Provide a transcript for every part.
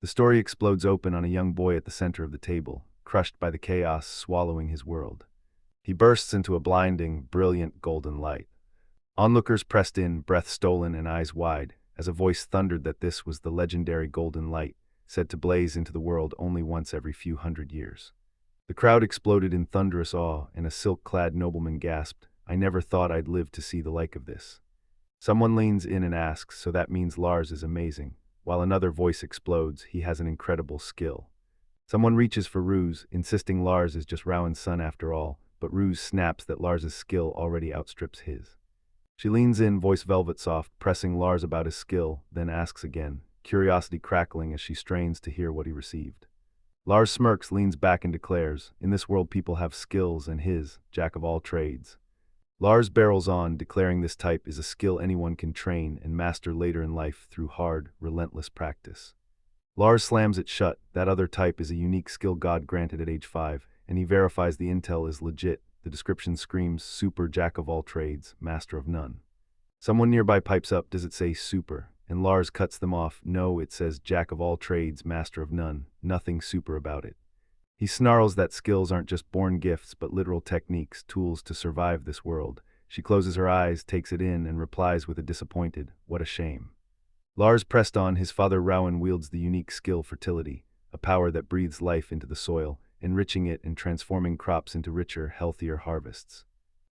The story explodes open on a young boy at the center of the table, crushed by the chaos swallowing his world. He bursts into a blinding, brilliant golden light. Onlookers pressed in, breath stolen and eyes wide, as a voice thundered that this was the legendary golden light, said to blaze into the world only once every few hundred years. The crowd exploded in thunderous awe, and a silk-clad nobleman gasped, "I never thought I'd live to see the like of this." Someone leans in and asks, "So that means Lars is amazing," while another voice explodes, "He has an incredible skill." Someone reaches for Ruse, insisting Lars is just Rowan's son after all, but Ruse snaps that Lars's skill already outstrips his. She leans in, voice velvet soft, pressing Lars about his skill, then asks again, curiosity crackling as she strains to hear what he received. Lars smirks, leans back and declares, "In this world people have skills and his, jack of all trades." Lars barrels on, declaring this type is a skill anyone can train and master later in life through hard, relentless practice. Lars slams it shut, that other type is a unique skill God granted at age 5, and he verifies the intel is legit. The description screams, "Super jack of all trades, master of none." Someone nearby pipes up, "Does it say super?" And Lars cuts them off, "No, it says jack of all trades, master of none, nothing super about it." He snarls that skills aren't just born gifts but literal techniques, tools to survive this world. She closes her eyes, takes it in, and replies with a disappointed, "What a shame." Lars pressed on, his father Rowan wields the unique skill fertility, a power that breathes life into the soil, enriching it and transforming crops into richer, healthier harvests.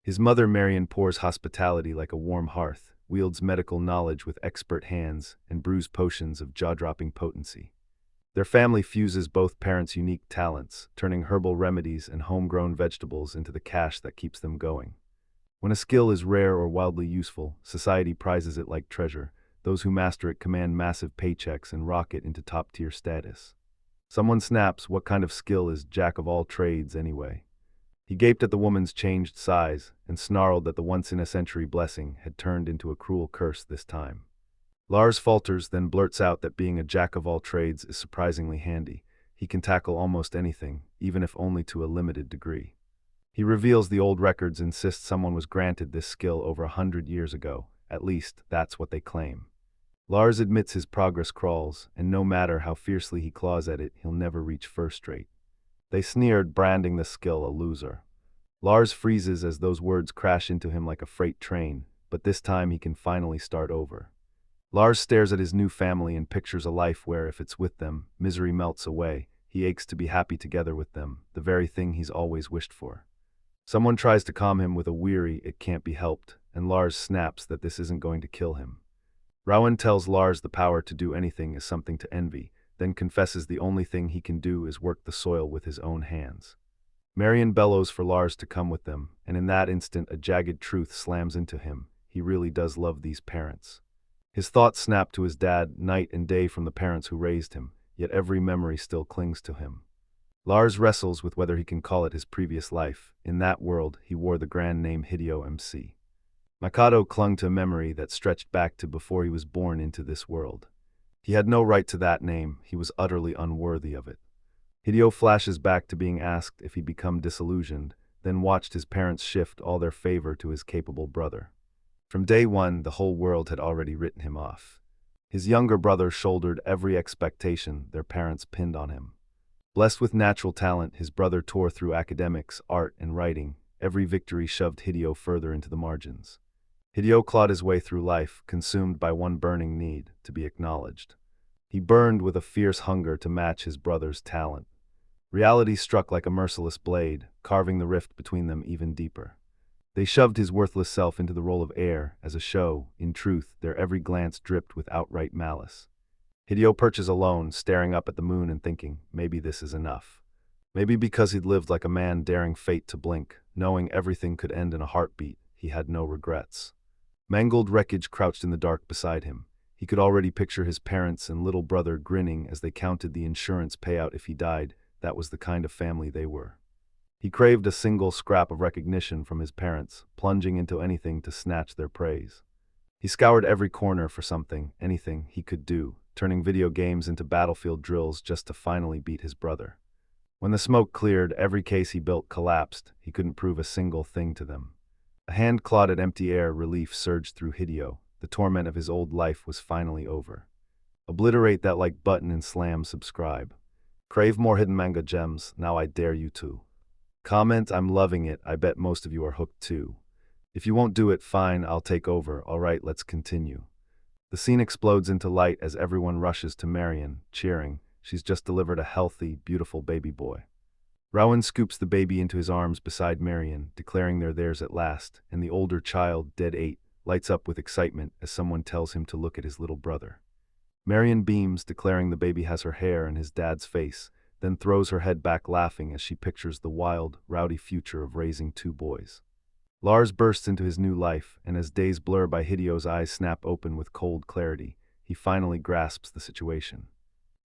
His mother Marion pours hospitality like a warm hearth, wields medical knowledge with expert hands, and brews potions of jaw-dropping potency. Their family fuses both parents' unique talents, turning herbal remedies and homegrown vegetables into the cash that keeps them going. When a skill is rare or wildly useful, society prizes it like treasure. Those who master it command massive paychecks and rocket into top-tier status. Someone snaps, "What kind of skill is jack of all trades anyway?" He gaped at the woman's changed size and snarled that the once-in-a-century blessing had turned into a cruel curse this time. Lars falters, then blurts out that being a jack of all trades is surprisingly handy. He can tackle almost anything, even if only to a limited degree. He reveals the old records, insists someone was granted this skill over 100 years ago. At least, that's what they claim. Lars admits his progress crawls, and no matter how fiercely he claws at it, he'll never reach first rate. They sneered, branding the skill a loser. Lars freezes as those words crash into him like a freight train, but this time he can finally start over. Lars stares at his new family and pictures a life where, if it's with them, misery melts away. He aches to be happy together with them, the very thing he's always wished for. Someone tries to calm him with a weary, "It can't be helped," and Lars snaps that this isn't going to kill him. Rowan tells Lars the power to do anything is something to envy, then confesses the only thing he can do is work the soil with his own hands. Marion bellows for Lars to come with them, and in that instant a jagged truth slams into him. He really does love these parents. His thoughts snap to his dad night and day from the parents who raised him, yet every memory still clings to him. Lars wrestles with whether he can call it his previous life. In that world, he wore the grand name Hideo MC. Mikado clung to a memory that stretched back to before he was born into this world. He had no right to that name, he was utterly unworthy of it. Hideo flashes back to being asked if he'd become disillusioned, then watched his parents shift all their favor to his capable brother. From day one, the whole world had already written him off. His younger brother shouldered every expectation their parents pinned on him. Blessed with natural talent, his brother tore through academics, art, and writing. Every victory shoved Hideo further into the margins. Hideo clawed his way through life, consumed by one burning need, to be acknowledged. He burned with a fierce hunger to match his brother's talent. Reality struck like a merciless blade, carving the rift between them even deeper. They shoved his worthless self into the role of heir, as a show. In truth, their every glance dripped with outright malice. Hideo perches alone, staring up at the moon and thinking, maybe this is enough. Maybe because he'd lived like a man daring fate to blink, knowing everything could end in a heartbeat, he had no regrets. Mangled wreckage crouched in the dark beside him. He could already picture his parents and little brother grinning as they counted the insurance payout if he died. That was the kind of family they were. He craved a single scrap of recognition from his parents, plunging into anything to snatch their praise. He scoured every corner for something, anything he could do, turning video games into battlefield drills just to finally beat his brother. When the smoke cleared, every case he built collapsed. He couldn't prove a single thing to them. A hand clawed at empty air, relief surged through Hideo. The torment of his old life was finally over. Obliterate that like button and slam subscribe. Crave more hidden manga gems? Now I dare you to. Comment, I'm loving it, I bet most of you are hooked too. If you won't do it, fine, I'll take over, alright, let's continue. The scene explodes into light as everyone rushes to Marion, cheering. She's just delivered a healthy, beautiful baby boy. Rowan scoops the baby into his arms beside Marion, declaring they're theirs at last, and the older child, dead 8, lights up with excitement as someone tells him to look at his little brother. Marion beams, declaring the baby has her hair and his dad's face, then throws her head back laughing as she pictures the wild, rowdy future of raising 2 boys. Lars bursts into his new life, and as days blur by, Hideo's eyes snap open with cold clarity. He finally grasps the situation.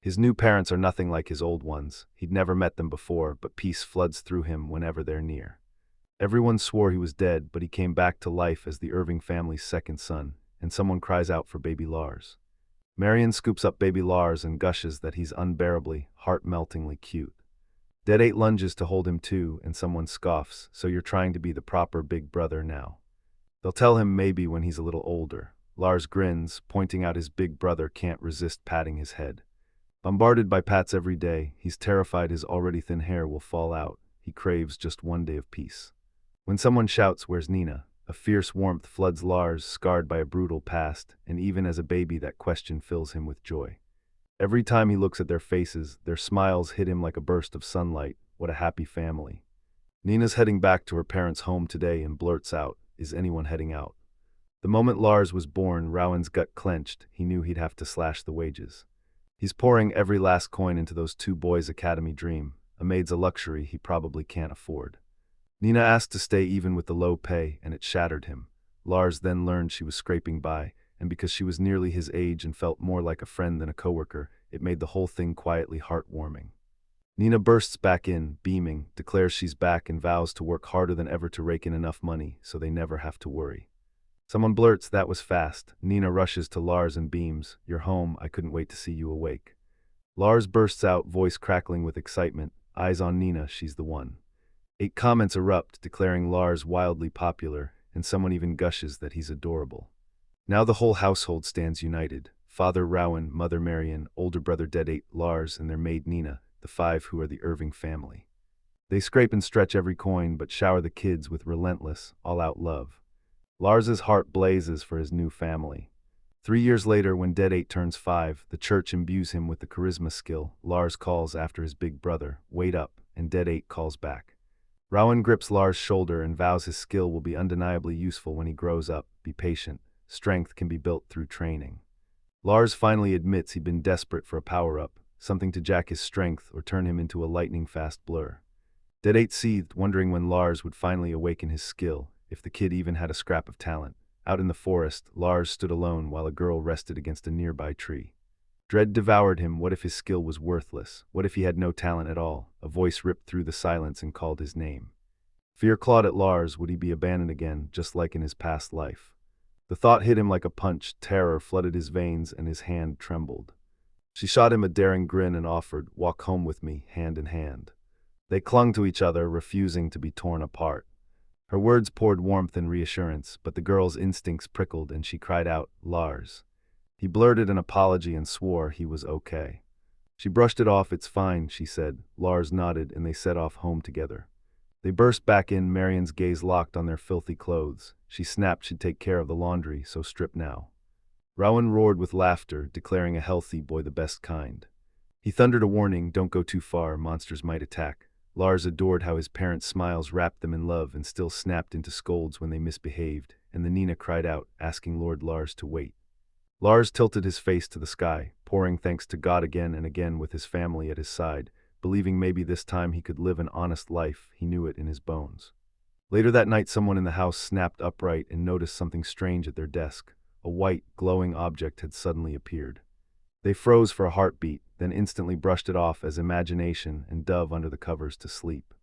His new parents are nothing like his old ones. He'd never met them before, but peace floods through him whenever they're near. Everyone swore he was dead, but he came back to life as the Irving family's second son, and someone cries out for baby Lars. Marion scoops up baby Lars and gushes that he's unbearably, heart-meltingly cute. Dead 8 lunges to hold him too, and someone scoffs, so you're trying to be the proper big brother now. They'll tell him maybe when he's a little older. Lars grins, pointing out his big brother can't resist patting his head. Bombarded by pats every day, he's terrified his already thin hair will fall out. He craves just one day of peace. When someone shouts, "Where's Nina?" a fierce warmth floods Lars, scarred by a brutal past, and even as a baby that question fills him with joy. Every time he looks at their faces, their smiles hit him like a burst of sunlight. What a happy family. Nina's heading back to her parents' home today and blurts out, "Is anyone heading out?" The moment Lars was born, Rowan's gut clenched. He knew he'd have to slash the wages. He's pouring every last coin into those 2 boys' academy dream. A maid's a luxury he probably can't afford. Nina asked to stay even with the low pay, and it shattered him. Lars then learned she was scraping by, and because she was nearly his age and felt more like a friend than a coworker, it made the whole thing quietly heartwarming. Nina bursts back in, beaming, declares she's back and vows to work harder than ever to rake in enough money so they never have to worry. Someone blurts, "That was fast." Nina rushes to Lars and beams, "You're home, I couldn't wait to see you awake." Lars bursts out, voice crackling with excitement, eyes on Nina, she's the one. 8 comments erupt, declaring Lars wildly popular, and someone even gushes that he's adorable. Now the whole household stands united. Father Rowan, Mother Marion, older brother Dead 8, Lars, and their maid Nina, the 5 who are the Irving family. They scrape and stretch every coin, but shower the kids with relentless, all-out love. Lars's heart blazes for his new family. 3 years later, when Dead 8 turns 5, the church imbues him with the charisma skill. Lars calls after his big brother, "Wait up," and Dead 8 calls back. Rowan grips Lars' shoulder and vows his skill will be undeniably useful when he grows up. Be patient. Strength can be built through training. Lars finally admits he'd been desperate for a power-up, something to jack his strength or turn him into a lightning-fast blur. Dead 8 seethed, wondering when Lars would finally awaken his skill, if the kid even had a scrap of talent. Out in the forest, Lars stood alone while a girl rested against a nearby tree. Dread devoured him. What if his skill was worthless? What if he had no talent at all? A voice ripped through the silence and called his name. Fear clawed at Lars. Would he be abandoned again, just like in his past life? The thought hit him like a punch. Terror flooded his veins and his hand trembled. She shot him a daring grin and offered, "Walk home with me, hand in hand." They clung to each other, refusing to be torn apart. Her words poured warmth and reassurance, but the girl's instincts prickled and she cried out, "Lars." He blurted an apology and swore he was okay. She brushed it off. "It's fine," she said. Lars nodded and they set off home together. They burst back in, Marion's gaze locked on their filthy clothes. She snapped she'd take care of the laundry, so strip now. Rowan roared with laughter, declaring a healthy boy the best kind. He thundered a warning, "Don't go too far, monsters might attack." Lars adored how his parents' smiles wrapped them in love and still snapped into scolds when they misbehaved, and the Nina cried out, asking Lord Lars to wait. Lars tilted his face to the sky, pouring thanks to God again and again with his family at his side, believing maybe this time he could live an honest life. He knew it in his bones. Later that night, someone in the house snapped upright and noticed something strange at their desk. A white, glowing object had suddenly appeared. They froze for a heartbeat, then instantly brushed it off as imagination and dove under the covers to sleep.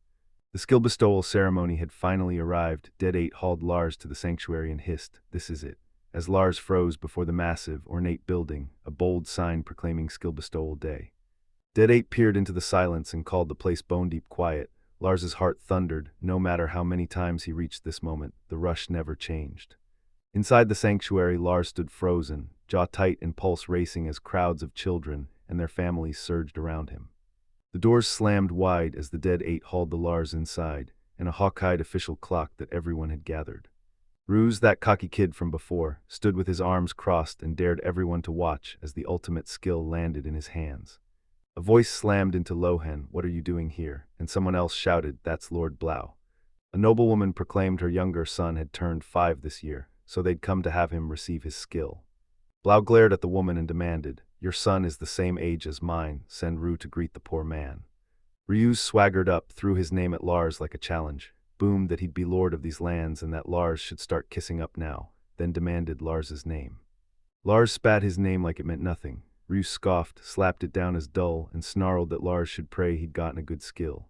The skill bestowal ceremony had finally arrived. Dead 8 hauled Lars to the sanctuary and hissed, "This is it." As Lars froze before the massive, ornate building, a bold sign proclaiming skill bestowal day. Dead 8 peered into the silence and called the place bone-deep quiet. Lars's heart thundered. No matter how many times he reached this moment, the rush never changed. Inside the sanctuary, Lars stood frozen, jaw tight and pulse racing as crowds of children and their families surged around him. The doors slammed wide as the dead eight hauled the Lars inside, and a hawk-eyed official clocked that everyone had gathered. Ruse, that cocky kid from before, stood with his arms crossed and dared everyone to watch as the ultimate skill landed in his hands. A voice slammed into Lohan, "What are you doing here?" And someone else shouted, "That's Lord Blau." A noblewoman proclaimed her younger son had turned 5 this year, so they'd come to have him receive his skill. Blau glared at the woman and demanded, "Your son is the same age as mine, send Rue to greet the poor man." Ryuz swaggered up, threw his name at Lars like a challenge, boomed that he'd be lord of these lands and that Lars should start kissing up now, then demanded Lars's name. Lars spat his name like it meant nothing. Ryuz scoffed, slapped it down as dull, and snarled that Lars should pray he'd gotten a good skill.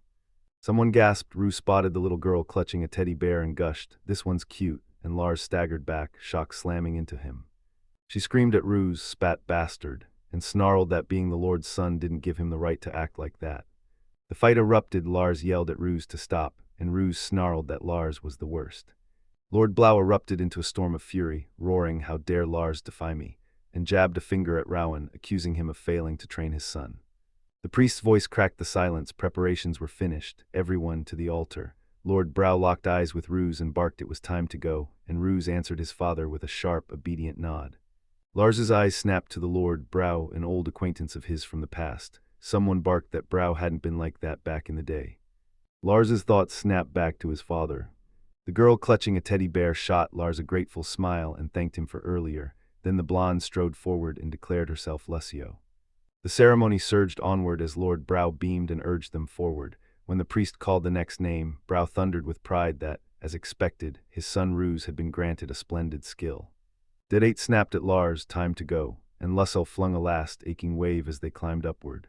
Someone gasped. Ryuz spotted the little girl clutching a teddy bear and gushed, "This one's cute," and Lars staggered back, shock slamming into him. She screamed at Ryuz, spat "bastard," and snarled that being the Lord's son didn't give him the right to act like that. The fight erupted. Lars yelled at Ryuz to stop, and Ryuz snarled that Lars was the worst. Lord Blau erupted into a storm of fury, roaring, "How dare Lars defy me," and jabbed a finger at Rowan, accusing him of failing to train his son. The priest's voice cracked the silence. Preparations were finished, everyone to the altar. Lord Blau locked eyes with Ryuz and barked it was time to go, and Ryuz answered his father with a sharp, obedient nod. Lars's eyes snapped to the Lord Blau, an old acquaintance of his from the past. Someone barked that Blau hadn't been like that back in the day. Lars's thoughts snapped back to his father. The girl clutching a teddy bear shot Lars a grateful smile and thanked him for earlier. Then the blonde strode forward and declared herself Lucio. The ceremony surged onward as Lord Blau beamed and urged them forward. When the priest called the next name, Blau thundered with pride that, as expected, his son Ryuz had been granted a splendid skill. Dead Eight snapped at Lars, "Time to go," and Lucio flung a last, aching wave as they climbed upward.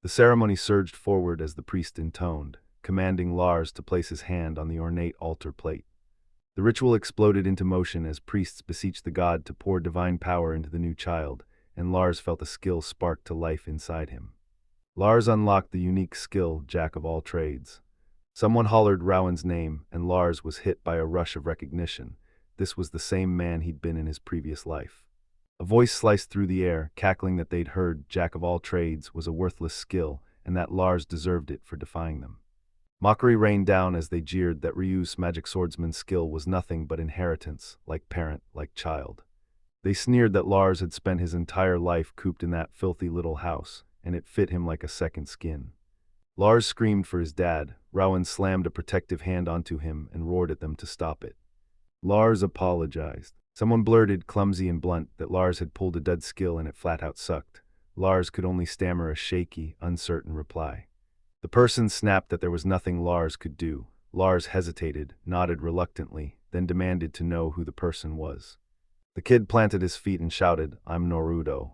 The ceremony surged forward as the priest intoned, commanding Lars to place his hand on the ornate altar plate. The ritual exploded into motion as priests beseeched the god to pour divine power into the new child, and Lars felt a skill spark to life inside him. Lars unlocked the unique skill, Jack of all trades. Someone hollered Rowan's name, and Lars was hit by a rush of recognition. This was the same man he'd been in his previous life. A voice sliced through the air, cackling that they'd heard Jack of all trades was a worthless skill, and that Lars deserved it for defying them. Mockery rained down as they jeered that Ryuz's magic swordsman's skill was nothing but inheritance, like parent, like child. They sneered that Lars had spent his entire life cooped in that filthy little house, and it fit him like a second skin. Lars screamed for his dad. Rowan slammed a protective hand onto him and roared at them to stop it. Lars apologized. Someone blurted, clumsy and blunt, that Lars had pulled a dud skill and it flat out sucked. Lars could only stammer a shaky, uncertain reply. The person snapped that there was nothing Lars could do. Lars hesitated, nodded reluctantly, then demanded to know who the person was. The kid planted his feet and shouted, "I'm Norudo."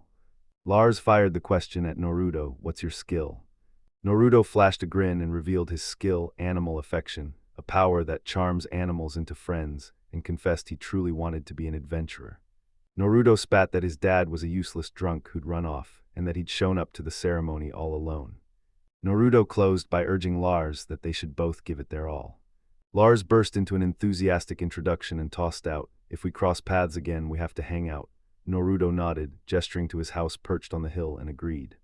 Lars fired the question at Norudo, "What's your skill?" Norudo flashed a grin and revealed his skill, animal affection, a power that charms animals into friends, and confessed he truly wanted to be an adventurer. Norudo spat that his dad was a useless drunk who'd run off, and that he'd shown up to the ceremony all alone. Norudo closed by urging Lars that they should both give it their all. Lars burst into an enthusiastic introduction and tossed out, "If we cross paths again, we have to hang out." Norudo nodded, gesturing to his house perched on the hill, and agreed.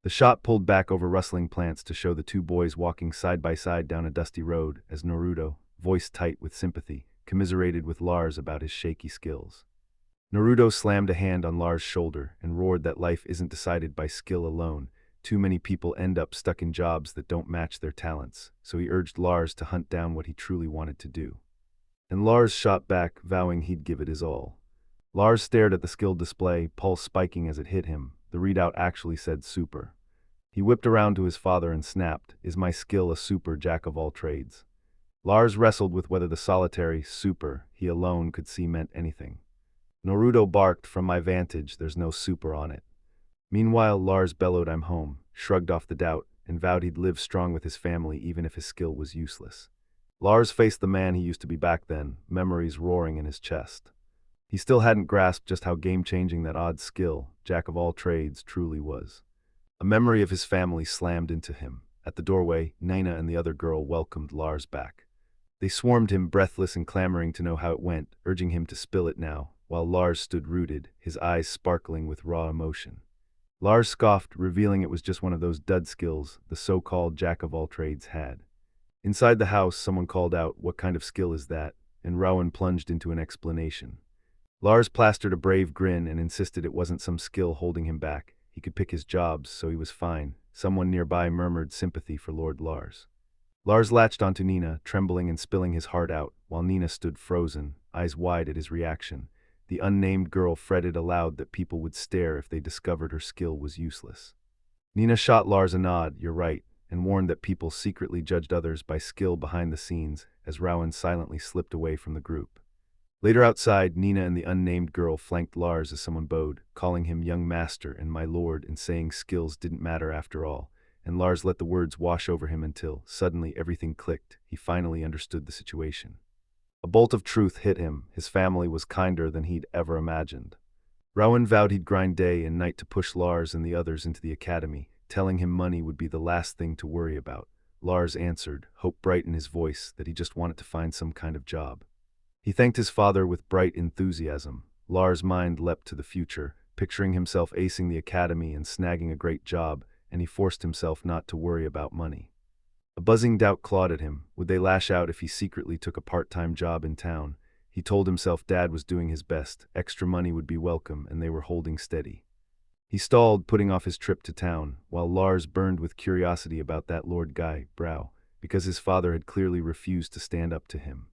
The shot pulled back over rustling plants to show the two boys walking side by side down a dusty road as Norudo, voice tight with sympathy, commiserated with Lars about his shaky skills. Norudo slammed a hand on Lars' shoulder and roared that life isn't decided by skill alone. Too many people end up stuck in jobs that don't match their talents, so he urged Lars to hunt down what he truly wanted to do. And Lars shot back, vowing he'd give it his all. Lars stared at the skill display, pulse spiking as it hit him. The readout actually said super. He whipped around to his father and snapped, "Is my skill a super jack of all trades?" Lars wrestled with whether the solitary super he alone could see meant anything. Norudo barked, "From my vantage, there's no super on it." Meanwhile, Lars bellowed, "I'm home," shrugged off the doubt, and vowed he'd live strong with his family even if his skill was useless. Lars faced the man he used to be back then, memories roaring in his chest. He still hadn't grasped just how game-changing that odd skill, jack of all trades, truly was. A memory of his family slammed into him. At the doorway, Nina and the other girl welcomed Lars back. They swarmed him, breathless and clamoring to know how it went, urging him to spill it now, while Lars stood rooted, his eyes sparkling with raw emotion. Lars scoffed, revealing it was just one of those dud skills the so-called jack-of-all-trades had. Inside the house, someone called out, "What kind of skill is that?" and Rowan plunged into an explanation. Lars plastered a brave grin and insisted it wasn't some skill holding him back. He could pick his jobs, so he was fine. Someone nearby murmured sympathy for Lord Lars. Lars latched onto Nina, trembling and spilling his heart out, while Nina stood frozen, eyes wide at his reaction. The unnamed girl fretted aloud that people would stare if they discovered her skill was useless. Nina shot Lars a nod, "You're right," and warned that people secretly judged others by skill behind the scenes, as Rowan silently slipped away from the group. Later outside, Nina and the unnamed girl flanked Lars as someone bowed, calling him young master and my lord and saying skills didn't matter after all, and Lars let the words wash over him until, suddenly, everything clicked. He finally understood the situation. A bolt of truth hit him. His family was kinder than he'd ever imagined. Rowan vowed he'd grind day and night to push Lars and the others into the academy, telling him money would be the last thing to worry about. Lars answered, hope bright in his voice, that he just wanted to find some kind of job. He thanked his father with bright enthusiasm. Lars' mind leapt to the future, picturing himself acing the academy and snagging a great job, and he forced himself not to worry about money. A buzzing doubt clawed at him. Would they lash out if he secretly took a part-time job in town? He told himself Dad was doing his best, extra money would be welcome, and they were holding steady. He stalled, putting off his trip to town, while Lars burned with curiosity about that Lord Guy, Brow, because his father had clearly refused to stand up to him.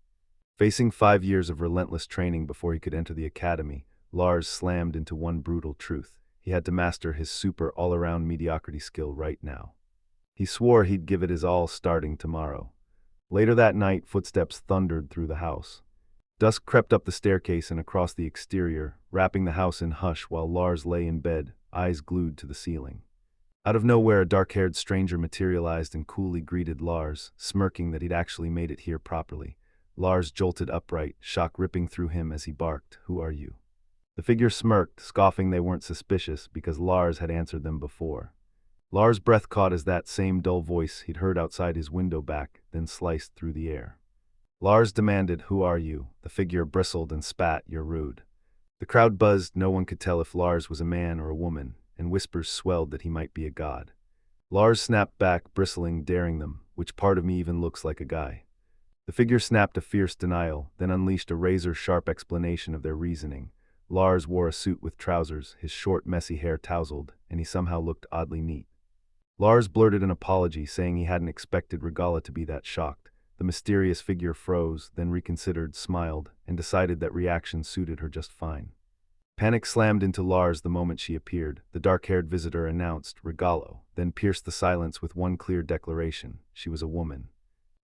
Facing 5 years of relentless training before he could enter the academy, Lars slammed into one brutal truth. He had to master his super all-around mediocrity skill right now. He swore he'd give it his all starting tomorrow. Later that night, footsteps thundered through the house. Dusk crept up the staircase and across the exterior, wrapping the house in hush while Lars lay in bed, eyes glued to the ceiling. Out of nowhere, a dark-haired stranger materialized and coolly greeted Lars, smirking that he'd actually made it here properly. Lars jolted upright, shock ripping through him as he barked, "Who are you?" The figure smirked, scoffing they weren't suspicious because Lars had answered them before. Lars' breath caught as that same dull voice he'd heard outside his window back, then sliced through the air. Lars demanded, "Who are you?" The figure bristled and spat, "You're rude." The crowd buzzed, no one could tell if Lars was a man or a woman, and whispers swelled that he might be a god. Lars snapped back, bristling, daring them, "Which part of me even looks like a guy?" The figure snapped a fierce denial, then unleashed a razor-sharp explanation of their reasoning. Lars wore a suit with trousers, his short, messy hair tousled, and he somehow looked oddly neat. Lars blurted an apology, saying he hadn't expected Regalo to be that shocked. The mysterious figure froze, then reconsidered, smiled, and decided that reaction suited her just fine. Panic slammed into Lars the moment she appeared. The dark-haired visitor announced, "Regalo," then pierced the silence with one clear declaration. She was a woman.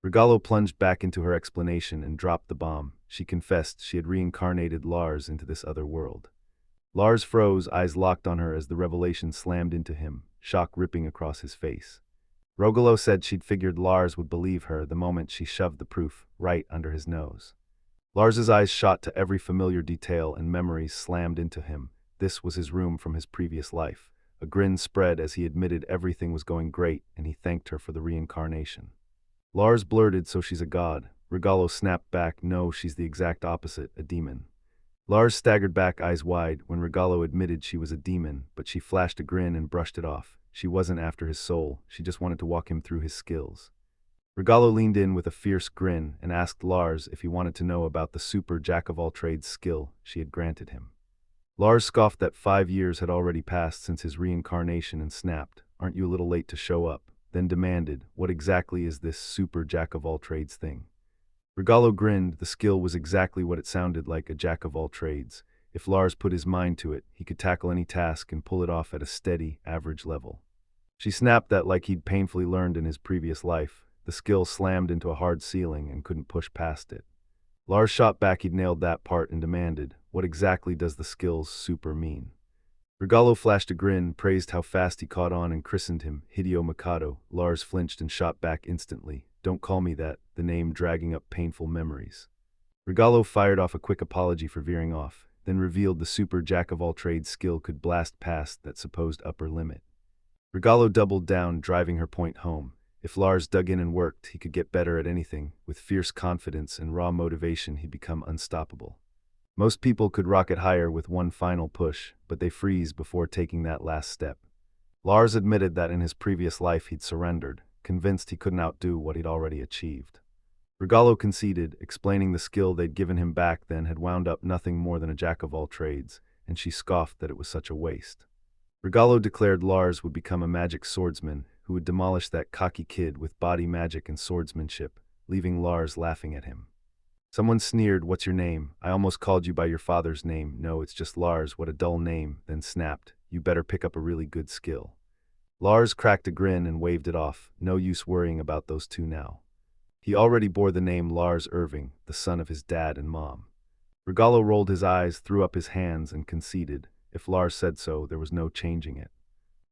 Regalo plunged back into her explanation and dropped the bomb. She confessed she had reincarnated Lars into this other world. Lars froze, eyes locked on her as the revelation slammed into him, shock ripping across his face. Regalo said she'd figured Lars would believe her the moment she shoved the proof right under his nose. Lars's eyes shot to every familiar detail and memories slammed into him. This was his room from his previous life. A grin spread as he admitted everything was going great, and he thanked her for the reincarnation. Lars blurted, "So she's a god." Regalo snapped back, "No, she's the exact opposite, a demon." Lars staggered back, eyes wide, when Regalo admitted she was a demon, but she flashed a grin and brushed it off. She wasn't after his soul, she just wanted to walk him through his skills. Regalo leaned in with a fierce grin and asked Lars if he wanted to know about the super jack-of-all-trades skill she had granted him. Lars scoffed that 5 years had already passed since his reincarnation and snapped, "Aren't you a little late to show up?" Then demanded, "What exactly is this super jack-of-all-trades thing?" Regalo grinned. The skill was exactly what it sounded like, a jack-of-all-trades. If Lars put his mind to it, he could tackle any task and pull it off at a steady, average level. She snapped that like he'd painfully learned in his previous life. The skill slammed into a hard ceiling and couldn't push past it. Lars shot back he'd nailed that part and demanded, "What exactly does the skill's super mean?" Regalo flashed a grin, praised how fast he caught on and christened him Hideo Mikado. Lars flinched and shot back instantly, "Don't call me that," the name dragging up painful memories. Regalo fired off a quick apology for veering off, then revealed the super jack-of-all-trades skill could blast past that supposed upper limit. Regalo doubled down, driving her point home. If Lars dug in and worked, he could get better at anything. With fierce confidence and raw motivation, he'd become unstoppable. Most people could rocket higher with one final push, but they freeze before taking that last step. Lars admitted that in his previous life he'd surrendered, convinced he couldn't outdo what he'd already achieved. Regalo conceded, explaining the skill they'd given him back then had wound up nothing more than a jack-of-all-trades, and she scoffed that it was such a waste. Regalo declared Lars would become a magic swordsman who would demolish that cocky kid with body magic and swordsmanship, leaving Lars laughing at him. Someone sneered, "What's your name? I almost called you by your father's name." "No, it's just Lars, what a dull name," then snapped, "You better pick up a really good skill." Lars cracked a grin and waved it off, no use worrying about those two now. He already bore the name Lars Irving, the son of his dad and mom. Regalo rolled his eyes, threw up his hands, and conceded. If Lars said so, there was no changing it.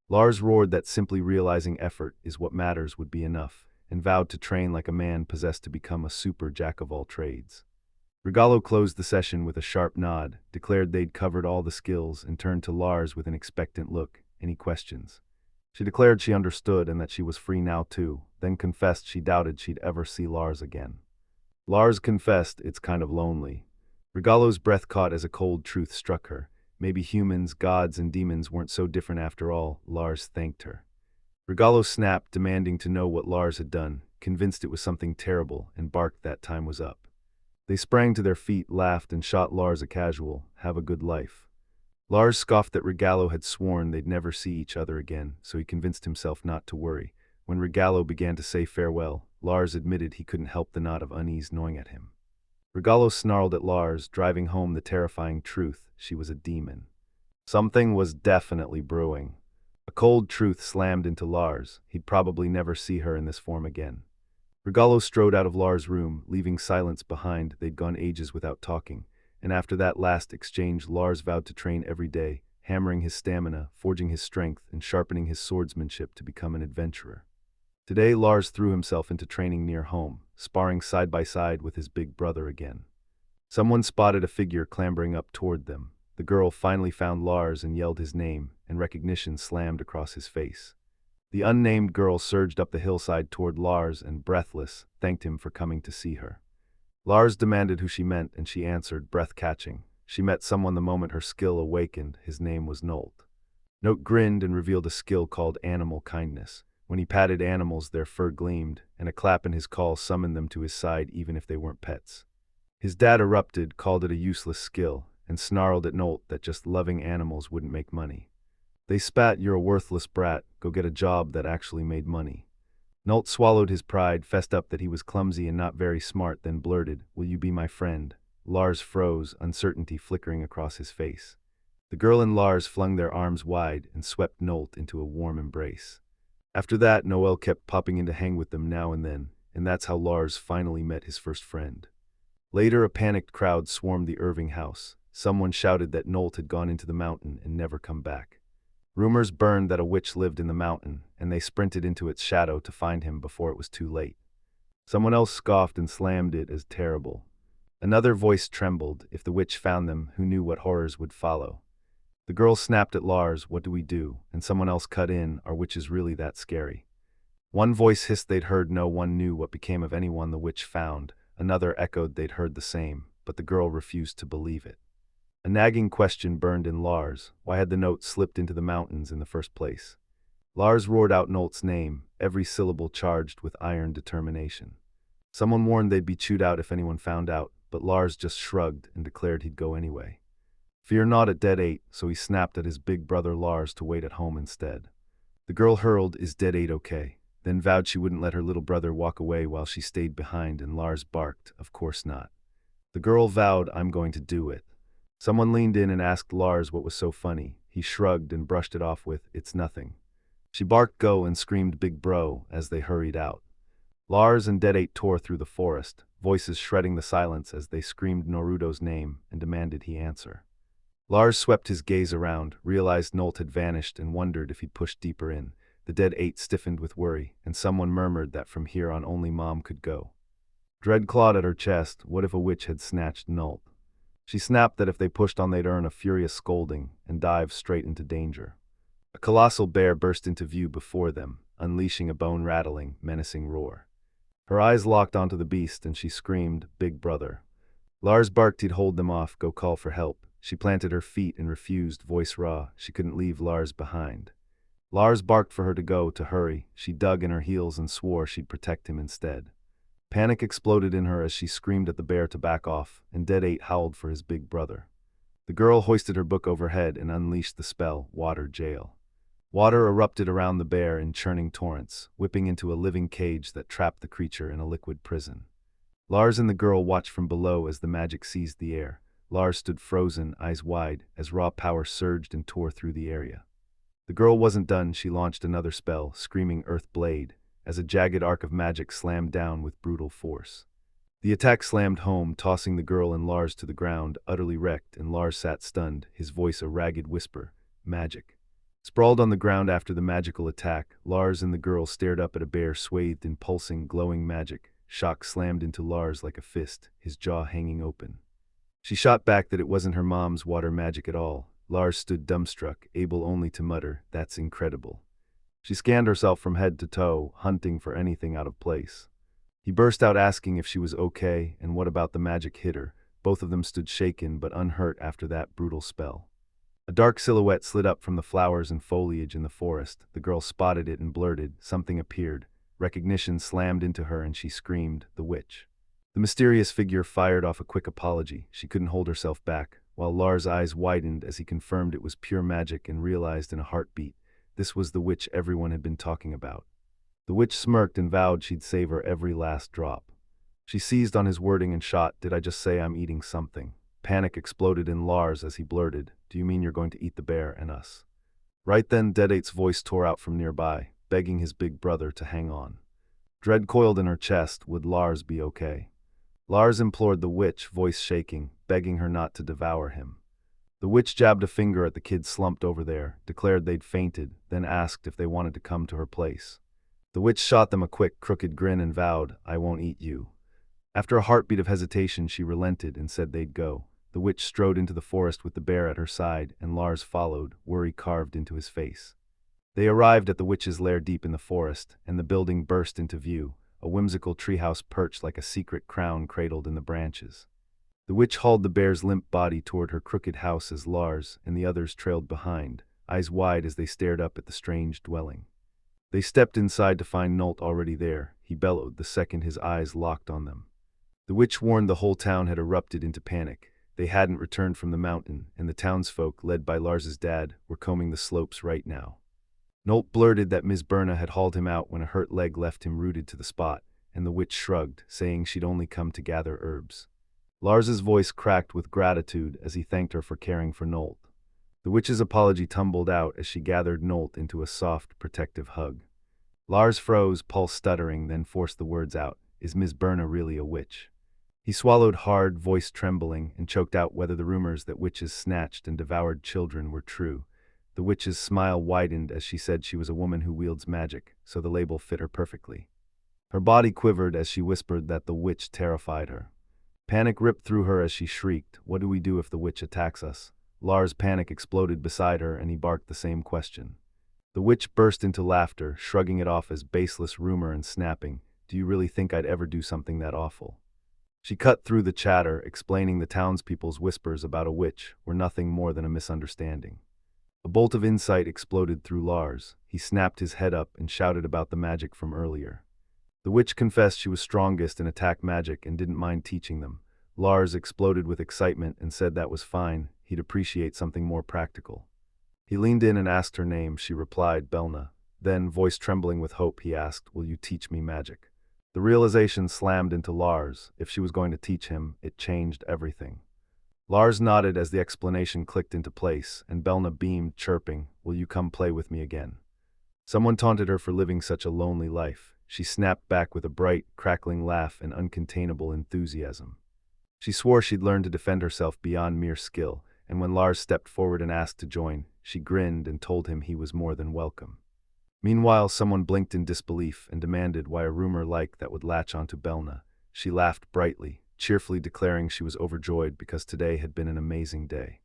Lars roared that simply realizing effort is what matters would be enough, and vowed to train like a man possessed to become a super jack-of-all-trades. Regalo closed the session with a sharp nod, declared they'd covered all the skills, and turned to Lars with an expectant look. "Any questions?" She declared she understood and that she was free now too, then confessed she doubted she'd ever see Lars again. Lars confessed it's kind of lonely. Regalo's breath caught as a cold truth struck her. Maybe humans, gods, and demons weren't so different after all. Lars thanked her. Regalo snapped, demanding to know what Lars had done, convinced it was something terrible, and barked that time was up. They sprang to their feet, laughed, and shot Lars a casual, "Have a good life." Lars scoffed that Regalo had sworn they'd never see each other again, so he convinced himself not to worry. When Regalo began to say farewell, Lars admitted he couldn't help the knot of unease gnawing at him. Regalo snarled at Lars, driving home the terrifying truth: she was a demon. Something was definitely brewing. A cold truth slammed into Lars: he'd probably never see her in this form again. Regalo strode out of Lars' room, leaving silence behind. They'd gone ages without talking, and after that last exchange Lars vowed to train every day, hammering his stamina, forging his strength, and sharpening his swordsmanship to become an adventurer. Today Lars threw himself into training near home, sparring side by side with his big brother again. Someone spotted a figure clambering up toward them. The girl finally found Lars and yelled his name, and recognition slammed across his face. The unnamed girl surged up the hillside toward Lars and, breathless, thanked him for coming to see her. Lars demanded who she meant, and she answered, breath-catching. She met someone the moment her skill awakened. His name was Nolt. Nolt grinned and revealed a skill called animal kindness. When he patted animals, their fur gleamed, and a clap in his call summoned them to his side even if they weren't pets. His dad erupted, called it a useless skill, and snarled at Nolt that just loving animals wouldn't make money. They spat, "You're a worthless brat, go get a job that actually made money." Nolt swallowed his pride, fessed up that he was clumsy and not very smart, then blurted, "Will you be my friend?" Lars froze, uncertainty flickering across his face. The girl and Lars flung their arms wide and swept Nolt into a warm embrace. After that, Noel kept popping in to hang with them now and then, and that's how Lars finally met his first friend. Later, a panicked crowd swarmed the Irving house. Someone shouted that Nolt had gone into the mountain and never come back. Rumors burned that a witch lived in the mountain, and they sprinted into its shadow to find him before it was too late. Someone else scoffed and slammed it as terrible. Another voice trembled: if the witch found them, who knew what horrors would follow? The girl snapped at Lars, "What do we do?" And someone else cut in, "Are witches really that scary?" One voice hissed they'd heard no one knew what became of anyone the witch found. Another echoed they'd heard the same, but the girl refused to believe it. A nagging question burned in Lars: why had the note slipped into the mountains in the first place? Lars roared out Nolt's name, every syllable charged with iron determination. Someone warned they'd be chewed out if anyone found out, but Lars just shrugged and declared he'd go anyway. Fear not at Dead 8, so he snapped at his big brother Lars to wait at home instead. The girl hurled, "Is Dead 8 okay?" then vowed she wouldn't let her little brother walk away while she stayed behind, and Lars barked, "Of course not." The girl vowed, "I'm going to do it." Someone leaned in and asked Lars what was so funny. He shrugged and brushed it off with, "It's nothing." She barked go and screamed big bro as they hurried out. Lars and Dead 8 tore through the forest, voices shredding the silence as they screamed Naruto's name and demanded he answer. Lars swept his gaze around, realized Nolt had vanished, and wondered if he'd pushed deeper in. The Dead 8 stiffened with worry, and someone murmured that from here on only Mom could go. Dread clawed at her chest. What if a witch had snatched Nolt? She snapped that if they pushed on they'd earn a furious scolding and dive straight into danger. A colossal bear burst into view before them, unleashing a bone-rattling, menacing roar. Her eyes locked onto the beast and she screamed, "Big brother." Lars barked he'd hold them off, go call for help. She planted her feet and refused, voice raw. She couldn't leave Lars behind. Lars barked for her to go, to hurry. She dug in her heels and swore she'd protect him instead. Panic exploded in her as she screamed at the bear to back off, and Dead 8 howled for his big brother. The girl hoisted her book overhead and unleashed the spell, Water Jail. Water erupted around the bear in churning torrents, whipping into a living cage that trapped the creature in a liquid prison. Lars and the girl watched from below as the magic seized the air. Lars stood frozen, eyes wide, as raw power surged and tore through the area. The girl wasn't done. She launched another spell, screaming Earth Blade, as a jagged arc of magic slammed down with brutal force. The attack slammed home, tossing the girl and Lars to the ground, utterly wrecked, and Lars sat stunned, his voice a ragged whisper, "Magic." Sprawled on the ground after the magical attack, Lars and the girl stared up at a bear swathed in pulsing, glowing magic. Shock slammed into Lars like a fist, his jaw hanging open. She shot back that it wasn't her mom's water magic at all. Lars stood dumbstruck, able only to mutter, "That's incredible." She scanned herself from head to toe, hunting for anything out of place. He burst out asking if she was okay, and what about the magic hitter. Both of them stood shaken but unhurt after that brutal spell. A dark silhouette slid up from the flowers and foliage in the forest. The girl spotted it and blurted. Something appeared. Recognition slammed into her and she screamed, "The witch." The mysterious figure fired off a quick apology. She couldn't hold herself back, while Lars' eyes widened as he confirmed it was pure magic and realized in a heartbeat, this was the witch everyone had been talking about. The witch smirked and vowed she'd save her every last drop. She seized on his wording and shot, "Did I just say I'm eating something?" Panic exploded in Lars as he blurted, "Do you mean you're going to eat the bear and us?" Right then, Dead 8's voice tore out from nearby, begging his big brother to hang on. Dread coiled in her chest. Would Lars be okay? Lars implored the witch, voice shaking, begging her not to devour him. The witch jabbed a finger at the kid slumped over there, declared they'd fainted, then asked if they wanted to come to her place. The witch shot them a quick, crooked grin and vowed, "I won't eat you." After a heartbeat of hesitation, she relented and said they'd go. The witch strode into the forest with the bear at her side, and Lars followed, worry carved into his face. They arrived at the witch's lair deep in the forest, and the building burst into view, a whimsical treehouse perched like a secret crown cradled in the branches. The witch hauled the bear's limp body toward her crooked house as Lars and the others trailed behind, eyes wide as they stared up at the strange dwelling. They stepped inside to find Nolt already there. He bellowed the second his eyes locked on them. The witch warned the whole town had erupted into panic. They hadn't returned from the mountain, and the townsfolk, led by Lars's dad, were combing the slopes right now. Nolt blurted that Ms. Berna had hauled him out when a hurt leg left him rooted to the spot, and the witch shrugged, saying she'd only come to gather herbs. Lars's voice cracked with gratitude as he thanked her for caring for Nolt. The witch's apology tumbled out as she gathered Nolt into a soft, protective hug. Lars froze, pulse stuttering, then forced the words out, "Is Ms. Berna really a witch?" He swallowed hard, voice trembling, and choked out whether the rumors that witches snatched and devoured children were true. The witch's smile widened as she said she was a woman who wields magic, so the label fit her perfectly. Her body quivered as she whispered that the witch terrified her. Panic ripped through her as she shrieked, "What do we do if the witch attacks us?" Lars' panic exploded beside her and he barked the same question. The witch burst into laughter, shrugging it off as baseless rumor and snapping, "Do you really think I'd ever do something that awful?" She cut through the chatter, explaining the townspeople's whispers about a witch were nothing more than a misunderstanding. A bolt of insight exploded through Lars. He snapped his head up and shouted about the magic from earlier. The witch confessed she was strongest in attack magic and didn't mind teaching them. Lars exploded with excitement and said that was fine, he'd appreciate something more practical. He leaned in and asked her name. She replied, "Belna." Then, voice trembling with hope, he asked, "Will you teach me magic?" The realization slammed into Lars. If she was going to teach him, it changed everything. Lars nodded as the explanation clicked into place, and Belna beamed, chirping, "Will you come play with me again?" Someone taunted her for living such a lonely life. She snapped back with a bright, crackling laugh and uncontainable enthusiasm. She swore she'd learned to defend herself beyond mere skill, and when Lars stepped forward and asked to join, she grinned and told him he was more than welcome. Meanwhile, someone blinked in disbelief and demanded why a rumor like that would latch onto Belna. She laughed brightly, cheerfully declaring she was overjoyed because today had been an amazing day.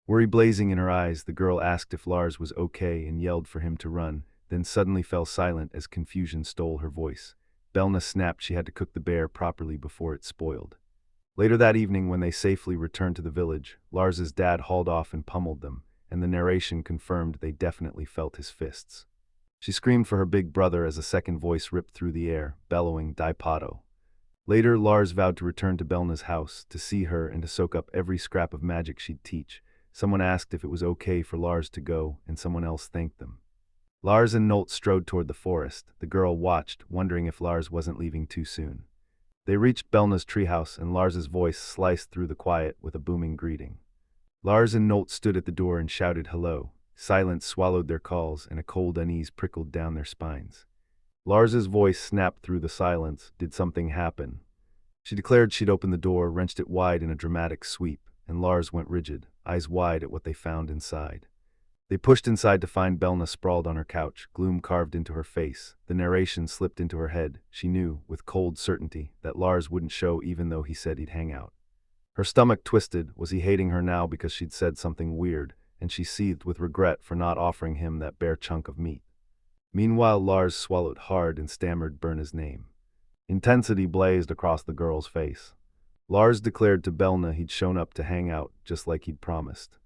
Worry blazing in her eyes, the girl asked if Lars was okay and yelled for him to run. then suddenly fell silent as confusion stole her voice. Belna snapped she had to cook the bear properly before it spoiled. Later that evening, when they safely returned to the village, Lars's dad hauled off and pummeled them, and the narration confirmed they definitely felt his fists. She screamed for her big brother as a second voice ripped through the air, bellowing, "Dai Pato." Later, Lars vowed to return to Belna's house, to see her and to soak up every scrap of magic she'd teach. Someone asked if it was okay for Lars to go, and someone else thanked them. Lars and Nolt strode toward the forest. The girl watched, wondering if Lars wasn't leaving too soon. They reached Belna's treehouse, and Lars's voice sliced through the quiet with a booming greeting. Lars and Nolt stood at the door and shouted hello. Silence swallowed their calls, and a cold unease prickled down their spines. Lars's voice snapped through the silence. Did something happen? She declared she'd opened the door, wrenched it wide in a dramatic sweep, and Lars went rigid, eyes wide at what they found inside. They pushed inside to find Belna sprawled on her couch, gloom carved into her face. The narration slipped into her head. She knew, with cold certainty, that Lars wouldn't show even though he said he'd hang out. Her stomach twisted. Was he hating her now because she'd said something weird? And she seethed with regret for not offering him that bare chunk of meat. Meanwhile, Lars swallowed hard and stammered Berna's name. Intensity blazed across the girl's face. Lars declared to Belna he'd shown up to hang out, just like he'd promised.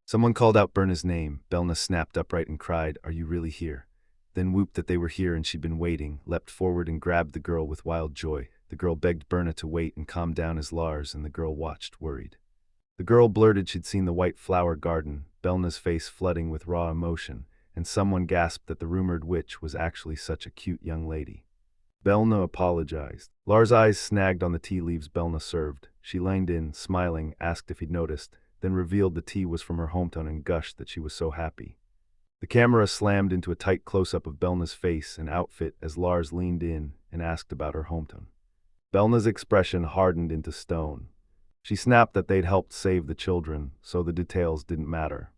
Someone called out Berna's name. Belna snapped upright and cried, "Are you really here?" Then whooped that they were here and she'd been waiting, leapt forward and grabbed the girl with wild joy. The girl begged Berna to wait and calm down as Lars and the girl watched, worried. The girl blurted she'd seen the white flower garden, Belna's face flooding with raw emotion, and someone gasped that the rumored witch was actually such a cute young lady. Belna apologized. Lars' eyes snagged on the tea leaves Belna served. She leaned in, smiling, asked if he'd noticed, then revealed the tea was from her hometown and gushed that she was so happy. The camera slammed into a tight close-up of Belna's face and outfit as Lars leaned in and asked about her hometown. Belna's expression hardened into stone. She snapped that they'd helped save the children, so the details didn't matter.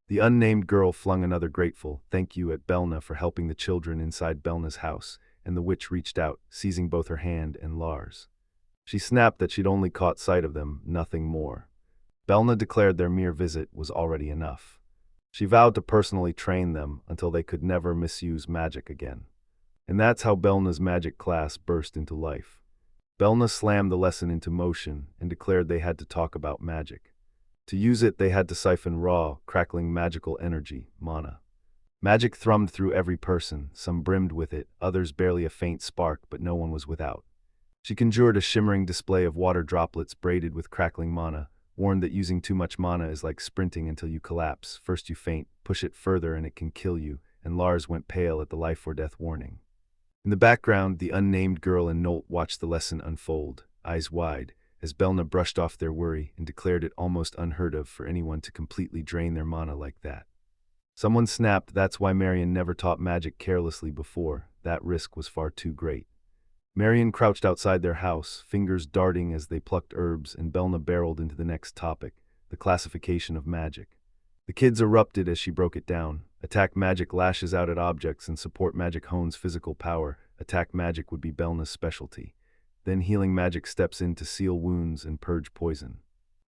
The unnamed girl flung another grateful thank you at Belna for helping the children inside Belna's house, and the witch reached out, seizing both her hand and Lars. She snapped that she'd only caught sight of them, nothing more. Belna declared their mere visit was already enough. She vowed to personally train them until they could never misuse magic again. And that's how Belna's magic class burst into life. Belna slammed the lesson into motion and declared they had to talk about magic. To use it, they had to siphon raw, crackling magical energy, mana. Magic thrummed through every person, some brimmed with it, others barely a faint spark, but no one was without. She conjured a shimmering display of water droplets braided with crackling mana, warned that using too much mana is like sprinting until you collapse. First you faint, push it further and it can kill you, and Lars went pale at the life or death warning. In the background, the unnamed girl and Nolt watched the lesson unfold, eyes wide, as Belna brushed off their worry and declared it almost unheard of for anyone to completely drain their mana like that. Someone snapped, that's why Marion never taught magic carelessly before, that risk was far too great. Marion crouched outside their house, fingers darting as they plucked herbs, and Belna barreled into the next topic, the classification of magic. The kids erupted as she broke it down. Attack magic lashes out at objects and support magic hones physical power. Attack magic would be Belna's specialty. Then healing magic steps in to seal wounds and purge poison.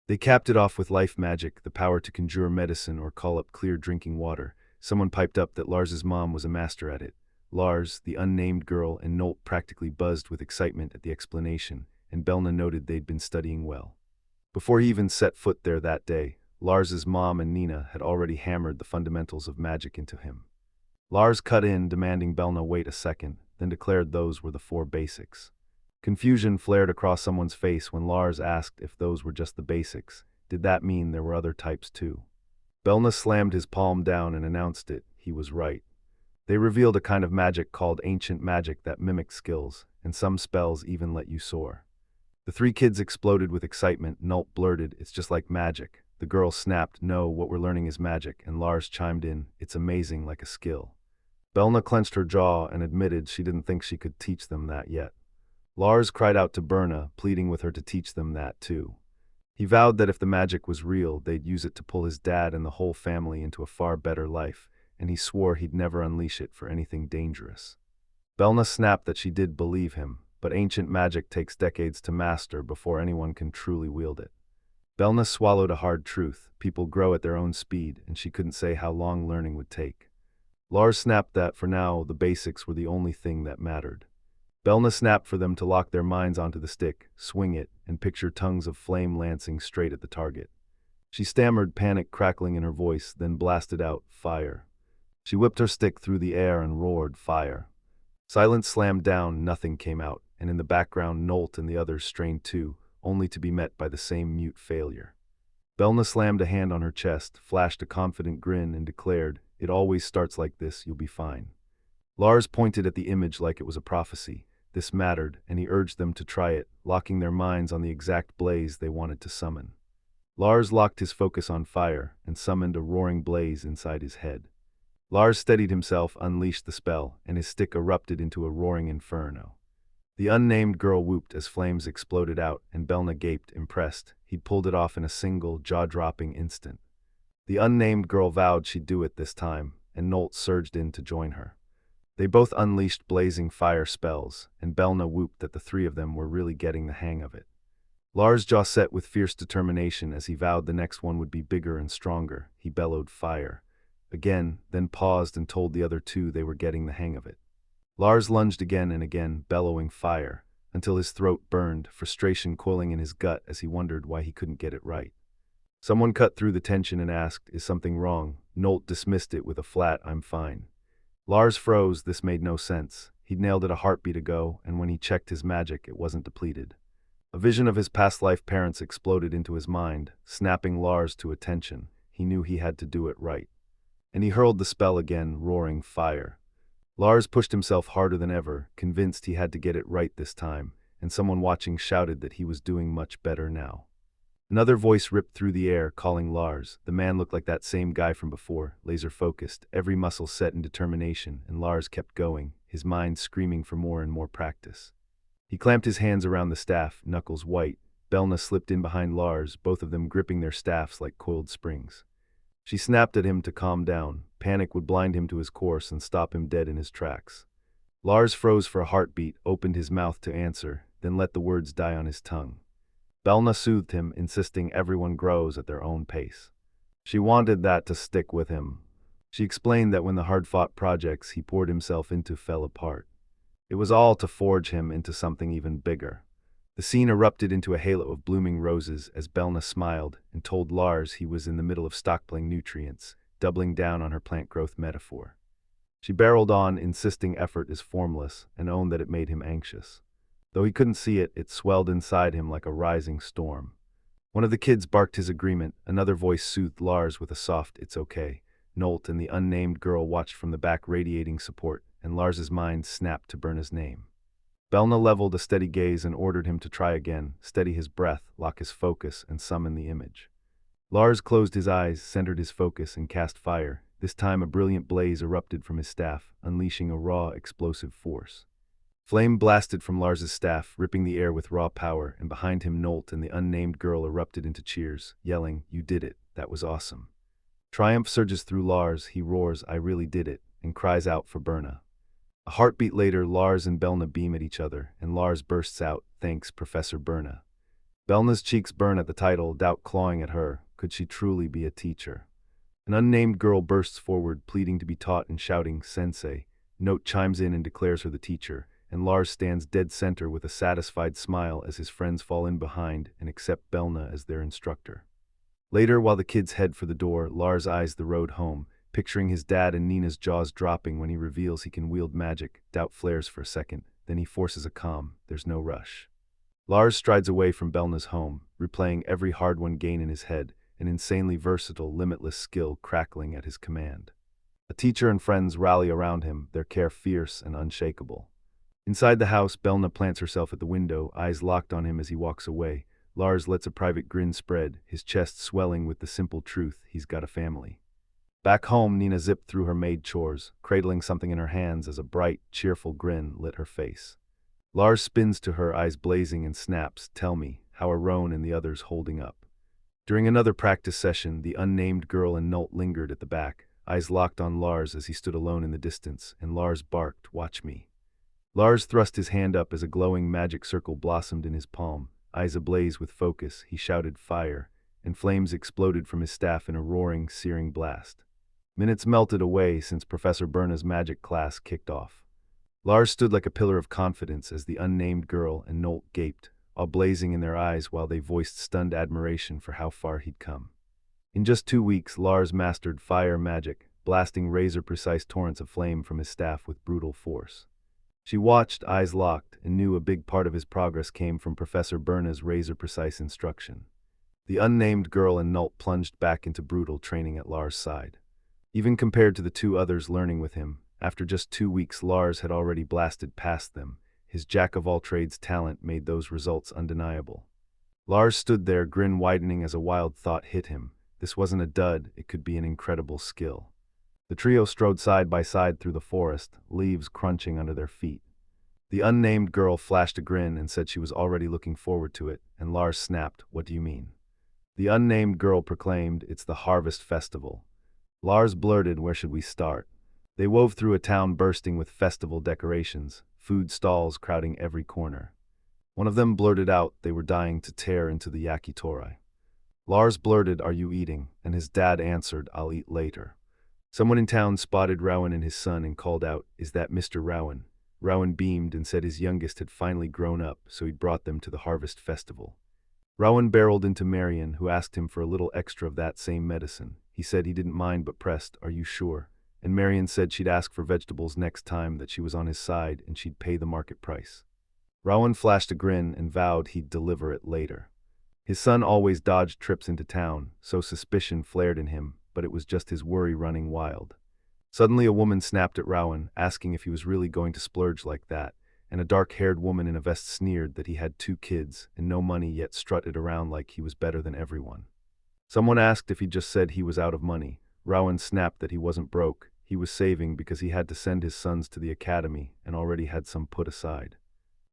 They capped it off with life magic, the power to conjure medicine or call up clear drinking water. Someone piped up that Lars's mom was a master at it. Lars, the unnamed girl, and Nolt practically buzzed with excitement at the explanation, and Belna noted they'd been studying well. Before he even set foot there that day, Lars's mom and Nina had already hammered the fundamentals of magic into him. Lars cut in, demanding Belna wait a second, then declared those were the 4 basics. Confusion flared across someone's face when Lars asked if those were just the basics. Did that mean there were other types too? Belna slammed his palm down and announced it. He was right. They revealed a kind of magic called ancient magic that mimics skills, and some spells even let you soar. The 3 kids exploded with excitement. Nolt blurted, "It's just like magic." The girl snapped, "No, what we're learning is magic," and Lars chimed in, "It's amazing, like a skill." Belna clenched her jaw and admitted she didn't think she could teach them that yet. Lars cried out to Berna, pleading with her to teach them that too. He vowed that if the magic was real, they'd use it to pull his dad and the whole family into a far better life, and he swore he'd never unleash it for anything dangerous. Belna snapped that she did believe him, but ancient magic takes decades to master before anyone can truly wield it. Belna swallowed a hard truth. People grow at their own speed, and she couldn't say how long learning would take. Lars snapped that, for now, the basics were the only thing that mattered. Belna snapped for them to lock their minds onto the stick, swing it, and picture tongues of flame lancing straight at the target. She stammered, panic crackling in her voice, then blasted out, "Fire." She whipped her stick through the air and roared, "Fire." Silence slammed down, nothing came out, and in the background Nolt and the others strained too, only to be met by the same mute failure. Belna slammed a hand on her chest, flashed a confident grin, and declared, "It always starts like this, you'll be fine." Lars pointed at the image like it was a prophecy. This mattered, and he urged them to try it, locking their minds on the exact blaze they wanted to summon. Lars locked his focus on fire, and summoned a roaring blaze inside his head. Lars steadied himself, unleashed the spell, and his stick erupted into a roaring inferno. The unnamed girl whooped as flames exploded out, and Belna gaped, impressed. He'd pulled it off in a single, jaw-dropping instant. The unnamed girl vowed she'd do it this time, and Nolt surged in to join her. They both unleashed blazing fire spells, and Belna whooped that the three of them were really getting the hang of it. Lars' jaw set with fierce determination as he vowed the next one would be bigger and stronger. He bellowed, "Fire." Again, then paused and told the other two they were getting the hang of it. Lars lunged again and again, bellowing, "Fire," until his throat burned, frustration coiling in his gut as he wondered why he couldn't get it right. Someone cut through the tension and asked, "Is something wrong?" Nolt dismissed it with a flat, "I'm fine." Lars froze. This made no sense. He'd nailed it a heartbeat ago, and when he checked his magic, it wasn't depleted. A vision of his past life parents exploded into his mind, snapping Lars to attention. He knew he had to do it right. And he hurled the spell again, roaring, "Fire." Lars pushed himself harder than ever, convinced he had to get it right this time, and someone watching shouted that he was doing much better now. Another voice ripped through the air, calling Lars. The man looked like that same guy from before, laser-focused, every muscle set in determination, and Lars kept going, his mind screaming for more and more practice. He clamped his hands around the staff, knuckles white. Belna slipped in behind Lars, both of them gripping their staffs like coiled springs. She snapped at him to calm down. Panic would blind him to his course and stop him dead in his tracks. Lars froze for a heartbeat, opened his mouth to answer, then let the words die on his tongue. Belna soothed him, insisting everyone grows at their own pace. She wanted that to stick with him. She explained that when the hard-fought projects he poured himself into fell apart, it was all to forge him into something even bigger. The scene erupted into a halo of blooming roses as Belna smiled and told Lars he was in the middle of stockpiling nutrients, doubling down on her plant growth metaphor. She barreled on, insisting effort is formless, and owned that it made him anxious. Though he couldn't see it, it swelled inside him like a rising storm. One of the kids barked his agreement, another voice soothed Lars with a soft, "It's okay." Nolt and the unnamed girl watched from the back, radiating support, and Lars's mind snapped to Berna's name. Belna leveled a steady gaze and ordered him to try again, steady his breath, lock his focus, and summon the image. Lars closed his eyes, centered his focus, and cast fire. This time a brilliant blaze erupted from his staff, unleashing a raw, explosive force. Flame blasted from Lars's staff, ripping the air with raw power, and behind him Nolt and the unnamed girl erupted into cheers, yelling, "You did it, that was awesome." Triumph surges through Lars. He roars, "I really did it," and cries out for Berna. A heartbeat later, Lars and Belna beam at each other, and Lars bursts out, "Thanks, Professor Berna." Belna's cheeks burn at the title, doubt clawing at her. Could she truly be a teacher? An unnamed girl bursts forward, pleading to be taught and shouting, "Sensei." Note chimes in and declares her the teacher, and Lars stands dead center with a satisfied smile as his friends fall in behind and accept Belna as their instructor. Later, while the kids head for the door, Lars eyes the road home, picturing his dad and Nina's jaws dropping when he reveals he can wield magic. Doubt flares for a second, then he forces a calm. There's no rush. Lars strides away from Belna's home, replaying every hard-won gain in his head, an insanely versatile, limitless skill crackling at his command. A teacher and friends rally around him, their care fierce and unshakable. Inside the house, Belna plants herself at the window, eyes locked on him as he walks away. Lars lets a private grin spread, his chest swelling with the simple truth he's got a family. Back home, Nina zipped through her maid chores, cradling something in her hands as a bright, cheerful grin lit her face. Lars spins to her, eyes blazing, and snaps, "Tell me, how are Roan and the others holding up?" During another practice session, the unnamed girl and Nolt lingered at the back, eyes locked on Lars as he stood alone in the distance, and Lars barked, "Watch me." Lars thrust his hand up as a glowing magic circle blossomed in his palm. Eyes ablaze with focus, he shouted, "Fire," and flames exploded from his staff in a roaring, searing blast. Minutes melted away since Professor Berna's magic class kicked off. Lars stood like a pillar of confidence as the unnamed girl and Nolt gaped, all blazing in their eyes while they voiced stunned admiration for how far he'd come. In just 2 weeks, Lars mastered fire magic, blasting razor-precise torrents of flame from his staff with brutal force. She watched, eyes locked, and knew a big part of his progress came from Professor Berna's razor-precise instruction. The unnamed girl and Nolt plunged back into brutal training at Lars' side. Even compared to the two others learning with him, after just 2 weeks Lars had already blasted past them. His jack-of-all-trades talent made those results undeniable. Lars stood there, grin widening as a wild thought hit him. This wasn't a dud, it could be an incredible skill. The trio strode side by side through the forest, leaves crunching under their feet. The unnamed girl flashed a grin and said she was already looking forward to it, and Lars snapped, "What do you mean?" The unnamed girl proclaimed, "It's the Harvest Festival." Lars blurted, "Where should we start?" They wove through a town bursting with festival decorations, food stalls crowding every corner. One of them blurted out they were dying to tear into the yakitori. Lars blurted, "Are you eating?" And his dad answered, "I'll eat later." Someone in town spotted Rowan and his son and called out, "Is that Mr. Rowan?" Rowan beamed and said his youngest had finally grown up, so he'd brought them to the Harvest Festival. Rowan barreled into Marion, who asked him for a little extra of that same medicine. He said he didn't mind but pressed, "Are you sure?" And Marion said she'd ask for vegetables next time, that she was on his side and she'd pay the market price. Rowan flashed a grin and vowed he'd deliver it later. His son always dodged trips into town, so suspicion flared in him, but it was just his worry running wild. Suddenly a woman snapped at Rowan, asking if he was really going to splurge like that, and a dark-haired woman in a vest sneered that he had 2 kids and no money yet strutted around like he was better than everyone. Someone asked if he just said he was out of money. Rowan snapped that he wasn't broke, he was saving because he had to send his sons to the academy and already had some put aside.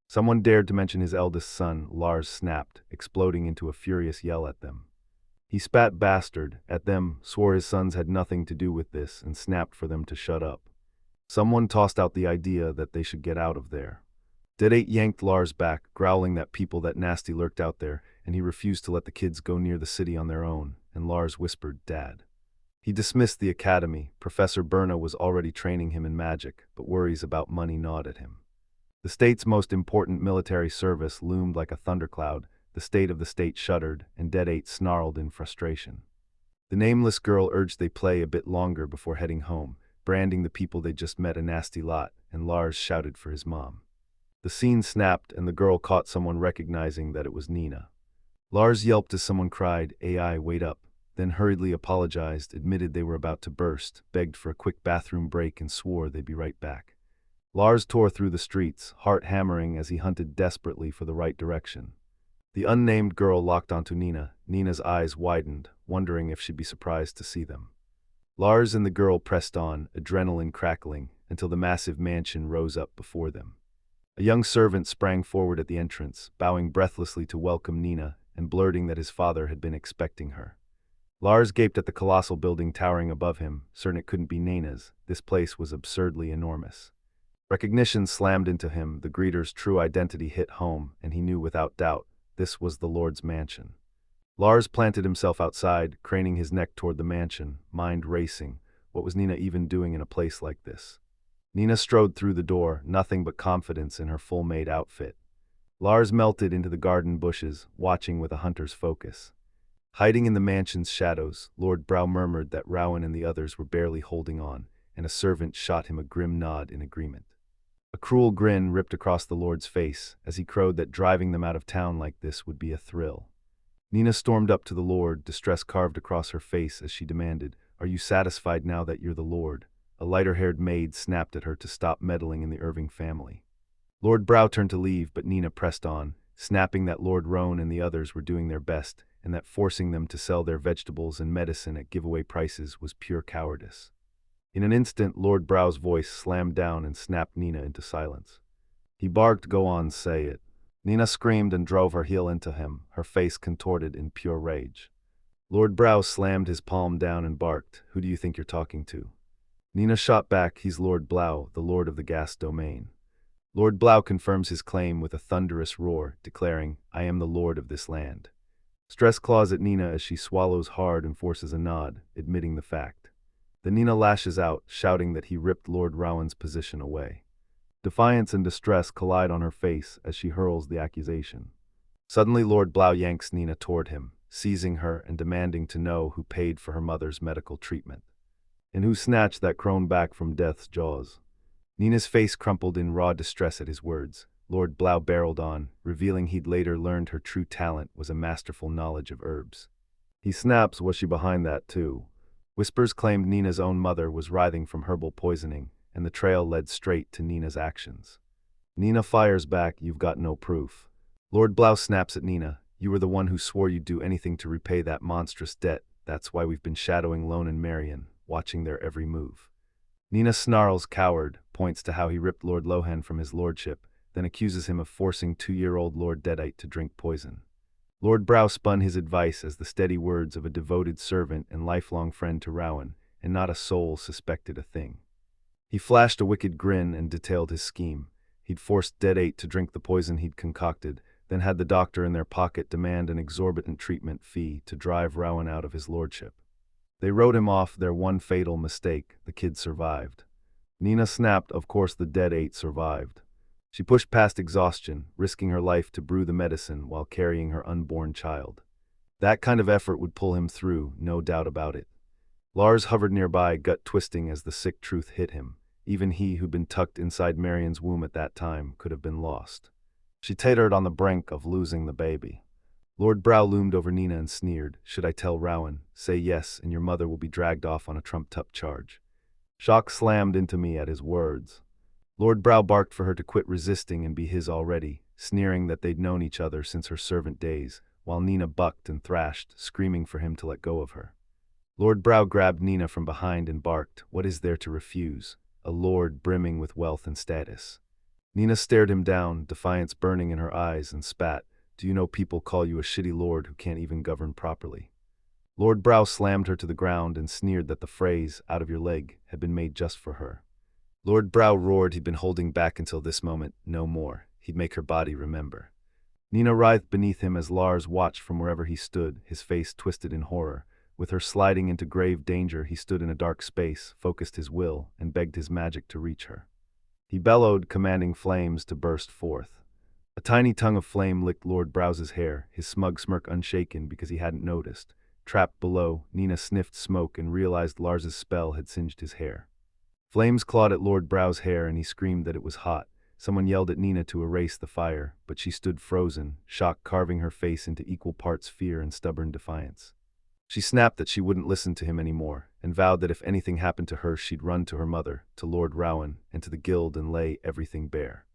Someone dared to mention his eldest son. Lars snapped, exploding into a furious yell at them. He spat "bastard" at them, swore his sons had nothing to do with this, and snapped for them to shut up. Someone tossed out the idea that they should get out of there. Dead 8 yanked Lars back, growling that people that nasty lurked out there, and he refused to let the kids go near the city on their own, and Lars whispered, "Dad." He dismissed the academy. Professor Berna was already training him in magic, but worries about money gnawed at him. The state's most important military service loomed like a thundercloud. The state of the state shuddered, and Dead 8 snarled in frustration. The nameless girl urged they play a bit longer before heading home, branding the people they just met a nasty lot, and Lars shouted for his mom. The scene snapped, and the girl caught someone recognizing that it was Nina. Lars yelped as someone cried, "AI, wait up," then hurriedly apologized, admitted they were about to burst, begged for a quick bathroom break, and swore they'd be right back. Lars tore through the streets, heart hammering as he hunted desperately for the right direction. The unnamed girl locked onto Nina. Nina's eyes widened, wondering if she'd be surprised to see them. Lars and the girl pressed on, adrenaline crackling, until the massive mansion rose up before them. A young servant sprang forward at the entrance, bowing breathlessly to welcome Nina and blurting that his father had been expecting her. Lars gaped at the colossal building towering above him, certain it couldn't be Nina's. This place was absurdly enormous. Recognition slammed into him, the greeter's true identity hit home, and he knew without doubt this was the Lord's mansion. Lars planted himself outside, craning his neck toward the mansion, mind racing. What was Nina even doing in a place like this? Nina strode through the door, nothing but confidence in her full-made outfit. Lars melted into the garden bushes, watching with a hunter's focus. Hiding in the mansion's shadows, Lord Brow murmured that Rowan and the others were barely holding on, and a servant shot him a grim nod in agreement. A cruel grin ripped across the Lord's face as he crowed that driving them out of town like this would be a thrill. Nina stormed up to the Lord, distress carved across her face as she demanded, "Are you satisfied now that you're the Lord?" A lighter-haired maid snapped at her to stop meddling in the Irving family. Lord Brow turned to leave, but Nina pressed on, snapping that Lord Roan and the others were doing their best, and that forcing them to sell their vegetables and medicine at giveaway prices was pure cowardice. In an instant, Lord Brow's voice slammed down and snapped Nina into silence. He barked, "Go on, say it." Nina screamed and drove her heel into him, her face contorted in pure rage. Lord Brow slammed his palm down and barked, "Who do you think you're talking to?" Nina shot back, "He's Lord Blau, the Lord of the Gas Domain." Lord Blau confirms his claim with a thunderous roar, declaring, "I am the Lord of this land." Stress claws at Nina as she swallows hard and forces a nod, admitting the fact. Then Nina lashes out, shouting that he ripped Lord Rowan's position away. Defiance and distress collide on her face as she hurls the accusation. Suddenly Lord Blau yanks Nina toward him, seizing her and demanding to know who paid for her mother's medical treatment, and who snatched that crone back from death's jaws. Nina's face crumpled in raw distress at his words. Lord Blau barreled on, revealing he'd later learned her true talent was a masterful knowledge of herbs. He snaps, was she behind that too? Whispers claimed Nina's own mother was writhing from herbal poisoning, and the trail led straight to Nina's actions. Nina fires back, "You've got no proof." Lord Blau snaps at Nina, "You were the one who swore you'd do anything to repay that monstrous debt. That's why we've been shadowing Lone and Marion, watching their every move." Nina snarls, "Coward," points to how he ripped Lord Lohan from his lordship, then accuses him of forcing 2-year-old Lord Deadite to drink poison. Lord Brow spun his advice as the steady words of a devoted servant and lifelong friend to Rowan, and not a soul suspected a thing. He flashed a wicked grin and detailed his scheme. He'd forced Deadite to drink the poison he'd concocted, then had the doctor in their pocket demand an exorbitant treatment fee to drive Rowan out of his lordship. They wrote him off their one fatal mistake. The kid survived. Nina snapped, "Of course the Deadite survived." She pushed past exhaustion, risking her life to brew the medicine while carrying her unborn child. That kind of effort would pull him through, no doubt about it. Lars hovered nearby, gut twisting as the sick truth hit him. Even he who'd been tucked inside Marion's womb at that time could have been lost. She teetered on the brink of losing the baby. Lord Brow loomed over Nina and sneered, "Should I tell Rowan? Say yes, and your mother will be dragged off on a trumped-up charge." Shock slammed into me at his words. Lord Brow barked for her to quit resisting and be his already, sneering that they'd known each other since her servant days, while Nina bucked and thrashed, screaming for him to let go of her. Lord Brow grabbed Nina from behind and barked, "What is there to refuse? A lord brimming with wealth and status." Nina stared him down, defiance burning in her eyes, and spat, "Do you know people call you a shitty lord who can't even govern properly?" Lord Brow slammed her to the ground and sneered that the phrase, "out of your leg," had been made just for her. Lord Brow roared he'd been holding back until this moment, no more. He'd make her body remember. Nina writhed beneath him as Lars watched from wherever he stood, his face twisted in horror. With her sliding into grave danger, he stood in a dark space, focused his will, and begged his magic to reach her. He bellowed, commanding flames to burst forth. A tiny tongue of flame licked Lord Brow's hair, his smug smirk unshaken because he hadn't noticed. Trapped below, Nina sniffed smoke and realized Lars's spell had singed his hair. Flames clawed at Lord Brow's hair and he screamed that it was hot. Someone yelled at Nina to erase the fire, but she stood frozen, shock carving her face into equal parts fear and stubborn defiance. She snapped that she wouldn't listen to him anymore, and vowed that if anything happened to her she'd run to her mother, to Lord Rowan, and to the guild and lay everything bare.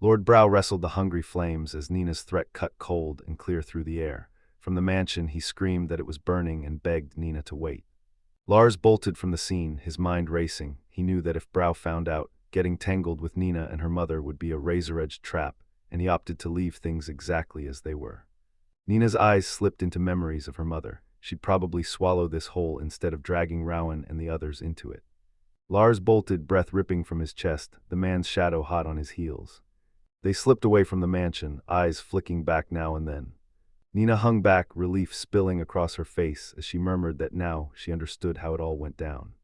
Lord Brow wrestled the hungry flames as Nina's threat cut cold and clear through the air. From the mansion he screamed that it was burning and begged Nina to wait. Lars bolted from the scene, his mind racing. He knew that if Brow found out, getting tangled with Nina and her mother would be a razor-edged trap, and he opted to leave things exactly as they were. Nina's eyes slipped into memories of her mother. She'd probably swallow this whole instead of dragging Rowan and the others into it. Lars bolted, breath ripping from his chest, the man's shadow hot on his heels. They slipped away from the mansion, eyes flicking back now and then. Nina hung back, relief spilling across her face as she murmured that now she understood how it all went down.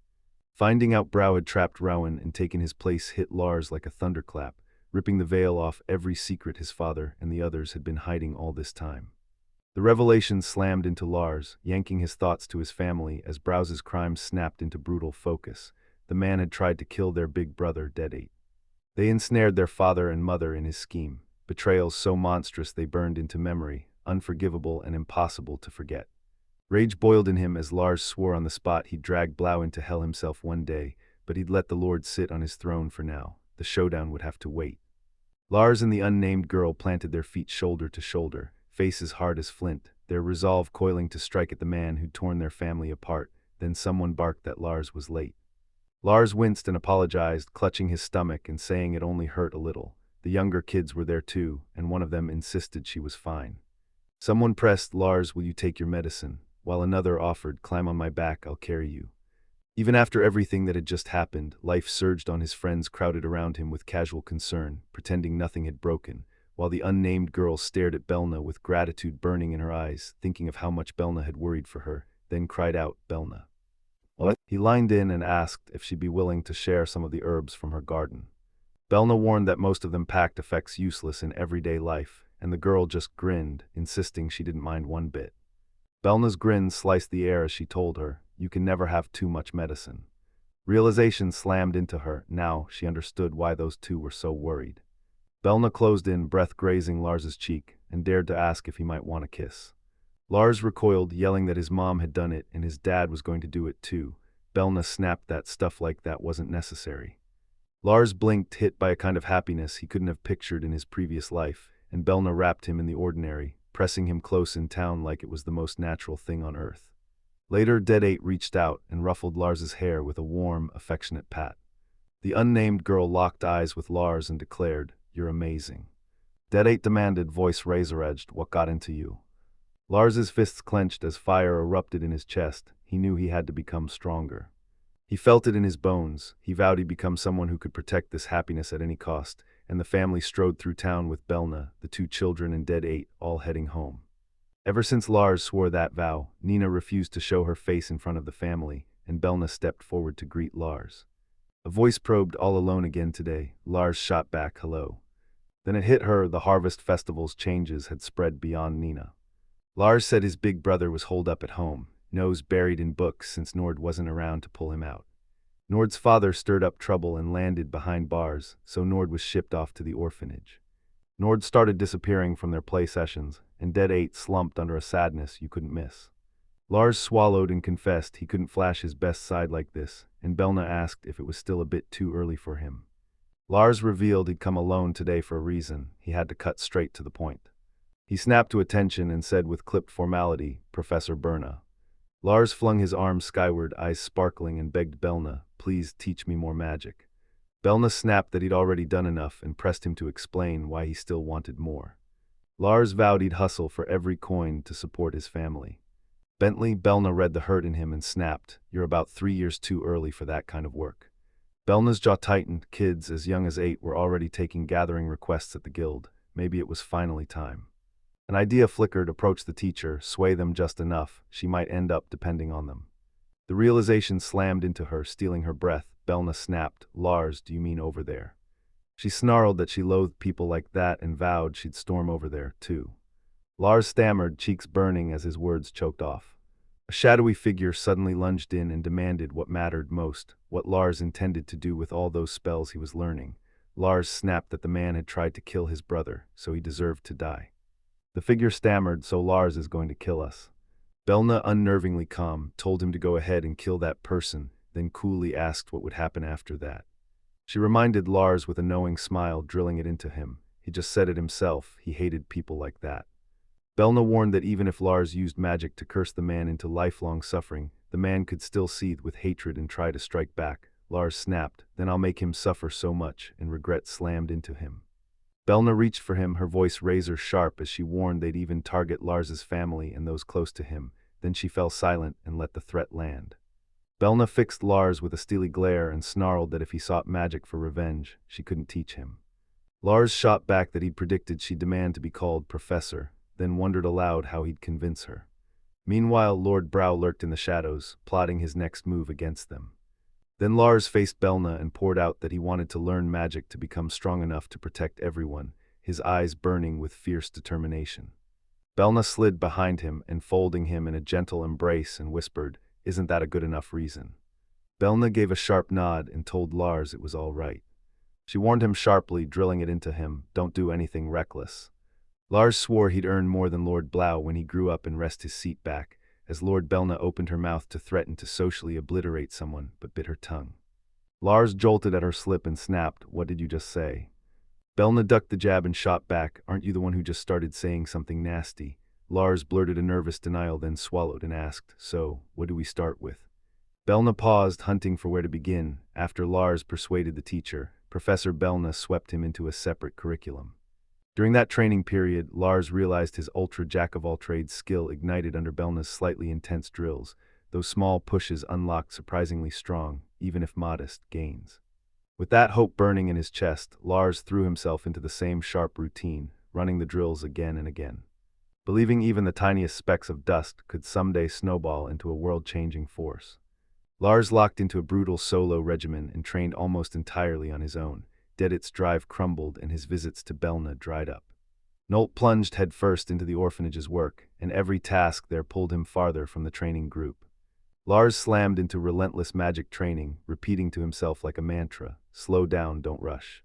Finding out Brow had trapped Rowan and taken his place hit Lars like a thunderclap, ripping the veil off every secret his father and the others had been hiding all this time. The revelation slammed into Lars, yanking his thoughts to his family as Brow's crimes snapped into brutal focus. The man had tried to kill their big brother, Deadite. They ensnared their father and mother in his scheme, betrayals so monstrous they burned into memory, unforgivable and impossible to forget. Rage boiled in him as Lars swore on the spot he'd drag Blau into hell himself one day, but he'd let the Lord sit on his throne for now. The showdown would have to wait. Lars and the unnamed girl planted their feet shoulder to shoulder, faces hard as flint, their resolve coiling to strike at the man who'd torn their family apart. Then someone barked that Lars was late. Lars winced and apologized, clutching his stomach and saying it only hurt a little. The younger kids were there too, and one of them insisted she was fine. Someone pressed, "Lars, will you take your medicine?" while another offered, "Climb on my back, I'll carry you." Even after everything that had just happened, life surged on his friends crowded around him with casual concern, pretending nothing had broken, while the unnamed girl stared at Belna with gratitude burning in her eyes, thinking of how much Belna had worried for her, then cried out, "Belna." He lined in and asked if she'd be willing to share some of the herbs from her garden. Belna warned that most of them packed effects useless in everyday life, and the girl just grinned, insisting she didn't mind one bit. Belna's grin sliced the air as she told her, "You can never have too much medicine." Realization slammed into her. Now she understood why those two were so worried. Belna closed in, breath grazing Lars's cheek, and dared to ask if he might want a kiss. Lars recoiled, yelling that his mom had done it and his dad was going to do it too. Belna snapped that stuff like that wasn't necessary. Lars blinked, hit by a kind of happiness he couldn't have pictured in his previous life, and Belna wrapped him in the ordinary, pressing him close in town like it was the most natural thing on earth. Later, Dead 8 reached out and ruffled Lars's hair with a warm, affectionate pat. The unnamed girl locked eyes with Lars and declared, "You're amazing." Dead 8 demanded, voice razor-edged, "What got into you?" Lars's fists clenched as fire erupted in his chest. He knew he had to become stronger. He felt it in his bones. He vowed he'd become someone who could protect this happiness at any cost, and the family strode through town with Belna, the two children and Dead 8, all heading home. Ever since Lars swore that vow, Nina refused to show her face in front of the family, and Belna stepped forward to greet Lars. A voice probed, "All alone again today?" Lars shot back, "Hello." Then it hit her, the Harvest Festival's changes had spread beyond Nina. Lars said his big brother was holed up at home, nose buried in books since Nord wasn't around to pull him out. Nord's father stirred up trouble and landed behind bars, so Nord was shipped off to the orphanage. Nord started disappearing from their play sessions, and Dead 8 slumped under a sadness you couldn't miss. Lars swallowed and confessed he couldn't flash his best side like this, and Belna asked if it was still a bit too early for him. Lars revealed he'd come alone today for a reason. He had to cut straight to the point. He snapped to attention and said with clipped formality, "Professor Berna." Lars flung his arms skyward, eyes sparkling, and begged Belna, "Please teach me more magic." Belna snapped that he'd already done enough and pressed him to explain why he still wanted more. Lars vowed he'd hustle for every coin to support his family. Belna read the hurt in him and snapped, "You're about 3 years too early for that kind of work." Belna's jaw tightened. Kids as young as 8 were already taking gathering requests at the guild. Maybe it was finally time. An idea flickered, approach the teacher, sway them just enough, she might end up depending on them. The realization slammed into her, stealing her breath. Belna snapped, "Lars, do you mean over there?" She snarled that she loathed people like that and vowed she'd storm over there, too. Lars stammered, cheeks burning as his words choked off. A shadowy figure suddenly lunged in and demanded what mattered most, what Lars intended to do with all those spells he was learning. Lars snapped that the man had tried to kill his brother, so he deserved to die. The figure stammered, "So Lars is going to kill us." Belna, unnervingly calm, told him to go ahead and kill that person, then coolly asked what would happen after that. She reminded Lars with a knowing smile, drilling it into him. He just said it himself, he hated people like that. Belna warned that even if Lars used magic to curse the man into lifelong suffering, the man could still seethe with hatred and try to strike back. Lars snapped, "Then I'll make him suffer so much," and regret slammed into him. Belna reached for him, her voice razor-sharp as she warned they'd even target Lars's family and those close to him. Then she fell silent and let the threat land. Belna fixed Lars with a steely glare and snarled that if he sought magic for revenge, she couldn't teach him. Lars shot back that he'd predicted she'd demand to be called Professor, then wondered aloud how he'd convince her. Meanwhile, Lord Brow lurked in the shadows, plotting his next move against them. Then Lars faced Belna and poured out that he wanted to learn magic to become strong enough to protect everyone, his eyes burning with fierce determination. Belna slid behind him, enfolding him in a gentle embrace, and whispered, "Isn't that a good enough reason?" Belna gave a sharp nod and told Lars it was all right. She warned him sharply, drilling it into him, "Don't do anything reckless." Lars swore he'd earn more than Lord Blau when he grew up and rest his seat back, as Lord Belna opened her mouth to threaten to socially obliterate someone, but bit her tongue. Lars jolted at her slip and snapped, "What did you just say?" Belna ducked the jab and shot back, "Aren't you the one who just started saying something nasty?" Lars blurted a nervous denial, then swallowed and asked, "So, what do we start with?" Belna paused, hunting for where to begin. After Lars persuaded the teacher, Professor Belna swept him into a separate curriculum. During that training period, Lars realized his ultra jack-of-all-trades skill ignited under Belna's slightly intense drills. Those small pushes unlocked surprisingly strong, even if modest, gains. With that hope burning in his chest, Lars threw himself into the same sharp routine, running the drills again and again, believing even the tiniest specks of dust could someday snowball into a world-changing force. Lars locked into a brutal solo regimen and trained almost entirely on his own. Dedit's drive crumbled and his visits to Belna dried up. Nolt plunged headfirst into the orphanage's work, and every task there pulled him farther from the training group. Lars slammed into relentless magic training, repeating to himself like a mantra, "Slow down, don't rush."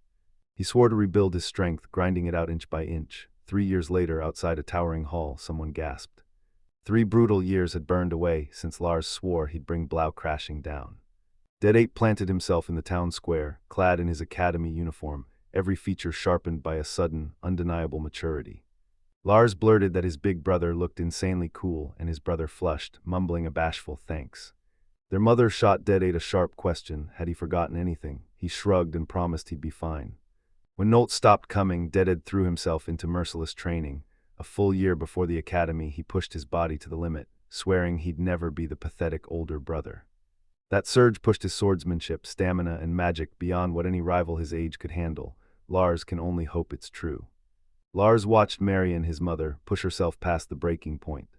He swore to rebuild his strength, grinding it out inch by inch. 3 years later, outside a towering hall, someone gasped. 3 brutal years had burned away since Lars swore he'd bring Blau crashing down. Dead planted himself in the town square, clad in his academy uniform, every feature sharpened by a sudden, undeniable maturity. Lars blurted that his big brother looked insanely cool, and his brother flushed, mumbling a bashful thanks. Their mother shot Dead a sharp question: had he forgotten anything? He shrugged and promised he'd be fine. When Nolt stopped coming, Dead threw himself into merciless training. A full year before the academy, he pushed his body to the limit, swearing he'd never be the pathetic older brother. That surge pushed his swordsmanship, stamina, and magic beyond what any rival his age could handle. Lars can only hope it's true. Lars watched Marion, his mother, push herself past the breaking point.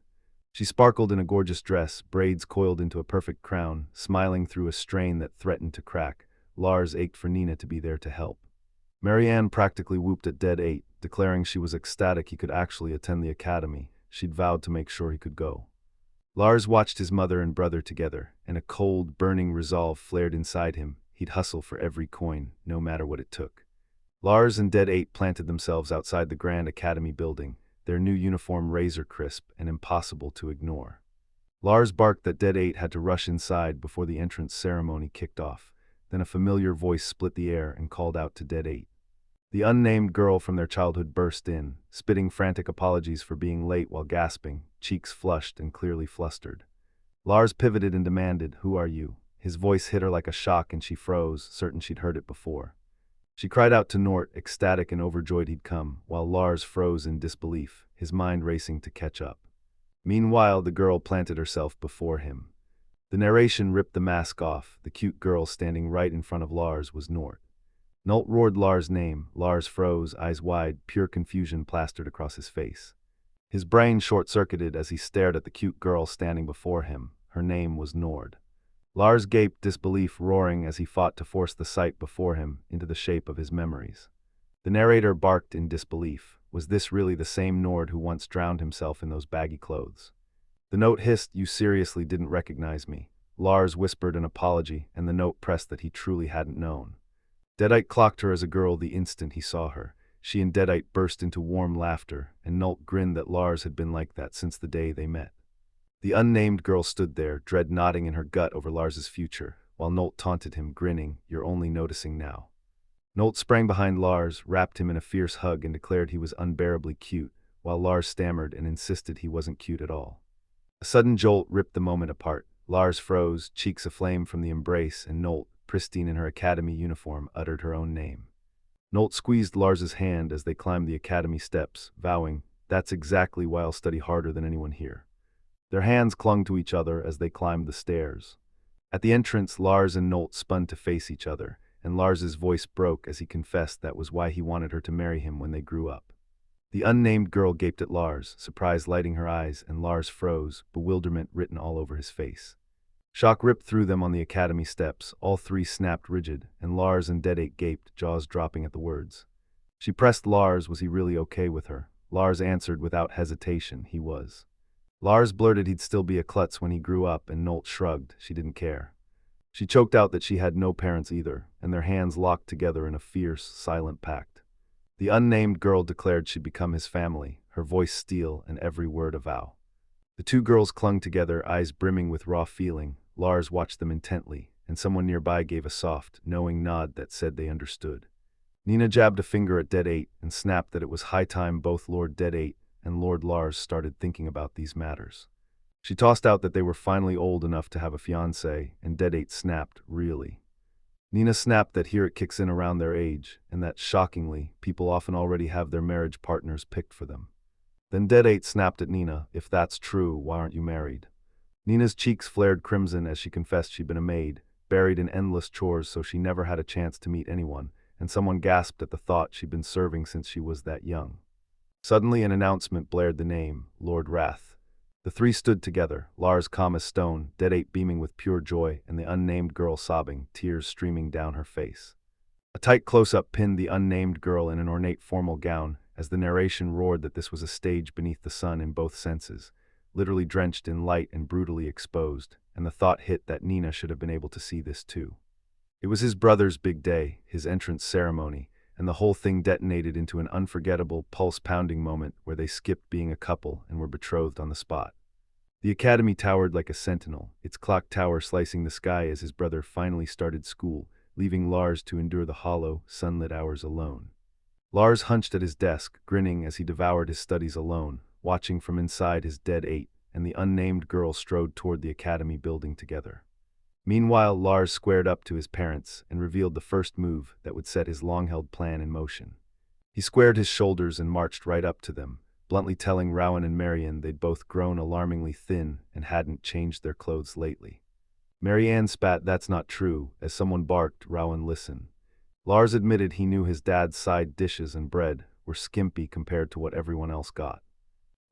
She sparkled in a gorgeous dress, braids coiled into a perfect crown, smiling through a strain that threatened to crack. Lars ached for Nina to be there to help. Marianne practically whooped at Dead, declaring she was ecstatic he could actually attend the academy. She'd vowed to make sure he could go. Lars watched his mother and brother together, and a cold, burning resolve flared inside him. He'd hustle for every coin, no matter what it took. Lars and Dead planted themselves outside the Grand Academy building, their new uniform razor-crisp and impossible to ignore. Lars barked that Dead had to rush inside before the entrance ceremony kicked off. Then a familiar voice split the air and called out to Dead. The unnamed girl from their childhood burst in, spitting frantic apologies for being late while gasping, cheeks flushed and clearly flustered. Lars pivoted and demanded, "Who are you?" His voice hit her like a shock and she froze, certain she'd heard it before. She cried out to Nort, ecstatic and overjoyed he'd come, while Lars froze in disbelief, his mind racing to catch up. Meanwhile, the girl planted herself before him. The narration ripped the mask off. The cute girl standing right in front of Lars was Nort. Nolt roared Lars' name. Lars froze, eyes wide, pure confusion plastered across his face. His brain short-circuited as he stared at the cute girl standing before him. Her name was Nord. Lars gaped, disbelief roaring as he fought to force the sight before him into the shape of his memories. The narrator barked in disbelief. Was this really the same Nord who once drowned himself in those baggy clothes? The note hissed, "You seriously didn't recognize me." Lars whispered an apology, and the note pressed that he truly hadn't known. Deadite clocked her as a girl the instant he saw her. She and Deadite burst into warm laughter, and Nolt grinned that Lars had been like that since the day they met. The unnamed girl stood there, dread knotting in her gut over Lars's future, while Nolt taunted him, grinning, "You're only noticing now." Nolt sprang behind Lars, wrapped him in a fierce hug, and declared he was unbearably cute, while Lars stammered and insisted he wasn't cute at all. A sudden jolt ripped the moment apart. Lars froze, cheeks aflame from the embrace, and Nolt, pristine in her academy uniform, uttered her own name. Nolt squeezed Lars's hand as they climbed the academy steps, vowing, "That's exactly why I'll study harder than anyone here." Their hands clung to each other as they climbed the stairs. At the entrance, Lars and Nolt spun to face each other, and Lars's voice broke as he confessed that was why he wanted her to marry him when they grew up. The unnamed girl gaped at Lars, surprise lighting her eyes, and Lars froze, bewilderment written all over his face. Shock ripped through them on the academy steps. All three snapped rigid, and Lars and Dead gaped, jaws dropping at the words. She pressed Lars, was he really okay with her? Lars answered without hesitation, he was. Lars blurted he'd still be a klutz when he grew up, and Nolt shrugged, she didn't care. She choked out that she had no parents either, and their hands locked together in a fierce, silent pact. The unnamed girl declared she'd become his family, her voice steel and every word a vow. The two girls clung together, eyes brimming with raw feeling. Lars watched them intently, and someone nearby gave a soft, knowing nod that said they understood. Nina jabbed a finger at Dead and snapped that it was high time both Lord Dead and Lord Lars started thinking about these matters. She tossed out that they were finally old enough to have a fiancé, and Dead snapped, "Really?" Nina snapped that here it kicks in around their age, and that, shockingly, people often already have their marriage partners picked for them. Then Dead snapped at Nina, "If that's true, why aren't you married?" Nina's cheeks flared crimson as she confessed she'd been a maid, buried in endless chores so she never had a chance to meet anyone, and someone gasped at the thought she'd been serving since she was that young. Suddenly an announcement blared the name, Lord Wrath. The three stood together, Lars calm as stone, Dead Ape beaming with pure joy, and the unnamed girl sobbing, tears streaming down her face. A tight close-up pinned the unnamed girl in an ornate formal gown, as the narration roared that this was a stage beneath the sun in both senses, literally drenched in light and brutally exposed, and the thought hit that Nina should have been able to see this too. It was his brother's big day, his entrance ceremony, and the whole thing detonated into an unforgettable, pulse-pounding moment where they skipped being a couple and were betrothed on the spot. The academy towered like a sentinel, its clock tower slicing the sky as his brother finally started school, leaving Lars to endure the hollow, sunlit hours alone. Lars hunched at his desk, grinning as he devoured his studies alone, watching from inside his dead Ape, and the unnamed girl strode toward the academy building together. Meanwhile, Lars squared up to his parents and revealed the first move that would set his long-held plan in motion. He squared his shoulders and marched right up to them, bluntly telling Rowan and Marianne they'd both grown alarmingly thin and hadn't changed their clothes lately. Marianne spat, "That's not true," as someone barked, "Rowan, listen." Lars admitted he knew his dad's side dishes and bread were skimpy compared to what everyone else got.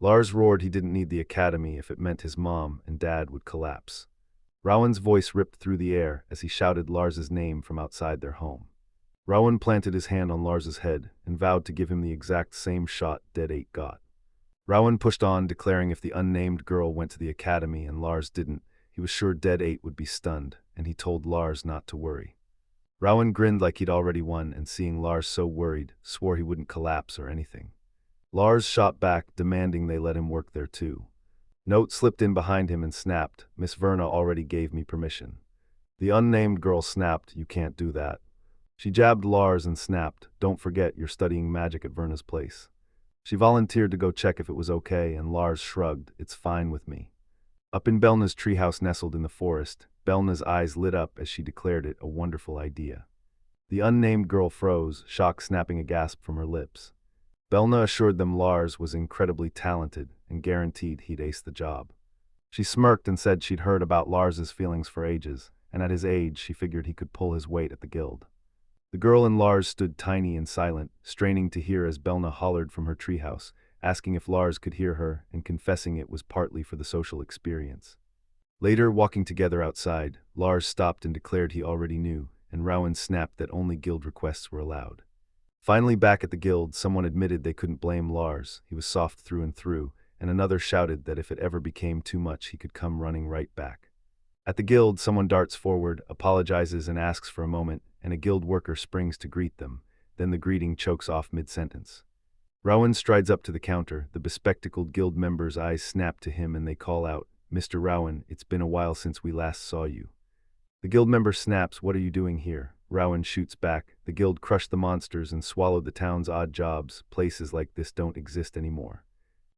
Lars roared he didn't need the academy if it meant his mom and dad would collapse. Rowan's voice ripped through the air as he shouted Lars's name from outside their home. Rowan planted his hand on Lars's head and vowed to give him the exact same shot Dead Ape got. Rowan pushed on, declaring if the unnamed girl went to the academy and Lars didn't, he was sure Dead Ape would be stunned, and he told Lars not to worry. Rowan grinned like he'd already won, and seeing Lars so worried, swore he wouldn't collapse or anything. Lars shot back, demanding they let him work there too. Note slipped in behind him and snapped, "Miss Verna already gave me permission." The unnamed girl snapped, "You can't do that." She jabbed Lars and snapped, "Don't forget you're studying magic at Verna's place." She volunteered to go check if it was okay, and Lars shrugged, "It's fine with me." Up in Belna's treehouse nestled in the forest, Belna's eyes lit up as she declared it a wonderful idea. The unnamed girl froze, shock snapping a gasp from her lips. Belna assured them Lars was incredibly talented and guaranteed he'd ace the job. She smirked and said she'd heard about Lars's feelings for ages, and at his age she figured he could pull his weight at the guild. The girl and Lars stood tiny and silent, straining to hear as Belna hollered from her treehouse, asking if Lars could hear her and confessing it was partly for the social experience. Later, walking together outside, Lars stopped and declared he already knew, and Rowan snapped that only guild requests were allowed. Finally back at the guild, someone admitted they couldn't blame Lars, he was soft through and through, and another shouted that if it ever became too much he could come running right back. At the guild, someone darts forward, apologizes and asks for a moment, and a guild worker springs to greet them, then the greeting chokes off mid-sentence. Rowan strides up to the counter, the bespectacled guild members' eyes snap to him and they call out, "Mr. Rowan, it's been a while since we last saw you." The guild member snaps, "What are you doing here?" Rowan shoots back, "The guild crushed the monsters and swallowed the town's odd jobs. Places like this don't exist anymore."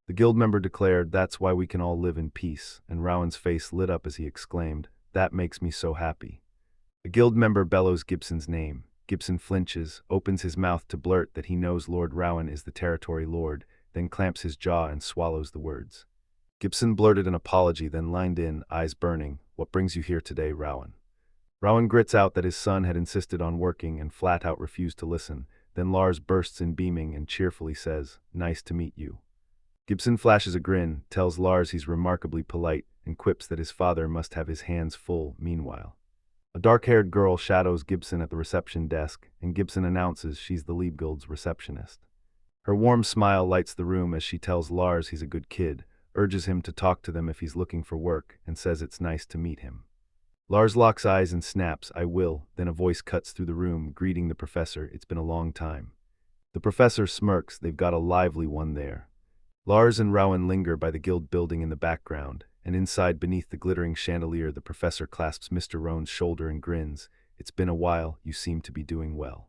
The guild member declared, "That's why we can all live in peace," and Rowan's face lit up as he exclaimed, "That makes me so happy." A guild member bellows Gibson's name. Gibson flinches, opens his mouth to blurt that he knows Lord Rowan is the territory lord, then clamps his jaw and swallows the words. Gibson blurted an apology, then lined in, eyes burning, "What brings you here today, Rowan?" Rowan grits out that his son had insisted on working and flat out refused to listen. Then Lars bursts in beaming and cheerfully says, "Nice to meet you." Gibson flashes a grin, tells Lars he's remarkably polite, and quips that his father must have his hands full meanwhile. A dark-haired girl shadows Gibson at the reception desk, and Gibson announces she's the Liebguild's receptionist. Her warm smile lights the room as she tells Lars he's a good kid, urges him to talk to them if he's looking for work, and says it's nice to meet him. Lars locks eyes and snaps, "I will," then a voice cuts through the room, greeting the professor, "It's been a long time." The professor smirks, "They've got a lively one there." Lars and Rowan linger by the guild building in the background, and inside beneath the glittering chandelier the professor clasps Mr. Roan's shoulder and grins, "It's been a while, you seem to be doing well."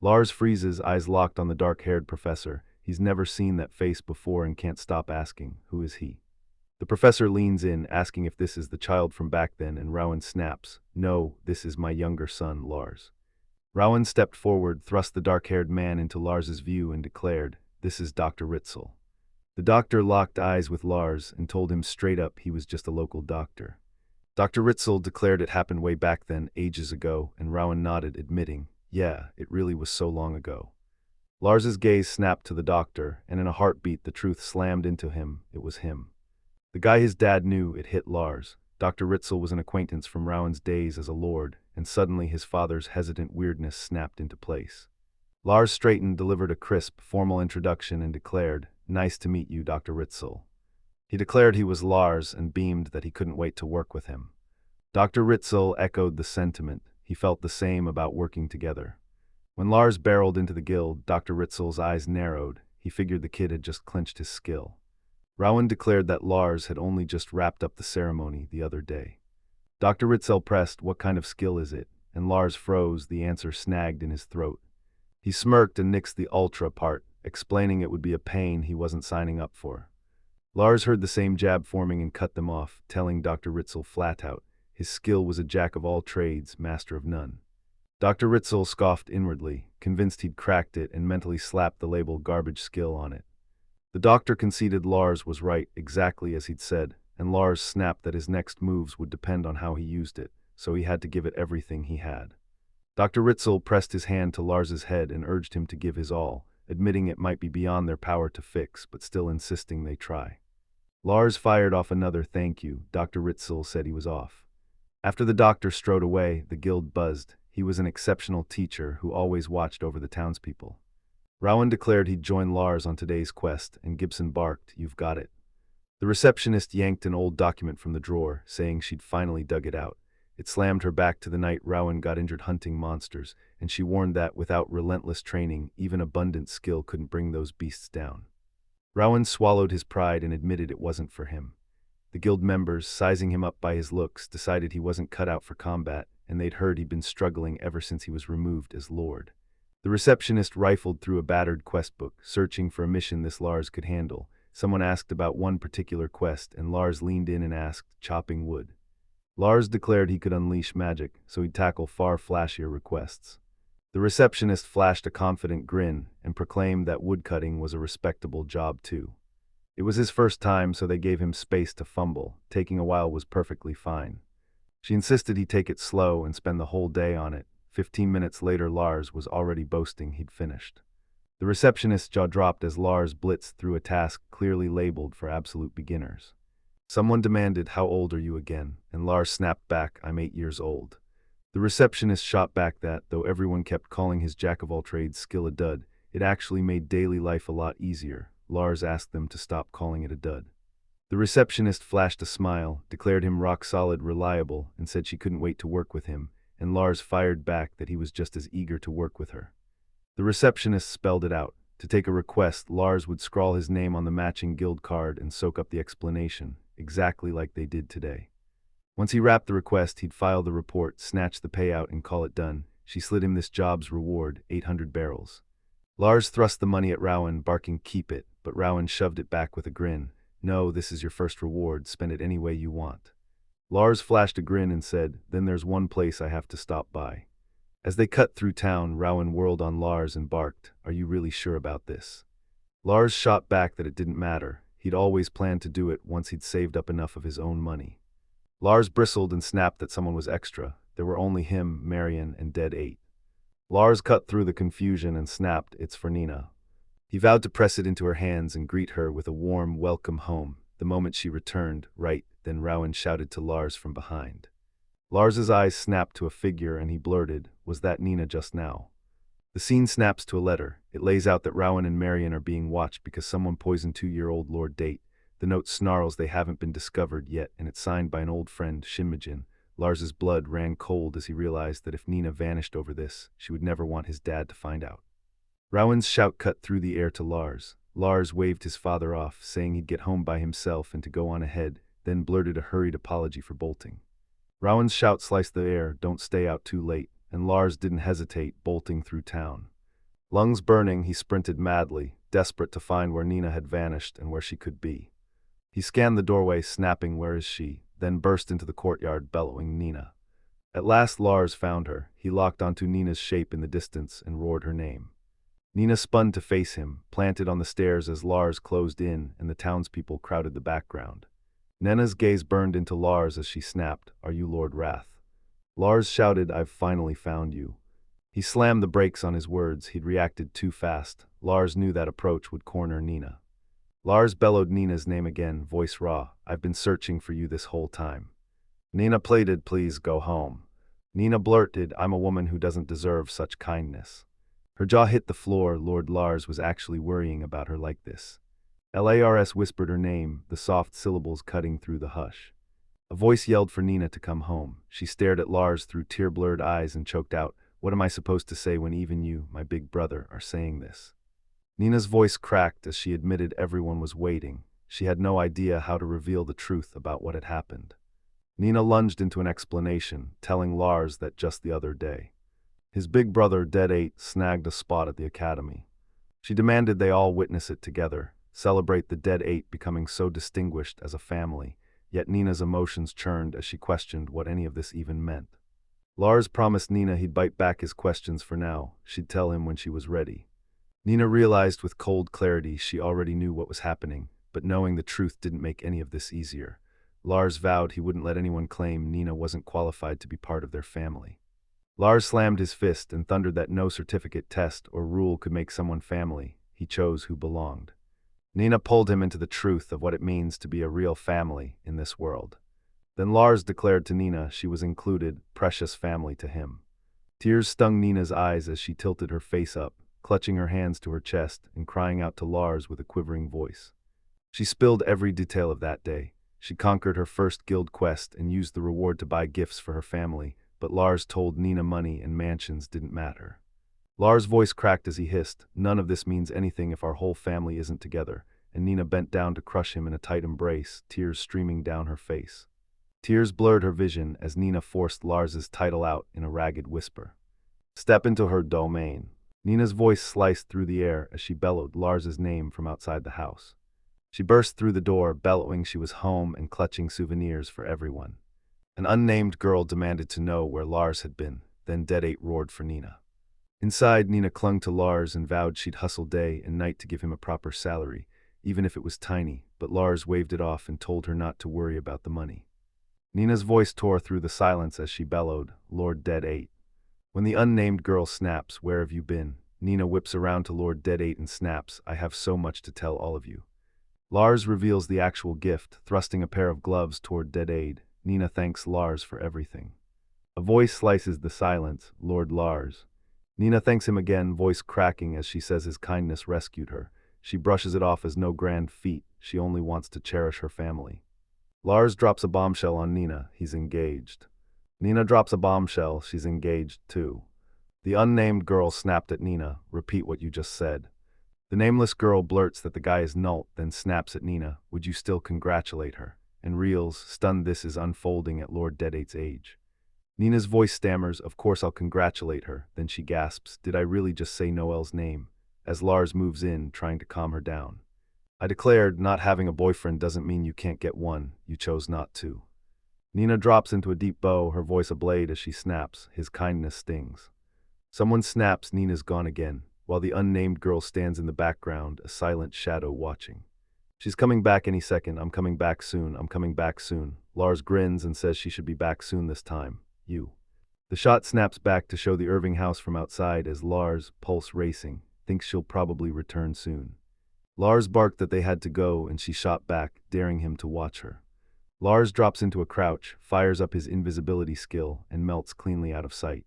Lars freezes, eyes locked on the dark-haired professor. He's never seen that face before and can't stop asking, who is he? The professor leans in, asking if this is the child from back then, and Rowan snaps, "No, this is my younger son, Lars." Rowan stepped forward, thrust the dark-haired man into Lars's view, and declared, "This is Dr. Ritzel." The doctor locked eyes with Lars and told him straight up he was just a local doctor. Dr. Ritzel declared it happened way back then, ages ago, and Rowan nodded, admitting, "Yeah, it really was so long ago." Lars's gaze snapped to the doctor, and in a heartbeat the truth slammed into him, it was him. The guy his dad knew, it hit Lars. Dr. Ritzel was an acquaintance from Rowan's days as a lord, and suddenly his father's hesitant weirdness snapped into place. Lars straightened, delivered a crisp, formal introduction, and declared, "Nice to meet you, Dr. Ritzel." He declared he was Lars and beamed that he couldn't wait to work with him. Dr. Ritzel echoed the sentiment. He felt the same about working together. When Lars barreled into the guild, Dr. Ritzel's eyes narrowed. He figured the kid had just clinched his skill. Rowan declared that Lars had only just wrapped up the ceremony the other day. Dr. Ritzel pressed, "What kind of skill is it?" And Lars froze, the answer snagged in his throat. He smirked and nixed the ultra part, explaining it would be a pain he wasn't signing up for. Lars heard the same jab forming and cut them off, telling Dr. Ritzel flat out, his skill was a jack of all trades, master of none. Dr. Ritzel scoffed inwardly, convinced he'd cracked it, and mentally slapped the label garbage skill on it. The doctor conceded Lars was right, exactly as he'd said, and Lars snapped that his next moves would depend on how he used it, so he had to give it everything he had. Dr. Ritzel pressed his hand to Lars's head and urged him to give his all, admitting it might be beyond their power to fix, but still insisting they try. Lars fired off another "thank you." Dr. Ritzel said he was off. After the doctor strode away, the guild buzzed. He was an exceptional teacher who always watched over the townspeople. Rowan declared he'd join Lars on today's quest, and Gibson barked, "You've got it." The receptionist yanked an old document from the drawer, saying she'd finally dug it out. It slammed her back to the night Rowan got injured hunting monsters, and she warned that, without relentless training, even abundant skill couldn't bring those beasts down. Rowan swallowed his pride and admitted it wasn't for him. The guild members, sizing him up by his looks, decided he wasn't cut out for combat, and they'd heard he'd been struggling ever since he was removed as lord. The receptionist rifled through a battered quest book, searching for a mission this Lars could handle. Someone asked about one particular quest, and Lars leaned in and asked, "Chopping wood." Lars declared he could unleash magic, so he'd tackle far flashier requests. The receptionist flashed a confident grin and proclaimed that woodcutting was a respectable job too. It was his first time, so they gave him space to fumble. Taking a while was perfectly fine. She insisted he take it slow and spend the whole day on it. 15 minutes later, Lars was already boasting he'd finished. The receptionist's jaw dropped as Lars blitzed through a task clearly labeled for absolute beginners. Someone demanded, "How old are you again?" And Lars snapped back, "I'm 8 years old." The receptionist shot back that, though everyone kept calling his jack-of-all-trades skill a dud, it actually made daily life a lot easier. Lars asked them to stop calling it a dud. The receptionist flashed a smile, declared him rock-solid reliable, and said she couldn't wait to work with him, and Lars fired back that he was just as eager to work with her. The receptionist spelled it out. To take a request, Lars would scrawl his name on the matching guild card and soak up the explanation, exactly like they did today. Once he wrapped the request, he'd file the report, snatch the payout, and call it done. She slid him this job's reward, 800 barrels. Lars thrust the money at Rowan, barking, "Keep it," but Rowan shoved it back with a grin. "No, this is your first reward, spend it any way you want." Lars flashed a grin and said, "Then there's one place I have to stop by." As they cut through town, Rowan whirled on Lars and barked, "Are you really sure about this?" Lars shot back that it didn't matter. He'd always planned to do it once he'd saved up enough of his own money. Lars bristled and snapped that someone was extra. There were only him, Marion, and Dead 8. Lars cut through the confusion and snapped, "It's for Nina." He vowed to press it into her hands and greet her with a warm welcome home. The moment she returned, right, then Rowan shouted to Lars from behind. Lars's eyes snapped to a figure and he blurted, "Was that Nina just now?" The scene snaps to a letter. It lays out that Rowan and Marion are being watched because someone poisoned 2-year-old Lord Date. The note snarls they haven't been discovered yet, and it's signed by an old friend, Shinmijin. Lars's blood ran cold as he realized that if Nina vanished over this, she would never want his dad to find out. Rowan's shout cut through the air to Lars. Lars waved his father off, saying he'd get home by himself and to go on ahead, then blurted a hurried apology for bolting. Rowan's shout sliced the air, "Don't stay out too late," and Lars didn't hesitate, bolting through town. Lungs burning, he sprinted madly, desperate to find where Nina had vanished and where she could be. He scanned the doorway, snapping, "Where is she?" then burst into the courtyard, bellowing, "Nina." At last Lars found her. He locked onto Nina's shape in the distance and roared her name. Nina spun to face him, planted on the stairs as Lars closed in and the townspeople crowded the background. Nena's gaze burned into Lars as she snapped, "Are you Lord Wrath?" Lars shouted, "I've finally found you." He slammed the brakes on his words. He'd reacted too fast. Lars knew that approach would corner Nina. Lars bellowed Nina's name again, voice raw, I've been searching for you this whole time." Nina pleaded, "Please go home." Nina blurted, "I'm a woman who doesn't deserve such kindness." Her jaw hit the floor. Lord Lars was actually worrying about her like this. Lars whispered her name, the soft syllables cutting through the hush. A voice yelled for Nina to come home. She stared at Lars through tear-blurred eyes and choked out, "What am I supposed to say when even you, my big brother, are saying this?" Nina's voice cracked as she admitted everyone was waiting. She had no idea how to reveal the truth about what had happened. Nina lunged into an explanation, telling Lars that just the other day, his big brother, Dead 8, snagged a spot at the academy. She demanded they all witness it together, celebrate the Dead 8 becoming so distinguished as a family, yet Nina's emotions churned as she questioned what any of this even meant. Lars promised Nina he'd bite back his questions for now. She'd tell him when she was ready. Nina realized with cold clarity she already knew what was happening, but knowing the truth didn't make any of this easier. Lars vowed he wouldn't let anyone claim Nina wasn't qualified to be part of their family. Lars slammed his fist and thundered that no certificate, test, or rule could make someone family. He chose who belonged. Nina pulled him into the truth of what it means to be a real family in this world. Then Lars declared to Nina she was included, precious family to him. Tears stung Nina's eyes as she tilted her face up, clutching her hands to her chest and crying out to Lars with a quivering voice. She spilled every detail of that day. She conquered her first guild quest and used the reward to buy gifts for her family, but Lars told Nina money and mansions didn't matter. Lars' voice cracked as he hissed, "None of this means anything if our whole family isn't together," and Nina bent down to crush him in a tight embrace, tears streaming down her face. Tears blurred her vision as Nina forced Lars's title out in a ragged whisper. "Step into her domain." Nina's voice sliced through the air as she bellowed Lars's name from outside the house. She burst through the door, bellowing she was home and clutching souvenirs for everyone. An unnamed girl demanded to know where Lars had been, then Dead 8 roared for Nina. Inside, Nina clung to Lars and vowed she'd hustle day and night to give him a proper salary, even if it was tiny, but Lars waved it off and told her not to worry about the money. Nina's voice tore through the silence as she bellowed, "Lord Dead 8. When the unnamed girl snaps, "Where have you been?" Nina whips around to Lord Dead 8 and snaps, "I have so much to tell all of you." Lars reveals the actual gift, thrusting a pair of gloves toward Dead 8. Nina thanks Lars for everything. A voice slices the silence, "Lord Lars." Nina thanks him again, voice cracking as she says his kindness rescued her. She brushes it off as no grand feat, she only wants to cherish her family. Lars drops a bombshell on Nina, he's engaged. Nina drops a bombshell, she's engaged too. The unnamed girl snapped at Nina, "Repeat what you just said." The nameless girl blurts that the guy is null, then snaps at Nina, "Would you still congratulate her?" And reels, stunned this is unfolding at Lord Dead 8's age. Nina's voice stammers, "Of course I'll congratulate her." Then she gasps, "Did I really just say Noel's name?" As Lars moves in, trying to calm her down. "I declared, not having a boyfriend doesn't mean you can't get one, you chose not to." Nina drops into a deep bow, her voice a blade as she snaps, "His kindness stings." Someone snaps, Nina's gone again, while the unnamed girl stands in the background, a silent shadow watching. "She's coming back any second, I'm coming back soon, I'm coming back soon." Lars grins and says she should be back soon this time. "You." The shot snaps back to show the Irving house from outside as Lars, pulse racing, thinks she'll probably return soon. Lars barked that they had to go and she shot back, daring him to watch her. Lars drops into a crouch, fires up his invisibility skill, and melts cleanly out of sight.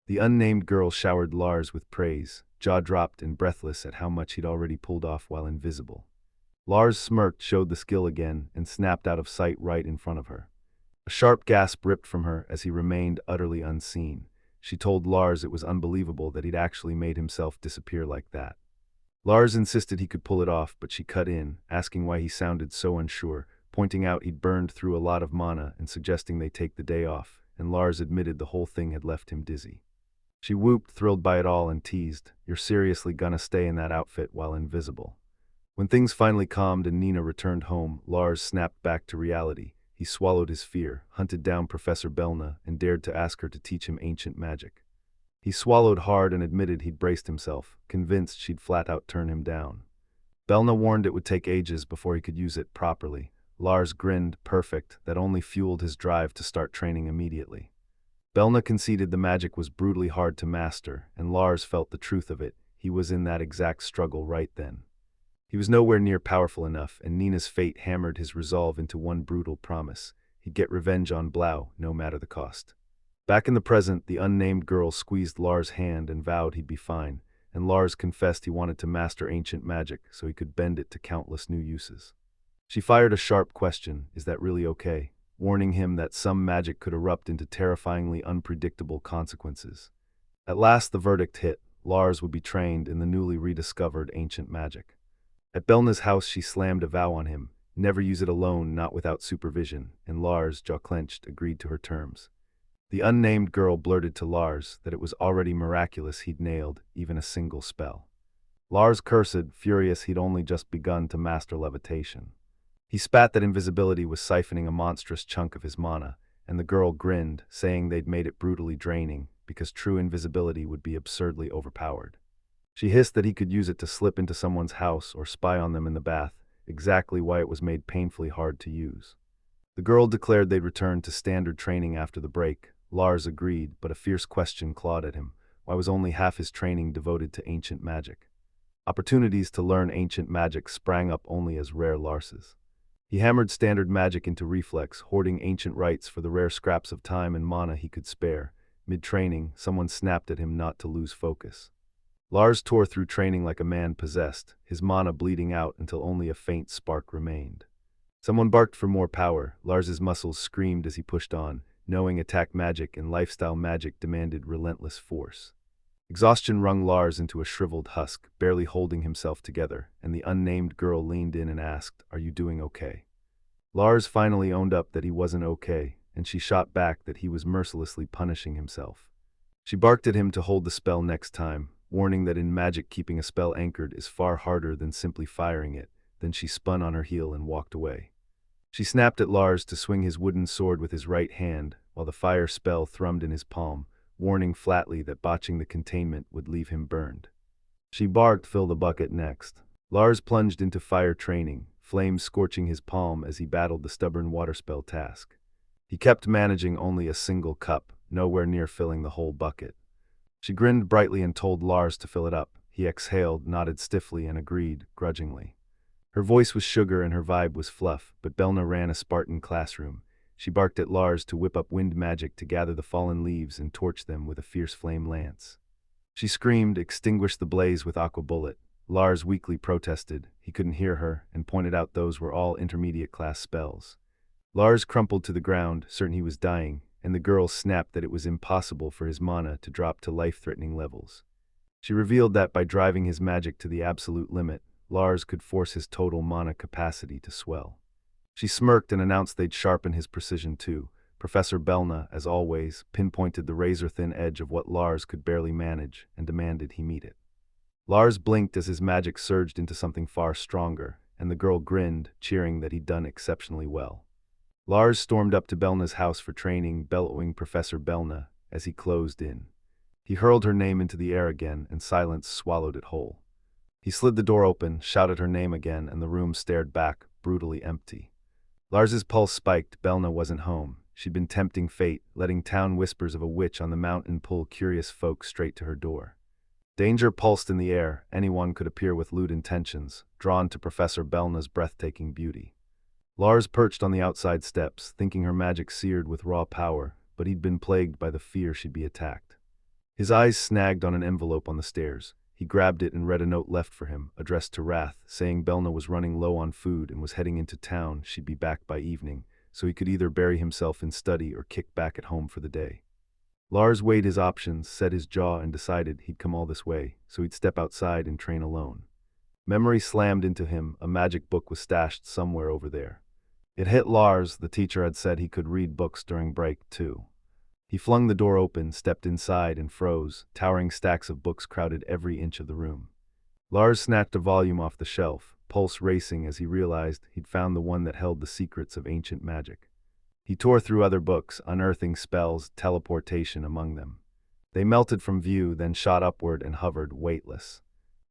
The unnamed girl showered Lars with praise, jaw dropped and breathless at how much he'd already pulled off while invisible. Lars smirked, showed the skill again, and snapped out of sight right in front of her. A sharp gasp ripped from her as he remained utterly unseen. She told Lars it was unbelievable that he'd actually made himself disappear like that. Lars insisted he could pull it off, but she cut in, asking why he sounded so unsure, pointing out he'd burned through a lot of mana and suggesting they take the day off, and Lars admitted the whole thing had left him dizzy. She whooped, thrilled by it all, and teased, "You're seriously gonna stay in that outfit while invisible?" When things finally calmed and Nina returned home, Lars snapped back to reality. He swallowed his fear, hunted down Professor Belna, and dared to ask her to teach him ancient magic. He swallowed hard and admitted he'd braced himself, convinced she'd flat-out turn him down. Belna warned it would take ages before he could use it properly. Lars grinned, perfect, that only fueled his drive to start training immediately. Belna conceded the magic was brutally hard to master, and Lars felt the truth of it. He was in that exact struggle right then. He was nowhere near powerful enough, and Nina's fate hammered his resolve into one brutal promise. He'd get revenge on Blau, no matter the cost. Back in the present, the unnamed girl squeezed Lars' hand and vowed he'd be fine, and Lars confessed he wanted to master ancient magic so he could bend it to countless new uses. She fired a sharp question, is that really okay? Warning him that some magic could erupt into terrifyingly unpredictable consequences. At last the verdict hit. Lars would be trained in the newly rediscovered ancient magic. At Belna's house she slammed a vow on him, never use it alone, not without supervision, and Lars, jaw clenched, agreed to her terms. The unnamed girl blurted to Lars that it was already miraculous he'd nailed even a single spell. Lars cursed, furious he'd only just begun to master levitation. He spat that invisibility was siphoning a monstrous chunk of his mana, and the girl grinned, saying they'd made it brutally draining, because true invisibility would be absurdly overpowered. She hissed that he could use it to slip into someone's house or spy on them in the bath, exactly why it was made painfully hard to use. The girl declared they'd return to standard training after the break. Lars agreed, but a fierce question clawed at him. Why was only half his training devoted to ancient magic? Opportunities to learn ancient magic sprang up only as rare Larses. He hammered standard magic into reflex, hoarding ancient rites for the rare scraps of time and mana he could spare. Mid-training, someone snapped at him not to lose focus. Lars tore through training like a man possessed, his mana bleeding out until only a faint spark remained. Someone barked for more power. Lars's muscles screamed as he pushed on, knowing attack magic and lifestyle magic demanded relentless force. Exhaustion wrung Lars into a shriveled husk, barely holding himself together, and the unnamed girl leaned in and asked, "Are you doing okay?" Lars finally owned up that he wasn't okay, and she shot back that he was mercilessly punishing himself. She barked at him to hold the spell next time, warning that in magic keeping a spell anchored is far harder than simply firing it. Then she spun on her heel and walked away. She snapped at Lars to swing his wooden sword with his right hand, while the fire spell thrummed in his palm, warning flatly that botching the containment would leave him burned. She barked, "Fill the bucket next." Lars plunged into fire training, flames scorching his palm as he battled the stubborn waterspell task. He kept managing only a single cup, nowhere near filling the whole bucket. She grinned brightly and told Lars to fill it up. He exhaled, nodded stiffly, and agreed, grudgingly. Her voice was sugar and her vibe was fluff, but Belna ran a Spartan classroom. She barked at Lars to whip up wind magic to gather the fallen leaves and torch them with a fierce flame lance. She screamed, "Extinguish the blaze with aqua bullet." Lars weakly protested. He couldn't hear her, and pointed out those were all intermediate class spells. Lars crumpled to the ground, certain he was dying, and the girl snapped that it was impossible for his mana to drop to life-threatening levels. She revealed that by driving his magic to the absolute limit, Lars could force his total mana capacity to swell. She smirked and announced they'd sharpen his precision too. Professor Belna, as always, pinpointed the razor-thin edge of what Lars could barely manage and demanded he meet it. Lars blinked as his magic surged into something far stronger, and the girl grinned, cheering that he'd done exceptionally well. Lars stormed up to Belna's house for training, bellowing Professor Belna as he closed in. He hurled her name into the air again, and silence swallowed it whole. He slid the door open, shouted her name again, and the room stared back, brutally empty. Lars's pulse spiked. Belna wasn't home. She'd been tempting fate, letting town whispers of a witch on the mountain pull curious folk straight to her door. Danger pulsed in the air. Anyone could appear with lewd intentions, drawn to Professor Belna's breathtaking beauty. Lars perched on the outside steps, thinking her magic seared with raw power, but he'd been plagued by the fear she'd be attacked. His eyes snagged on an envelope on the stairs. He grabbed it and read a note left for him, addressed to Wrath, saying Belna was running low on food and was heading into town. She'd be back by evening, so he could either bury himself in study or kick back at home for the day. Lars weighed his options, set his jaw, and decided he'd come all this way, so he'd step outside and train alone. Memory slammed into him. A magic book was stashed somewhere over there. It hit Lars. The teacher had said he could read books during break, too. He flung the door open, stepped inside, and froze. Towering stacks of books crowded every inch of the room. Lars snatched a volume off the shelf, pulse racing as he realized he'd found the one that held the secrets of ancient magic. He tore through other books, unearthing spells, teleportation among them. They melted from view, then shot upward and hovered, weightless.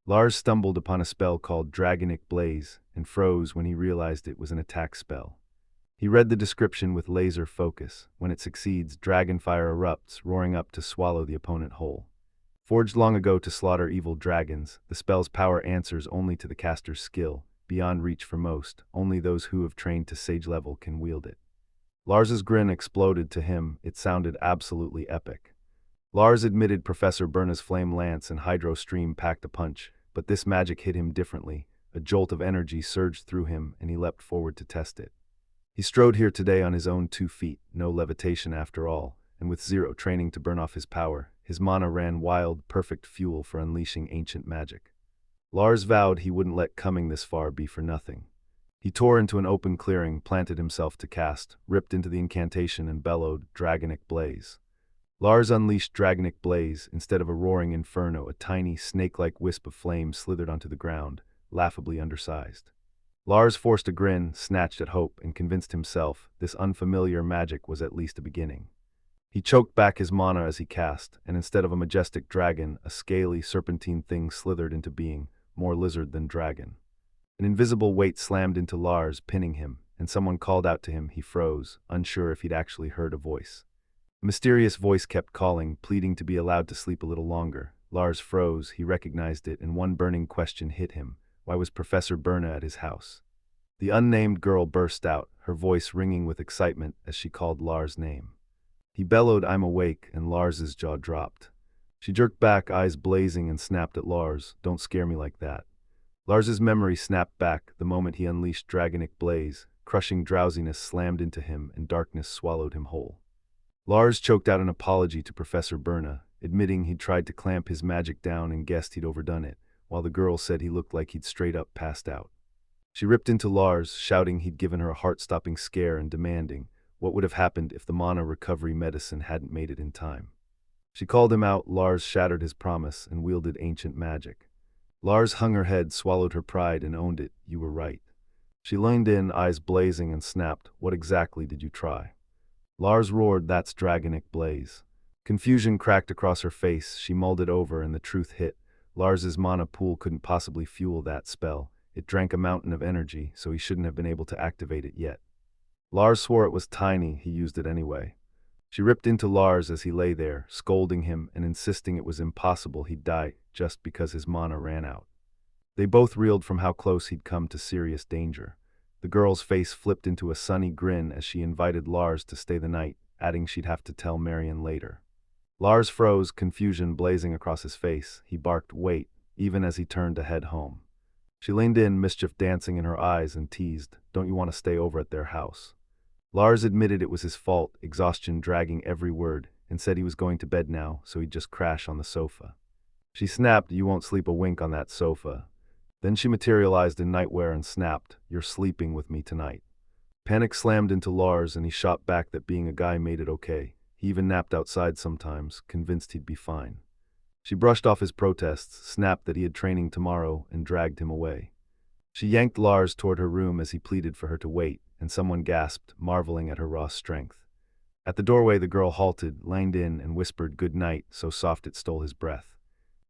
Lars stumbled upon a spell called Dragonic Blaze, and froze when he realized it was an attack spell. He read the description with laser focus. When it succeeds, dragonfire erupts, roaring up to swallow the opponent whole. Forged long ago to slaughter evil dragons, the spell's power answers only to the caster's skill, beyond reach for most. Only those who have trained to sage level can wield it. Lars's grin exploded. To him, it sounded absolutely epic. Lars admitted Professor Berna's flame lance and hydro stream packed a punch, but this magic hit him differently. A jolt of energy surged through him, and he leapt forward to test it. He strode here today on his own 2 feet, no levitation after all, and with zero training to burn off his power, his mana ran wild, perfect fuel for unleashing ancient magic. Lars vowed he wouldn't let coming this far be for nothing. He tore into an open clearing, planted himself to cast, ripped into the incantation and bellowed, Dragonic Blaze. Lars unleashed Dragonic Blaze. Instead of a roaring inferno, a tiny, snake-like wisp of flame slithered onto the ground, laughably undersized. Lars forced a grin, snatched at hope, and convinced himself this unfamiliar magic was at least a beginning. He choked back his mana as he cast, and instead of a majestic dragon, a scaly, serpentine thing slithered into being, more lizard than dragon. An invisible weight slammed into Lars, pinning him, and someone called out to him. He froze, unsure if he'd actually heard a voice. A mysterious voice kept calling, pleading to be allowed to sleep a little longer. Lars froze, he recognized it, and one burning question hit him. Why was Professor Berna at his house? The unnamed girl burst out, her voice ringing with excitement as she called Lars' name. He bellowed, "I'm awake," and Lars's jaw dropped. She jerked back, eyes blazing, and snapped at Lars, "Don't scare me like that." Lars's memory snapped back the moment he unleashed Dragonic Blaze. Crushing drowsiness slammed into him, and darkness swallowed him whole. Lars choked out an apology to Professor Berna, admitting he'd tried to clamp his magic down and guessed he'd overdone it, while the girl said he looked like he'd straight up passed out. She ripped into Lars, shouting he'd given her a heart-stopping scare and demanding what would have happened if the mana recovery medicine hadn't made it in time. She called him out. Lars shattered his promise and wielded ancient magic. Lars hung her head, swallowed her pride, and owned it. "You were right." She leaned in, eyes blazing, and snapped, "What exactly did you try?" Lars roared, "That's Dragonic Blaze." Confusion cracked across her face. She mulled it over, and the truth hit. Lars's mana pool couldn't possibly fuel that spell. It drank a mountain of energy, so he shouldn't have been able to activate it yet. Lars swore it was tiny. He used it anyway. She ripped into Lars as he lay there, scolding him and insisting it was impossible he'd die just because his mana ran out. They both reeled from how close he'd come to serious danger. The girl's face flipped into a sunny grin as she invited Lars to stay the night, adding she'd have to tell Marion later. Lars froze, confusion blazing across his face. He barked, "Wait," even as he turned to head home. She leaned in, mischief dancing in her eyes, and teased, "Don't you want to stay over at their house?" Lars admitted it was his fault, exhaustion dragging every word, and said he was going to bed now, so he'd just crash on the sofa. She snapped, "You won't sleep a wink on that sofa." Then she materialized in nightwear and snapped, "You're sleeping with me tonight." Panic slammed into Lars, and he shot back that being a guy made it okay. He even napped outside sometimes, convinced he'd be fine. She brushed off his protests, snapped that he had training tomorrow, and dragged him away. She yanked Lars toward her room as he pleaded for her to wait, and someone gasped, marveling at her raw strength. At the doorway the girl halted, leaned in, and whispered good night, so soft it stole his breath.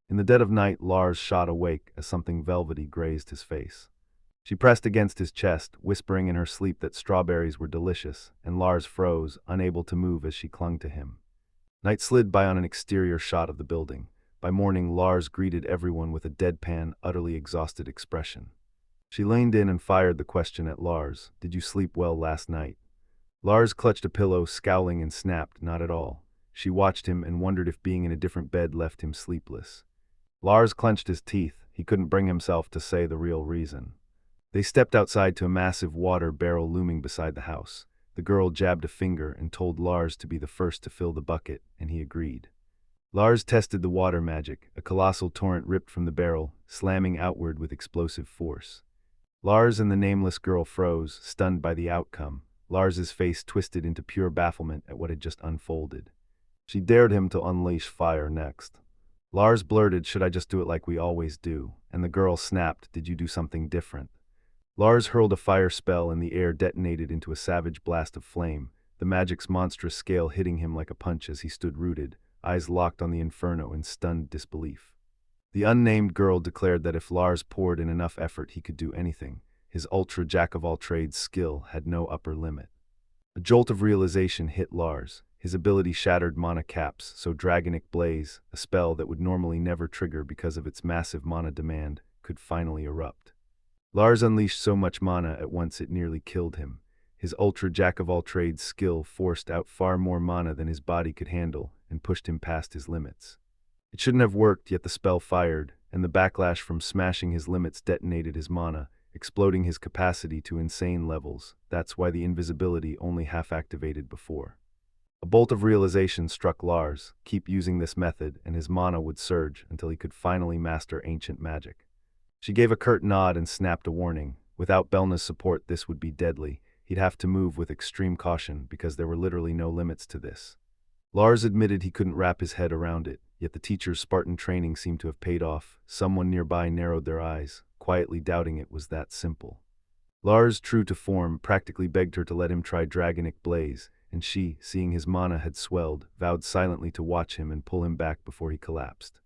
In the dead of night, Lars shot awake as something velvety grazed his face. She pressed against his chest, whispering in her sleep that strawberries were delicious, and Lars froze, unable to move as she clung to him. Night slid by on an exterior shot of the building. By morning, Lars greeted everyone with a deadpan, utterly exhausted expression. She leaned in and fired the question at Lars, "Did you sleep well last night?" Lars clutched a pillow, scowling, and snapped, "Not at all." She watched him and wondered if being in a different bed left him sleepless. Lars clenched his teeth. He couldn't bring himself to say the real reason. They stepped outside to a massive water barrel looming beside the house. The girl jabbed a finger and told Lars to be the first to fill the bucket, and he agreed. Lars tested the water magic. A colossal torrent ripped from the barrel, slamming outward with explosive force. Lars and the nameless girl froze, stunned by the outcome. Lars's face twisted into pure bafflement at what had just unfolded. She dared him to unleash fire next. Lars blurted, "Should I just do it like we always do?" And the girl snapped, "Did you do something different?" Lars hurled a fire spell, and the air detonated into a savage blast of flame, the magic's monstrous scale hitting him like a punch as he stood rooted, eyes locked on the inferno in stunned disbelief. The unnamed girl declared that if Lars poured in enough effort he could do anything. His ultra-jack-of-all-trades skill had no upper limit. A jolt of realization hit Lars. His ability shattered mangacaps, so Dragonic Blaze, a spell that would normally never trigger because of its massive mana demand, could finally erupt. Lars unleashed so much mana at once it nearly killed him. His ultra jack-of-all-trades skill forced out far more mana than his body could handle and pushed him past his limits. It shouldn't have worked, yet the spell fired, and the backlash from smashing his limits detonated his mana, exploding his capacity to insane levels. That's why the invisibility only half-activated before. A bolt of realization struck Lars. Keep using this method, and his mana would surge until he could finally master ancient magic. She gave a curt nod and snapped a warning. Without Belna's support, this would be deadly. He'd have to move with extreme caution because there were literally no limits to this. Lars admitted he couldn't wrap his head around it, yet the teacher's Spartan training seemed to have paid off. Someone nearby narrowed their eyes, quietly doubting it was that simple. Lars, true to form, practically begged her to let him try Dragonic Blaze, and she, seeing his mana had swelled, vowed silently to watch him and pull him back before he collapsed.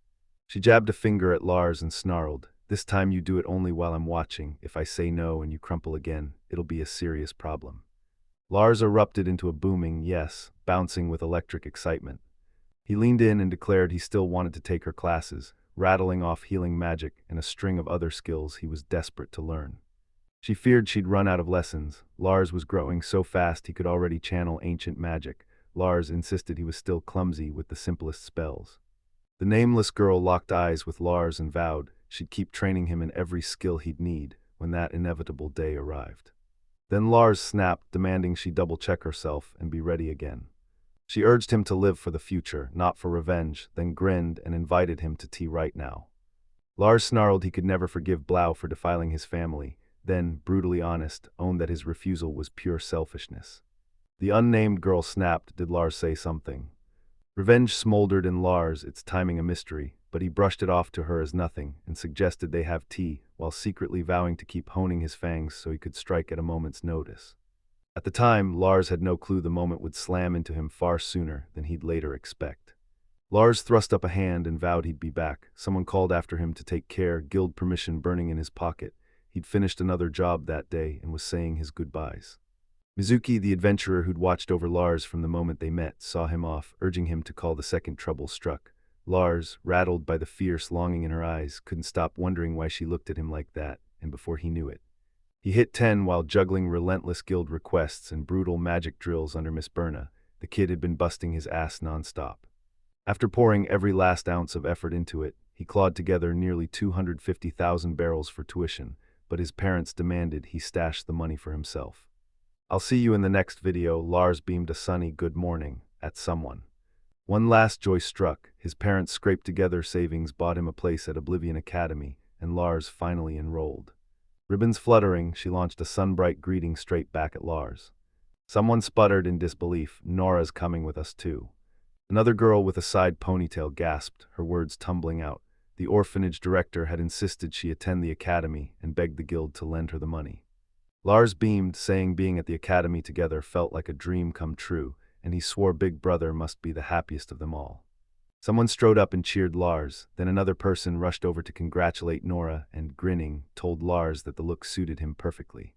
She jabbed a finger at Lars and snarled, "This time you do it only while I'm watching. If I say no and you crumple again, it'll be a serious problem." Lars erupted into a booming yes, bouncing with electric excitement. He leaned in and declared he still wanted to take her classes, rattling off healing magic and a string of other skills he was desperate to learn. She feared she'd run out of lessons. Lars was growing so fast he could already channel ancient magic. Lars insisted he was still clumsy with the simplest spells. The nameless girl locked eyes with Lars and vowed she'd keep training him in every skill he'd need when that inevitable day arrived. Then Lars snapped, demanding she double-check herself and be ready again. She urged him to live for the future, not for revenge, then grinned and invited him to tea right now. Lars snarled he could never forgive Blau for defiling his family, then, brutally honest, owned that his refusal was pure selfishness. The unnamed girl snapped. Did Lars say something? Revenge smoldered in Lars, its timing a mystery, but he brushed it off to her as nothing and suggested they have tea, while secretly vowing to keep honing his fangs so he could strike at a moment's notice. At the time, Lars had no clue the moment would slam into him far sooner than he'd later expect. Lars thrust up a hand and vowed he'd be back. Someone called after him to take care, guild permission burning in his pocket. He'd finished another job that day and was saying his goodbyes. Mizuki, the adventurer who'd watched over Lars from the moment they met, saw him off, urging him to call the second trouble struck. Lars, rattled by the fierce longing in her eyes, couldn't stop wondering why she looked at him like that, and before he knew it, he hit 10 while juggling relentless guild requests and brutal magic drills under Miss Berna. The kid had been busting his ass nonstop. After pouring every last ounce of effort into it, he clawed together nearly 250,000 barrels for tuition, but his parents demanded he stash the money for himself. "I'll see you in the next video." Lars beamed a sunny good morning at someone. One last joy struck. His parents scraped together savings, bought him a place at Oblivion Academy, and Lars finally enrolled. Ribbons fluttering, she launched a sunbright greeting straight back at Lars. Someone sputtered in disbelief, "Nora's coming with us too." Another girl with a side ponytail gasped, her words tumbling out. The orphanage director had insisted she attend the academy and begged the guild to lend her the money. Lars beamed, saying being at the academy together felt like a dream come true, and he swore Big Brother must be the happiest of them all. Someone strode up and cheered Lars, then another person rushed over to congratulate Nora and, grinning, told Lars that the look suited him perfectly.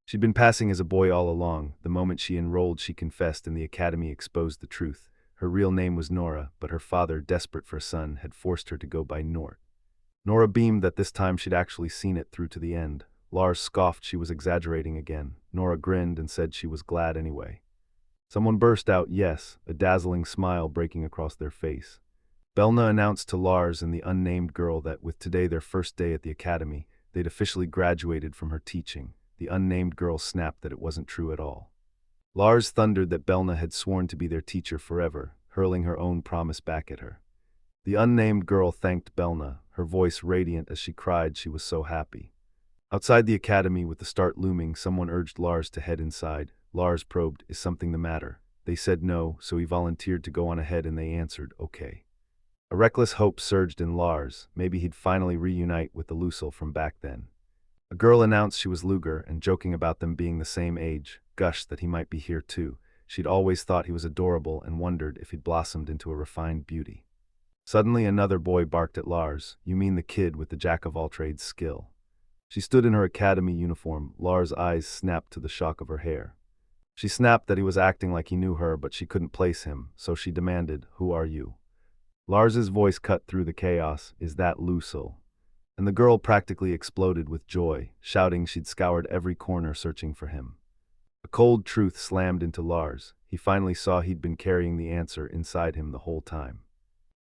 She'd been passing as a boy all along. The moment she enrolled, she confessed, and the academy exposed the truth. Her real name was Nora, but her father, desperate for a son, had forced her to go by Nort. Nora beamed that this time she'd actually seen it through to the end. Lars scoffed she was exaggerating again. Nora grinned and said she was glad anyway. Someone burst out, "Yes," a dazzling smile breaking across their face. Belna announced to Lars and the unnamed girl that with today their first day at the academy, they'd officially graduated from her teaching. The unnamed girl snapped that it wasn't true at all. Lars thundered that Belna had sworn to be their teacher forever, hurling her own promise back at her. The unnamed girl thanked Belna, her voice radiant as she cried she was so happy. Outside the academy, with the start looming, someone urged Lars to head inside. Lars probed, "Is something the matter?" They said no, so he volunteered to go on ahead and they answered, "Okay." A reckless hope surged in Lars. Maybe he'd finally reunite with the Lucille from back then. A girl announced she was Luger and, joking about them being the same age, gushed that he might be here too. She'd always thought he was adorable and wondered if he'd blossomed into a refined beauty. Suddenly another boy barked at Lars, "You mean the kid with the jack-of-all-trades skill?" She stood in her academy uniform. Lars' eyes snapped to the shock of her hair. She snapped that he was acting like he knew her, but she couldn't place him, so she demanded, "Who are you?" Lars's voice cut through the chaos, "Is that Lucille?" And the girl practically exploded with joy, shouting she'd scoured every corner searching for him. A cold truth slammed into Lars. He finally saw he'd been carrying the answer inside him the whole time.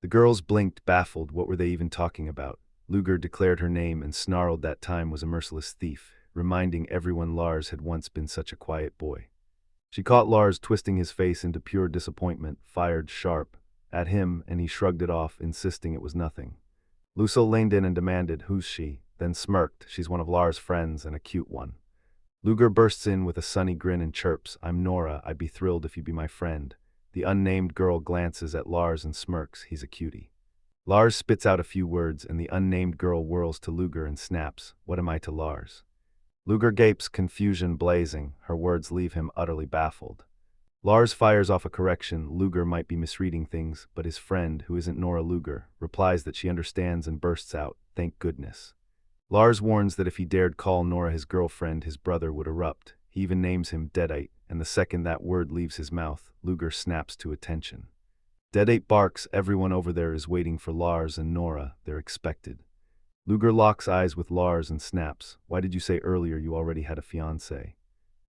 The girls blinked, baffled. What were they even talking about? Luger declared her name and snarled that time was a merciless thief, reminding everyone Lars had once been such a quiet boy. She caught Lars twisting his face into pure disappointment, fired sharp at him, and he shrugged it off, insisting it was nothing. Lucille leaned in and demanded, "Who's she?" Then smirked, "She's one of Lars' friends, and a cute one." Luger bursts in with a sunny grin and chirps, "I'm Nora, I'd be thrilled if you'd be my friend." The unnamed girl glances at Lars and smirks, "He's a cutie." Lars spits out a few words, and the unnamed girl whirls to Luger and snaps, "What am I to Lars?" Luger gapes, confusion blazing. Her words leave him utterly baffled. Lars fires off a correction. Luger might be misreading things, but his friend, who isn't Nora Luger, replies that she understands and bursts out, "Thank goodness." Lars warns that if he dared call Nora his girlfriend, his brother would erupt. He even names him Deadite, and the second that word leaves his mouth, Luger snaps to attention. Deadite barks, "Everyone over there is waiting for Lars and Nora, they're expected." Luger locks eyes with Lars and snaps, "Why did you say earlier you already had a fiancé?"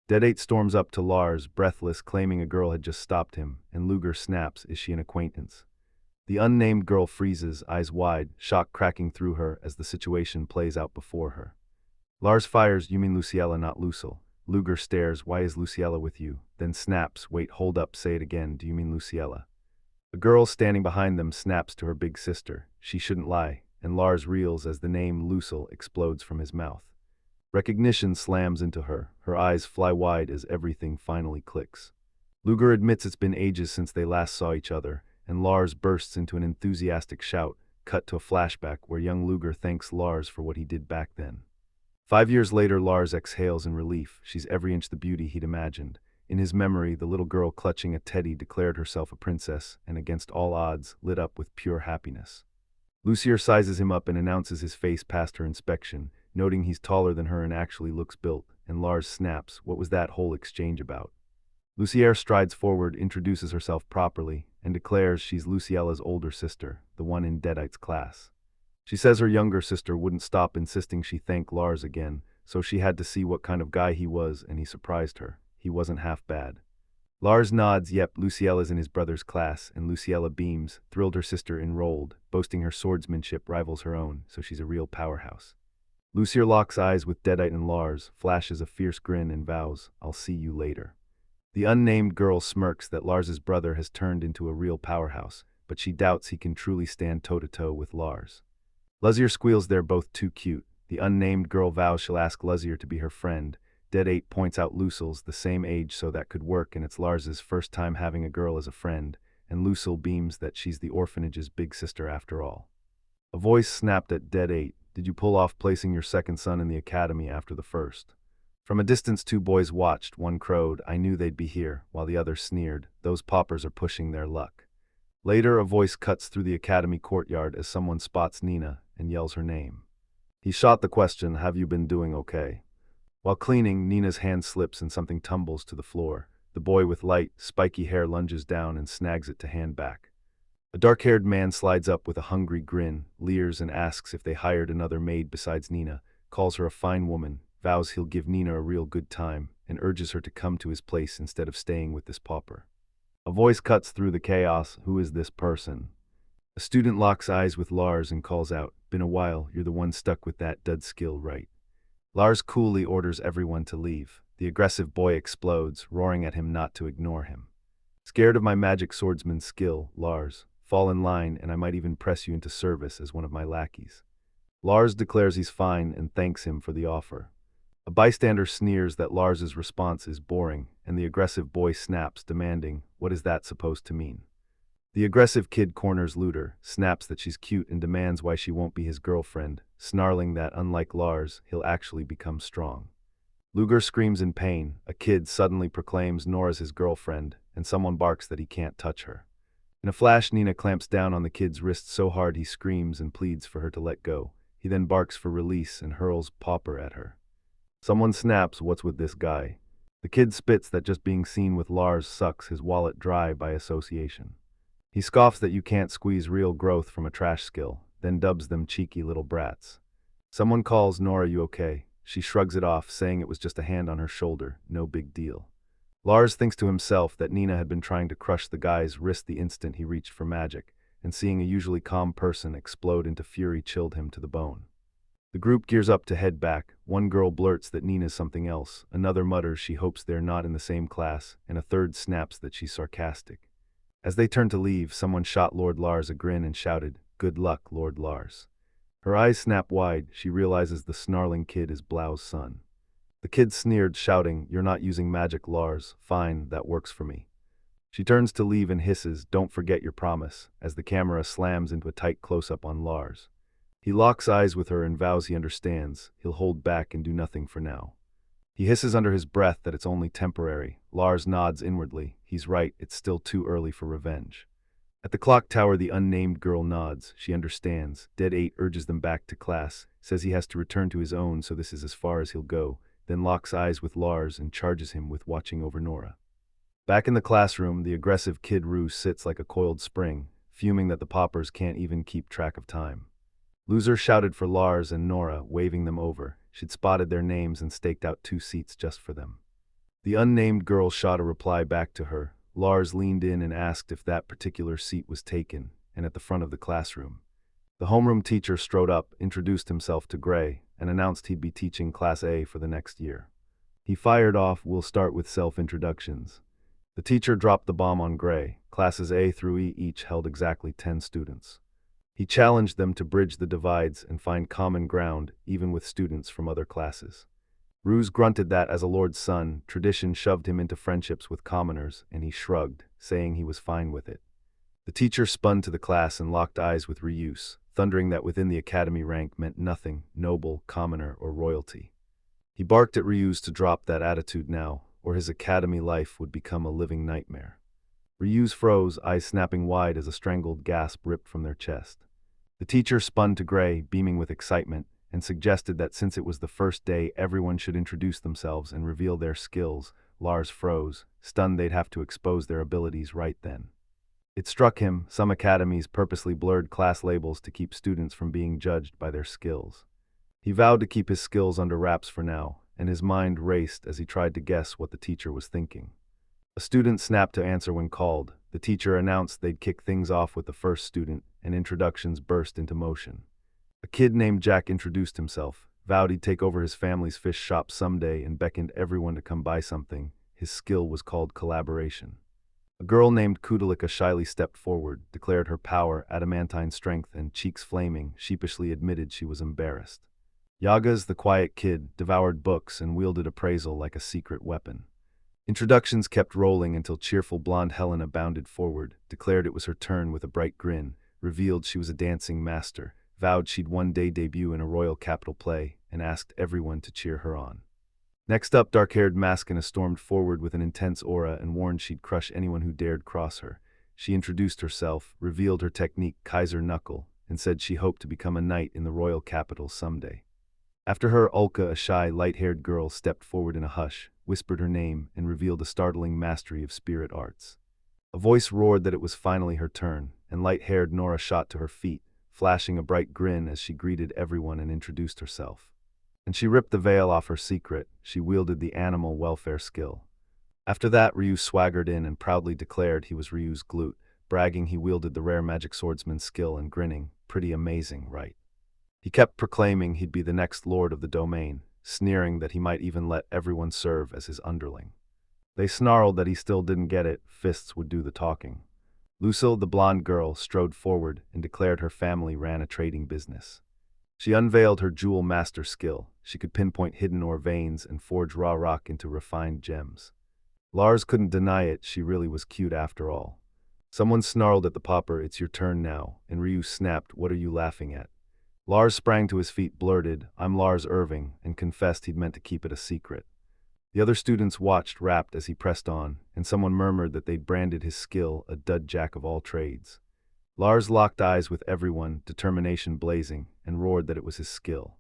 Deadite storms up to Lars, breathless, claiming a girl had just stopped him, and Luger snaps, "Is she an acquaintance?" The unnamed girl freezes, eyes wide, shock cracking through her as the situation plays out before her. Lars fires, "You mean Luciella, not Lucille." Luger stares, "Why is Luciella with you?" Then snaps, "Wait, hold up, say it again, do you mean Luciella?" A girl standing behind them snaps to her big sister, "She shouldn't lie," and Lars reels as the name Lucille explodes from his mouth. Recognition slams into her, her eyes fly wide as everything finally clicks. Luger admits it's been ages since they last saw each other, and Lars bursts into an enthusiastic shout, cut to a flashback where young Luger thanks Lars for what he did back then. 5 years later, Lars exhales in relief. She's every inch the beauty he'd imagined. In his memory, the little girl clutching a teddy declared herself a princess, and against all odds, lit up with pure happiness. Lucier sizes him up and announces his face passed her inspection, noting he's taller than her and actually looks built, and Lars snaps, "What was that whole exchange about?" Lucier strides forward, introduces herself properly, and declares she's Luciella's older sister, the one in Deadite's class. She says her younger sister wouldn't stop insisting she thank Lars again, so she had to see what kind of guy he was, and he surprised her. He wasn't half bad. Lars nods, "Yep, Luciella's in his brother's class," and Luciella beams, thrilled her sister enrolled, boasting her swordsmanship rivals her own, so she's a real powerhouse. Lucier locks eyes with Deadite and Lars, flashes a fierce grin and vows, "I'll see you later." The unnamed girl smirks that Lars's brother has turned into a real powerhouse, but she doubts he can truly stand toe-to-toe with Lars. Lucier squeals, "They're both too cute." The unnamed girl vows she'll ask Lucier to be her friend. Deadite points out Lucille's the same age, so that could work, and it's Lars's first time having a girl as a friend, and Lucille beams that she's the orphanage's big sister after all. A voice snapped at Deadite, "Did you pull off placing your second son in the academy after the first?" From a distance, two boys watched. One crowed, "I knew they'd be here," while the other sneered, "Those paupers are pushing their luck." Later, a voice cuts through the academy courtyard as someone spots Nina and yells her name. He shot the question, "Have you been doing okay?" While cleaning, Nina's hand slips and something tumbles to the floor. The boy with light, spiky hair lunges down and snags it to hand back. A dark-haired man slides up with a hungry grin, leers and asks if they hired another maid besides Nina, calls her a fine woman, vows he'll give Nina a real good time, and urges her to come to his place instead of staying with this pauper. A voice cuts through the chaos, "Who is this person?" A student locks eyes with Lars and calls out, "Been a while, you're the one stuck with that dud skill, right?" Lars coolly orders everyone to leave. The aggressive boy explodes, roaring at him not to ignore him. "Scared of my magic swordsman's skill, Lars? Fall in line and I might even press you into service as one of my lackeys." Lars declares he's fine and thanks him for the offer. A bystander sneers that Lars's response is boring, and the aggressive boy snaps, demanding, "What is that supposed to mean?" The aggressive kid corners Luder, snaps that she's cute and demands why she won't be his girlfriend, snarling that, unlike Lars, he'll actually become strong. Luger screams in pain. A kid suddenly proclaims Nora's his girlfriend, and someone barks that he can't touch her. In a flash, Nina clamps down on the kid's wrist so hard he screams and pleads for her to let go. He then barks for release and hurls Pauper at her. Someone snaps, "What's with this guy?" The kid spits that just being seen with Lars sucks his wallet dry by association. He scoffs that you can't squeeze real growth from a trash skill, then dubs them cheeky little brats. Someone calls Nora, "You okay?" She shrugs it off, saying it was just a hand on her shoulder, no big deal. Lars thinks to himself that Nina had been trying to crush the guy's wrist the instant he reached for magic, and seeing a usually calm person explode into fury chilled him to the bone. The group gears up to head back. One girl blurts that Nina's something else, another mutters she hopes they're not in the same class, and a third snaps that she's sarcastic. As they turn to leave, someone shot Lord Lars a grin and shouted, "Good luck, Lord Lars." Her eyes snap wide. She realizes the snarling kid is Blau's son. The kid sneered, shouting, "You're not using magic, Lars. Fine, that works for me." She turns to leave and hisses, "Don't forget your promise," as the camera slams into a tight close-up on Lars. He locks eyes with her and vows he understands. He'll hold back and do nothing for now. He hisses under his breath that it's only temporary. Lars nods inwardly. He's right, it's still too early for revenge. At the clock tower, the unnamed girl nods. She understands. Dead 8 urges them back to class, says he has to return to his own, so this is as far as he'll go, then locks eyes with Lars and charges him with watching over Nora. Back in the classroom, the aggressive Kid Roo sits like a coiled spring, fuming that the poppers can't even keep track of time. Loser shouted for Lars and Nora, waving them over. She'd spotted their names and staked out 2 seats just for them. The unnamed girl shot a reply back to her. Lars leaned in and asked if that particular seat was taken, and at the front of the classroom. The homeroom teacher strode up, introduced himself to Gray, and announced he'd be teaching Class A for the next year. He fired off, "We'll start with self-introductions." The teacher dropped the bomb on Gray. Classes A through E each held exactly 10 students. He challenged them to bridge the divides and find common ground, even with students from other classes. Ruse grunted that, as a lord's son, tradition shoved him into friendships with commoners, and he shrugged, saying he was fine with it. The teacher spun to the class and locked eyes with Ryus, thundering that within the academy rank meant nothing, noble, commoner, or royalty. He barked at Ryus to drop that attitude now, or his academy life would become a living nightmare. Ryus froze, eyes snapping wide as a strangled gasp ripped from their chest. The teacher spun to Gray, beaming with excitement, and suggested that since it was the first day, everyone should introduce themselves and reveal their skills. Lars froze, stunned they'd have to expose their abilities right then. It struck him, some academies purposely blurred class labels to keep students from being judged by their skills. He vowed to keep his skills under wraps for now, and his mind raced as he tried to guess what the teacher was thinking. A student snapped to answer when called. The teacher announced they'd kick things off with the first student, and introductions burst into motion. A kid named Jack introduced himself, vowed he'd take over his family's fish shop someday, and beckoned everyone to come buy something. His skill was called collaboration. A girl named Kudalika shyly stepped forward, declared her power, adamantine strength, and, cheeks flaming, sheepishly admitted she was embarrassed. Yaga's, the quiet kid, devoured books and wielded appraisal like a secret weapon. Introductions kept rolling until cheerful blonde Helena bounded forward, declared it was her turn with a bright grin, revealed she was a dancing master, vowed she'd one day debut in a royal capital play, and asked everyone to cheer her on. Next up, dark-haired Maskina stormed forward with an intense aura and warned she'd crush anyone who dared cross her. She introduced herself, revealed her technique Kaiser Knuckle, and said she hoped to become a knight in the royal capital someday. After her, Ulka, a shy, light-haired girl, stepped forward in a hush, whispered her name, and revealed a startling mastery of spirit arts. A voice roared that it was finally her turn, and light-haired Nora shot to her feet, flashing a bright grin as she greeted everyone and introduced herself. And she ripped the veil off her secret. She wielded the animal welfare skill. After that, Ryu swaggered in and proudly declared he was Ryu's glute, bragging he wielded the rare magic swordsman skill and grinning, "Pretty amazing, right?" He kept proclaiming he'd be the next lord of the domain, sneering that he might even let everyone serve as his underling. They snarled that he still didn't get it. Fists would do the talking. Lucille, the blonde girl, strode forward and declared her family ran a trading business. She unveiled her jewel master skill. She could pinpoint hidden ore veins and forge raw rock into refined gems. Lars couldn't deny it, she really was cute after all. Someone snarled at the popper, "It's your turn now," and Ryu snapped, "What are you laughing at?" Lars sprang to his feet, blurted, "I'm Lars Irving," and confessed he'd meant to keep it a secret. The other students watched, rapt, as he pressed on, and someone murmured that they'd branded his skill a dud jack of all trades. Lars locked eyes with everyone, determination blazing, and roared that it was his skill.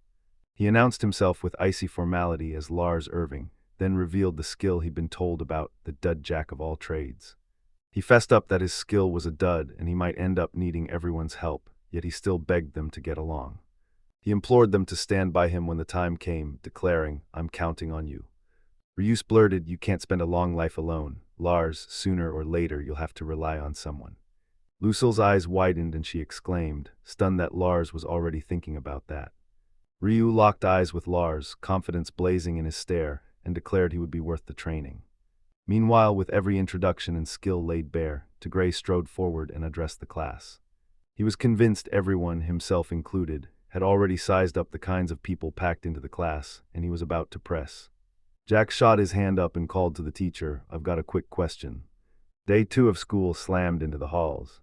He announced himself with icy formality as Lars Irving, then revealed the skill he'd been told about, the dud jack of all trades. He fessed up that his skill was a dud and he might end up needing everyone's help, yet he still begged them to get along. He implored them to stand by him when the time came, declaring, "I'm counting on you." Ryus blurted, "You can't spend a long life alone. Lars, sooner or later you'll have to rely on someone." Lucille's eyes widened and she exclaimed, stunned that Lars was already thinking about that. Ryu locked eyes with Lars, confidence blazing in his stare, and declared he would be worth the training. Meanwhile, with every introduction and skill laid bare, Tigray strode forward and addressed the class. He was convinced everyone, himself included, had already sized up the kinds of people packed into the class, and he was about to press. Jack shot his hand up and called to the teacher, "I've got a quick question." Day 2 of school slammed into the halls.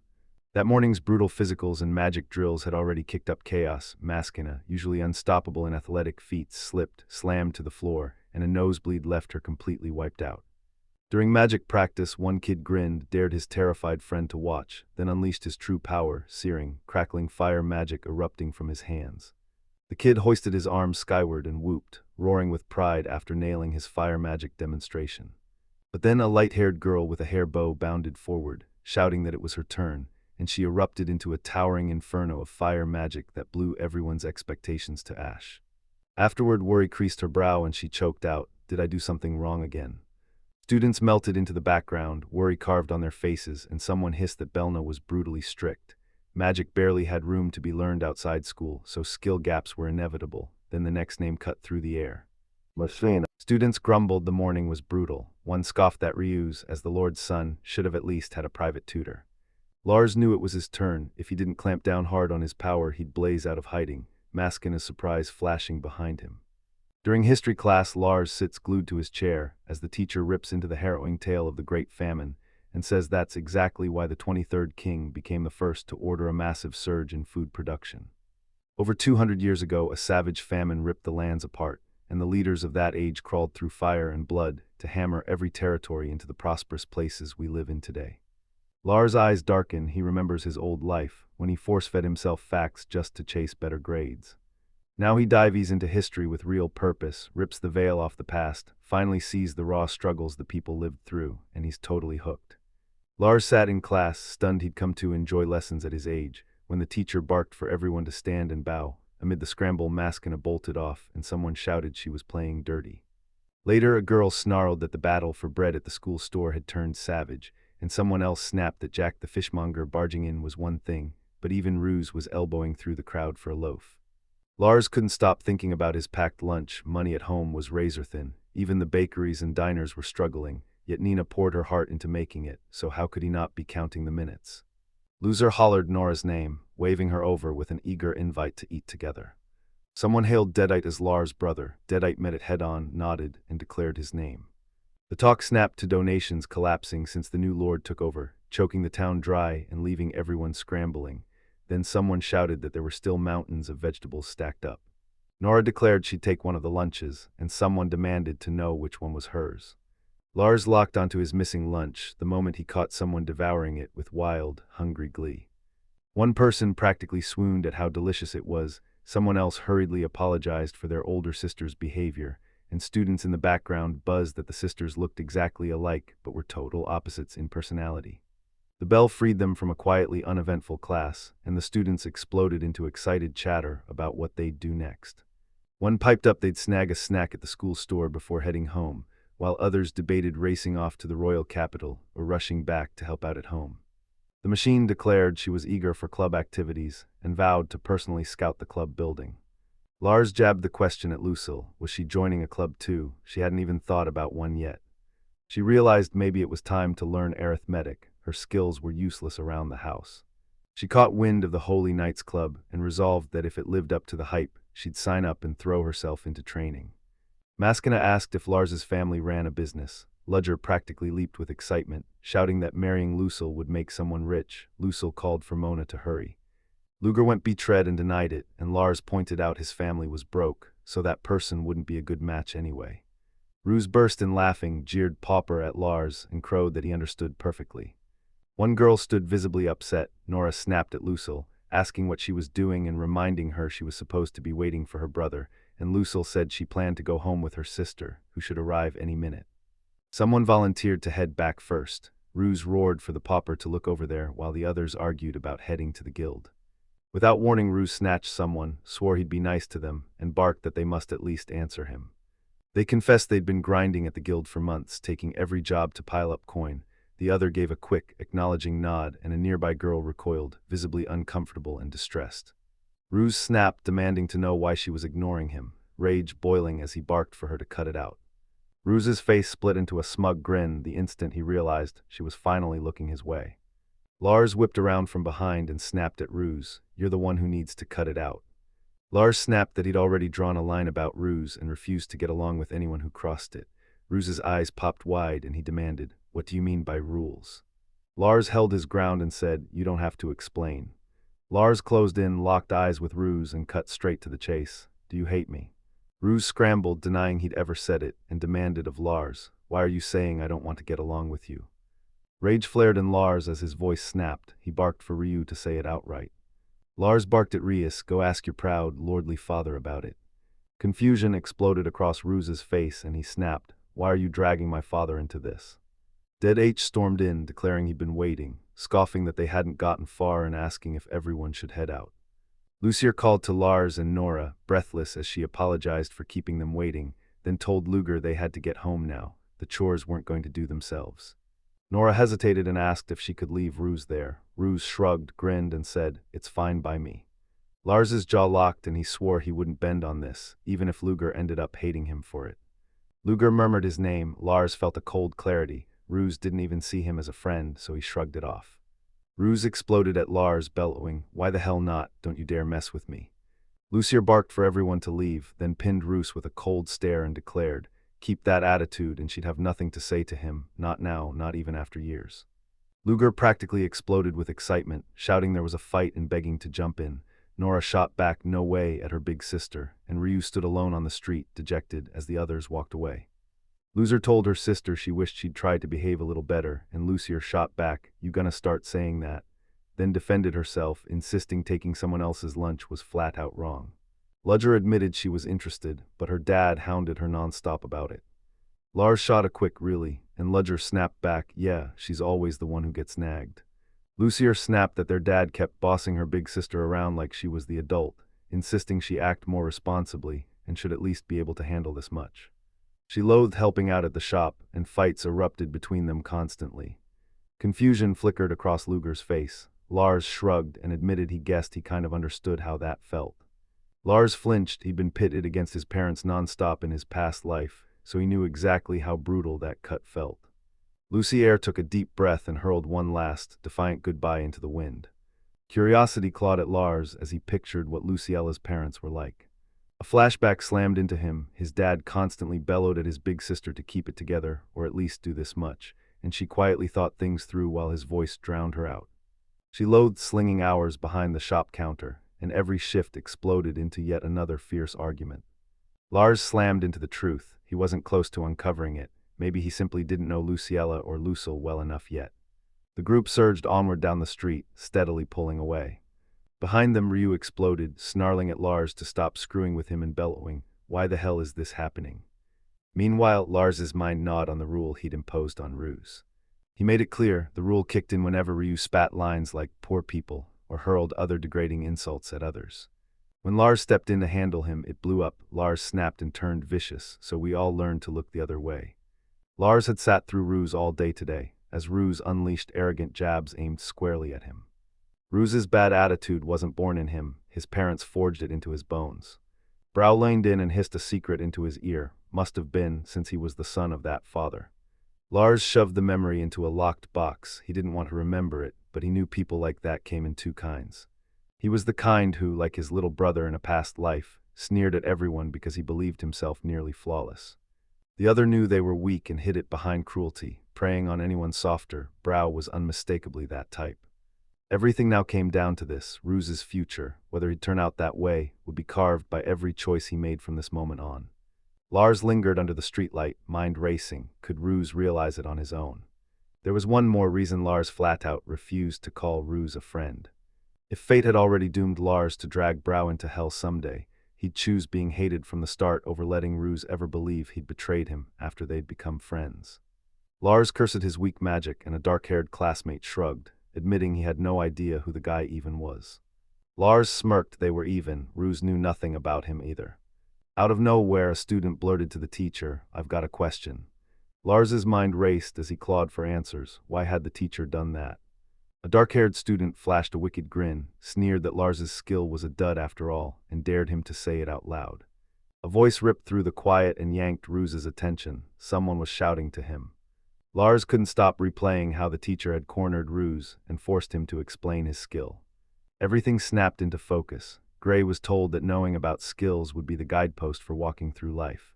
That morning's brutal physicals and magic drills had already kicked up chaos. Maskina, usually unstoppable in athletic feats, slipped, slammed to the floor, and a nosebleed left her completely wiped out. During magic practice, one kid grinned, dared his terrified friend to watch, then unleashed his true power, searing, crackling fire magic erupting from his hands. The kid hoisted his arms skyward and whooped, roaring with pride after nailing his fire magic demonstration. But then a light-haired girl with a hair bow bounded forward, shouting that it was her turn, and she erupted into a towering inferno of fire magic that blew everyone's expectations to ash. Afterward, worry creased her brow and she choked out, "Did I do something wrong again?" Students melted into the background, worry carved on their faces, and someone hissed that Belna was brutally strict. Magic barely had room to be learned outside school, so skill gaps were inevitable. Then the next name cut through the air. Machina. Students grumbled the morning was brutal. One scoffed that Ryu's, as the Lord's son, should have at least had a private tutor. Lars knew it was his turn. If he didn't clamp down hard on his power, he'd blaze out of hiding, Maskina's surprise flashing behind him. During history class, Lars sits glued to his chair as the teacher rips into the harrowing tale of the Great Famine and says that's exactly why the 23rd king became the first to order a massive surge in food production. Over 200 years ago, a savage famine ripped the lands apart, and the leaders of that age crawled through fire and blood to hammer every territory into the prosperous places we live in today. Lars' eyes darken. He remembers his old life, when he force-fed himself facts just to chase better grades. Now he dives into history with real purpose, rips the veil off the past, finally sees the raw struggles the people lived through, and he's totally hooked. Lars sat in class, stunned he'd come to enjoy lessons at his age, when the teacher barked for everyone to stand and bow. Amid the scramble, Maskina bolted off, and someone shouted she was playing dirty. Later, a girl snarled that the battle for bread at the school store had turned savage, and someone else snapped that Jack the fishmonger barging in was one thing, but even Ruse was elbowing through the crowd for a loaf. Lars couldn't stop thinking about his packed lunch. Money at home was razor-thin. Even the bakeries and diners were struggling, yet Nina poured her heart into making it, so how could he not be counting the minutes? Loser hollered Nora's name, waving her over with an eager invite to eat together. Someone hailed Deadite as Lars' brother. Deadite met it head-on, nodded, and declared his name. The talk snapped to donations collapsing since the new lord took over, choking the town dry and leaving everyone scrambling. Then someone shouted that there were still mountains of vegetables stacked up. Nora declared she'd take one of the lunches, and someone demanded to know which one was hers. Lars locked onto his missing lunch the moment he caught someone devouring it with wild, hungry glee. One person practically swooned at how delicious it was, someone else hurriedly apologized for their older sister's behavior, and students in the background buzzed that the sisters looked exactly alike but were total opposites in personality. The bell freed them from a quietly uneventful class, and the students exploded into excited chatter about what they'd do next. One piped up they'd snag a snack at the school store before heading home, while others debated racing off to the royal capital or rushing back to help out at home. The machine declared she was eager for club activities and vowed to personally scout the club building. Lars jabbed the question at Lucille. Was she joining a club too? She hadn't even thought about one yet. She realized maybe it was time to learn arithmetic. Her skills were useless around the house. She caught wind of the Holy Knights Club and resolved that if it lived up to the hype, she'd sign up and throw herself into training. Maskina asked if Lars's family ran a business. Ludger practically leaped with excitement, shouting that marrying Lucille would make someone rich. Lucille called for Mona to hurry. Luger went betread and denied it, and Lars pointed out his family was broke, so that person wouldn't be a good match anyway. Ruse burst in laughing, jeered Pauper at Lars, and crowed that he understood perfectly. One girl stood visibly upset. Nora snapped at Lucille, asking what she was doing and reminding her she was supposed to be waiting for her brother, and Lucille said she planned to go home with her sister, who should arrive any minute. Someone volunteered to head back first. Ruse roared for the pauper to look over there while the others argued about heading to the guild. Without warning, Ruse snatched someone, swore he'd be nice to them, and barked that they must at least answer him. They confessed they'd been grinding at the guild for months, taking every job to pile up coin. The other gave a quick, acknowledging nod, and a nearby girl recoiled, visibly uncomfortable and distressed. Ruse snapped, demanding to know why she was ignoring him, rage boiling as he barked for her to cut it out. Ruse's face split into a smug grin the instant he realized she was finally looking his way. Lars whipped around from behind and snapped at Ruse, "You're the one who needs to cut it out." Lars snapped that he'd already drawn a line about Ruse and refused to get along with anyone who crossed it. Ruse's eyes popped wide and he demanded, "What do you mean by rules?" Lars held his ground and said, "You don't have to explain." Lars closed in, locked eyes with Ruse, and cut straight to the chase. "Do you hate me?" Ruse scrambled, denying he'd ever said it, and demanded of Lars, "Why are you saying I don't want to get along with you?" Rage flared in Lars as his voice snapped. He barked for Ryu to say it outright. Lars barked at Rius, "Go ask your proud, lordly father about it." Confusion exploded across Ruse's face and he snapped, "Why are you dragging my father into this?" Dead H stormed in, declaring he'd been waiting, scoffing that they hadn't gotten far and asking if everyone should head out. Lucier called to Lars and Nora, breathless as she apologized for keeping them waiting, then told Luger they had to get home now. The chores weren't going to do themselves. Nora hesitated and asked if she could leave Ruse there. Ruse shrugged, grinned, and said, "It's fine by me." Lars's jaw locked and he swore he wouldn't bend on this, even if Luger ended up hating him for it. Luger murmured his name. Lars felt a cold clarity. Ruse didn't even see him as a friend, so he shrugged it off. Ruse exploded at Lars, bellowing, "Why the hell not? Don't you dare mess with me." Lucier barked for everyone to leave, then pinned Ruse with a cold stare and declared, "Keep that attitude," and she'd have nothing to say to him, not now, not even after years. Luger practically exploded with excitement, shouting there was a fight and begging to jump in. Nora shot back, "No way," at her big sister, and Ryu stood alone on the street, dejected, as the others walked away. Loser told her sister she wished she'd tried to behave a little better, and Lucier shot back, "You gonna start saying that?" Then defended herself, insisting taking someone else's lunch was flat out wrong. Ludger admitted she was interested, but her dad hounded her nonstop about it. Lars shot a quick "Really?" and Ludger snapped back, "Yeah, she's always the one who gets nagged." Lucier snapped that their dad kept bossing her big sister around like she was the adult, insisting she act more responsibly and should at least be able to handle this much. She loathed helping out at the shop, and fights erupted between them constantly. Confusion flickered across Luger's face. Lars shrugged and admitted he guessed he kind of understood how that felt. Lars flinched. He'd been pitted against his parents nonstop in his past life, so he knew exactly how brutal that cut felt. Lucier took a deep breath and hurled one last, defiant goodbye into the wind. Curiosity clawed at Lars as he pictured what Luciella's parents were like. A flashback slammed into him. His dad constantly bellowed at his big sister to keep it together, or at least do this much, and she quietly thought things through while his voice drowned her out. She loathed slinging hours behind the shop counter, and every shift exploded into yet another fierce argument. Lars slammed into the truth. He wasn't close to uncovering it. Maybe he simply didn't know Luciella or Lucille well enough yet. The group surged onward down the street, steadily pulling away. Behind them, Ryu exploded, snarling at Lars to stop screwing with him and bellowing, "Why the hell is this happening?" Meanwhile, Lars's mind gnawed on the rule he'd imposed on Ruse. He made it clear the rule kicked in whenever Ryu spat lines like "poor people" or hurled other degrading insults at others. When Lars stepped in to handle him, it blew up. Lars snapped and turned vicious, so we all learned to look the other way. Lars had sat through Ruse all day today, as Ruse unleashed arrogant jabs aimed squarely at him. Ruse's bad attitude wasn't born in him, his parents forged it into his bones. Brow leaned in and hissed a secret into his ear, must have been since he was the son of that father. Lars shoved the memory into a locked box. He didn't want to remember it, but he knew people like that came in two kinds. He was the kind who, like his little brother in a past life, sneered at everyone because he believed himself nearly flawless. The other knew they were weak and hid it behind cruelty, preying on anyone softer. Brow was unmistakably that type. Everything now came down to this. Ruse's future, whether he'd turn out that way, would be carved by every choice he made from this moment on. Lars lingered under the streetlight, mind racing. Could Ruse realize it on his own? There was one more reason Lars flat out refused to call Ruse a friend. If fate had already doomed Lars to drag Brow into hell someday, He'd choose being hated from the start over letting Ruse ever believe he'd betrayed him after they'd become friends. Lars cursed his weak magic, and a dark-haired classmate shrugged, admitting he had no idea who the guy even was. Lars smirked. They were even. Ruse knew nothing about him either. Out of nowhere, a student blurted to the teacher, "I've got a question." Lars's mind raced as he clawed for answers. Why had the teacher done that? A dark-haired student flashed a wicked grin, sneered that Lars's skill was a dud after all, and dared him to say it out loud. A voice ripped through the quiet and yanked Ruse's attention. Someone was shouting to him. Lars couldn't stop replaying how the teacher had cornered Ruse and forced him to explain his skill. Everything snapped into focus. Gray was told that knowing about skills would be the guidepost for walking through life.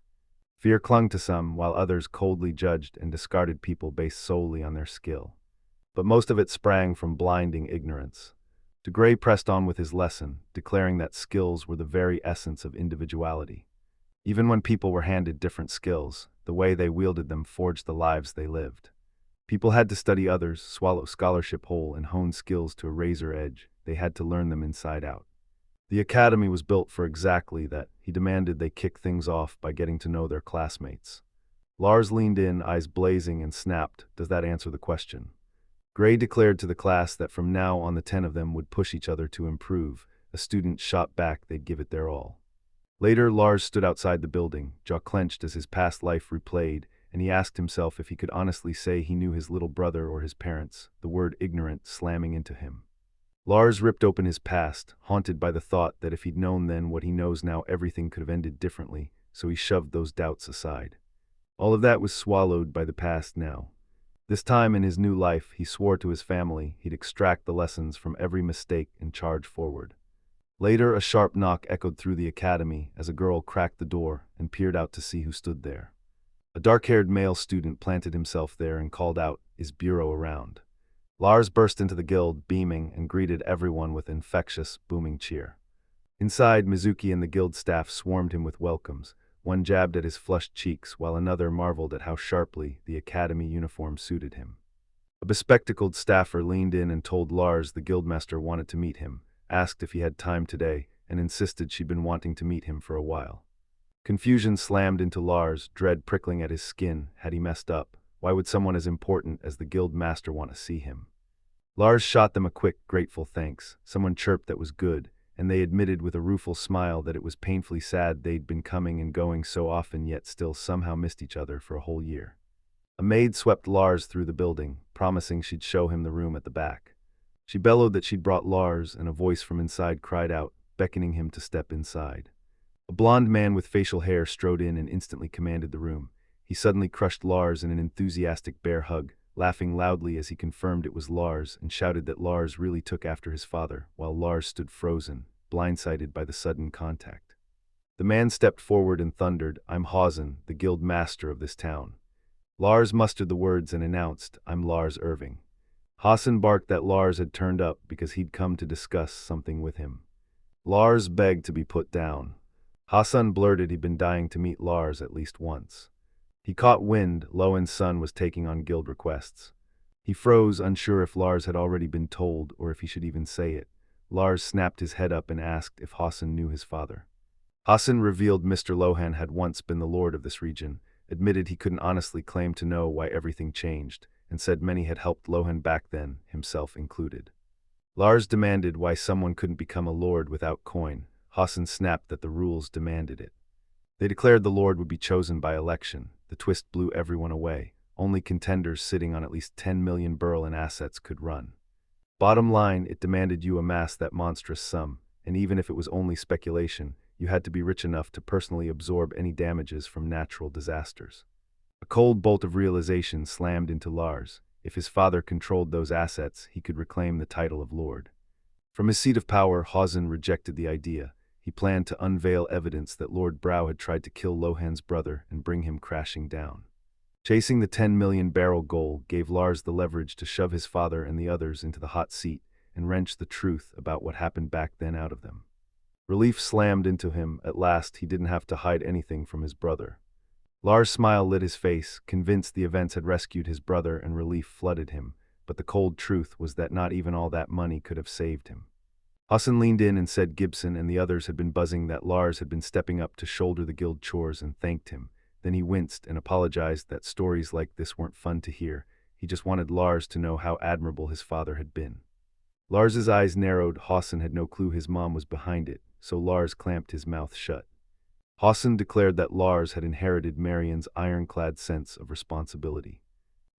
Fear clung to some, while others coldly judged and discarded people based solely on their skill. But most of it sprang from blinding ignorance. Gray pressed on with his lesson, declaring that skills were the very essence of individuality. Even when people were handed different skills, the way they wielded them forged the lives they lived. People had to study others, swallow scholarship whole, and hone skills to a razor edge. They had to learn them inside out. The academy was built for exactly that. He demanded they kick things off by getting to know their classmates. Lars leaned in, eyes blazing, and snapped, "Does that answer the question?" Gray declared to the class that from now on the 10 of them would push each other to improve. A student shot back they'd give it their all. Later, Lars stood outside the building, jaw clenched as his past life replayed, and he asked himself if he could honestly say he knew his little brother or his parents, the word ignorant slamming into him. Lars ripped open his past, haunted by the thought that if he'd known then what he knows now, everything could have ended differently, so he shoved those doubts aside. All of that was swallowed by the past now. This time in his new life, he swore to his family he'd extract the lessons from every mistake and charge forward. Later, a sharp knock echoed through the academy as a girl cracked the door and peered out to see who stood there. A dark-haired male student planted himself there and called out, "Is Bureau around?" Lars burst into the guild, beaming, and greeted everyone with infectious, booming cheer. Inside, Mizuki and the guild staff swarmed him with welcomes. One jabbed at his flushed cheeks, while another marveled at how sharply the academy uniform suited him. A bespectacled staffer leaned in and told Lars the guildmaster wanted to meet him, asked if he had time today, and insisted she'd been wanting to meet him for a while. Confusion slammed into Lars, dread prickling at his skin. Had he messed up? Why would someone as important as the guild master want to see him? Lars shot them a quick, grateful thanks. Someone chirped that was good, and they admitted with a rueful smile that it was painfully sad they'd been coming and going so often yet still somehow missed each other for a whole year. A maid swept Lars through the building, promising she'd show him the room at the back. She bellowed that she'd brought Lars, and a voice from inside cried out, beckoning him to step inside. A blond man with facial hair strode in and instantly commanded the room. He suddenly crushed Lars in an enthusiastic bear hug, laughing loudly as he confirmed it was Lars and shouted that Lars really took after his father, while Lars stood frozen, blindsided by the sudden contact. The man stepped forward and thundered, "I'm Hausen, the guild master of this town." Lars mustered the words and announced, "I'm Lars Irving." Hausen barked that Lars had turned up because he'd come to discuss something with him. Lars begged to be put down. Hausen blurted he'd been dying to meet Lars at least once. He caught wind Lowen's son was taking on guild requests. He froze, unsure if Lars had already been told or if he should even say it. Lars snapped his head up and asked if Hausen knew his father. Hausen revealed Mr. Lohan had once been the lord of this region, admitted he couldn't honestly claim to know why everything changed, and said many had helped Lohan back then, himself included. Lars demanded why someone couldn't become a lord without coin. Hausen snapped that the rules demanded it. They declared the lord would be chosen by election. The twist blew everyone away. Only contenders sitting on at least 10 million burl in assets could run. Bottom line, it demanded you amass that monstrous sum, and even if it was only speculation, you had to be rich enough to personally absorb any damages from natural disasters. A cold bolt of realization slammed into Lars. If his father controlled those assets, he could reclaim the title of lord. From his seat of power, Hausen rejected the idea. He planned to unveil evidence that Lord Brow had tried to kill Lohan's brother and bring him crashing down. Chasing the 10 million barrel goal gave Lars the leverage to shove his father and the others into the hot seat and wrench the truth about what happened back then out of them. Relief slammed into him. At last, he didn't have to hide anything from his brother. Lars' smile lit his face, convinced the events had rescued his brother, and relief flooded him, but the cold truth was that not even all that money could have saved him. Hassan leaned in and said Gibson and the others had been buzzing that Lars had been stepping up to shoulder the guild chores and thanked him. Then he winced and apologized that stories like this weren't fun to hear. He just wanted Lars to know how admirable his father had been. Lars's eyes narrowed. Hassan had no clue his mom was behind it, so Lars clamped his mouth shut. Hassan declared that Lars had inherited Marion's ironclad sense of responsibility.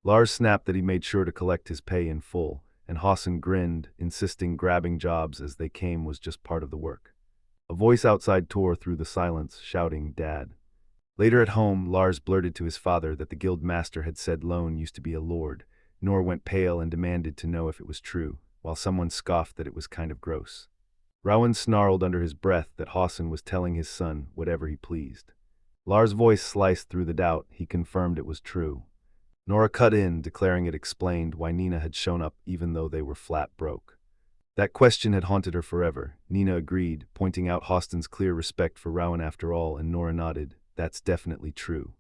Lars snapped that he made sure to collect his pay in full, and Hassan grinned, insisting grabbing jobs as they came was just part of the work. A voice outside tore through the silence, shouting, "Dad." Later at home, Lars blurted to his father that the guild master had said Lone used to be a lord. Nor went pale and demanded to know if it was true, while someone scoffed that it was kind of gross. Rowan snarled under his breath that Hassan was telling his son whatever he pleased. Lars' voice sliced through the doubt. He confirmed it was true. Nora cut in, declaring it explained why Nina had shown up even though they were flat broke. That question had haunted her forever. Nina agreed, pointing out Hassan's clear respect for Rowan after all, and Nora nodded. That's definitely true.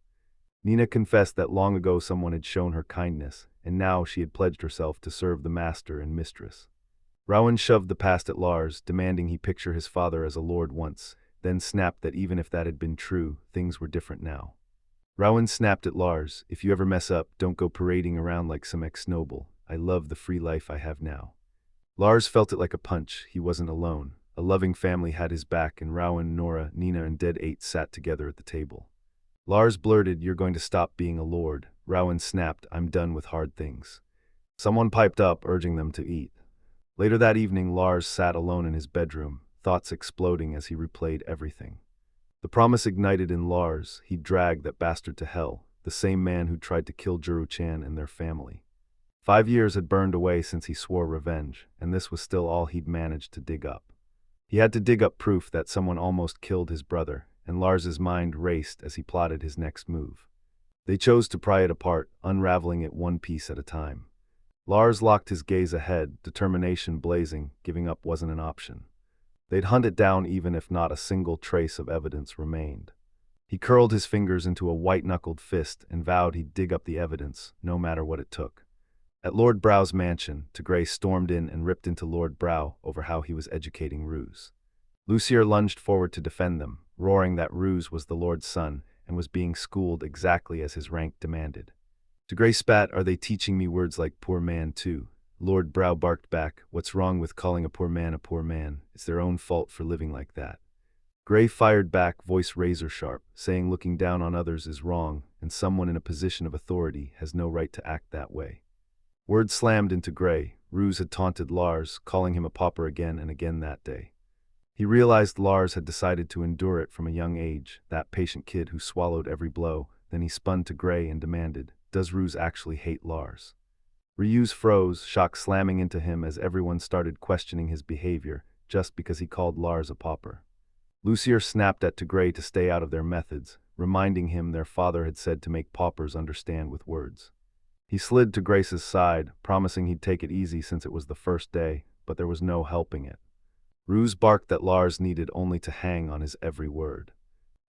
Nina confessed that long ago someone had shown her kindness, and now she had pledged herself to serve the master and mistress. Rowan shoved the past at Lars, demanding he picture his father as a lord once, then snapped that even if that had been true, things were different now. Rowan snapped at Lars, "If you ever mess up, don't go parading around like some ex-noble. I love the free life I have now." Lars felt it like a punch. He wasn't alone. A loving family had his back, and Rowan, Nora, Nina, and Dead 8 sat together at the table. Lars blurted, "You're going to stop being a lord." Rowan snapped, "I'm done with hard things." Someone piped up, urging them to eat. Later that evening, Lars sat alone in his bedroom, thoughts exploding as he replayed everything. The promise ignited in Lars. He'd drag that bastard to hell, the same man who tried to kill Juru-chan and their family. 5 years had burned away since he swore revenge, and this was still all he'd managed to dig up. He had to dig up proof that someone almost killed his brother, and Lars's mind raced as he plotted his next move. They chose to pry it apart, unraveling it one piece at a time. Lars locked his gaze ahead, determination blazing. Giving up wasn't an option. They'd hunt it down even if not a single trace of evidence remained. He curled his fingers into a white-knuckled fist and vowed he'd dig up the evidence, no matter what it took. At Lord Brow's mansion, Tigray stormed in and ripped into Lord Brow over how he was educating Ruse. Lucier lunged forward to defend them, roaring that Ruse was the Lord's son and was being schooled exactly as his rank demanded. Tigray spat, "Are they teaching me words like poor man too?" Lord Brow barked back, "What's wrong with calling a poor man a poor man? It's their own fault for living like that." Gray fired back, voice razor-sharp, saying looking down on others is wrong, and someone in a position of authority has no right to act that way. Words slammed into Gray. Ruse had taunted Lars, calling him a pauper again and again that day. He realized Lars had decided to endure it from a young age, that patient kid who swallowed every blow. Then he spun to Gray and demanded, "Does Ruse actually hate Lars?" Ryu's froze, shock slamming into him as everyone started questioning his behavior, just because he called Lars a pauper. Lucier snapped at Tigray to stay out of their methods, reminding him their father had said to make paupers understand with words. He slid to Grace's side, promising he'd take it easy since it was the first day, but there was no helping it. Ruse barked that Lars needed only to hang on his every word.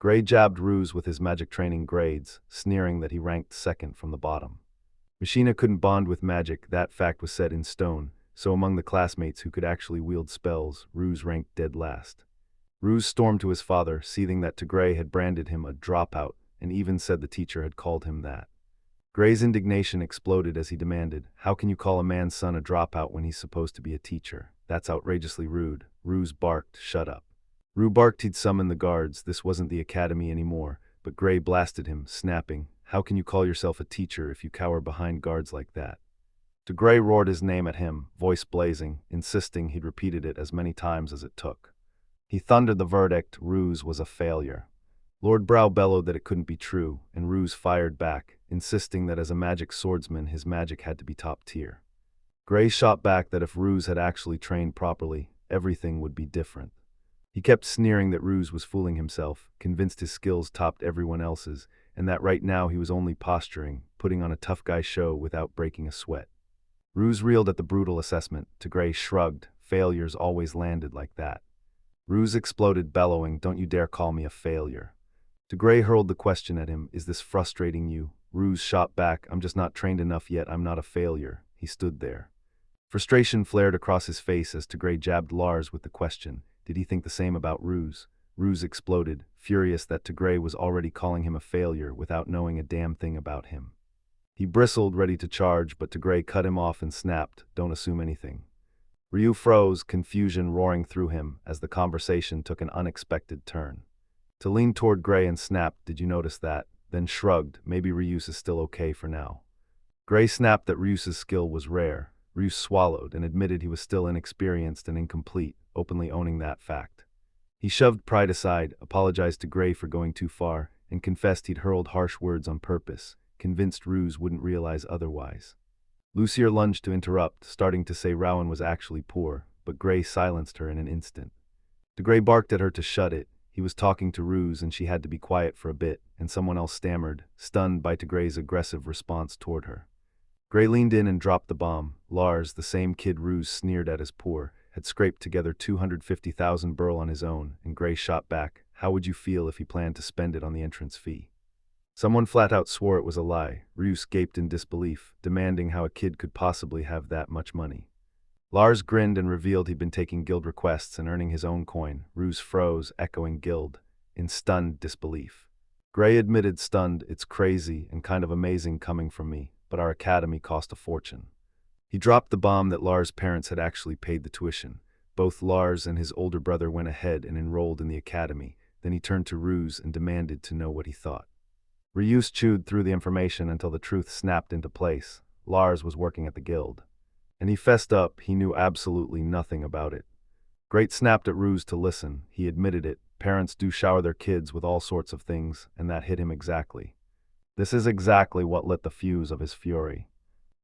Gray jabbed Ruse with his magic training grades, sneering that he ranked second from the bottom. Machina couldn't bond with magic, that fact was set in stone, so among the classmates who could actually wield spells, Ruse ranked dead last. Ruse stormed to his father, seething that Tigray had branded him a dropout, and even said the teacher had called him that. Gray's indignation exploded as he demanded, "How can you call a man's son a dropout when he's supposed to be a teacher? That's outrageously rude." Ruse barked, "Shut up." Rue barked he'd summon the guards. This wasn't the academy anymore, but Gray blasted him, snapping, "How can you call yourself a teacher if you cower behind guards like that?" Gray roared his name at him, voice blazing, insisting he'd repeated it as many times as it took. He thundered the verdict, Ruse was a failure. Lord Brow bellowed that it couldn't be true, and Ruse fired back, insisting that as a magic swordsman his magic had to be top tier. Gray shot back that if Ruse had actually trained properly, everything would be different. He kept sneering that Ruse was fooling himself, convinced his skills topped everyone else's, and that right now he was only posturing, putting on a tough guy show without breaking a sweat. Ruse reeled at the brutal assessment. Tigray shrugged, failures always landed like that. Ruse exploded, bellowing, "Don't you dare call me a failure." Tigray hurled the question at him, "Is this frustrating you?" Ruse shot back, "I'm just not trained enough yet, I'm not a failure." He stood there. Frustration flared across his face as Tigray jabbed Lars with the question, did he think the same about Ruse? Ruse exploded, furious that Tigray was already calling him a failure without knowing a damn thing about him. He bristled, ready to charge, but Tigray cut him off and snapped, don't assume anything. Ryu froze, confusion roaring through him as the conversation took an unexpected turn. To lean toward Gray and snapped, did you notice that? Then shrugged, maybe Ryus is still okay for now. Gray snapped that Ryus's skill was rare. Ryus swallowed and admitted he was still inexperienced and incomplete, openly owning that fact. He shoved pride aside, apologized to Gray for going too far, and confessed he'd hurled harsh words on purpose, convinced Ruse wouldn't realize otherwise. Lucier lunged to interrupt, starting to say Rowan was actually poor, but Gray silenced her in an instant. Gray barked at her to shut it. He was talking to Ruse and she had to be quiet for a bit, and someone else stammered, stunned by Gray's aggressive response toward her. Gray leaned in and dropped the bomb. Lars, the same kid Ruse sneered at as poor, had scraped together 250,000 burl on his own, and Gray shot back, how would you feel if he planned to spend it on the entrance fee? Someone flat out swore it was a lie. Ruse gaped in disbelief, demanding how a kid could possibly have that much money. Lars grinned and revealed he'd been taking guild requests and earning his own coin. Ruse froze, echoing guild, in stunned disbelief. Gray admitted, stunned, it's crazy and kind of amazing coming from me, but our academy cost a fortune. He dropped the bomb that Lars' parents had actually paid the tuition. Both Lars and his older brother went ahead and enrolled in the academy. Then he turned to Ruse and demanded to know what he thought. Ryus chewed through the information until the truth snapped into place. Lars was working at the guild. And he fessed up, he knew absolutely nothing about it. Great snapped at Ruse to listen. He admitted it. Parents do shower their kids with all sorts of things, and that hit him exactly. This is exactly what lit the fuse of his fury.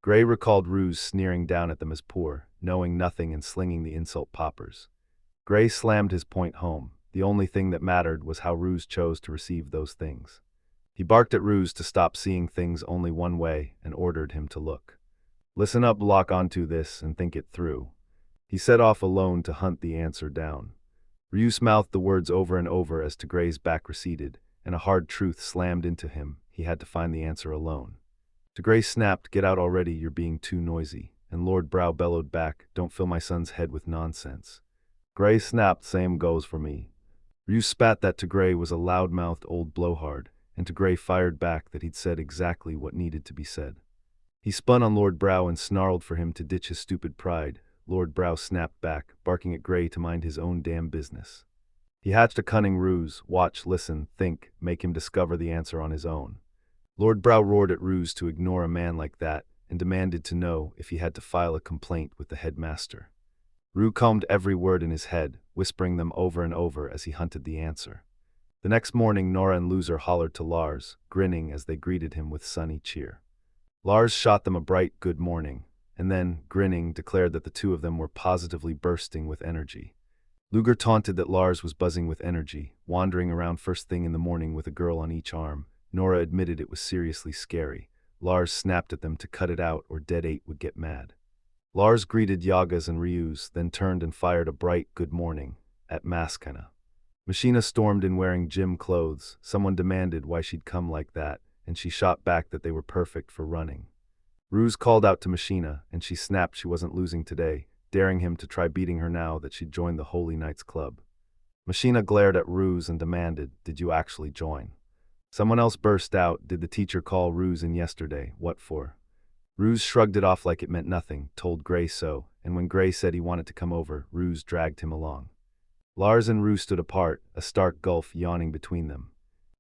Gray recalled Ruse sneering down at them as poor, knowing nothing and slinging the insult poppers. Gray slammed his point home. The only thing that mattered was how Ruse chose to receive those things. He barked at Ruse to stop seeing things only one way and ordered him to look. Listen up, lock onto this, and think it through. He set off alone to hunt the answer down. Ruse mouthed the words over and over as Gray's back receded, and a hard truth slammed into him. He had to find the answer alone. Gray snapped, get out already, you're being too noisy, and Lord Brow bellowed back, don't fill my son's head with nonsense. Gray snapped, same goes for me. Ruse spat that Gray was a loud-mouthed old blowhard, and Gray fired back that he'd said exactly what needed to be said. He spun on Lord Brow and snarled for him to ditch his stupid pride. Lord Brow snapped back, barking at Gray to mind his own damn business. He hatched a cunning ruse, watch, listen, think, make him discover the answer on his own. Lord Brow roared at Ruse to ignore a man like that and demanded to know if he had to file a complaint with the headmaster. Rue combed every word in his head, whispering them over and over as he hunted the answer. The next morning, Nora and Loser hollered to Lars, grinning as they greeted him with sunny cheer. Lars shot them a bright good morning, and then, grinning, declared that the two of them were positively bursting with energy. Luger taunted that Lars was buzzing with energy, wandering around first thing in the morning with a girl on each arm. Nora admitted it was seriously scary. Lars snapped at them to cut it out or Dead 8 would get mad. Lars greeted Yaga's and Ryu's, then turned and fired a bright good morning at Maskana. Machina stormed in wearing gym clothes. Someone demanded why she'd come like that, and she shot back that they were perfect for running. Ruse called out to Machina, and she snapped she wasn't losing today, daring him to try beating her now that she'd joined the Holy Knights Club. Machina glared at Ruse and demanded, did you actually join? Someone else burst out, did the teacher call Ruse in yesterday, what for? Ruse shrugged it off like it meant nothing, told Gray so, and when Gray said he wanted to come over, Ruse dragged him along. Lars and Ruse stood apart, a stark gulf yawning between them.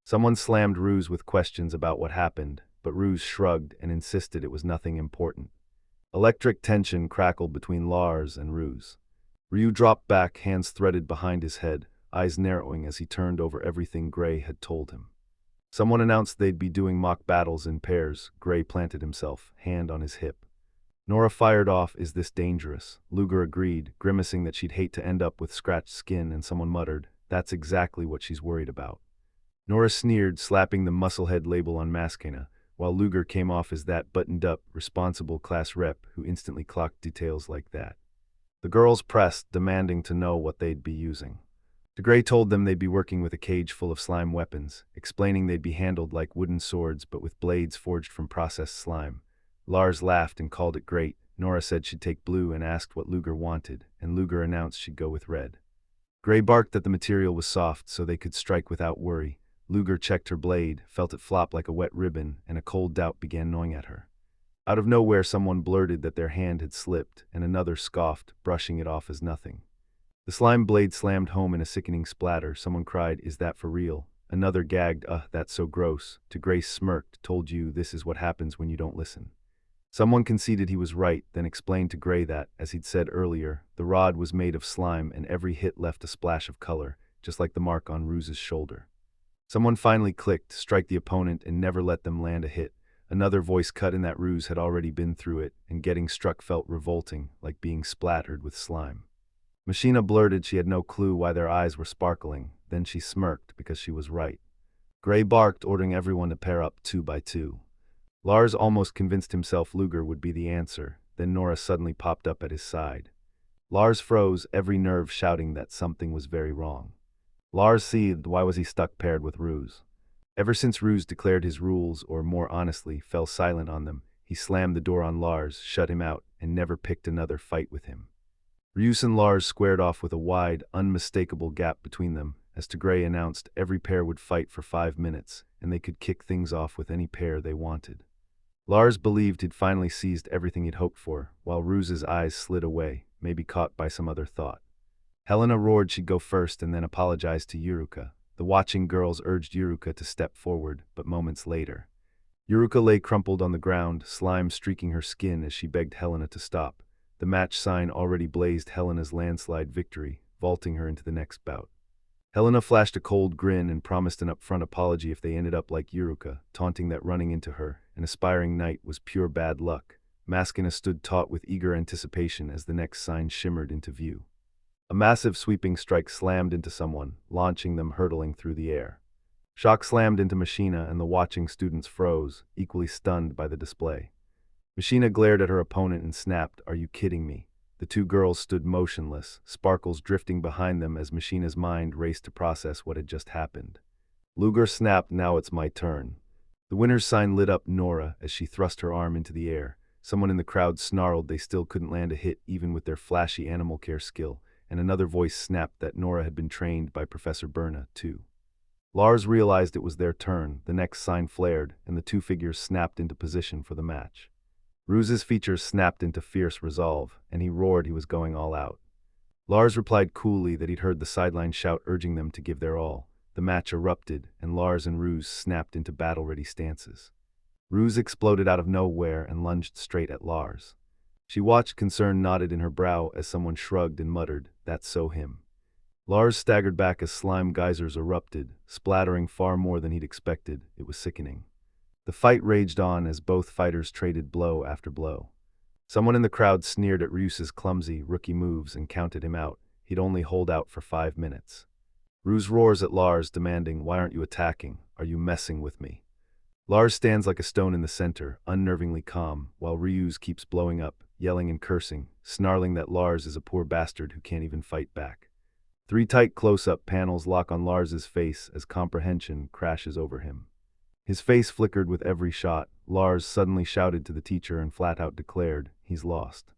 Someone slammed Ruse with questions about what happened, but Ruse shrugged and insisted it was nothing important. Electric tension crackled between Lars and Ruse. Ryu dropped back, hands threaded behind his head, eyes narrowing as he turned over everything Gray had told him. Someone announced they'd be doing mock battles in pairs. Gray planted himself, hand on his hip. Nora fired off, is this dangerous? Luger agreed, grimacing that she'd hate to end up with scratched skin, and someone muttered, that's exactly what she's worried about. Nora sneered, slapping the musclehead label on Maskana, while Luger came off as that buttoned-up, responsible class rep who instantly clocked details like that. The girls pressed, demanding to know what they'd be using. Gray told them they'd be working with a cage full of slime weapons, explaining they'd be handled like wooden swords but with blades forged from processed slime. Lars laughed and called it great, Nora said she'd take blue and asked what Luger wanted, and Luger announced she'd go with red. Gray barked that the material was soft so they could strike without worry. Luger checked her blade, felt it flop like a wet ribbon, and a cold doubt began gnawing at her. Out of nowhere someone blurted that their hand had slipped, and another scoffed, brushing it off as nothing. The slime blade slammed home in a sickening splatter. Someone cried, "Is that for real?" Another gagged, "That's so gross." To Grace smirked, "Told you this is what happens when you don't listen." Someone conceded he was right, then explained to Gray that, as he'd said earlier, the rod was made of slime and every hit left a splash of color, just like the mark on Ruse's shoulder. Someone finally clicked, "Strike the opponent and never let them land a hit." Another voice cut in that Ruse had already been through it, and getting struck felt revolting, like being splattered with slime. Machina blurted she had no clue why their eyes were sparkling, then she smirked because she was right. Gray barked, ordering everyone to pair up 2 by 2. Lars almost convinced himself Luger would be the answer, then Nora suddenly popped up at his side. Lars froze, every nerve shouting that something was very wrong. Lars seethed, why was he stuck paired with Ruse? Ever since Ruse declared his rules, or more honestly, fell silent on them, he slammed the door on Lars, shut him out, and never picked another fight with him. Ruse and Lars squared off with a wide, unmistakable gap between them, as Gray announced every pair would fight for 5 minutes, and they could kick things off with any pair they wanted. Lars believed he'd finally seized everything he'd hoped for, while Ruse's eyes slid away, maybe caught by some other thought. Helena roared she'd go first and then apologized to Yuruka. The watching girls urged Yuruka to step forward, but moments later, Yuruka lay crumpled on the ground, slime streaking her skin as she begged Helena to stop. The match sign already blazed Helena's landslide victory, vaulting her into the next bout. Helena flashed a cold grin and promised an upfront apology if they ended up like Yuruka, taunting that running into her, an aspiring knight, was pure bad luck. Maskina stood taut with eager anticipation as the next sign shimmered into view. A massive sweeping strike slammed into someone, launching them hurtling through the air. Shock slammed into Machina and the watching students froze, equally stunned by the display. Machina glared at her opponent and snapped, "Are you kidding me?" The two girls stood motionless, sparkles drifting behind them as Machina's mind raced to process what had just happened. Luger snapped, "Now it's my turn." The winner's sign lit up Nora as she thrust her arm into the air. Someone in the crowd snarled they still couldn't land a hit even with their flashy animal care skill, and another voice snapped that Nora had been trained by Professor Belna, too. Lars realized it was their turn, the next sign flared, and the two figures snapped into position for the match. Ruse's features snapped into fierce resolve, and he roared he was going all out. Lars replied coolly that he'd heard the sideline shout urging them to give their all. The match erupted, and Lars and Ruse snapped into battle-ready stances. Ruse exploded out of nowhere and lunged straight at Lars. She watched, concern knotted in her brow as someone shrugged and muttered, "That's so him." Lars staggered back as slime geysers erupted, splattering far more than he'd expected. It was sickening. The fight raged on as both fighters traded blow after blow. Someone in the crowd sneered at Ruse's clumsy, rookie moves and counted him out. He'd only hold out for 5 minutes. Ruse roars at Lars, demanding, "Why aren't you attacking? Are you messing with me?" Lars stands like a stone in the center, unnervingly calm, while Ruse keeps blowing up, yelling and cursing, snarling that Lars is a poor bastard who can't even fight back. 3 tight close-up panels lock on Lars's face as comprehension crashes over him. His face flickered with every shot. Lars suddenly shouted to the teacher and flat-out declared, "He's lost."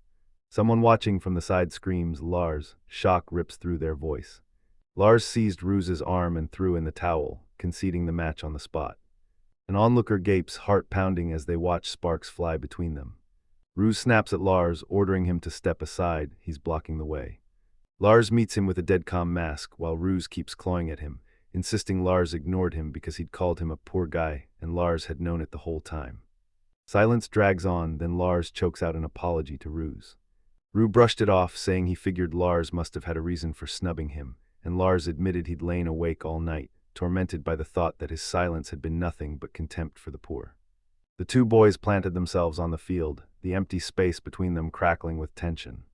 Someone watching from the side screams, "Lars." Shock rips through their voice. Lars seized Ruse's arm and threw in the towel, conceding the match on the spot. An onlooker gapes, heart pounding as they watch sparks fly between them. Ruse snaps at Lars, ordering him to step aside. He's blocking the way. Lars meets him with a dead calm mask, while Ruse keeps clawing at him, insisting Lars ignored him because he'd called him a poor guy, and Lars had known it the whole time. Silence drags on, then Lars chokes out an apology to Ruse. Ruse brushed it off, saying he figured Lars must have had a reason for snubbing him, and Lars admitted he'd lain awake all night, tormented by the thought that his silence had been nothing but contempt for the poor. The two boys planted themselves on the field, the empty space between them crackling with tension.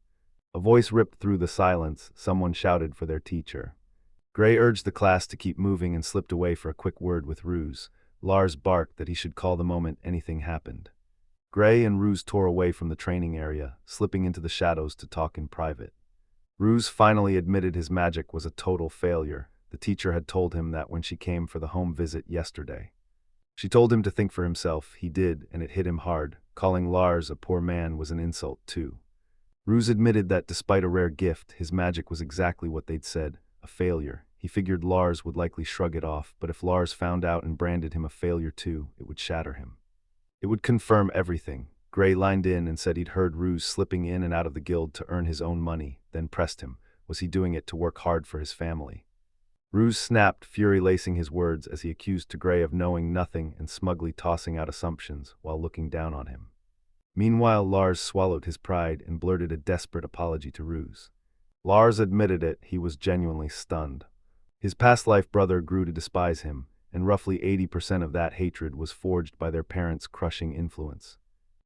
A voice ripped through the silence. Someone shouted for their teacher. Gray urged the class to keep moving and slipped away for a quick word with Ruse. Lars barked that he should call the moment anything happened. Gray and Ruse tore away from the training area, slipping into the shadows to talk in private. Ruse finally admitted his magic was a total failure. The teacher had told him that when she came for the home visit yesterday. She told him to think for himself. He did, and it hit him hard. Calling Lars a poor man was an insult too. Ruse admitted that despite a rare gift, his magic was exactly what they'd said, a failure. He figured Lars would likely shrug it off, but if Lars found out and branded him a failure too, it would shatter him. It would confirm everything. Gray lined in and said he'd heard Ruse slipping in and out of the guild to earn his own money, then pressed him. Was he doing it to work hard for his family? Ruse snapped, fury lacing his words as he accused Gray of knowing nothing and smugly tossing out assumptions while looking down on him. Meanwhile, Lars swallowed his pride and blurted a desperate apology to Ruse. Lars admitted it, he was genuinely stunned. His past life brother grew to despise him, and roughly 80% of that hatred was forged by their parents' crushing influence.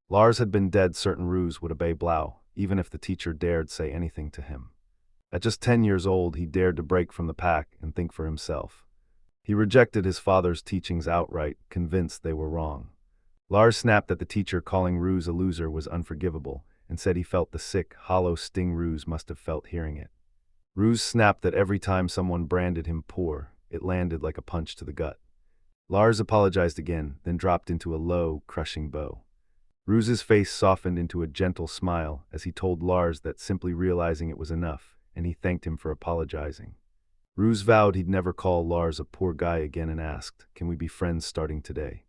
Lars had been dead certain Ruse would obey Blau, even if the teacher dared say anything to him. At just 10 years old, he dared to break from the pack and think for himself. He rejected his father's teachings outright, convinced they were wrong. Lars snapped at the teacher, calling Ruse a loser was unforgivable, and said he felt the sick, hollow sting Ruse must have felt hearing it. Ruse snapped that every time someone branded him poor, it landed like a punch to the gut. Lars apologized again, then dropped into a low, crushing bow. Ruse's face softened into a gentle smile as he told Lars that simply realizing it was enough, and he thanked him for apologizing. Ruse vowed he'd never call Lars a poor guy again and asked, "Can we be friends starting today?"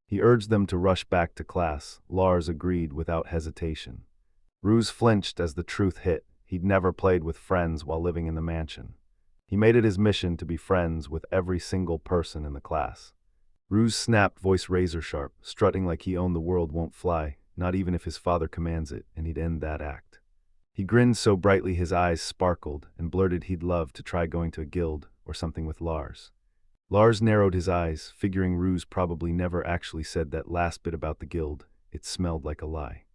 He urged them to rush back to class. Lars agreed without hesitation. Ruse flinched as the truth hit. He'd never played with friends while living in the mansion. He made it his mission to be friends with every single person in the class. Ruse snapped, voice razor sharp, strutting like he owned the world won't fly, not even if his father commands it, and he'd end that act. He grinned so brightly his eyes sparkled and blurted he'd love to try going to a guild or something with Lars. Lars narrowed his eyes, figuring Ruse probably never actually said that last bit about the guild. It smelled like a lie.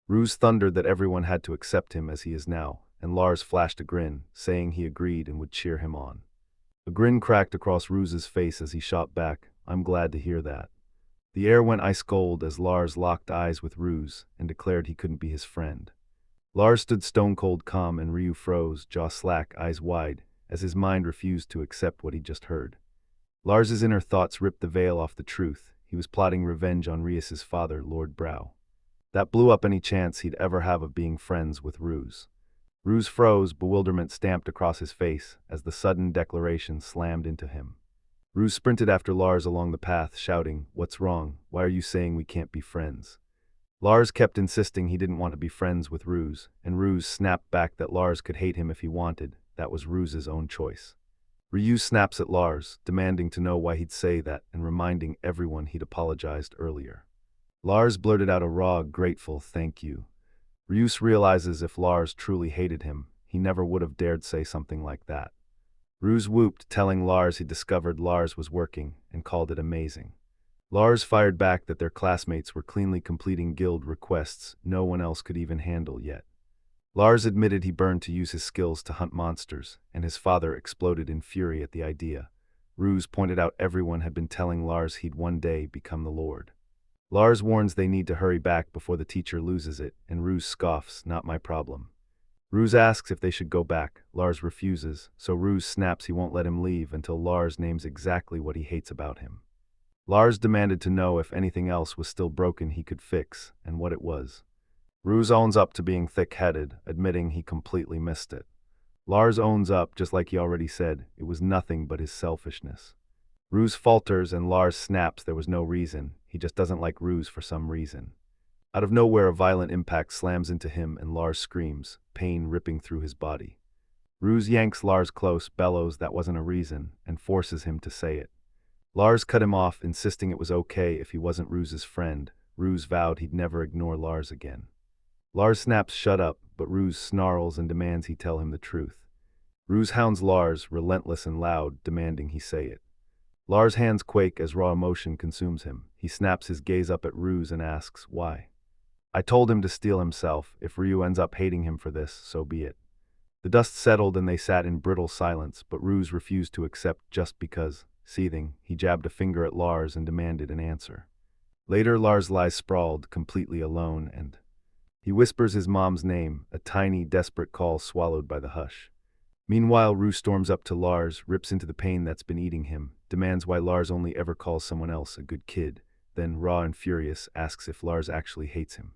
Ruse thundered that everyone had to accept him as he is now, and Lars flashed a grin, saying he agreed and would cheer him on. A grin cracked across Ruse's face as he shot back, "I'm glad to hear that." The air went ice cold as Lars locked eyes with Ruse and declared he couldn't be his friend. Lars stood stone-cold calm and Ryu froze, jaw slack, eyes wide, as his mind refused to accept what he'd just heard. Lars's inner thoughts ripped the veil off the truth. He was plotting revenge on Rias's father, Lord Brow. That blew up any chance he'd ever have of being friends with Ruse. Ruse froze, bewilderment stamped across his face as the sudden declaration slammed into him. Ruse sprinted after Lars along the path, shouting, "What's wrong? Why are you saying we can't be friends?" Lars kept insisting he didn't want to be friends with Ruse, and Ruse snapped back that Lars could hate him if he wanted. That was Ruse's own choice. Ryu snaps at Lars, demanding to know why he'd say that and reminding everyone he'd apologized earlier. Lars blurted out a raw, grateful "thank you." Ryus realizes if Lars truly hated him, he never would have dared say something like that. Ruse whooped, telling Lars he'd discovered Lars was working, and called it amazing. Lars fired back that their classmates were cleanly completing guild requests no one else could even handle yet. Lars admitted he burned to use his skills to hunt monsters, and his father exploded in fury at the idea. Ruse pointed out everyone had been telling Lars he'd one day become the Lord. Lars warns they need to hurry back before the teacher loses it, and Ruse scoffs, "Not my problem." Ruse asks if they should go back. Lars refuses, so Ruse snaps he won't let him leave until Lars names exactly what he hates about him. Lars demanded to know if anything else was still broken he could fix, and what it was. Ruse owns up to being thick-headed, admitting he completely missed it. Lars owns up, just like he already said, it was nothing but his selfishness. Ruse falters and Lars snaps there was no reason, he just doesn't like Ruse for some reason. Out of nowhere a violent impact slams into him and Lars screams, pain ripping through his body. Ruse yanks Lars close, bellows that wasn't a reason, and forces him to say it. Lars cut him off, insisting it was okay if he wasn't Ruse's friend. Ruse vowed he'd never ignore Lars again. Lars snaps shut up, but Ruse snarls and demands he tell him the truth. Ruse hounds Lars, relentless and loud, demanding he say it. Lars' hands quake as raw emotion consumes him. He snaps his gaze up at Ruse and asks, "Why?" "I told him to steal himself. If Ryu ends up hating him for this, so be it." The dust settled and they sat in brittle silence, but Ruse refused to accept just because. Seething, he jabbed a finger at Lars and demanded an answer. Later, Lars lies sprawled, completely alone, and he whispers his mom's name, a tiny, desperate call swallowed by the hush. Meanwhile, Ruse storms up to Lars, rips into the pain that's been eating him, demands why Lars only ever calls someone else a good kid, then, raw and furious, asks if Lars actually hates him.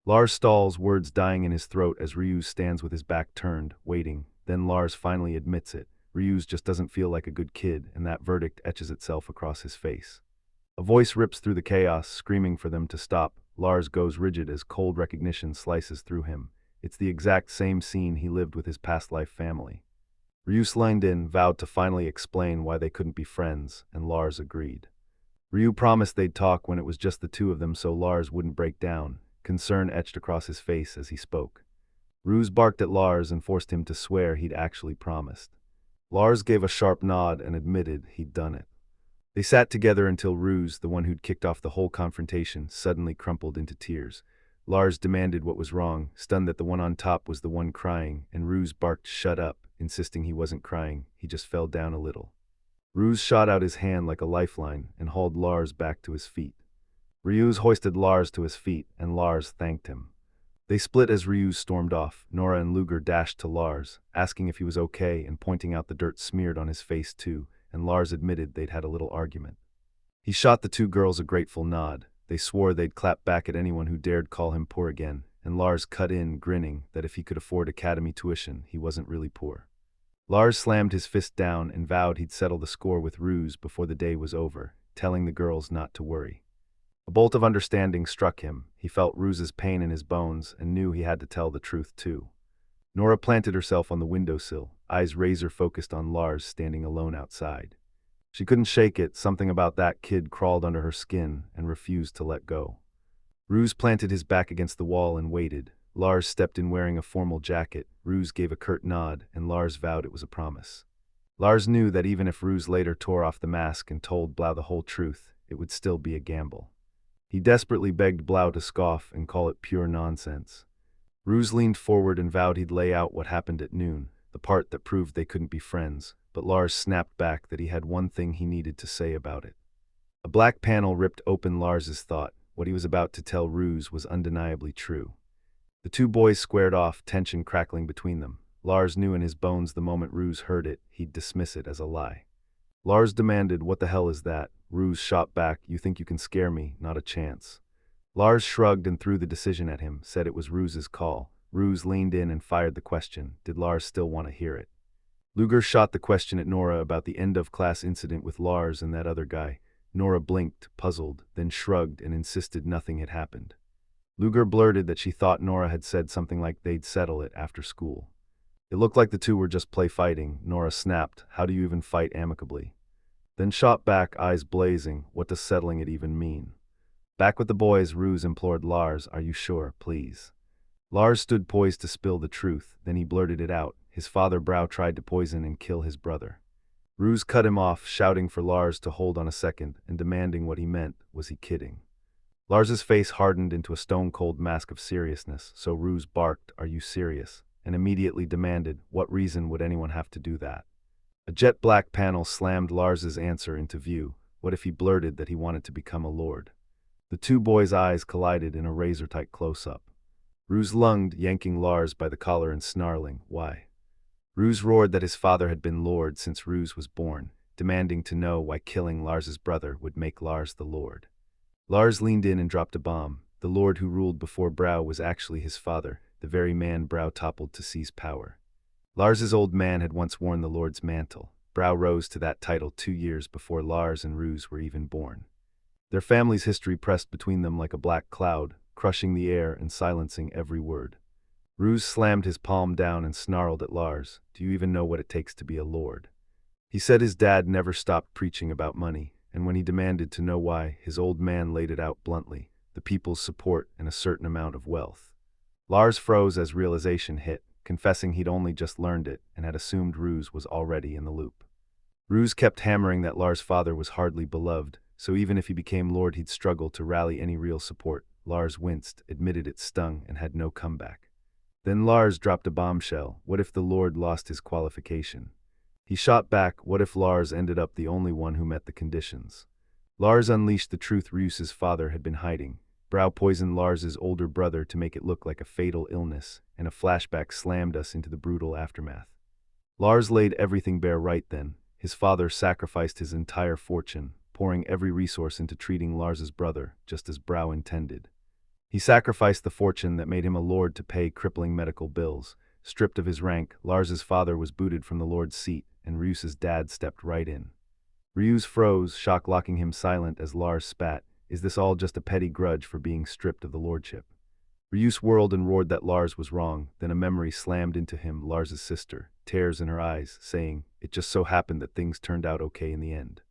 Lars stalls, words dying in his throat as Ryuz stands with his back turned, waiting. Then Lars finally admits it. Ryuz just doesn't feel like a good kid, and that verdict etches itself across his face. A voice rips through the chaos, screaming for them to stop. Lars goes rigid as cold recognition slices through him. It's the exact same scene he lived with his past life family. Ryuz leaned in, vowed to finally explain why they couldn't be friends, and Lars agreed. Ryu promised they'd talk when it was just the two of them so Lars wouldn't break down. Concern etched across his face as he spoke. Ryuz barked at Lars and forced him to swear he'd actually promised. Lars gave a sharp nod and admitted he'd done it. They sat together until Ryuz, the one who'd kicked off the whole confrontation, suddenly crumpled into tears. Lars demanded what was wrong, stunned that the one on top was the one crying, and Ryuz barked "shut up," insisting he wasn't crying, he just fell down a little. Ryuz shot out his hand like a lifeline and hauled Lars back to his feet. Ryuz hoisted Lars to his feet, and Lars thanked him. They split as Ryuz stormed off. Nora and Luger dashed to Lars, asking if he was okay and pointing out the dirt smeared on his face too, and Lars admitted they'd had a little argument. He shot the two girls a grateful nod. They swore they'd clap back at anyone who dared call him poor again, and Lars cut in, grinning that if he could afford academy tuition, he wasn't really poor. Lars slammed his fist down and vowed he'd settle the score with Ryuz before the day was over, telling the girls not to worry. A bolt of understanding struck him. He felt Ryuz's pain in his bones and knew he had to tell the truth too. Nora planted herself on the windowsill, eyes razor-focused on Lars standing alone outside. She couldn't shake it, something about that kid crawled under her skin and refused to let go. Ryuz planted his back against the wall and waited. Lars stepped in wearing a formal jacket. Ryuz gave a curt nod, and Lars vowed it was a promise. Lars knew that even if Ryuz later tore off the mask and told Blau the whole truth, it would still be a gamble. He desperately begged Blau to scoff and call it pure nonsense. Ryuz leaned forward and vowed he'd lay out what happened at noon, the part that proved they couldn't be friends, but Lars snapped back that he had one thing he needed to say about it. A black panel ripped open Lars's thought. What he was about to tell Ryuz was undeniably true. The two boys squared off, tension crackling between them. Lars knew in his bones the moment Ryuz heard it, he'd dismiss it as a lie. Lars demanded, "What the hell is that?" Ryuz shot back, "You think you can scare me? Not a chance." Lars shrugged and threw the decision at him, said it was Ryuz's call. Ryuz leaned in and fired the question. Did Lars still want to hear it? Luger shot the question at Nora about the end-of-class incident with Lars and that other guy. Nora blinked, puzzled, then shrugged and insisted nothing had happened. Luger blurted that she thought Nora had said something like they'd settle it after school. It looked like the two were just play fighting. Nora snapped, "How do you even fight amicably?" Then shot back, eyes blazing, "What does settling it even mean?" Back with the boys, Ryuz implored Lars, "Are you sure, please?" Lars stood poised to spill the truth, then he blurted it out. His father Brau tried to poison and kill his brother. Ryuz cut him off, shouting for Lars to hold on a second and demanding what he meant. Was he kidding? Lars's face hardened into a stone-cold mask of seriousness, so Ryuz barked, "Are you serious?" and immediately demanded, "What reason would anyone have to do that?" A jet-black panel slammed Lars's answer into view. What if he blurted that he wanted to become a lord? The two boys' eyes collided in a razor-tight close-up. Ryuz lunged, yanking Lars by the collar and snarling, "Why?" Ryuz roared that his father had been lord since Ryuz was born, demanding to know why killing Lars's brother would make Lars the lord. Lars leaned in and dropped a bomb. The lord who ruled before Brau was actually his father, the very man Brau toppled to seize power. Lars's old man had once worn the lord's mantle. Brau rose to that title 2 years before Lars and Ryuz were even born. Their family's history pressed between them like a black cloud, crushing the air and silencing every word. Ryuz slammed his palm down and snarled at Lars, "Do you even know what it takes to be a lord?" He said his dad never stopped preaching about money, and when he demanded to know why, his old man laid it out bluntly: the people's support and a certain amount of wealth. Lars froze as realization hit, confessing he'd only just learned it and had assumed Ryuz was already in the loop. Ryuz kept hammering that Lars' father was hardly beloved, so even if he became lord he'd struggle to rally any real support. Lars winced, admitted it stung, and had no comeback. Then Lars dropped a bombshell. What if the lord lost his qualification? He shot back, what if Lars ended up the only one who met the conditions? Lars unleashed the truth Ryuz's father had been hiding. Brau poisoned Lars's older brother to make it look like a fatal illness, and a flashback slammed us into the brutal aftermath. Lars laid everything bare right then. His father sacrificed his entire fortune, pouring every resource into treating Lars's brother, just as Brow intended. He sacrificed the fortune that made him a lord to pay crippling medical bills. Stripped of his rank, Lars's father was booted from the lord's seat, and Ryus's dad stepped right in. Ryus froze, shock locking him silent as Lars spat. Is this all just a petty grudge for being stripped of the lordship? Ryus whirled and roared that Lars was wrong, then a memory slammed into him, Lars's sister, tears in her eyes, saying, "It just so happened that things turned out okay in the end."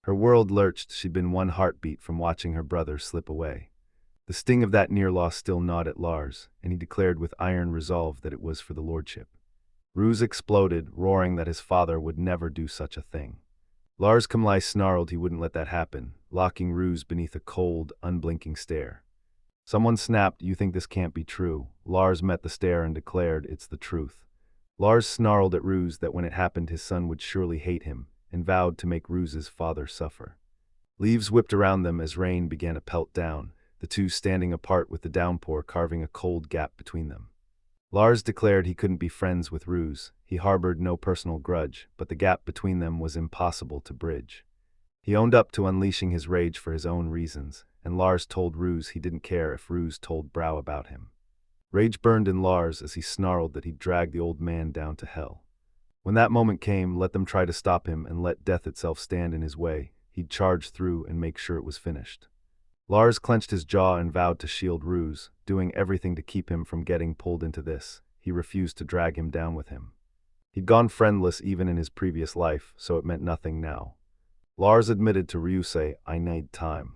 Her world lurched, she'd been one heartbeat from watching her brother slip away. The sting of that near loss still gnawed at Lars, and he declared with iron resolve that it was for the lordship. Ryus exploded, roaring that his father would never do such a thing. Lars Kamlai snarled he wouldn't let that happen, locking Ryus beneath a cold, unblinking stare. Someone snapped, "You think this can't be true." Lars met the stare and declared, "It's the truth." Lars snarled at Ryus that when it happened his son would surely hate him, and vowed to make Ryus's father suffer. Leaves whipped around them as rain began to pelt down, the two standing apart with the downpour carving a cold gap between them. Lars declared he couldn't be friends with Ryus. He harbored no personal grudge, but the gap between them was impossible to bridge. He owned up to unleashing his rage for his own reasons, and Lars told Ryus he didn't care if Ryus told Brow about him. Rage burned in Lars as he snarled that he'd drag the old man down to hell. When that moment came, let them try to stop him and let death itself stand in his way. He'd charge through and make sure it was finished. Lars clenched his jaw and vowed to shield Ryus, doing everything to keep him from getting pulled into this. He refused to drag him down with him. He'd gone friendless even in his previous life, so it meant nothing now. Lars admitted to Ryusei, "I need time."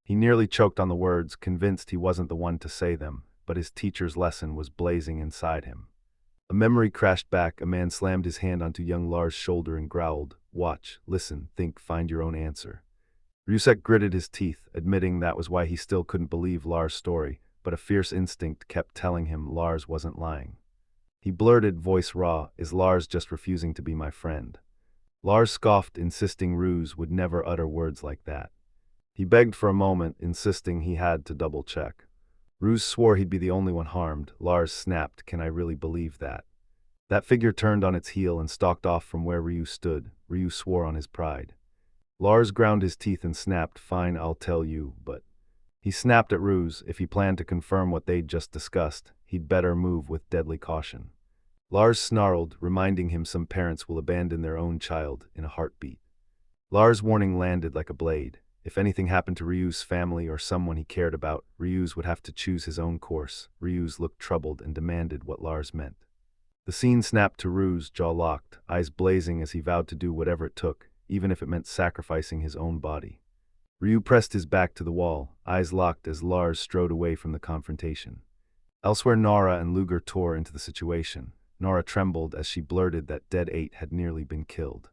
He nearly choked on the words, convinced he wasn't the one to say them, but his teacher's lesson was blazing inside him. A memory crashed back. A man slammed his hand onto young Lars' shoulder and growled, "Watch, listen, think, find your own answer." Ryusek gritted his teeth, admitting that was why he still couldn't believe Lars' story, but a fierce instinct kept telling him Lars wasn't lying. He blurted, voice raw, "Is Lars just refusing to be my friend?" Lars scoffed, insisting Ryus would never utter words like that. He begged for a moment, insisting he had to double-check. Ryus swore he'd be the only one harmed. Lars snapped, "Can I really believe that?" That figure turned on its heel and stalked off from where Ryus stood. Ryus swore on his pride. Lars ground his teeth and snapped, "Fine, I'll tell you, but..." He snapped at Ryus. If he planned to confirm what they'd just discussed, he'd better move with deadly caution. Lars snarled, reminding him some parents will abandon their own child in a heartbeat. Lars' warning landed like a blade. If anything happened to Ryus's family or someone he cared about, Ryus would have to choose his own course. Ryus looked troubled and demanded what Lars meant. The scene snapped to Ryus, jaw locked, eyes blazing as he vowed to do whatever it took, even if it meant sacrificing his own body. Ryus pressed his back to the wall, eyes locked as Lars strode away from the confrontation. Elsewhere, Nora and Luger tore into the situation. Nora trembled as she blurted that Dead 8 had nearly been killed.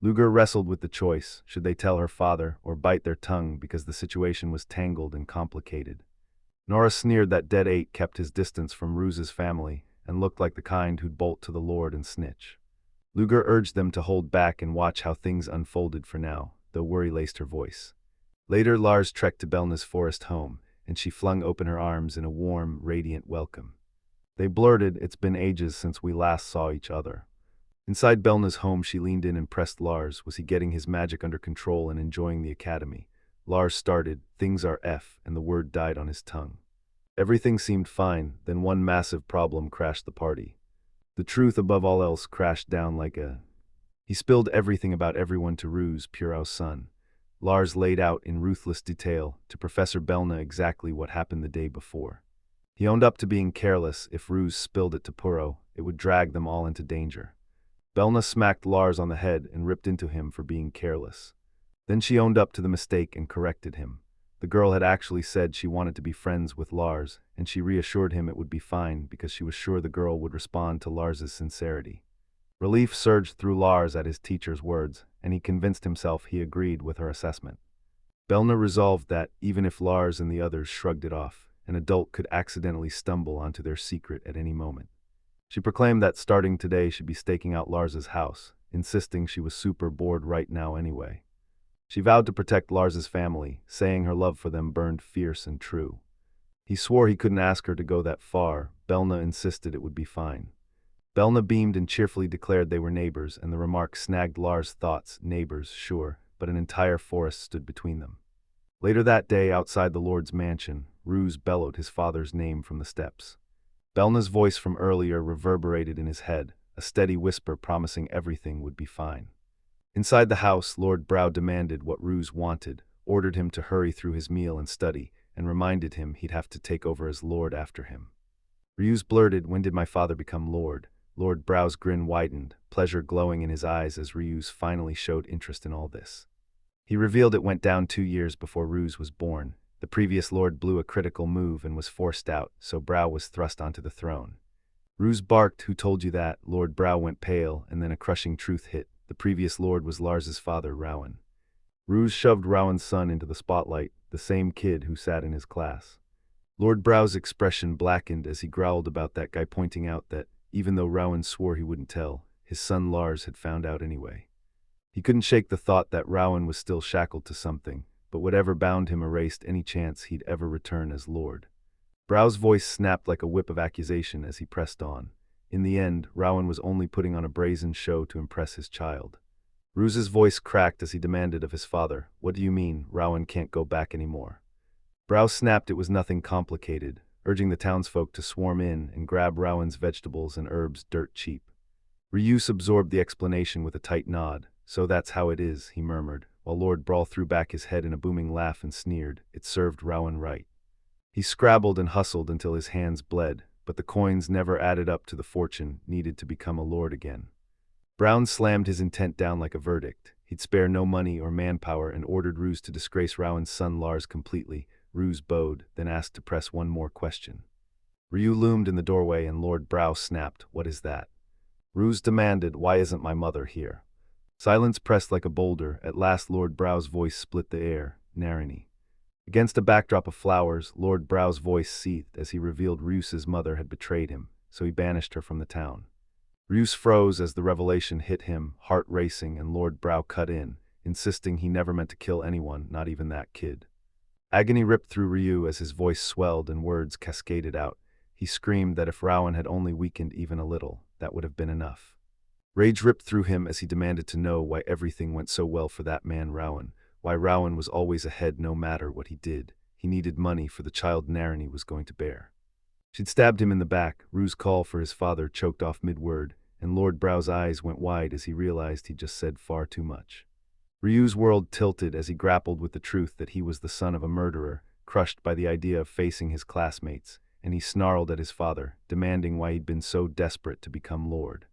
Luger wrestled with the choice, should they tell her father or bite their tongue because the situation was tangled and complicated. Nora sneered that Dead 8 kept his distance from Ryus's family and looked like the kind who'd bolt to the Lord and snitch. Luger urged them to hold back and watch how things unfolded for now, though worry laced her voice. Later, Lars trekked to Belna's forest home, and she flung open her arms in a warm, radiant welcome. They blurted, "It's been ages since we last saw each other." Inside Belna's home, she leaned in and pressed Lars. Was he getting his magic under control and enjoying the academy? Lars started, "Things are F," and the word died on his tongue. Everything seemed fine, then one massive problem crashed the party. The truth above all else crashed down like a... He spilled everything about everyone to Ryus, Puro's son. Lars laid out in ruthless detail to Professor Belna exactly what happened the day before. He owned up to being careless. If Ryus spilled it to Puro, it would drag them all into danger. Belna smacked Lars on the head and ripped into him for being careless. Then she owned up to the mistake and corrected him. The girl had actually said she wanted to be friends with Lars, and she reassured him it would be fine because she was sure the girl would respond to Lars's sincerity. Relief surged through Lars at his teacher's words, and he convinced himself he agreed with her assessment. Belna resolved that, even if Lars and the others shrugged it off, an adult could accidentally stumble onto their secret at any moment. She proclaimed that starting today she'd be staking out Lars's house, insisting she was super bored right now anyway. She vowed to protect Lars's family, saying her love for them burned fierce and true. He swore he couldn't ask her to go that far. Belna insisted it would be fine. Belna beamed and cheerfully declared they were neighbors, and the remark snagged Lars' thoughts. Neighbors, sure, but an entire forest stood between them. Later that day, outside the Lord's mansion, Ruse bellowed his father's name from the steps. Belna's voice from earlier reverberated in his head, a steady whisper promising everything would be fine. Inside the house, Lord Brow demanded what Ruse wanted, ordered him to hurry through his meal and study, and reminded him he'd have to take over as Lord after him. Ruse blurted, "When did my father become Lord?" Lord Brow's grin widened, pleasure glowing in his eyes as Ruse finally showed interest in all this. He revealed it went down 2 years before Ruse was born. The previous Lord blew a critical move and was forced out, so Brow was thrust onto the throne. Ruse barked, "Who told you that?" Lord Brow went pale, and then a crushing truth hit. The previous Lord was Lars's father, Rowan. Ruse shoved Rowan's son into the spotlight, the same kid who sat in his class. Lord Brow's expression blackened as he growled about that guy, pointing out that, even though Rowan swore he wouldn't tell, his son Lars had found out anyway. He couldn't shake the thought that Rowan was still shackled to something, but whatever bound him erased any chance he'd ever return as Lord. Brow's voice snapped like a whip of accusation as he pressed on. In the end, Rowan was only putting on a brazen show to impress his child. Ruse's voice cracked as he demanded of his father, "What do you mean, Rowan can't go back anymore?" Brow snapped it was nothing complicated, urging the townsfolk to swarm in and grab Rowan's vegetables and herbs dirt cheap. Ryus absorbed the explanation with a tight nod. "So that's how it is," he murmured, while Lord Brawl threw back his head in a booming laugh and sneered. It served Rowan right. He scrabbled and hustled until his hands bled, but the coins never added up to the fortune needed to become a lord again. Brown slammed his intent down like a verdict. He'd spare no money or manpower and ordered Ruse to disgrace Rowan's son Lars completely. Ruse bowed, then asked to press one more question. Ryu loomed in the doorway and Lord Brow snapped, "What is that?" Ruse demanded, "Why isn't my mother here?" Silence pressed like a boulder. At last Lord Brow's voice split the air, "Narani." Against a backdrop of flowers, Lord Brow's voice seethed as he revealed Ruse's mother had betrayed him, so he banished her from the town. Ruse froze as the revelation hit him, heart racing, and Lord Brow cut in, insisting he never meant to kill anyone, not even that kid. Agony ripped through Ryu as his voice swelled and words cascaded out. He screamed that if Rowan had only weakened even a little, that would have been enough. Rage ripped through him as he demanded to know why everything went so well for that man Rowan, why Rowan was always ahead no matter what he did. He needed money for the child Narani was going to bear. She'd stabbed him in the back. Rue's call for his father choked off mid-word, and Lord Brow's eyes went wide as he realized he'd just said far too much. Ryu's world tilted as he grappled with the truth that he was the son of a murderer, crushed by the idea of facing his classmates, and he snarled at his father, demanding why he'd been so desperate to become Lord.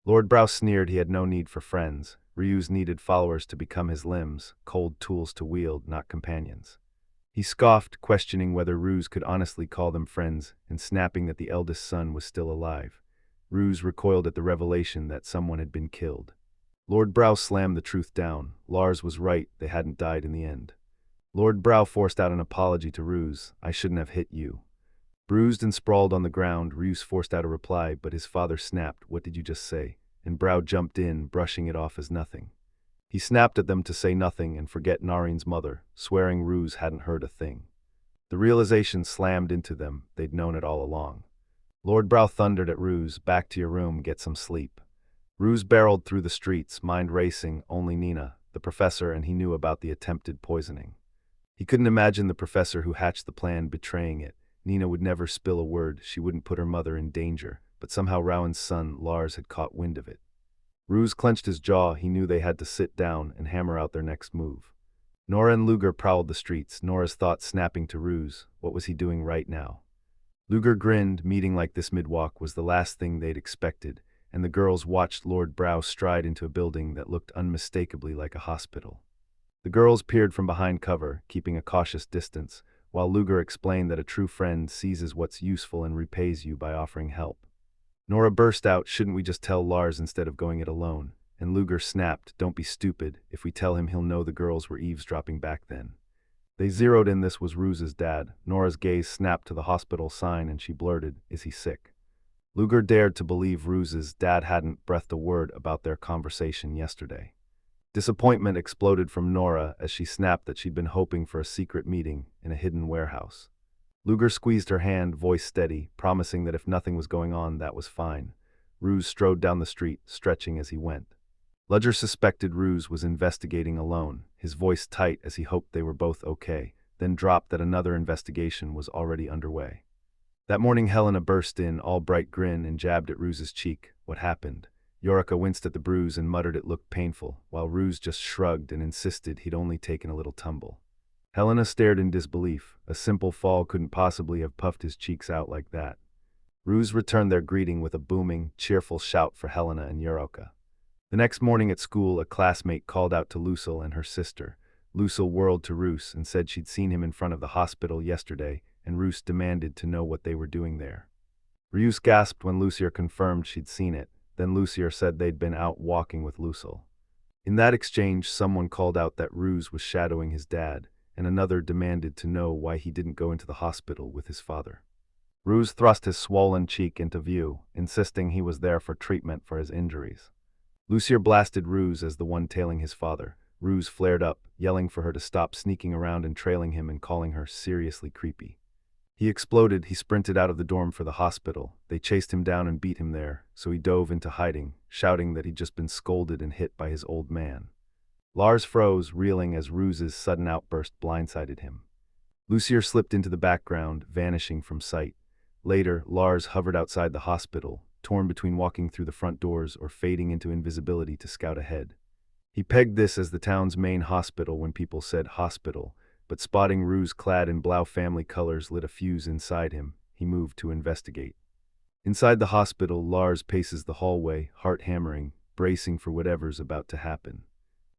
Lord Brow sneered he had no need for friends. Ryu's needed followers to become his limbs, cold tools to wield, not companions. He scoffed, questioning whether Ruse could honestly call them friends, and snapping that the eldest son was still alive. Ruse recoiled at the revelation that someone had been killed. Lord Brow slammed the truth down. Lars was right, they hadn't died in the end. Lord Brow forced out an apology to Ruse. "I shouldn't have hit you." Bruised and sprawled on the ground, Ruse forced out a reply, but his father snapped, "What did you just say?" And Brow jumped in, brushing it off as nothing. He snapped at them to say nothing and forget Narin's mother, swearing Ruse hadn't heard a thing. The realization slammed into them, they'd known it all along. Lord Brow thundered at Ruse, "Back to your room, get some sleep." Ruse barreled through the streets, mind racing, only Nina, the professor, and he knew about the attempted poisoning. He couldn't imagine the professor who hatched the plan betraying it. Nina would never spill a word, she wouldn't put her mother in danger, but somehow Rowan's son, Lars, had caught wind of it. Ruse clenched his jaw, he knew they had to sit down and hammer out their next move. Nora and Luger prowled the streets, Nora's thoughts snapping to Ruse, what was he doing right now? Luger grinned, meeting like this mid-walk was the last thing they'd expected, and the girls watched Lord Brow stride into a building that looked unmistakably like a hospital. The girls peered from behind cover, keeping a cautious distance, while Luger explained that a true friend seizes what's useful and repays you by offering help. Nora burst out, "Shouldn't we just tell Lars instead of going it alone?" And Luger snapped, "Don't be stupid, if we tell him he'll know the girls were eavesdropping back then." They zeroed in this was Ruse's dad. Nora's gaze snapped to the hospital sign and she blurted, "Is he sick?" Luger dared to believe Ruse's dad hadn't breathed a word about their conversation yesterday. Disappointment exploded from Nora as she snapped that she'd been hoping for a secret meeting in a hidden warehouse. Luger squeezed her hand, voice steady, promising that if nothing was going on, that was fine. Ruse strode down the street, stretching as he went. Ludger suspected Ruse was investigating alone, his voice tight as he hoped they were both okay, then dropped that another investigation was already underway. That morning Helena burst in, all bright grin, and jabbed at Ruse's cheek. What happened? Yorica winced at the bruise and muttered it looked painful, while Ruse just shrugged and insisted he'd only taken a little tumble. Helena stared in disbelief. A simple fall couldn't possibly have puffed his cheeks out like that. Ruse returned their greeting with a booming, cheerful shout for Helena and Yorica. The next morning at school, a classmate called out to Lucille and her sister. Lucille whirled to Ruse and said she'd seen him in front of the hospital yesterday, and Ruse demanded to know what they were doing there. Ruse gasped when Lucier confirmed she'd seen it, then Lucier said they'd been out walking with Lucille. In that exchange, someone called out that Ruse was shadowing his dad, and another demanded to know why he didn't go into the hospital with his father. Ruse thrust his swollen cheek into view, insisting he was there for treatment for his injuries. Lucier blasted Ruse as the one tailing his father. Ruse flared up, yelling for her to stop sneaking around and trailing him and calling her seriously creepy. He exploded. He sprinted out of the dorm for the hospital. They chased him down and beat him there, so he dove into hiding, shouting that he'd just been scolded and hit by his old man. Lars froze, reeling as Ruse's sudden outburst blindsided him. Lucier slipped into the background, vanishing from sight. Later, Lars hovered outside the hospital, torn between walking through the front doors or fading into invisibility to scout ahead. He pegged this as the town's main hospital when people said hospital, but spotting Ruse clad in Blau family colors lit a fuse inside him. He moved to investigate. Inside the hospital, Lars paces the hallway, heart hammering, bracing for whatever's about to happen.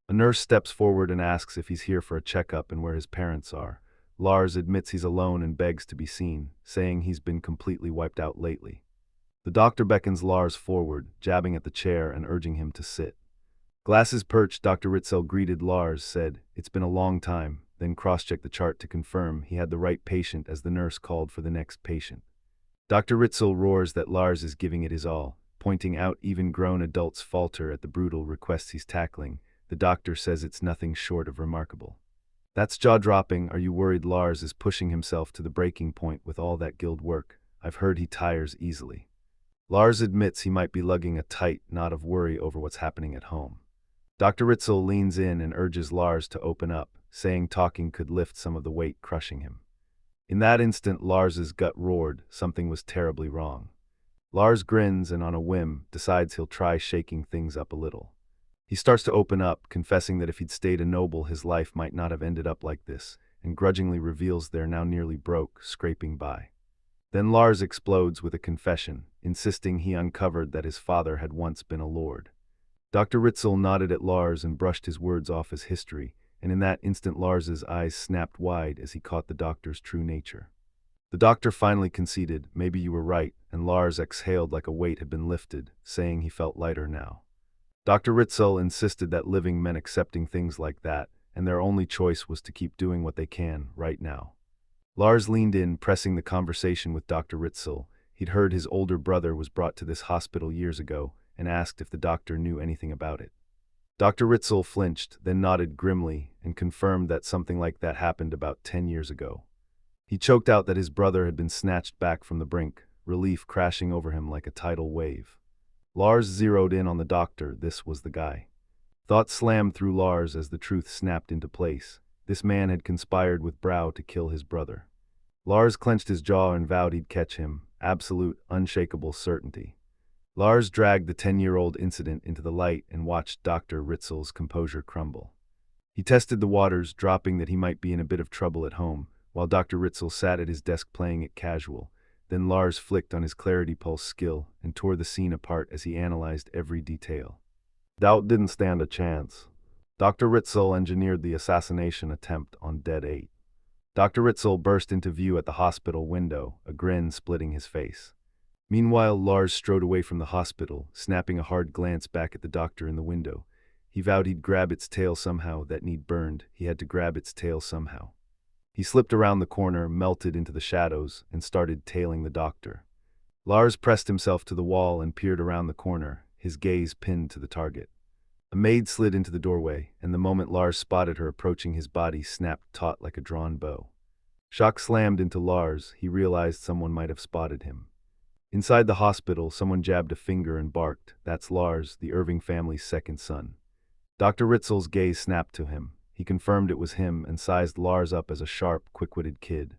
A nurse steps forward and asks if he's here for a checkup and where his parents are. Lars admits he's alone and begs to be seen, saying he's been completely wiped out lately. The doctor beckons Lars forward, jabbing at the chair and urging him to sit. Glasses perched, Dr. Ritzel greeted Lars, said, "It's been a long time," then cross-checked the chart to confirm he had the right patient as the nurse called for the next patient. Dr. Ritzel roars that Lars is giving it his all, pointing out even grown adults falter at the brutal requests he's tackling. The doctor says it's nothing short of remarkable. "That's jaw-dropping. Are you worried Lars is pushing himself to the breaking point with all that guild work? I've heard he tires easily." Lars admits he might be lugging a tight knot of worry over what's happening at home. Dr. Ritzel leans in and urges Lars to open up, saying talking could lift some of the weight crushing him. In that instant, Lars's gut roared. Something was terribly wrong. Lars grins and on a whim decides he'll try shaking things up a little. He starts to open up, confessing that if he'd stayed a noble his life might not have ended up like this, and grudgingly reveals they're now nearly broke, scraping by. Then Lars explodes with a confession, insisting he uncovered that his father had once been a lord. Dr. Ritzel nodded at Lars and brushed his words off as history, and in that instant Lars's eyes snapped wide as he caught the doctor's true nature. The doctor finally conceded, "Maybe you were right," and Lars exhaled like a weight had been lifted, saying he felt lighter now. Dr. Ritzel insisted that living meant accepting things like that, and their only choice was to keep doing what they can, right now. Lars leaned in, pressing the conversation with Dr. Ritzel. He'd heard his older brother was brought to this hospital years ago, and asked if the doctor knew anything about it. Dr. Ritzel flinched, then nodded grimly, and confirmed that something like that happened about 10 years ago. He choked out that his brother had been snatched back from the brink, relief crashing over him like a tidal wave. Lars zeroed in on the doctor. This was the guy. Thought slammed through Lars as the truth snapped into place. This man had conspired with Brow to kill his brother. Lars clenched his jaw and vowed he'd catch him, absolute, unshakable certainty. Lars dragged the 10-year-old incident into the light and watched Dr. Ritzel's composure crumble. He tested the waters, dropping that he might be in a bit of trouble at home, while Dr. Ritzel sat at his desk playing it casual. Then Lars flicked on his clarity pulse skill and tore the scene apart as he analyzed every detail. Doubt didn't stand a chance. Dr. Ritzel engineered the assassination attempt on Dead 8. Dr. Ritzel burst into view at the hospital window, a grin splitting his face. Meanwhile, Lars strode away from the hospital, snapping a hard glance back at the doctor in the window. He vowed he'd grab its tail somehow. That need burned. He had to grab its tail somehow. He slipped around the corner, melted into the shadows, and started tailing the doctor. Lars pressed himself to the wall and peered around the corner, his gaze pinned to the target. A maid slid into the doorway, and the moment Lars spotted her approaching, his body snapped taut like a drawn bow. Shock slammed into Lars. He realized someone might have spotted him. Inside the hospital, someone jabbed a finger and barked. That's Lars, the Irving family's second son. Dr. Ritzel's gaze snapped to him. He confirmed it was him and sized Lars up as a sharp, quick-witted kid.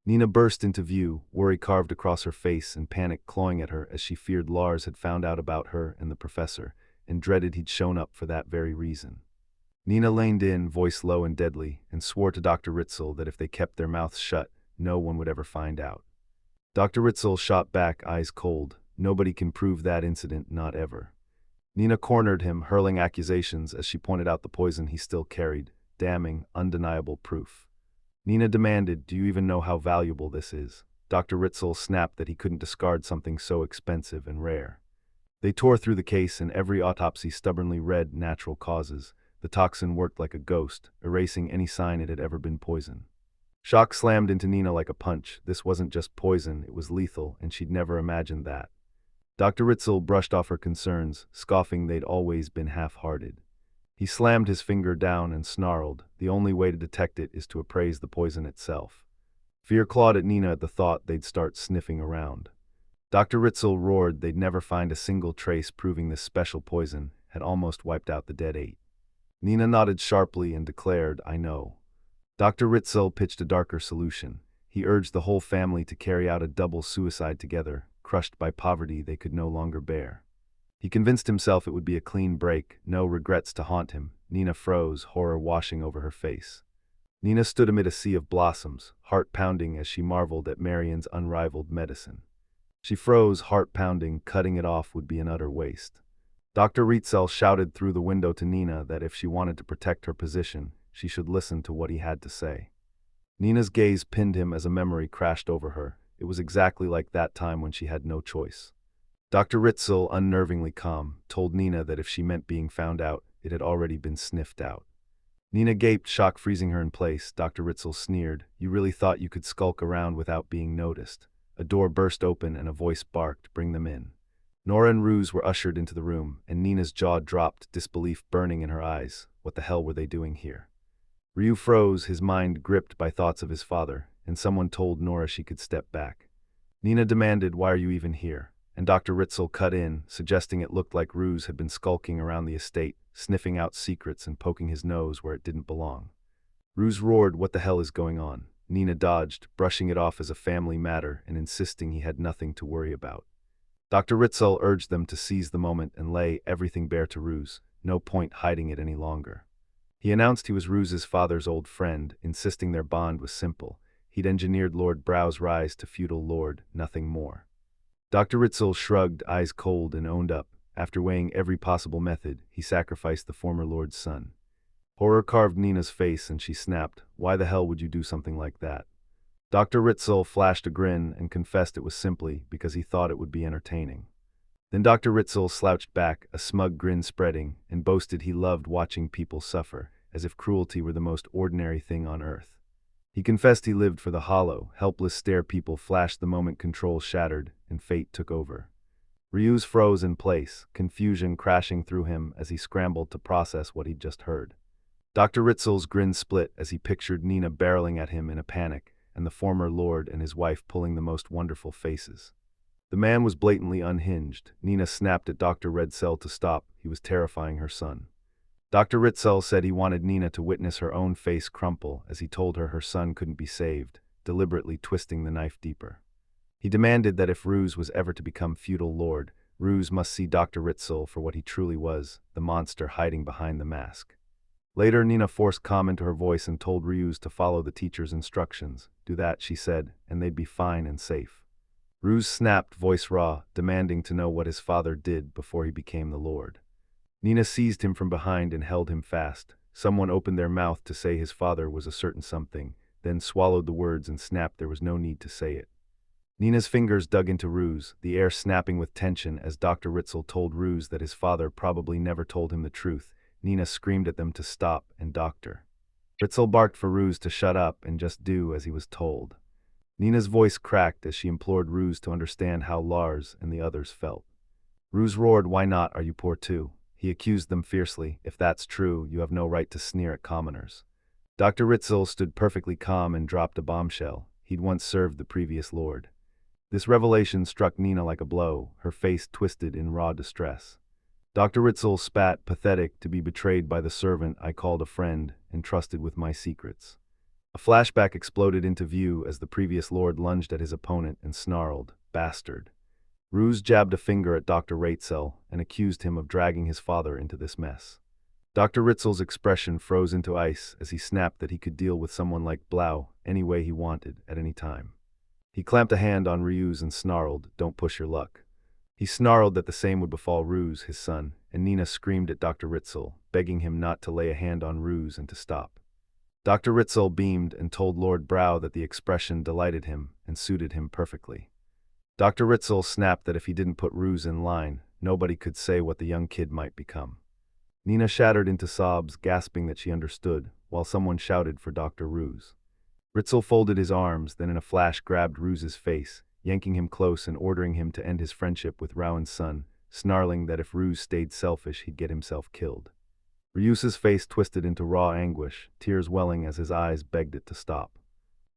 Nina burst into view, worry carved across her face and panic clawing at her as she feared Lars had found out about her and the professor, and dreaded he'd shown up for that very reason. Nina leaned in, voice low and deadly, and swore to Dr. Ritzel that if they kept their mouths shut, no one would ever find out. Dr. Ritzel shot back, eyes cold. Nobody can prove that incident, not ever. Nina cornered him, hurling accusations as she pointed out the poison he still carried, damning, undeniable proof. Nina demanded, do you even know how valuable this is? Dr. Ritzel snapped that he couldn't discard something so expensive and rare. They tore through the case and every autopsy stubbornly read natural causes. The toxin worked like a ghost, erasing any sign it had ever been poison. Shock slammed into Nina like a punch. This wasn't just poison, it was lethal, and she'd never imagined that. Dr. Ritzel brushed off her concerns, scoffing they'd always been half-hearted. He slammed his finger down and snarled, the only way to detect it is to appraise the poison itself. Fear clawed at Nina at the thought they'd start sniffing around. Dr. Ritzel roared they'd never find a single trace proving this special poison had almost wiped out the dead 8. Nina nodded sharply and declared, I know. Dr. Ritzel pitched a darker solution. He urged the whole family to carry out a double suicide together, crushed by poverty they could no longer bear. He convinced himself it would be a clean break, no regrets to haunt him. Nina froze, horror washing over her face. Nina stood amid a sea of blossoms, heart pounding as she marveled at Marion's unrivaled medicine. She froze, heart pounding, cutting it off would be an utter waste. Dr. Ritzel shouted through the window to Nina that if she wanted to protect her position, she should listen to what he had to say. Nina's gaze pinned him as a memory crashed over her. It was exactly like that time when she had no choice. Dr. Ritzel, unnervingly calm, told Nina that if she meant being found out, it had already been sniffed out. Nina gaped, shock freezing her in place. Dr. Ritzel sneered, you really thought you could skulk around without being noticed. A door burst open and a voice barked, bring them in. Nora and Ruse were ushered into the room, and Nina's jaw dropped, disbelief burning in her eyes. What the hell were they doing here? Ryu froze, his mind gripped by thoughts of his father, and someone told Nora she could step back. Nina demanded, why are you even here? And Dr. Ritzel cut in, suggesting it looked like Ruse had been skulking around the estate, sniffing out secrets and poking his nose where it didn't belong. Ruse roared, what the hell is going on? Nina dodged, brushing it off as a family matter and insisting he had nothing to worry about. Dr. Ritzel urged them to seize the moment and lay everything bare to Ruse, no point hiding it any longer. He announced he was Ruse's father's old friend, insisting their bond was simple. He'd engineered Lord Brow's rise to feudal lord, nothing more. Dr. Ritzel shrugged, eyes cold, and owned up. After weighing every possible method, he sacrificed the former lord's son. Horror carved Nina's face and she snapped, why the hell would you do something like that? Dr. Ritzel flashed a grin and confessed it was simply because he thought it would be entertaining. Then Dr. Ritzel slouched back, a smug grin spreading, and boasted he loved watching people suffer, as if cruelty were the most ordinary thing on earth. He confessed he lived for the hollow, helpless stare people flashed the moment control shattered, and fate took over. Ryu's froze in place, confusion crashing through him as he scrambled to process what he'd just heard. Dr. Ritzel's grin split as he pictured Nina barreling at him in a panic, and the former lord and his wife pulling the most wonderful faces. The man was blatantly unhinged. Nina snapped at Dr. Ritzel to stop, he was terrifying her son. Dr. Ritzel said he wanted Nina to witness her own face crumple as he told her son couldn't be saved, deliberately twisting the knife deeper. He demanded that if Ruse was ever to become feudal lord, Ruse must see Dr. Ritzel for what he truly was, the monster hiding behind the mask. Later, Nina forced calm into her voice and told Ruse to follow the teacher's instructions. Do that, she said, and they'd be fine and safe. Ruse snapped, voice raw, demanding to know what his father did before he became the lord. Nina seized him from behind and held him fast. Someone opened their mouth to say his father was a certain something, then swallowed the words and snapped there was no need to say it. Nina's fingers dug into Ruse, the air snapping with tension as Dr. Ritzel told Ruse that his father probably never told him the truth. Nina screamed at them to stop, and Dr. Ritzel barked for Ruse to shut up and just do as he was told. Nina's voice cracked as she implored Ruse to understand how Lars and the others felt. Ruse roared, why not, are you poor too? He accused them fiercely, if that's true, you have no right to sneer at commoners. Dr. Ritzel stood perfectly calm and dropped a bombshell. He'd once served the previous lord. This revelation struck Nina like a blow, her face twisted in raw distress. Dr. Ritzel spat, pathetic to be betrayed by the servant I called a friend and trusted with my secrets. A flashback exploded into view as the previous lord lunged at his opponent and snarled, "Bastard." Ruse jabbed a finger at Dr. Ratzel and accused him of dragging his father into this mess. Dr. Ritzel's expression froze into ice as he snapped that he could deal with someone like Blau any way he wanted at any time. He clamped a hand on Ruse and snarled, "Don't push your luck." He snarled that the same would befall Ruse, his son, and Nina screamed at Dr. Ritzel, begging him not to lay a hand on Ruse and to stop. Dr. Ritzel beamed and told Lord Brow that the expression delighted him and suited him perfectly. Dr. Ritzel snapped that if he didn't put Ruse in line, nobody could say what the young kid might become. Nina shattered into sobs, gasping that she understood, while someone shouted for Dr. Ruse. Ritzel folded his arms, then in a flash grabbed Ruse's face, yanking him close and ordering him to end his friendship with Rowan's son, snarling that if Ruse stayed selfish, he'd get himself killed. Ryusa's face twisted into raw anguish, tears welling as his eyes begged it to stop.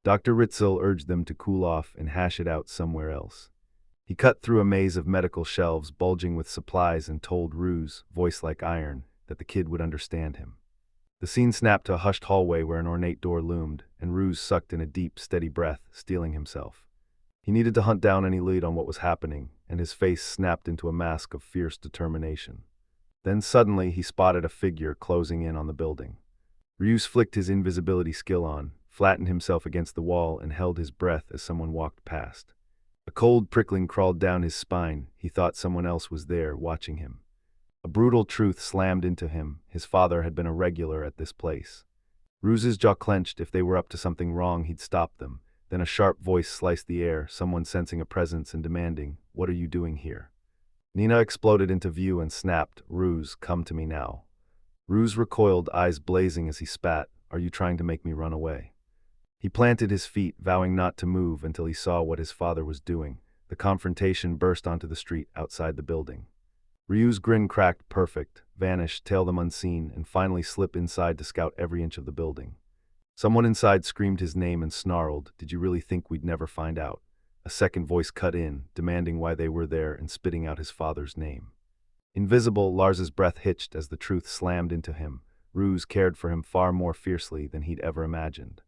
Dr. Ritzel urged them to cool off and hash it out somewhere else. He cut through a maze of medical shelves bulging with supplies and told Ruse, voice like iron, that the kid would understand him. The scene snapped to a hushed hallway where an ornate door loomed, and Ruse sucked in a deep, steady breath, steeling himself. He needed to hunt down any lead on what was happening, and his face snapped into a mask of fierce determination. Then suddenly he spotted a figure closing in on the building. Ruse flicked his invisibility skill on, flattened himself against the wall, and held his breath as someone walked past. A cold prickling crawled down his spine. He thought someone else was there, watching him. A brutal truth slammed into him. His father had been a regular at this place. Ruse's jaw clenched. If they were up to something wrong, he'd stop them. Then a sharp voice sliced the air, someone sensing a presence and demanding, "What are you doing here?" Nina exploded into view and snapped, "Ruse, come to me now." Ruse recoiled, eyes blazing as he spat, "Are you trying to make me run away?" He planted his feet, vowing not to move until he saw what his father was doing. The confrontation burst onto the street outside the building. Ryu's grin cracked, perfect, vanished, tail them unseen, and finally slip inside to scout every inch of the building. Someone inside screamed his name and snarled, "Did you really think we'd never find out?" A second voice cut in, demanding why they were there and spitting out his father's name. Invisible, Lars's breath hitched as the truth slammed into him. Ruse cared for him far more fiercely than he'd ever imagined.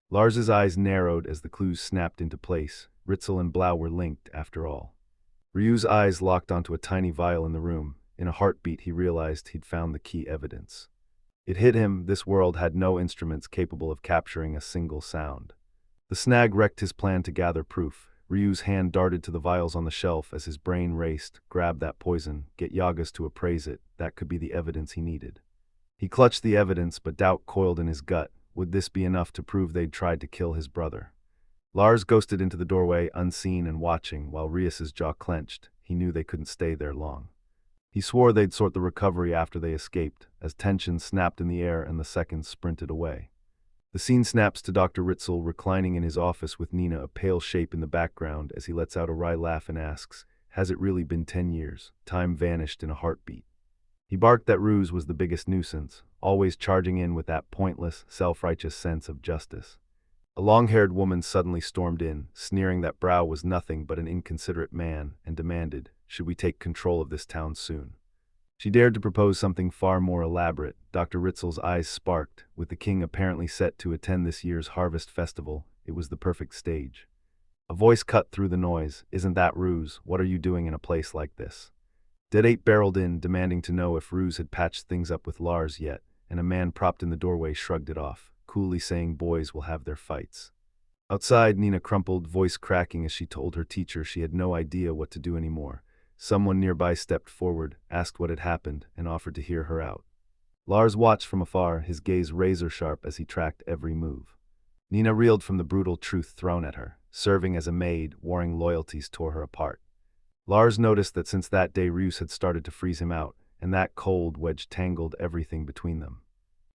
Lars's eyes narrowed as the clues snapped into place. Ritzel and Blau were linked, after all. Ryu's eyes locked onto a tiny vial in the room. In a heartbeat, he realized he'd found the key evidence. It hit him. This world had no instruments capable of capturing a single sound. The snag wrecked his plan to gather proof. Ryu's hand darted to the vials on the shelf as his brain raced. Grab that poison, get Yagas to appraise it, that could be the evidence he needed. He clutched the evidence, but doubt coiled in his gut. Would this be enough to prove they'd tried to kill his brother? Lars ghosted into the doorway, unseen and watching, while Rias's jaw clenched. He knew they couldn't stay there long. He swore they'd sort the recovery after they escaped, as tension snapped in the air and the seconds sprinted away. The scene snaps to Dr. Ritzel reclining in his office with Nina, a pale shape in the background, as he lets out a wry laugh and asks, "Has it really been 10 years? Time vanished in a heartbeat." He barked that Ruse was the biggest nuisance, always charging in with that pointless, self-righteous sense of justice. A long-haired woman suddenly stormed in, sneering that Brow was nothing but an inconsiderate man, and demanded, "Should we take control of this town soon?" She dared to propose something far more elaborate. Dr. Ritzel's eyes sparked. With the king apparently set to attend this year's harvest festival, it was the perfect stage. A voice cut through the noise, "Isn't that Ruse? What are you doing in a place like this?" Dead Ape barreled in, demanding to know if Ruse had patched things up with Lars yet, and a man propped in the doorway shrugged it off, coolly saying boys will have their fights. Outside, Nina crumpled, voice cracking as she told her teacher she had no idea what to do anymore. Someone nearby stepped forward, asked what had happened, and offered to hear her out. Lars watched from afar, his gaze razor-sharp as he tracked every move. Nina reeled from the brutal truth thrown at her. Serving as a maid, warring loyalties tore her apart. Lars noticed that since that day Ruse had started to freeze him out, and that cold wedge tangled everything between them.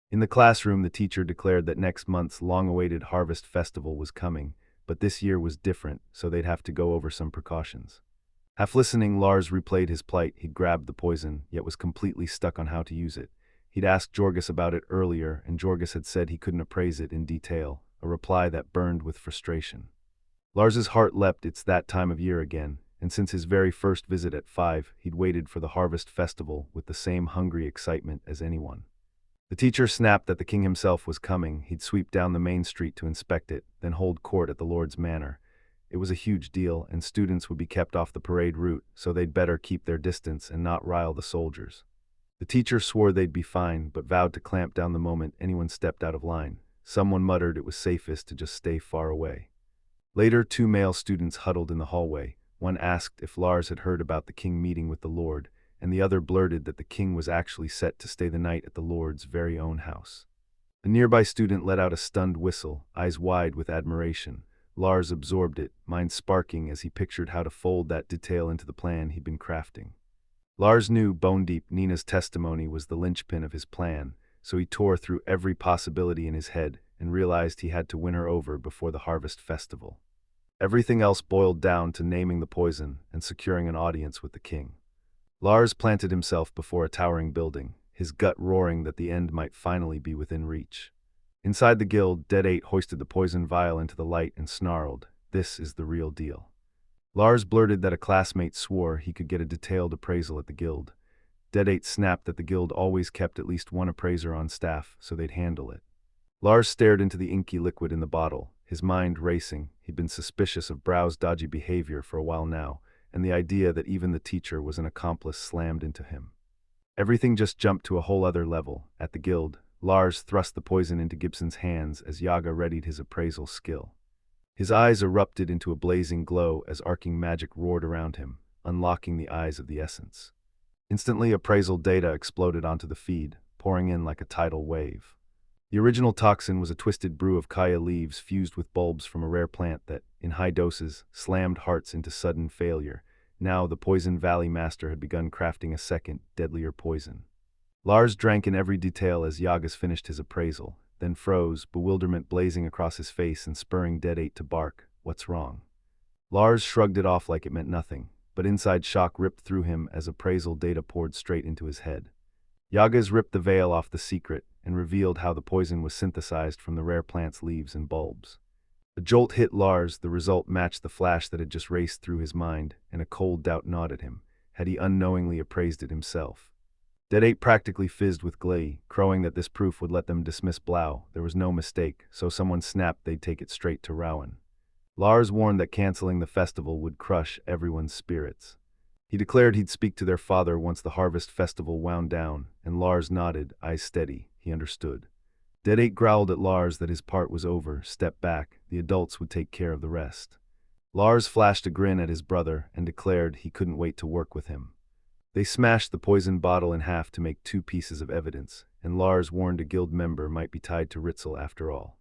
In the classroom, the teacher declared that next month's long-awaited harvest festival was coming, but this year was different, so they'd have to go over some precautions. Half listening, Lars replayed his plight. He'd grabbed the poison, yet was completely stuck on how to use it. He'd asked Jorgis about it earlier, and Jorgis had said he couldn't appraise it in detail, a reply that burned with frustration. Lars's heart leapt. It's that time of year again, and since his very first visit at 5, he'd waited for the harvest festival with the same hungry excitement as anyone. The teacher snapped that the king himself was coming. He'd sweep down the main street to inspect it, then hold court at the Lord's manor. It was a huge deal, and students would be kept off the parade route, so they'd better keep their distance and not rile the soldiers. The teacher swore they'd be fine, but vowed to clamp down the moment anyone stepped out of line. Someone muttered it was safest to just stay far away. Later, 2 male students huddled in the hallway. One asked if Lars had heard about the king meeting with the Lord, and the other blurted that the king was actually set to stay the night at the Lord's very own house. A nearby student let out a stunned whistle, eyes wide with admiration. Lars absorbed it, mind sparking as he pictured how to fold that detail into the plan he'd been crafting. Lars knew bone deep Nina's testimony was the linchpin of his plan, so he tore through every possibility in his head and realized he had to win her over before the harvest festival. Everything else boiled down to naming the poison and securing an audience with the king. Lars planted himself before a towering building, his gut roaring that the end might finally be within reach. Inside the guild, Dead 8 hoisted the poison vial into the light and snarled, "This is the real deal." Lars blurted that a classmate swore he could get a detailed appraisal at the guild. Dead 8 snapped that the guild always kept at least one appraiser on staff, so they'd handle it. Lars stared into the inky liquid in the bottle, his mind racing. He'd been suspicious of Brow's dodgy behavior for a while now, and the idea that even the teacher was an accomplice slammed into him. Everything just jumped to a whole other level. At the guild, Lars thrust the poison into Gibson's hands as Yaga readied his appraisal skill. His eyes erupted into a blazing glow as arcing magic roared around him, unlocking the eyes of the essence. Instantly, appraisal data exploded onto the feed, pouring in like a tidal wave. The original toxin was a twisted brew of kaya leaves fused with bulbs from a rare plant that, in high doses, slammed hearts into sudden failure. Now the Poison Valley Master had begun crafting a second, deadlier poison. Lars drank in every detail as Yagas finished his appraisal, then froze, bewilderment blazing across his face and spurring Dead 8 to bark, "What's wrong?" Lars shrugged it off like it meant nothing, but inside shock ripped through him as appraisal data poured straight into his head. Yagas ripped the veil off the secret and revealed how the poison was synthesized from the rare plant's leaves and bulbs. A jolt hit Lars. The result matched the flash that had just raced through his mind, and a cold doubt gnawed at him. Had he unknowingly appraised it himself? Dead 8 practically fizzed with glee, crowing that this proof would let them dismiss Blau. There was no mistake, so someone snapped they'd take it straight to Rowan. Lars warned that canceling the festival would crush everyone's spirits. He declared he'd speak to their father once the harvest festival wound down, and Lars nodded, eyes steady. He understood. Dead 8 growled at Lars that his part was over, stepped back, the adults would take care of the rest. Lars flashed a grin at his brother and declared he couldn't wait to work with him. They smashed the poison bottle in half to make 2 pieces of evidence, and Lars warned a guild member might be tied to Ritzel after all.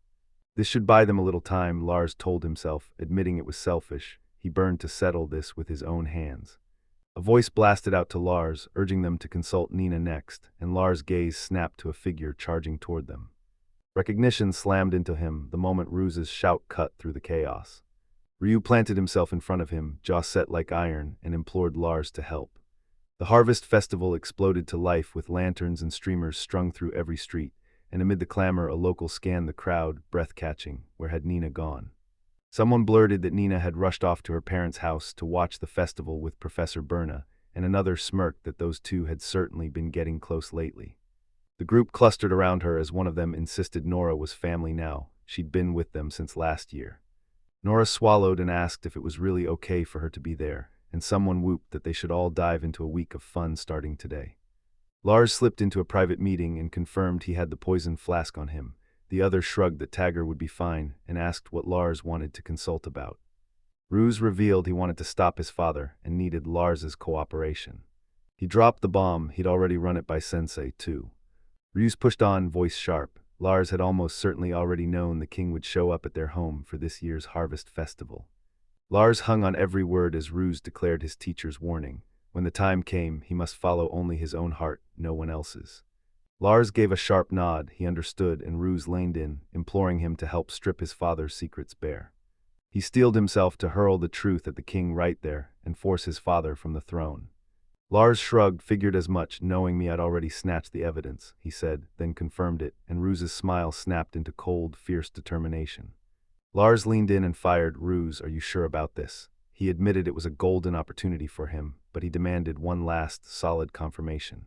This should buy them a little time, Lars told himself, admitting it was selfish. He burned to settle this with his own hands. A voice blasted out to Lars, urging them to consult Nina next, and Lars' gaze snapped to a figure charging toward them. Recognition slammed into him the moment Ruse's shout cut through the chaos. Ryu planted himself in front of him, jaw set like iron, and implored Lars to help. The harvest festival exploded to life with lanterns and streamers strung through every street, and amid the clamor a local scanned the crowd, breath-catching. Where had Nina gone? Someone blurted that Nina had rushed off to her parents' house to watch the festival with Professor Belna, and another smirked that those two had certainly been getting close lately. The group clustered around her as one of them insisted Nora was family now. She'd been with them since last year. Nora swallowed and asked if it was really okay for her to be there, and someone whooped that they should all dive into a week of fun starting today. Lars slipped into a private meeting and confirmed he had the poison flask on him. The other shrugged that Tagger would be fine and asked what Lars wanted to consult about. Ruse revealed he wanted to stop his father and needed Lars's cooperation. He dropped the bomb. He'd already run it by Sensei, too. Ruse pushed on, voice sharp. Lars had almost certainly already known the king would show up at their home for this year's harvest festival. Lars hung on every word as Ruse declared his teacher's warning. When the time came, he must follow only his own heart, no one else's. Lars gave a sharp nod. He understood, and Ruse leaned in, imploring him to help strip his father's secrets bare. He steeled himself to hurl the truth at the king right there and force his father from the throne. Lars shrugged, figured as much, knowing me I'd already snatched the evidence, he said, then confirmed it, and Ruse's smile snapped into cold, fierce determination. Lars leaned in and fired. Ruse, are you sure about this? He admitted it was a golden opportunity for him, but he demanded one last, solid confirmation.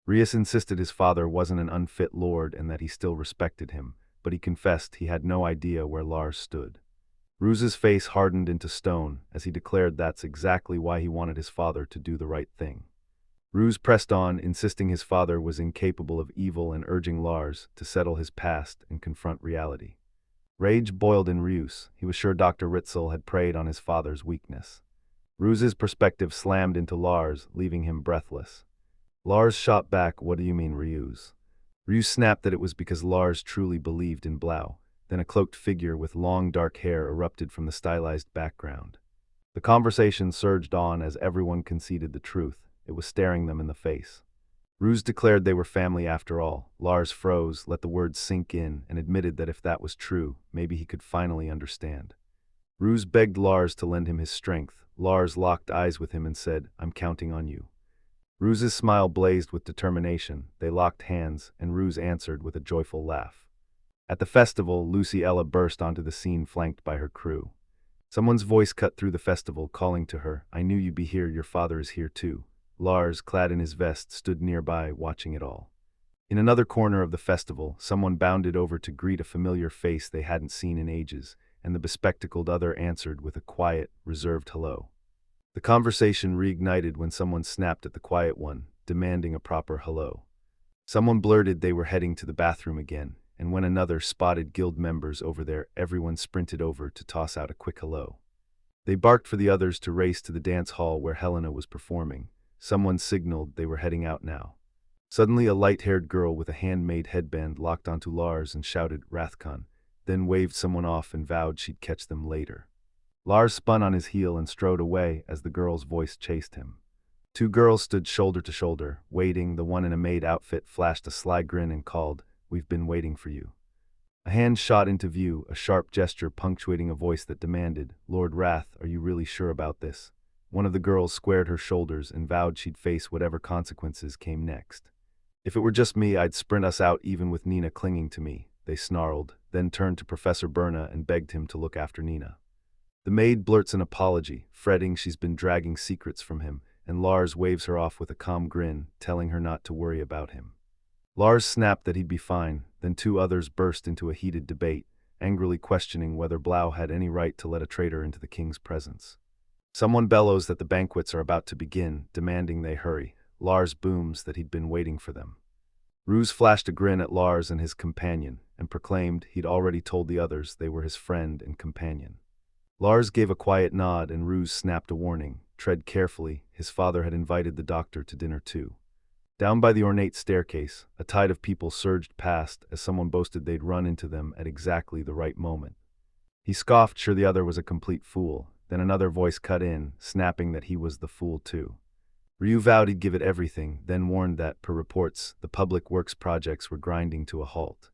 Rius insisted his father wasn't an unfit lord and that he still respected him, but he confessed he had no idea where Lars stood. Ruse's face hardened into stone as he declared that's exactly why he wanted his father to do the right thing. Ruse pressed on, insisting his father was incapable of evil and urging Lars to settle his past and confront reality. Rage boiled in Ruse. He was sure Dr. Ritzel had preyed on his father's weakness. Ruse's perspective slammed into Lars, leaving him breathless. Lars shot back, what do you mean, Ruse? Ruse snapped that it was because Lars truly believed in Blau. Then a cloaked figure with long dark hair erupted from the stylized background. The conversation surged on as everyone conceded the truth. It was staring them in the face. Ruse declared they were family after all. Lars froze, let the words sink in, and admitted that if that was true, maybe he could finally understand. Ruse begged Lars to lend him his strength. Lars locked eyes with him and said, I'm counting on you. Ruse's smile blazed with determination. They locked hands, and Ruse answered with a joyful laugh. At the festival, Lucy Ella burst onto the scene flanked by her crew. Someone's voice cut through the festival, calling to her, I knew you'd be here, your father is here too. Lars, clad in his vest, stood nearby, watching it all. In another corner of the festival, someone bounded over to greet a familiar face they hadn't seen in ages, and the bespectacled other answered with a quiet, reserved hello. The conversation reignited when someone snapped at the quiet one, demanding a proper hello. Someone blurted they were heading to the bathroom again, and when another spotted guild members over there, everyone sprinted over to toss out a quick hello. They barked for the others to race to the dance hall where Helena was performing. Someone signaled they were heading out now. Suddenly a light-haired girl with a handmade headband locked onto Lars and shouted, Rathcon, then waved someone off and vowed she'd catch them later. Lars spun on his heel and strode away as the girl's voice chased him. Two girls stood shoulder to shoulder, waiting. The one in a maid outfit flashed a sly grin and called, We've been waiting for you. A hand shot into view, a sharp gesture punctuating a voice that demanded, Lord Wrath, are you really sure about this? One of the girls squared her shoulders and vowed she'd face whatever consequences came next. If it were just me, I'd sprint us out even with Nina clinging to me, they snarled, then turned to Professor Belna and begged him to look after Nina. The maid blurts an apology, fretting she's been dragging secrets from him, and Lars waves her off with a calm grin, telling her not to worry about him. Lars snapped that he'd be fine, then two others burst into a heated debate, angrily questioning whether Blau had any right to let a traitor into the king's presence. Someone bellows that the banquets are about to begin, demanding they hurry. Lars booms that he'd been waiting for them. Ruse flashed a grin at Lars and his companion, and proclaimed he'd already told the others they were his friend and companion. Lars gave a quiet nod and Ruse snapped a warning, tread carefully, his father had invited the doctor to dinner too. Down by the ornate staircase, a tide of people surged past as someone boasted they'd run into them at exactly the right moment. He scoffed, sure the other was a complete fool. Then another voice cut in, snapping that he was the fool too. Ryu vowed he'd give it everything, then warned that, per reports, the public works projects were grinding to a halt.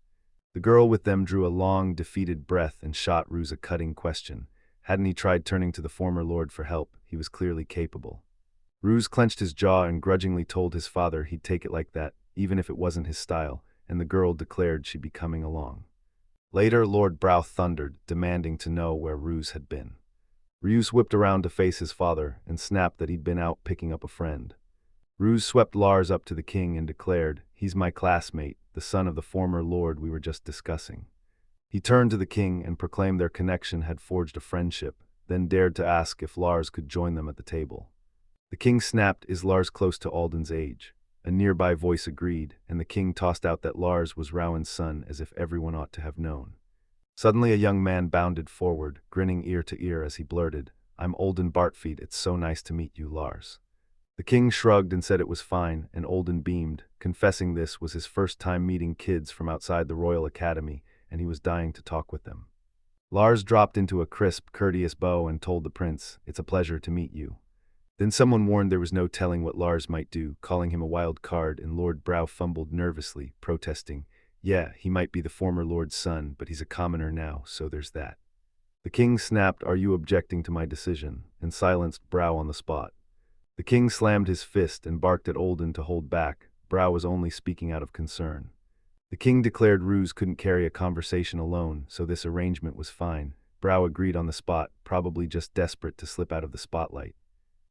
The girl with them drew a long, defeated breath and shot Ruse a cutting question. Hadn't he tried turning to the former lord for help? He was clearly capable. Ruse clenched his jaw and grudgingly told his father he'd take it like that, even if it wasn't his style, and the girl declared she'd be coming along. Later, Lord Brau thundered, demanding to know where Ruse had been. Ruse whipped around to face his father and snapped that he'd been out picking up a friend. Ruse swept Lars up to the king and declared, he's my classmate, the son of the former lord we were just discussing. He turned to the king and proclaimed their connection had forged a friendship, then dared to ask if Lars could join them at the table. The king snapped, is Lars close to Alden's age? A nearby voice agreed, and the king tossed out that Lars was Rowan's son as if everyone ought to have known. Suddenly a young man bounded forward, grinning ear to ear as he blurted, I'm Olden Bartfeet, it's so nice to meet you, Lars. The king shrugged and said it was fine, and Olden beamed, confessing this was his first time meeting kids from outside the Royal Academy, and he was dying to talk with them. Lars dropped into a crisp, courteous bow and told the prince, it's a pleasure to meet you. Then someone warned there was no telling what Lars might do, calling him a wild card, and Lord Brau fumbled nervously, protesting, yeah, he might be the former lord's son, but he's a commoner now, so there's that. The king snapped, are you objecting to my decision, and silenced Brau on the spot. The king slammed his fist and barked at Olden to hold back. Brau was only speaking out of concern. The king declared Ruse couldn't carry a conversation alone, so this arrangement was fine. Brow agreed on the spot, probably just desperate to slip out of the spotlight.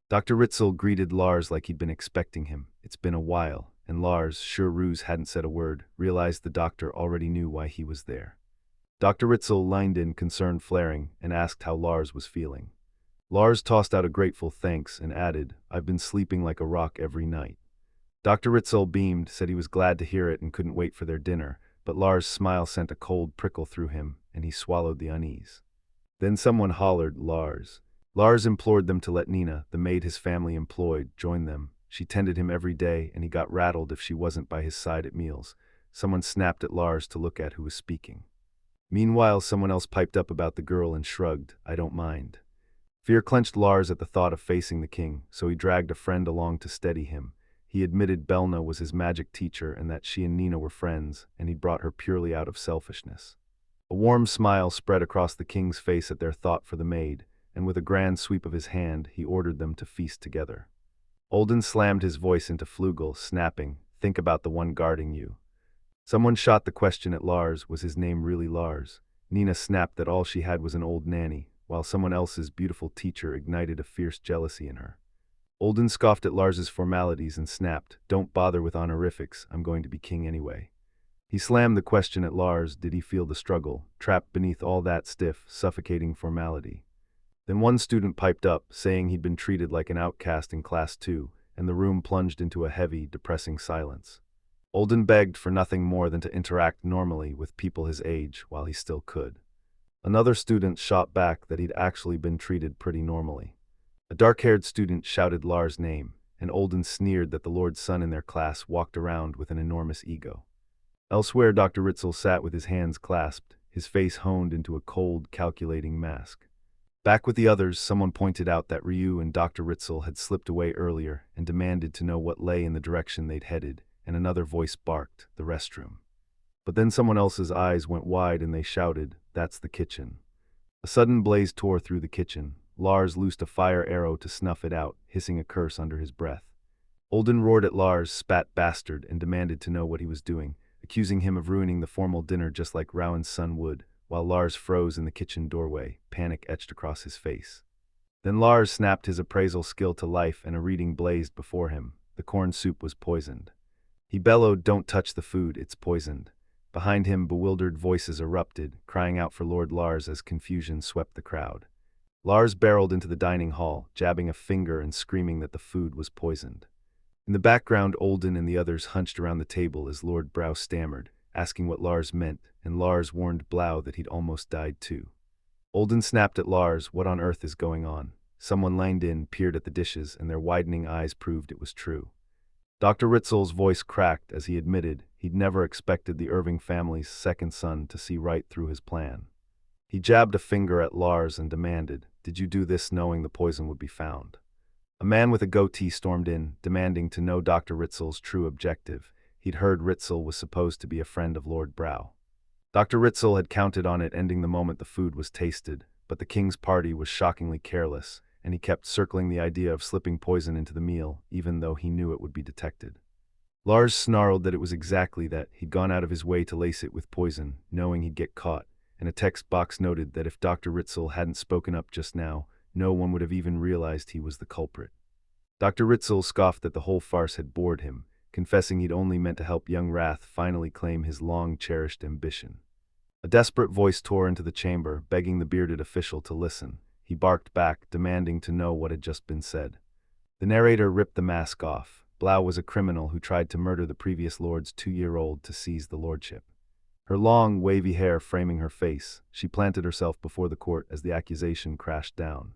Dr. Ritzel greeted Lars like he'd been expecting him. It's been a while, and Lars, sure Ruse hadn't said a word, realized the doctor already knew why he was there. Dr. Ritzel leaned in, concern flaring, and asked how Lars was feeling. Lars tossed out a grateful thanks and added, "I've been sleeping like a rock every night." Dr. Ritzel beamed, said he was glad to hear it and couldn't wait for their dinner, but Lars' smile sent a cold prickle through him, and he swallowed the unease. Then someone hollered, "Lars." Lars implored them to let Nina, the maid his family employed, join them. She tended him every day, and he got rattled if she wasn't by his side at meals. Someone snapped at Lars to look at who was speaking. Meanwhile, someone else piped up about the girl and shrugged, "I don't mind." Fear clenched Lars at the thought of facing the king, so he dragged a friend along to steady him. He admitted Belna was his magic teacher and that she and Nina were friends, and he'd brought her purely out of selfishness. A warm smile spread across the king's face at their thought for the maid, and with a grand sweep of his hand, he ordered them to feast together. Olden slammed his voice into Flugel, snapping, "Think about the one guarding you." Someone shot the question at Lars, was his name really Lars? Nina snapped that all she had was an old nanny, while someone else's beautiful teacher ignited a fierce jealousy in her. Olden scoffed at Lars's formalities and snapped, "Don't bother with honorifics, I'm going to be king anyway." He slammed the question at Lars, did he feel the struggle, trapped beneath all that stiff, suffocating formality. Then one student piped up, saying he'd been treated like an outcast in class 2, and the room plunged into a heavy, depressing silence. Olden begged for nothing more than to interact normally with people his age while he still could. Another student shot back that he'd actually been treated pretty normally. A dark-haired student shouted Lars' name, and Olden sneered that the Lord's son in their class walked around with an enormous ego. Elsewhere, Dr. Ritzel sat with his hands clasped, his face honed into a cold, calculating mask. Back with the others, someone pointed out that Ryu and Dr. Ritzel had slipped away earlier and demanded to know what lay in the direction they'd headed, and another voice barked, "The restroom." But then someone else's eyes went wide and they shouted, "That's the kitchen." A sudden blaze tore through the kitchen. Lars loosed a fire arrow to snuff it out, hissing a curse under his breath. Olden roared at Lars, "Spat bastard," and demanded to know what he was doing, accusing him of ruining the formal dinner just like Rowan's son would, while Lars froze in the kitchen doorway, panic etched across his face. Then Lars snapped his appraisal skill to life and a reading blazed before him. The corn soup was poisoned. He bellowed, "Don't touch the food, it's poisoned." Behind him, bewildered voices erupted, crying out for Lord Lars as confusion swept the crowd. Lars barreled into the dining hall, jabbing a finger and screaming that the food was poisoned. In the background, Olden and the others hunched around the table as Lord Brow stammered, asking what Lars meant, and Lars warned Blau that he'd almost died too. Olden snapped at Lars, "What on earth is going on?" Someone leaned in, peered at the dishes, and their widening eyes proved it was true. Dr. Ritzel's voice cracked as he admitted he'd never expected the Irving family's second son to see right through his plan. He jabbed a finger at Lars and demanded, "Did you do this knowing the poison would be found?" A man with a goatee stormed in, demanding to know Dr. Ritzel's true objective. He'd heard Ritzel was supposed to be a friend of Lord Brow. Dr. Ritzel had counted on it ending the moment the food was tasted, but the king's party was shockingly careless, and he kept circling the idea of slipping poison into the meal, even though he knew it would be detected. Lars snarled that it was exactly that. He'd gone out of his way to lace it with poison, knowing he'd get caught, and a text box noted that if Dr. Ritzel hadn't spoken up just now, no one would have even realized he was the culprit. Dr. Ritzel scoffed that the whole farce had bored him, confessing he'd only meant to help young Wrath finally claim his long-cherished ambition. A desperate voice tore into the chamber, begging the bearded official to listen. He barked back, demanding to know what had just been said. The narrator ripped the mask off. Blau was a criminal who tried to murder the previous lord's 2-year-old to seize the lordship. Her long, wavy hair framing her face, she planted herself before the court as the accusation crashed down.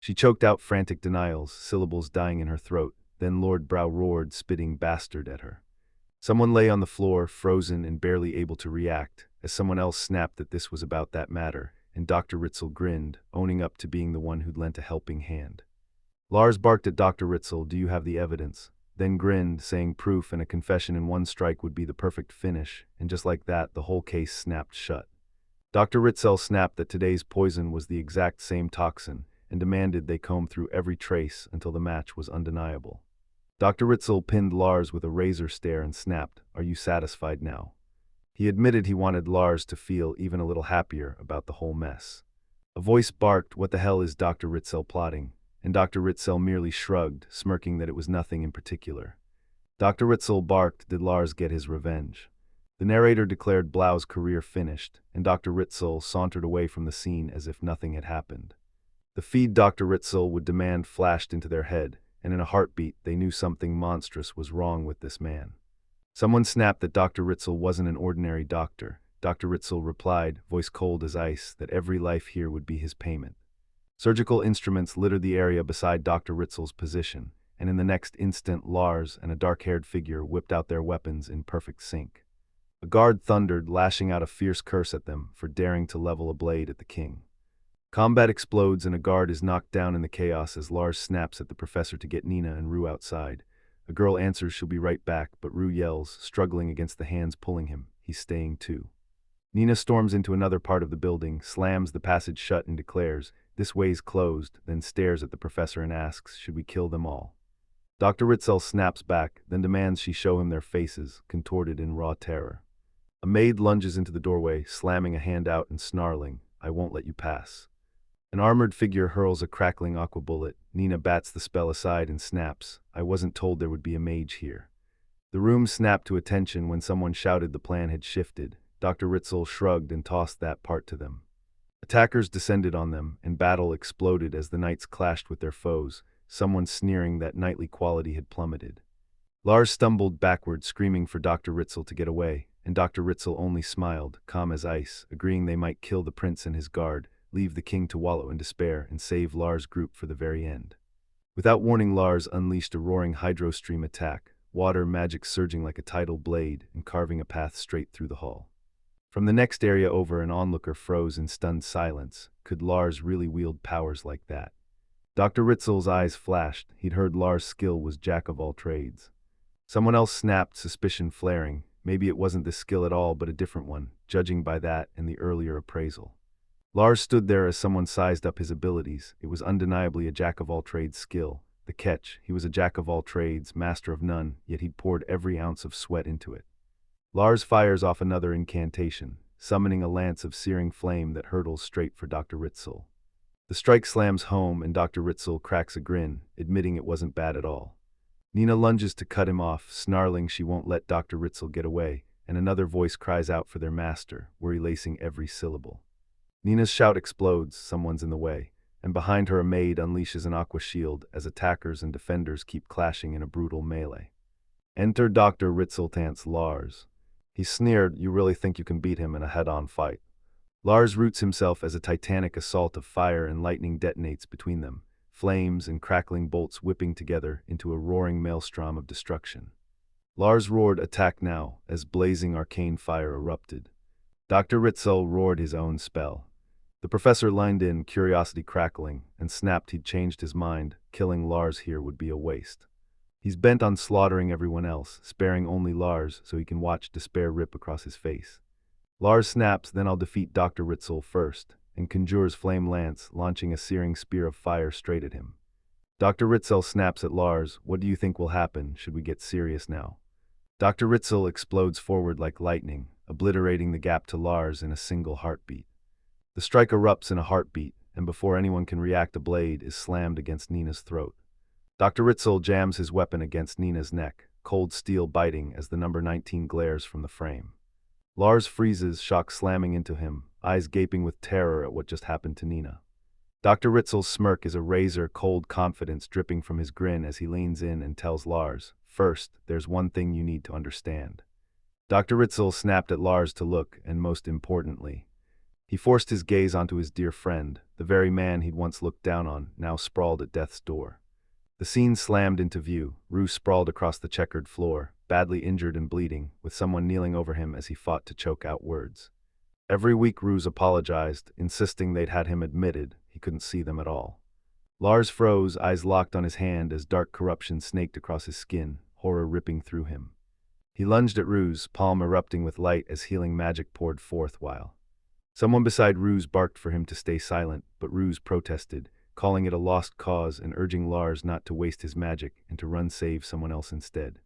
She choked out frantic denials, syllables dying in her throat, then Lord Brow roared, spitting "bastard" at her. Someone lay on the floor, frozen and barely able to react, as someone else snapped that this was about that matter, and Dr. Ritzel grinned, owning up to being the one who'd lent a helping hand. Lars barked at Dr. Ritzel, "Do you have the evidence?" Then grinned, saying proof and a confession in one strike would be the perfect finish, and just like that, the whole case snapped shut. Dr. Ritzel snapped that today's poison was the exact same toxin, and demanded they comb through every trace until the match was undeniable. Dr. Ritzel pinned Lars with a razor stare and snapped, "Are you satisfied now?" He admitted he wanted Lars to feel even a little happier about the whole mess. A voice barked, "What the hell is Dr. Ritzel plotting?" And Dr. Ritzel merely shrugged, smirking that it was nothing in particular. Dr. Ritzel barked, "Did Lars get his revenge?" The narrator declared Blau's career finished, and Dr. Ritzel sauntered away from the scene as if nothing had happened. The feed Dr. Ritzel would demand flashed into their head, and in a heartbeat they knew something monstrous was wrong with this man. Someone snapped that Dr. Ritzel wasn't an ordinary doctor. Dr. Ritzel replied, voice cold as ice, that every life here would be his payment. Surgical instruments littered the area beside Dr. Ritzel's position, and in the next instant Lars and a dark-haired figure whipped out their weapons in perfect sync. A guard thundered, lashing out a fierce curse at them for daring to level a blade at the king. Combat explodes and a guard is knocked down in the chaos as Lars snaps at the professor to get Nina and Rue outside. A girl answers she'll be right back, but Rue yells, struggling against the hands pulling him. He's staying too. Nina storms into another part of the building, slams the passage shut and declares, "This way's closed," then stares at the professor and asks, "Should we kill them all?" Dr. Ritzel snaps back, then demands she show him their faces, contorted in raw terror. A maid lunges into the doorway, slamming a hand out and snarling, "I won't let you pass." An armored figure hurls a crackling aqua bullet. Nina bats the spell aside and snaps, "I wasn't told there would be a mage here." The room snapped to attention when someone shouted the plan had shifted. Dr. Ritzel shrugged and tossed that part to them. Attackers descended on them, and battle exploded as the knights clashed with their foes, someone sneering that knightly quality had plummeted. Lars stumbled backward, screaming for Dr. Ritzel to get away, and Dr. Ritzel only smiled, calm as ice, agreeing they might kill the prince and his guard, leave the king to wallow in despair, and save Lars' group for the very end. Without warning, Lars unleashed a roaring hydro-stream attack, water magic surging like a tidal blade and carving a path straight through the hall. From the next area over, an onlooker froze in stunned silence. Could Lars really wield powers like that? Dr. Ritzel's eyes flashed. He'd heard Lars' skill was jack of all trades. Someone else snapped, suspicion flaring. Maybe it wasn't this skill at all, but a different one, judging by that and the earlier appraisal. Lars stood there as someone sized up his abilities. It was undeniably a jack-of-all-trades skill. The catch, he was a jack-of-all-trades, master of none, yet he'd poured every ounce of sweat into it. Lars fires off another incantation, summoning a lance of searing flame that hurtles straight for Dr. Ritzel. The strike slams home and Dr. Ritzel cracks a grin, admitting it wasn't bad at all. Nina lunges to cut him off, snarling she won't let Dr. Ritzel get away, and another voice cries out for their master, worry-lacing every syllable. Nina's shout explodes, someone's in the way, and behind her a maid unleashes an aqua shield as attackers and defenders keep clashing in a brutal melee. Enter Dr. Ritzeltant's Lars. He sneered, "You really think you can beat him in a head-on fight?" Lars roots himself as a titanic assault of fire and lightning detonates between them, flames and crackling bolts whipping together into a roaring maelstrom of destruction. Lars roared, "Attack now," as blazing arcane fire erupted. Dr. Ritzel roared his own spell. The professor lined in, curiosity crackling, and snapped he'd changed his mind. Killing Lars here would be a waste. He's bent on slaughtering everyone else, sparing only Lars so he can watch despair rip across his face. Lars snaps, "Then I'll defeat Dr. Ritzel first," and conjures Flame Lance, launching a searing spear of fire straight at him. Dr. Ritzel snaps at Lars, "What do you think will happen? Should we get serious now?" Dr. Ritzel explodes forward like lightning, obliterating the gap to Lars in a single heartbeat. The strike erupts in a heartbeat, and before anyone can react, a blade is slammed against Nina's throat. Dr. Ritzel jams his weapon against Nina's neck, cold steel biting as the number 19 glares from the frame. Lars freezes, shock slamming into him, eyes gaping with terror at what just happened to Nina. Dr. Ritzel's smirk is a razor-cold confidence dripping from his grin as he leans in and tells Lars, "First, there's one thing you need to understand." Dr. Ritzel snapped at Lars to look, and most importantly, he forced his gaze onto his dear friend, the very man he'd once looked down on, now sprawled at death's door. The scene slammed into view. Rue sprawled across the checkered floor, badly injured and bleeding, with someone kneeling over him as he fought to choke out words. Every week Ruse apologized, insisting they'd had him admitted. He couldn't see them at all. Lars froze, eyes locked on his hand as dark corruption snaked across his skin, horror ripping through him. He lunged at Ruse, palm erupting with light as healing magic poured forth while. Someone beside Ruse barked for him to stay silent, but Ruse protested, calling it a lost cause and urging Lars not to waste his magic and to run save someone else instead.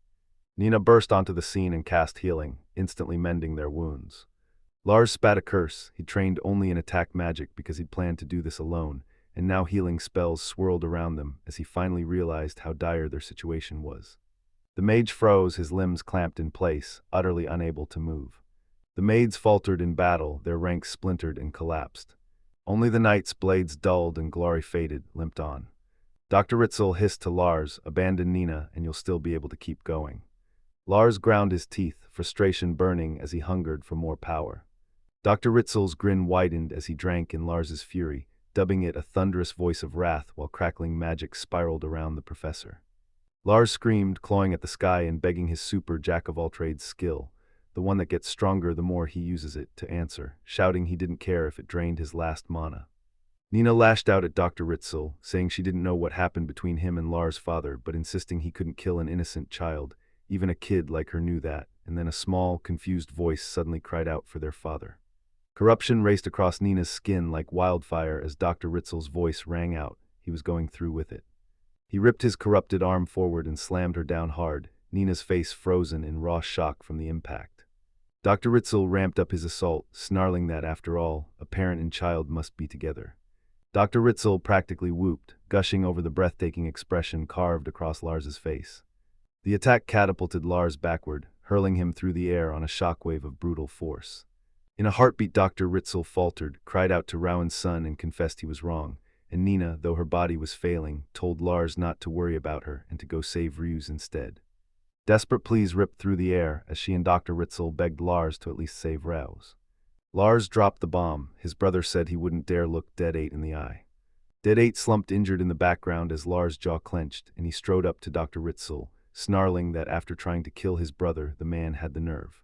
Nina burst onto the scene and cast healing, instantly mending their wounds. Lars spat a curse. He'd trained only in attack magic because he'd planned to do this alone, and now healing spells swirled around them as he finally realized how dire their situation was. The mage froze, his limbs clamped in place, utterly unable to move. The maids faltered in battle, their ranks splintered and collapsed. Only the knight's blades dulled and glory faded, limped on. Dr. Ritzel hissed to Lars, "Abandon Nina, and you'll still be able to keep going." Lars ground his teeth, frustration burning as he hungered for more power. Dr. Ritzel's grin widened as he drank in Lars's fury, dubbing it a thunderous voice of wrath while crackling magic spiraled around the professor. Lars screamed, clawing at the sky and begging his super jack-of-all-trades skill, the one that gets stronger the more he uses it, to answer, shouting he didn't care if it drained his last mana. Nina lashed out at Dr. Ritzel, saying she didn't know what happened between him and Lars' father, but insisting he couldn't kill an innocent child. Even a kid like her knew that, and then a small, confused voice suddenly cried out for their father. Corruption raced across Nina's skin like wildfire as Dr. Ritzel's voice rang out. He was going through with it. He ripped his corrupted arm forward and slammed her down hard, Nina's face frozen in raw shock from the impact. Dr. Ritzel ramped up his assault, snarling that, after all, a parent and child must be together. Dr. Ritzel practically whooped, gushing over the breathtaking expression carved across Lars's face. The attack catapulted Lars backward, hurling him through the air on a shockwave of brutal force. In a heartbeat, Dr. Ritzel faltered, cried out to Rowan's son and confessed he was wrong, and Nina, though her body was failing, told Lars not to worry about her and to go save Ryu's instead. Desperate pleas ripped through the air as she and Dr. Ritzel begged Lars to at least save Rouse. Lars dropped the bomb. His brother said he wouldn't dare look Dead 8 in the eye. Dead 8 slumped injured in the background as Lars' jaw clenched, and he strode up to Dr. Ritzel, snarling that after trying to kill his brother, the man had the nerve.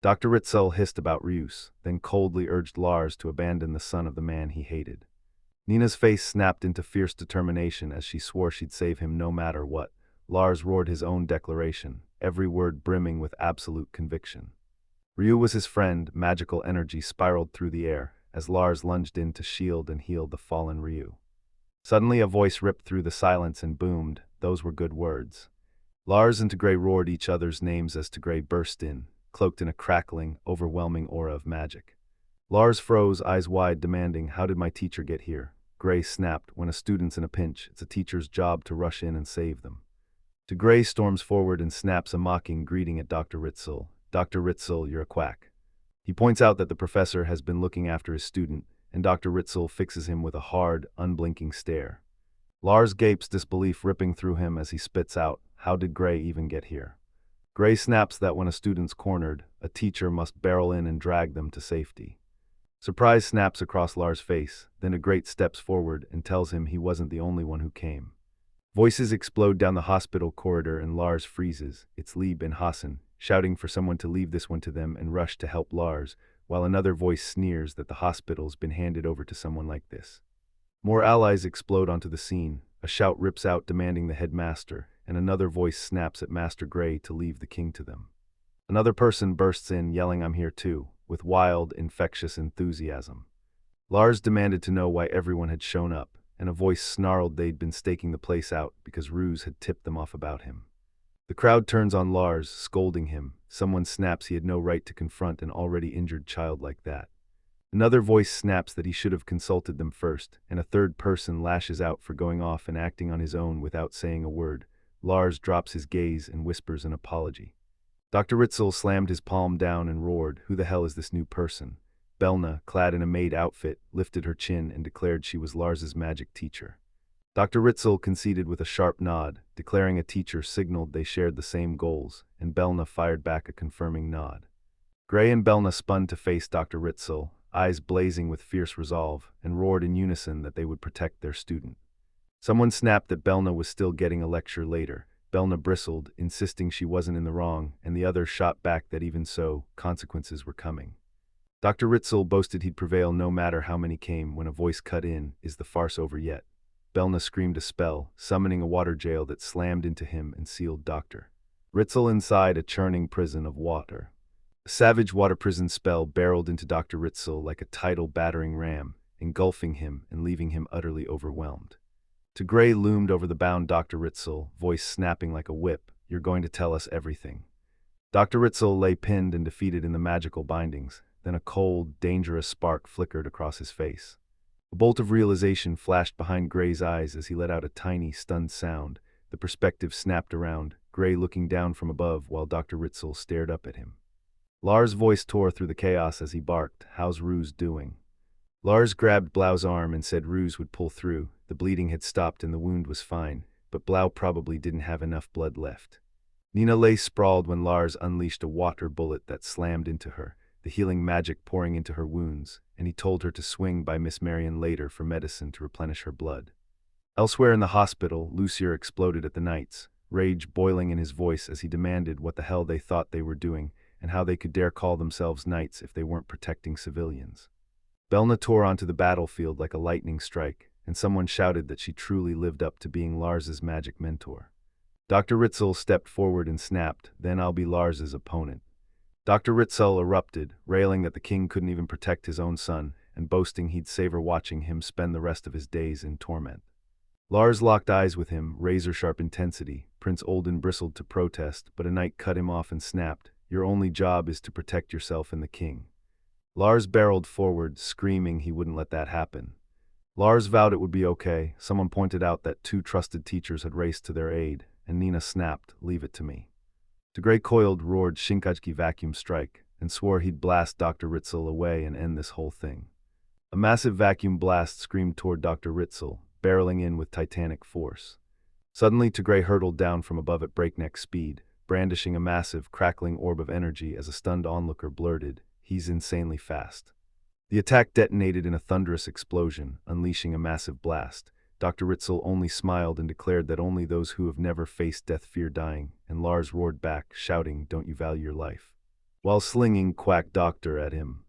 Dr. Ritzel hissed about Ryus, then coldly urged Lars to abandon the son of the man he hated. Nina's face snapped into fierce determination as she swore she'd save him no matter what. Lars roared his own declaration, every word brimming with absolute conviction. Ryu was his friend. Magical energy spiraled through the air as Lars lunged in to shield and heal the fallen Ryu. Suddenly a voice ripped through the silence and boomed, "Those were good words." Lars and Tigray roared each other's names as Tigray burst in, cloaked in a crackling, overwhelming aura of magic. Lars froze, eyes wide, demanding, "How did my teacher get here?" Gray snapped, "When a student's in a pinch, it's a teacher's job to rush in and save them." Tigray storms forward and snaps a mocking greeting at Dr. Ritzel. "Dr. Ritzel, you're a quack." He points out that the professor has been looking after his student, and Dr. Ritzel fixes him with a hard, unblinking stare. Lars gapes, disbelief ripping through him as he spits out, "How did Gray even get here?" Gray snaps that when a student's cornered, a teacher must barrel in and drag them to safety. Surprise snaps across Lars' face, then a great steps forward and tells him he wasn't the only one who came. Voices explode down the hospital corridor and Lars freezes. It's Lieb and Hassan, shouting for someone to leave this one to them and rush to help Lars, while another voice sneers that the hospital's been handed over to someone like this. More allies explode onto the scene. A shout rips out demanding the headmaster, and another voice snaps at Master Gray to leave the king to them. Another person bursts in yelling, "I'm here too," with wild, infectious enthusiasm. Lars demanded to know why everyone had shown up, and a voice snarled they'd been staking the place out because Ruse had tipped them off about him. The crowd turns on Lars, scolding him. Someone snaps he had no right to confront an already injured child like that. Another voice snaps that he should have consulted them first, and a third person lashes out for going off and acting on his own without saying a word. Lars drops his gaze and whispers an apology. Dr. Ritzel slammed his palm down and roared, "Who the hell is this new person?" Belna, clad in a maid outfit, lifted her chin and declared she was Lars's magic teacher. Dr. Ritzel conceded with a sharp nod, declaring a teacher signaled they shared the same goals, and Belna fired back a confirming nod. Gray and Belna spun to face Dr. Ritzel, eyes blazing with fierce resolve, and roared in unison that they would protect their student. Someone snapped that Belna was still getting a lecture later. Belna bristled, insisting she wasn't in the wrong, and the other shot back that even so, consequences were coming. Dr. Ritzel boasted he'd prevail no matter how many came when a voice cut in, "Is the farce over yet?" Belna screamed a spell, summoning a water jail that slammed into him and sealed Dr. Ritzel inside a churning prison of water. A savage water prison spell barreled into Dr. Ritzel like a tidal battering ram, engulfing him and leaving him utterly overwhelmed. Tigray loomed over the bound Dr. Ritzel, voice snapping like a whip, "You're going to tell us everything." Dr. Ritzel lay pinned and defeated in the magical bindings, then a cold, dangerous spark flickered across his face. A bolt of realization flashed behind Gray's eyes as he let out a tiny, stunned sound. The perspective snapped around, Gray looking down from above while Dr. Ritzel stared up at him. Lars' voice tore through the chaos as he barked, "How's Ruse doing?" Lars grabbed Blau's arm and said Ruse would pull through. The bleeding had stopped and the wound was fine, but Blau probably didn't have enough blood left. Nina lay sprawled when Lars unleashed a water bullet that slammed into her, the healing magic pouring into her wounds, and he told her to swing by Miss Marion later for medicine to replenish her blood. Elsewhere in the hospital, Lucier exploded at the knights, rage boiling in his voice as he demanded what the hell they thought they were doing and how they could dare call themselves knights if they weren't protecting civilians. Belna tore onto the battlefield like a lightning strike, and someone shouted that she truly lived up to being Lars's magic mentor. Dr. Ritzel stepped forward and snapped, "Then I'll be Lars's opponent." Dr. Ritzel erupted, railing that the king couldn't even protect his own son, and boasting he'd savor watching him spend the rest of his days in torment. Lars locked eyes with him, razor-sharp intensity. Prince Olden bristled to protest, but a knight cut him off and snapped, "Your only job is to protect yourself and the king." Lars barreled forward, screaming he wouldn't let that happen. Lars vowed it would be okay. Someone pointed out that 2 trusted teachers had raced to their aid, and Nina snapped, "Leave it to me." The Grey coiled, roared Shinkajki vacuum strike, and swore he'd blast Dr. Ritzel away and end this whole thing. A massive vacuum blast screamed toward Dr. Ritzel, barreling in with titanic force. Suddenly Tigray hurtled down from above at breakneck speed, brandishing a massive, crackling orb of energy as a stunned onlooker blurted, "He's insanely fast." The attack detonated in a thunderous explosion, unleashing a massive blast. Dr. Ritzel only smiled and declared that only those who have never faced death fear dying, and Lars roared back, shouting, "Don't you value your life?" While slinging Quack Doctor at him.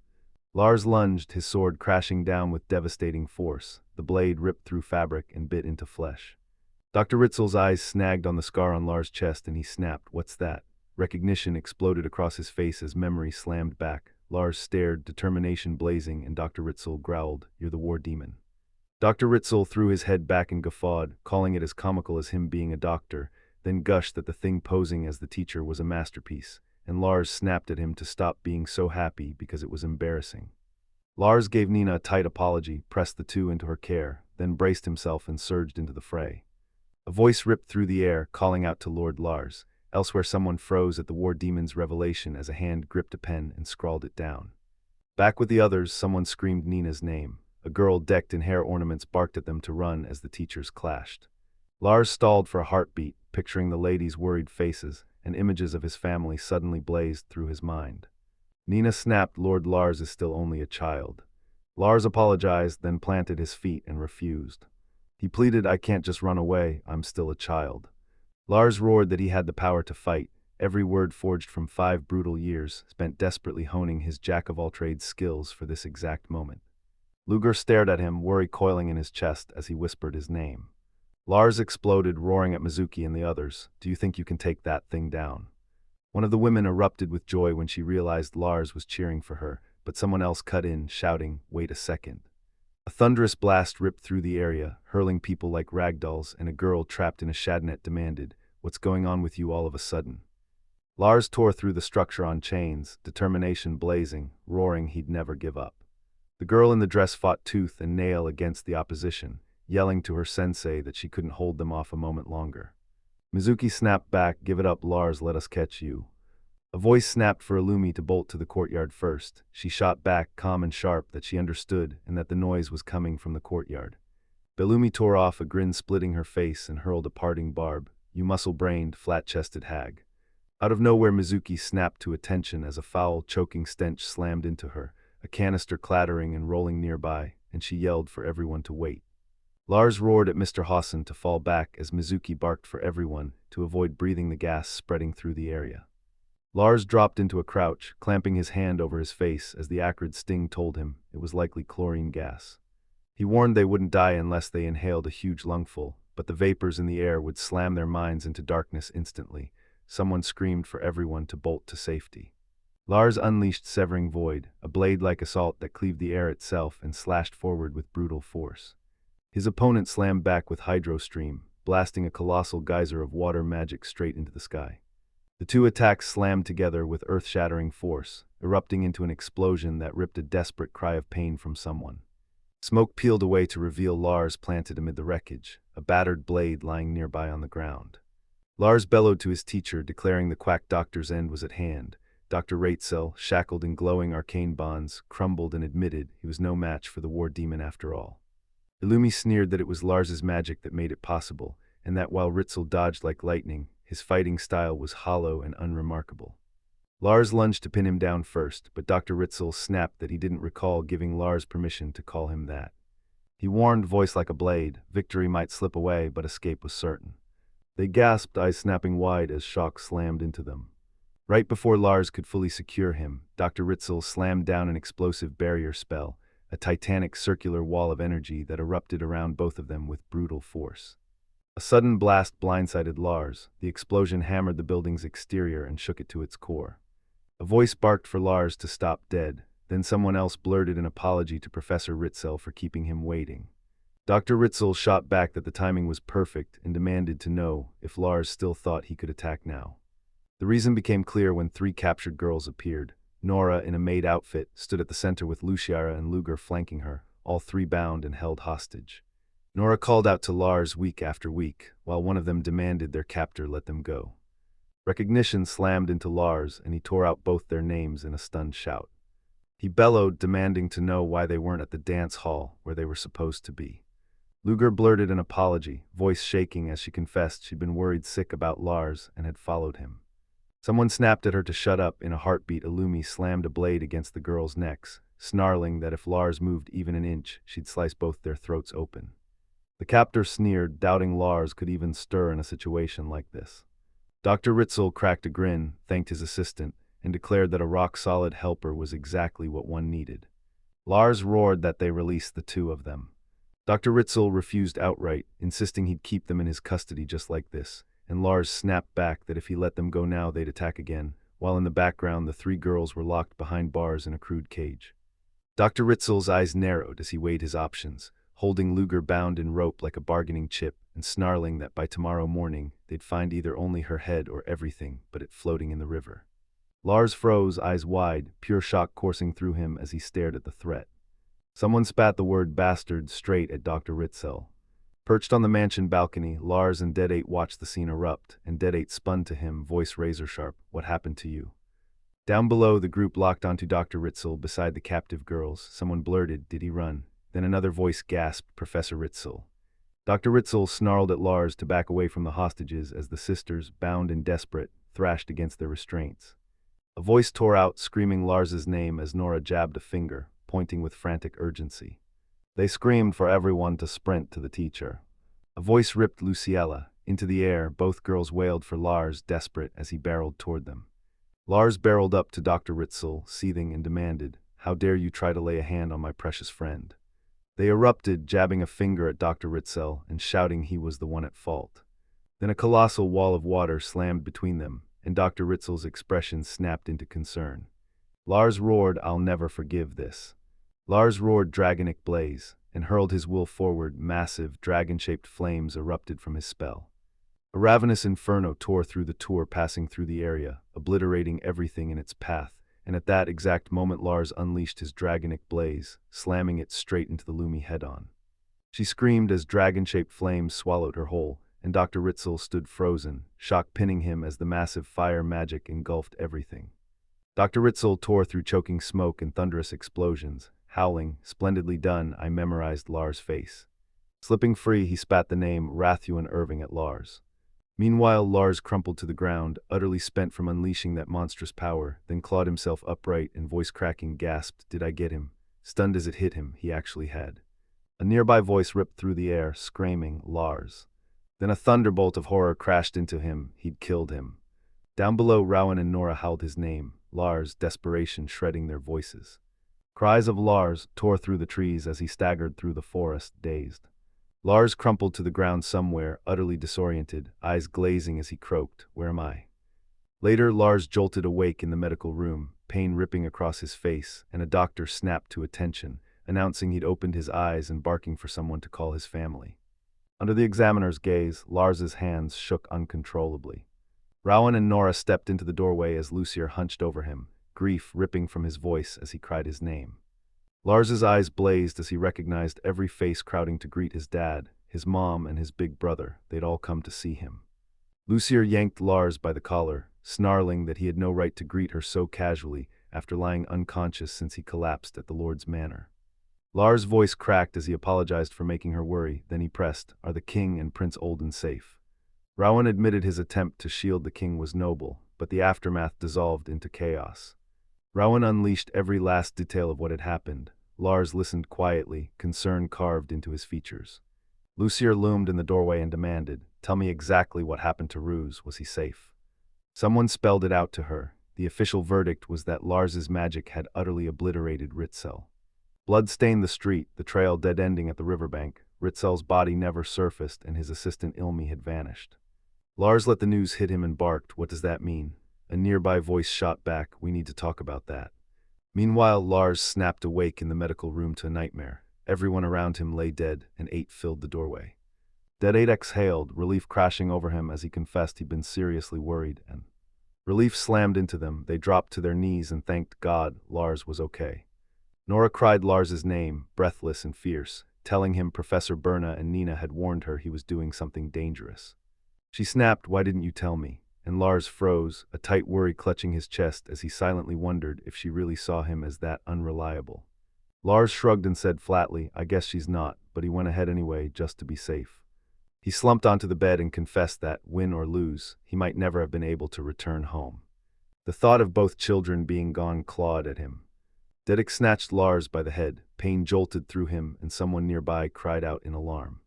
Lars lunged, his sword crashing down with devastating force. The blade ripped through fabric and bit into flesh. Dr. Ritzel's eyes snagged on the scar on Lars' chest and he snapped, "What's that?" Recognition exploded across his face as memory slammed back. Lars stared, determination blazing, and Dr. Ritzel growled, "You're the war demon." Dr. Ritzel threw his head back and guffawed, calling it as comical as him being a doctor, then gushed that the thing posing as the teacher was a masterpiece, and Lars snapped at him to stop being so happy because it was embarrassing. Lars gave Nina a tight apology, pressed the 2 into her care, then braced himself and surged into the fray. A voice ripped through the air, calling out to Lord Lars. Elsewhere someone froze at the war demon's revelation as a hand gripped a pen and scrawled it down. Back with the others, someone screamed Nina's name. A girl decked in hair ornaments barked at them to run as the teachers clashed. Lars stalled for a heartbeat, picturing the ladies' worried faces, and images of his family suddenly blazed through his mind. Nina snapped, "Lord Lars is still only a child." Lars apologized, then planted his feet and refused. He pleaded, "I can't just run away, I'm still a child." Lars roared that he had the power to fight, every word forged from 5 brutal years, spent desperately honing his jack-of-all-trades skills for this exact moment. Luger stared at him, worry coiling in his chest as he whispered his name. Lars exploded, roaring at Mizuki and the others, "Do you think you can take that thing down?" One of the women erupted with joy when she realized Lars was cheering for her, but someone else cut in, shouting, "Wait a second." A thunderous blast ripped through the area, hurling people like ragdolls, and a girl trapped in a shadnet demanded, "What's going on with you all of a sudden?" Lars tore through the structure on chains, determination blazing, roaring he'd never give up. The girl in the dress fought tooth and nail against the opposition, yelling to her sensei that she couldn't hold them off a moment longer. Mizuki snapped back, "Give it up, Lars, let us catch you." A voice snapped for Illumi to bolt to the courtyard first. She shot back, calm and sharp, that she understood and that the noise was coming from the courtyard. Illumi tore off, a grin splitting her face, and hurled a parting barb, "You muscle-brained, flat-chested hag." Out of nowhere Mizuki snapped to attention as a foul, choking stench slammed into her, a canister clattering and rolling nearby, and she yelled for everyone to wait. Lars roared at Mr. Hassan to fall back as Mizuki barked for everyone to avoid breathing the gas spreading through the area. Lars dropped into a crouch, clamping his hand over his face as the acrid sting told him it was likely chlorine gas. He warned they wouldn't die unless they inhaled a huge lungful, but the vapors in the air would slam their minds into darkness instantly. Someone screamed for everyone to bolt to safety. Lars unleashed Severing Void, a blade-like assault that cleaved the air itself and slashed forward with brutal force. His opponent slammed back with Hydro Stream, blasting a colossal geyser of water magic straight into the sky. The 2 attacks slammed together with earth-shattering force, erupting into an explosion that ripped a desperate cry of pain from someone. Smoke peeled away to reveal Lars planted amid the wreckage, a battered blade lying nearby on the ground. Lars bellowed to his teacher, declaring the quack doctor's end was at hand. Dr. Ratzel, shackled in glowing arcane bonds, crumbled and admitted he was no match for the war demon after all. Illumi sneered that it was Lars's magic that made it possible, and that while Ritzel dodged like lightning, his fighting style was hollow and unremarkable. Lars lunged to pin him down first, but Dr. Ritzel snapped that he didn't recall giving Lars permission to call him that. He warned, voice like a blade, victory might slip away, but escape was certain. They gasped, eyes snapping wide as shock slammed into them. Right before Lars could fully secure him, Dr. Ritzel slammed down an explosive barrier spell, a titanic circular wall of energy that erupted around both of them with brutal force. A sudden blast blindsided Lars. The explosion hammered the building's exterior and shook it to its core. A voice barked for Lars to stop dead, then someone else blurted an apology to Professor Ritzel for keeping him waiting. Dr. Ritzel shot back that the timing was perfect and demanded to know if Lars still thought he could attack now. The reason became clear when 3 captured girls appeared. Nora, in a maid outfit, stood at the center with Luciara and Luger flanking her, all 3 bound and held hostage. Nora called out to Lars week after week, while one of them demanded their captor let them go. Recognition slammed into Lars, and he tore out both their names in a stunned shout. He bellowed, demanding to know why they weren't at the dance hall where they were supposed to be. Luger blurted an apology, voice shaking as she confessed she'd been worried sick about Lars and had followed him. Someone snapped at her to shut up. In a heartbeat, Illumi slammed a blade against the girls' necks, snarling that if Lars moved even an inch, she'd slice both their throats open. The captor sneered, doubting Lars could even stir in a situation like this. Dr. Ritzel cracked a grin, thanked his assistant, and declared that a rock-solid helper was exactly what one needed. Lars roared that they release the 2 of them. Dr. Ritzel refused outright, insisting he'd keep them in his custody just like this, and Lars snapped back that if he let them go now they'd attack again, while in the background the 3 girls were locked behind bars in a crude cage. Dr. Ritzel's eyes narrowed as he weighed his options, holding Luger bound in rope like a bargaining chip and snarling that by tomorrow morning they'd find either only her head or everything but it floating in the river. Lars froze, eyes wide, pure shock coursing through him as he stared at the threat. Someone spat the word bastard straight at Dr. Ritzel. Perched on the mansion balcony, Lars and Dead 8 watched the scene erupt, and Dead 8 spun to him, voice razor-sharp, "What happened to you?" Down below, the group locked onto Dr. Ritzel beside the captive girls. Someone blurted, "Did he run?" Then another voice gasped, "Professor Ritzel." Dr. Ritzel snarled at Lars to back away from the hostages as the sisters, bound and desperate, thrashed against their restraints. A voice tore out, screaming Lars's name as Nora jabbed a finger, pointing with frantic urgency. They screamed for everyone to sprint to the teacher. A voice ripped Luciella into the air. Both girls wailed for Lars, desperate, as he barreled toward them. Lars barreled up to Dr. Ritzel, seething, and demanded, "How dare you try to lay a hand on my precious friend?" They erupted, jabbing a finger at Dr. Ritzel and shouting he was the one at fault. Then a colossal wall of water slammed between them, and Dr. Ritzel's expression snapped into concern. Lars roared, "I'll never forgive this." Lars roared dragonic blaze, and hurled his will forward. Massive, dragon-shaped flames erupted from his spell. A ravenous inferno tore through the tour, passing through the area, obliterating everything in its path, and at that exact moment Lars unleashed his dragonic blaze, slamming it straight into the Lumi head-on. She screamed as dragon-shaped flames swallowed her whole, and Dr. Ritzel stood frozen, shock pinning him as the massive fire magic engulfed everything. Dr. Ritzel tore through choking smoke and thunderous explosions, howling, "Splendidly done," I memorized Lars' face. Slipping free, he spat the name Rathuan Irving at Lars. Meanwhile, Lars crumpled to the ground, utterly spent from unleashing that monstrous power, then clawed himself upright and voice-cracking gasped, "Did I get him?" Stunned as it hit him, he actually had. A nearby voice ripped through the air, screaming, "Lars." Then a thunderbolt of horror crashed into him. He'd killed him. Down below, Rowan and Nora howled his name, Lars, desperation shredding their voices. Cries of Lars tore through the trees as he staggered through the forest, dazed. Lars crumpled to the ground somewhere, utterly disoriented, eyes glazing as he croaked, "Where am I?" Later, Lars jolted awake in the medical room, pain ripping across his face, and a doctor snapped to attention, announcing he'd opened his eyes and barking for someone to call his family. Under the examiner's gaze, Lars's hands shook uncontrollably. Rowan and Nora stepped into the doorway as Lucier hunched over him, grief ripping from his voice as he cried his name. Lars's eyes blazed as he recognized every face crowding to greet his dad, his mom, and his big brother. They'd all come to see him. Lucier yanked Lars by the collar, snarling that he had no right to greet her so casually after lying unconscious since he collapsed at the Lord's manor. Lars' voice cracked as he apologized for making her worry, then he pressed, "Are the king and Prince Olden safe?" Rowan admitted his attempt to shield the king was noble, but the aftermath dissolved into chaos. Rowan unleashed every last detail of what had happened. Lars listened quietly, concern carved into his features. Lucier loomed in the doorway and demanded, "Tell me exactly what happened to Ruse. Was he safe?" Someone spelled it out to her. The official verdict was that Lars's magic had utterly obliterated Ritzel. Blood stained the street, the trail dead-ending at the riverbank. Ritzel's body never surfaced, and his assistant Ilmi had vanished. Lars let the news hit him and barked, "What does that mean?" A nearby voice shot back, "We need to talk about that." Meanwhile, Lars snapped awake in the medical room to a nightmare. Everyone around him lay dead, and 8 filled the doorway. Dead 8 exhaled, relief crashing over him as he confessed he'd been seriously worried, and relief slammed into them. They dropped to their knees and thanked God Lars was okay. Nora cried Lars's name, breathless and fierce, telling him Professor Belna and Nina had warned her he was doing something dangerous. She snapped, "Why didn't you tell me?" And Lars froze, a tight worry clutching his chest as he silently wondered if she really saw him as that unreliable. Lars shrugged and said flatly, "I guess she's not," but he went ahead anyway, just to be safe. He slumped onto the bed and confessed that, win or lose, he might never have been able to return home. The thought of both children being gone clawed at him. Dedek snatched Lars by the head, pain jolted through him, and someone nearby cried out in alarm.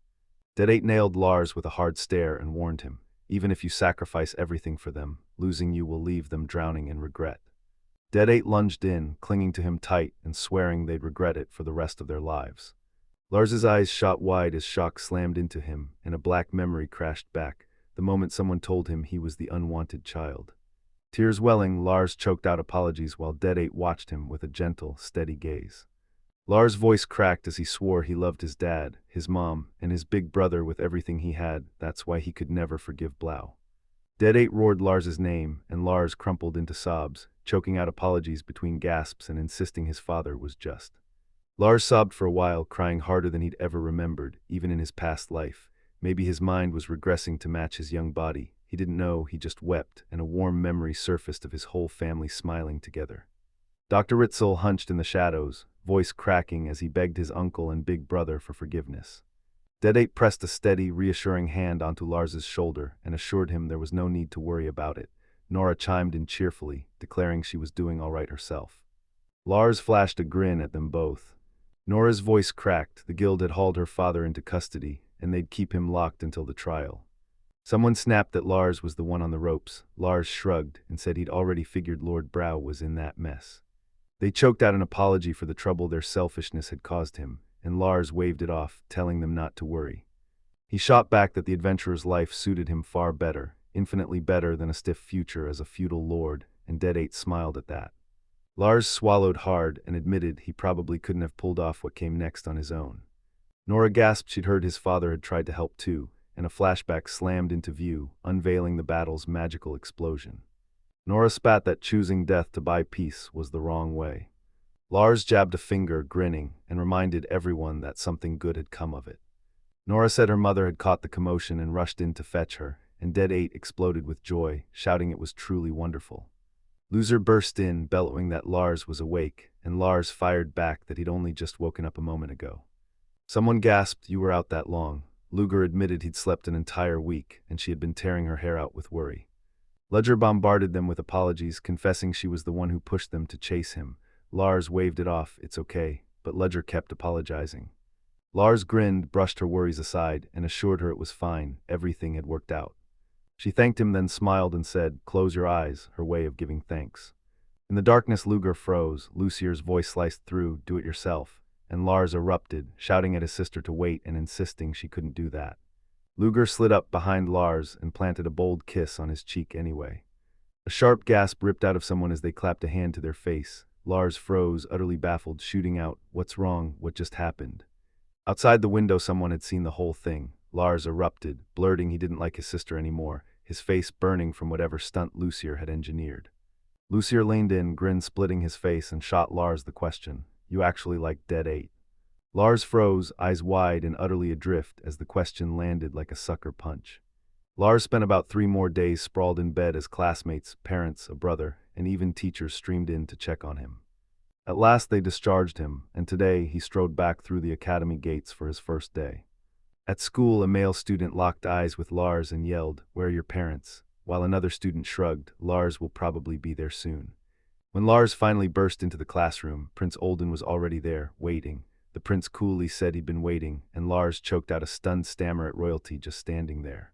Dedek nailed Lars with a hard stare and warned him, "Even if you sacrifice everything for them, losing you will leave them drowning in regret." Dedek lunged in, clinging to him tight and swearing they'd regret it for the rest of their lives. Lars's eyes shot wide as shock slammed into him, and a black memory crashed back, the moment someone told him he was the unwanted child. Tears welling, Lars choked out apologies while Dedek watched him with a gentle, steady gaze. Lars' voice cracked as he swore he loved his dad, his mom, and his big brother with everything he had. That's why he could never forgive Blau. Dedek roared Lars's name, and Lars crumpled into sobs, choking out apologies between gasps and insisting his father was just. Lars sobbed for a while, crying harder than he'd ever remembered, even in his past life. Maybe his mind was regressing to match his young body. He didn't know, he just wept, and a warm memory surfaced of his whole family smiling together. Dr. Ritzel hunched in the shadows, voice cracking as he begged his uncle and big brother for forgiveness. Dedek pressed a steady, reassuring hand onto Lars's shoulder and assured him there was no need to worry about it. Nora chimed in cheerfully, declaring she was doing all right herself. Lars flashed a grin at them both. Nora's voice cracked. The guild had hauled her father into custody, and they'd keep him locked until the trial. Someone snapped that Lars was the one on the ropes. Lars shrugged and said he'd already figured Lord Brau was in that mess. They choked out an apology for the trouble their selfishness had caused him, and Lars waved it off, telling them not to worry. He shot back that the adventurer's life suited him far better, infinitely better than a stiff future as a feudal lord, and Dedek smiled at that. Lars swallowed hard and admitted he probably couldn't have pulled off what came next on his own. Nora gasped she'd heard his father had tried to help too, and a flashback slammed into view, unveiling the battle's magical explosion. Nora spat that choosing death to buy peace was the wrong way. Lars jabbed a finger, grinning, and reminded everyone that something good had come of it. Nora said her mother had caught the commotion and rushed in to fetch her, and Dedek exploded with joy, shouting it was truly wonderful. Loser burst in, bellowing that Lars was awake, and Lars fired back that he'd only just woken up a moment ago. Someone gasped, "You were out that long." Luger admitted he'd slept an entire week, and she had been tearing her hair out with worry. Ledger bombarded them with apologies, confessing she was the one who pushed them to chase him. Lars waved it off, "It's okay," but Ledger kept apologizing. Lars grinned, brushed her worries aside, and assured her it was fine, everything had worked out. She thanked him, then smiled and said, "Close your eyes," her way of giving thanks. In the darkness, Luger froze. Lucier's voice sliced through, "Do it yourself," and Lars erupted, shouting at his sister to wait and insisting she couldn't do that. Luger slid up behind Lars and planted a bold kiss on his cheek anyway. A sharp gasp ripped out of someone as they clapped a hand to their face. Lars froze, utterly baffled, shooting out, "What's wrong? What just happened?" Outside the window, someone had seen the whole thing. Lars erupted, blurting he didn't like his sister anymore, his face burning from whatever stunt Lucier had engineered. Lucier leaned in, grin splitting his face, and shot Lars the question. You actually like dead 8? Lars froze, eyes wide and utterly adrift as the question landed like a sucker punch. Lars spent about 3 more days sprawled in bed as classmates, parents, a brother, and even teachers streamed in to check on him. At last they discharged him, and today he strode back through the academy gates for his first day. At school, a male student locked eyes with Lars and yelled, "Where are your parents?" While another student shrugged, "Lars will probably be there soon." When Lars finally burst into the classroom, Prince Olden was already there, waiting. The prince coolly said he'd been waiting, and Lars choked out a stunned stammer at royalty just standing there.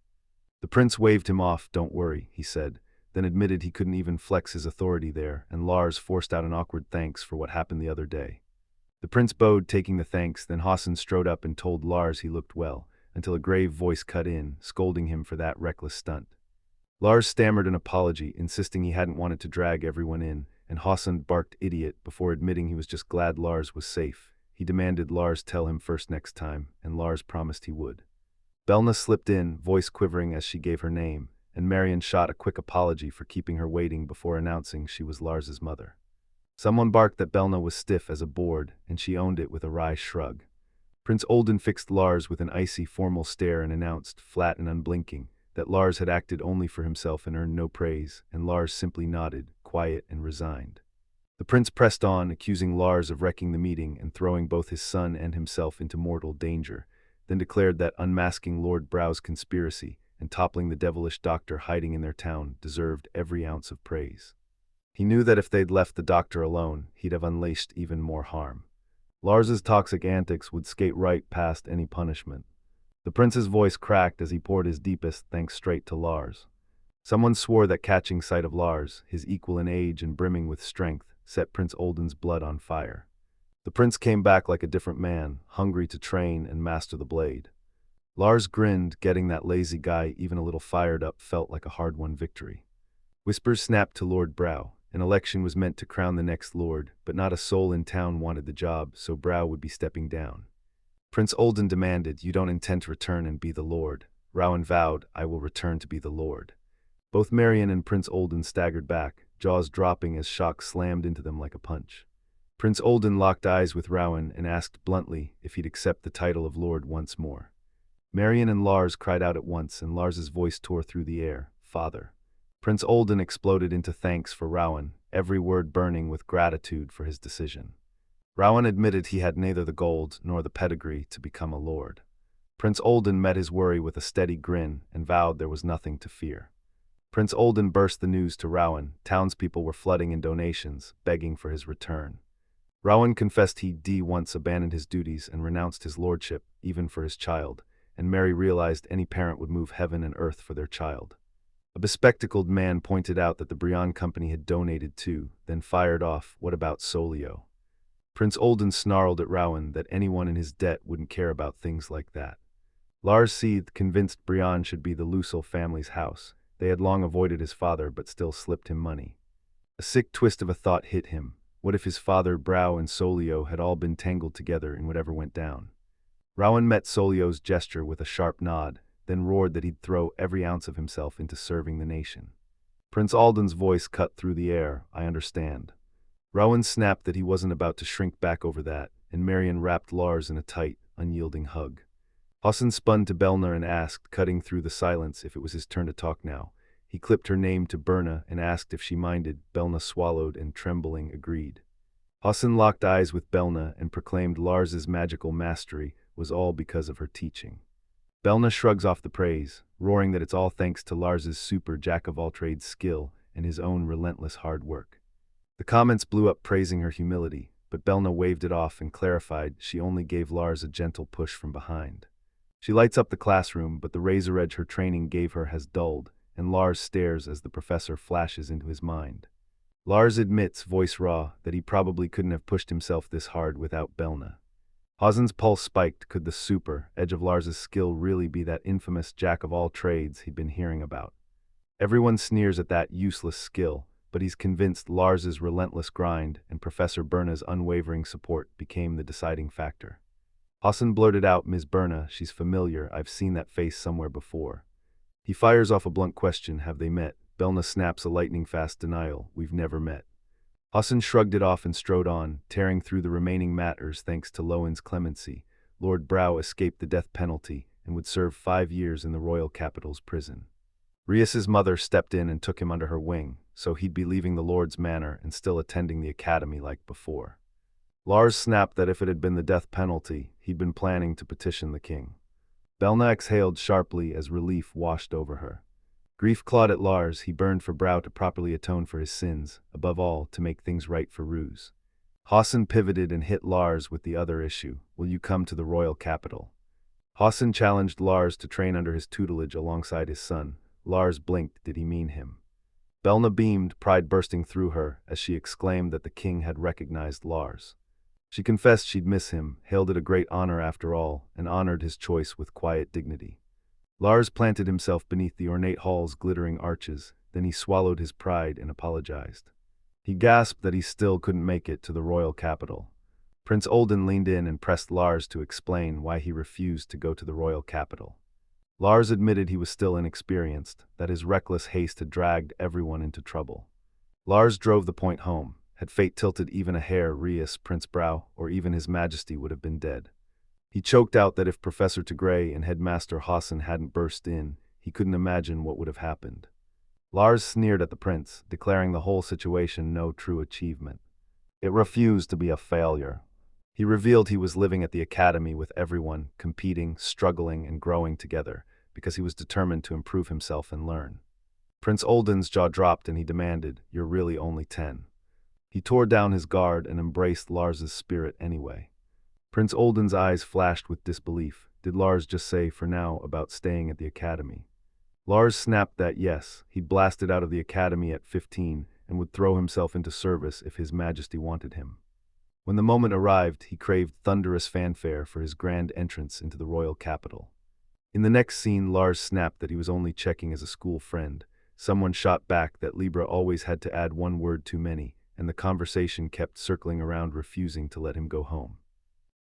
The prince waved him off. "Don't worry," he said, then admitted he couldn't even flex his authority there, and Lars forced out an awkward thanks for what happened the other day. The prince bowed, taking the thanks, then Hassan strode up and told Lars he looked well, until a grave voice cut in, scolding him for that reckless stunt. Lars stammered an apology, insisting he hadn't wanted to drag everyone in, and Hassan barked idiot before admitting he was just glad Lars was safe. He demanded Lars tell him first next time, and Lars promised he would. Belna slipped in, voice quivering as she gave her name, and Marion shot a quick apology for keeping her waiting before announcing she was Lars's mother. Someone barked that Belna was stiff as a board, and she owned it with a wry shrug. Prince Olden fixed Lars with an icy, formal stare and announced, flat and unblinking, that Lars had acted only for himself and earned no praise, and Lars simply nodded, quiet and resigned. The prince pressed on, accusing Lars of wrecking the meeting and throwing both his son and himself into mortal danger, then declared that unmasking Lord Brow's conspiracy and toppling the devilish doctor hiding in their town deserved every ounce of praise. He knew that if they'd left the doctor alone, he'd have unleashed even more harm. Lars's toxic antics would skate right past any punishment. The prince's voice cracked as he poured his deepest thanks straight to Lars. Someone swore that catching sight of Lars, his equal in age and brimming with strength, set Prince Olden's blood on fire. The prince came back like a different man, hungry to train and master the blade. Lars grinned, getting that lazy guy even a little fired up felt like a hard-won victory. Whispers snapped to Lord Brow. An election was meant to crown the next lord, but not a soul in town wanted the job, so Brow would be stepping down. Prince Olden demanded, "You don't intend to return and be the lord." Rowan vowed, "I will return to be the lord." Both Marion and Prince Olden staggered back, jaws dropping as shock slammed into them like a punch. Prince Olden locked eyes with Rowan and asked bluntly if he'd accept the title of lord once more. Marion and Lars cried out at once, and Lars's voice tore through the air, "Father." Prince Olden exploded into thanks for Rowan, every word burning with gratitude for his decision. Rowan admitted he had neither the gold nor the pedigree to become a lord. Prince Olden met his worry with a steady grin and vowed there was nothing to fear. Prince Olden burst the news to Rowan. Townspeople were flooding in donations, begging for his return. Rowan confessed he'd once abandoned his duties and renounced his lordship, even for his child, and Mary realized any parent would move heaven and earth for their child. A bespectacled man pointed out that the Brion Company had donated too, then fired off, "What about Solio?" Prince Olden snarled at Rowan that anyone in his debt wouldn't care about things like that. Lars seethed, convinced Brion should be the Lucille family's house. They had long avoided his father, but still slipped him money. A sick twist of a thought hit him. What if his father, Brow, and Solio had all been tangled together in whatever went down? Rowan met Solio's gesture with a sharp nod, then roared that he'd throw every ounce of himself into serving the nation. Prince Alden's voice cut through the air, "I understand." Rowan snapped that he wasn't about to shrink back over that, and Marion wrapped Lars in a tight, unyielding hug. Hassan spun to Belna and asked, cutting through the silence, if it was his turn to talk now. He clipped her name to Berna and asked if she minded. Belna swallowed and, trembling, agreed. Hassan locked eyes with Belna and proclaimed Lars's magical mastery was all because of her teaching. Belna shrugs off the praise, roaring that it's all thanks to Lars's super jack-of-all-trades skill and his own relentless hard work. The comments blew up praising her humility, but Belna waved it off and clarified she only gave Lars a gentle push from behind. She lights up the classroom, but the razor edge her training gave her has dulled, and Lars stares as the professor flashes into his mind. Lars admits, voice raw, that he probably couldn't have pushed himself this hard without Belna. Hassan's pulse spiked. Could the super edge of Lars's skill really be that infamous jack-of-all-trades he'd been hearing about? Everyone sneers at that useless skill, but he's convinced Lars's relentless grind and Professor Berna's unwavering support became the deciding factor. Hassan blurted out, "Ms. Berna, she's familiar, I've seen that face somewhere before." He fires off a blunt question, "Have they met?" Belna snaps a lightning-fast denial. We've never met. Hassan shrugged it off and strode on, tearing through the remaining matters thanks to Lowen's clemency. Lord Brow escaped the death penalty and would serve 5 years in the royal capital's prison. Rias's mother stepped in and took him under her wing, so he'd be leaving the Lord's manor and still attending the academy like before. Lars snapped that if it had been the death penalty, he'd been planning to petition the king. Belna exhaled sharply as relief washed over her. Grief clawed at Lars. He burned for Brow to properly atone for his sins, above all, to make things right for Ruse. Hassan pivoted and hit Lars with the other issue. Will you come to the royal capital? Hassan challenged Lars to train under his tutelage alongside his son. Lars blinked. Did he mean him? Belna beamed, pride bursting through her, as she exclaimed that the king had recognized Lars. She confessed she'd miss him, hailed it a great honor after all, and honored his choice with quiet dignity. Lars planted himself beneath the ornate hall's glittering arches, then he swallowed his pride and apologized. He gasped that he still couldn't make it to the royal capital. Prince Olden leaned in and pressed Lars to explain why he refused to go to the royal capital. Lars admitted he was still inexperienced, that his reckless haste had dragged everyone into trouble. Lars drove the point home. Had fate tilted even a hair, Rias, Prince Brow, or even His Majesty would have been dead. He choked out that if Professor Tigray and Headmaster Hassan hadn't burst in, he couldn't imagine what would have happened. Lars sneered at the prince, declaring the whole situation no true achievement. It refused to be a failure. He revealed he was living at the academy with everyone, competing, struggling, and growing together, because he was determined to improve himself and learn. Prince Olden's jaw dropped and he demanded, "You're really only 10. He tore down his guard and embraced Lars's spirit anyway. Prince Olden's eyes flashed with disbelief. Did Lars just say, for now, about staying at the academy? Lars snapped that yes, he'd blasted out of the academy at 15 and would throw himself into service if His Majesty wanted him. When the moment arrived, he craved thunderous fanfare for his grand entrance into the royal capital. In the next scene, Lars snapped that he was only checking as a school friend. Someone shot back that Libra always had to add one word too many, and the conversation kept circling around, refusing to let him go home.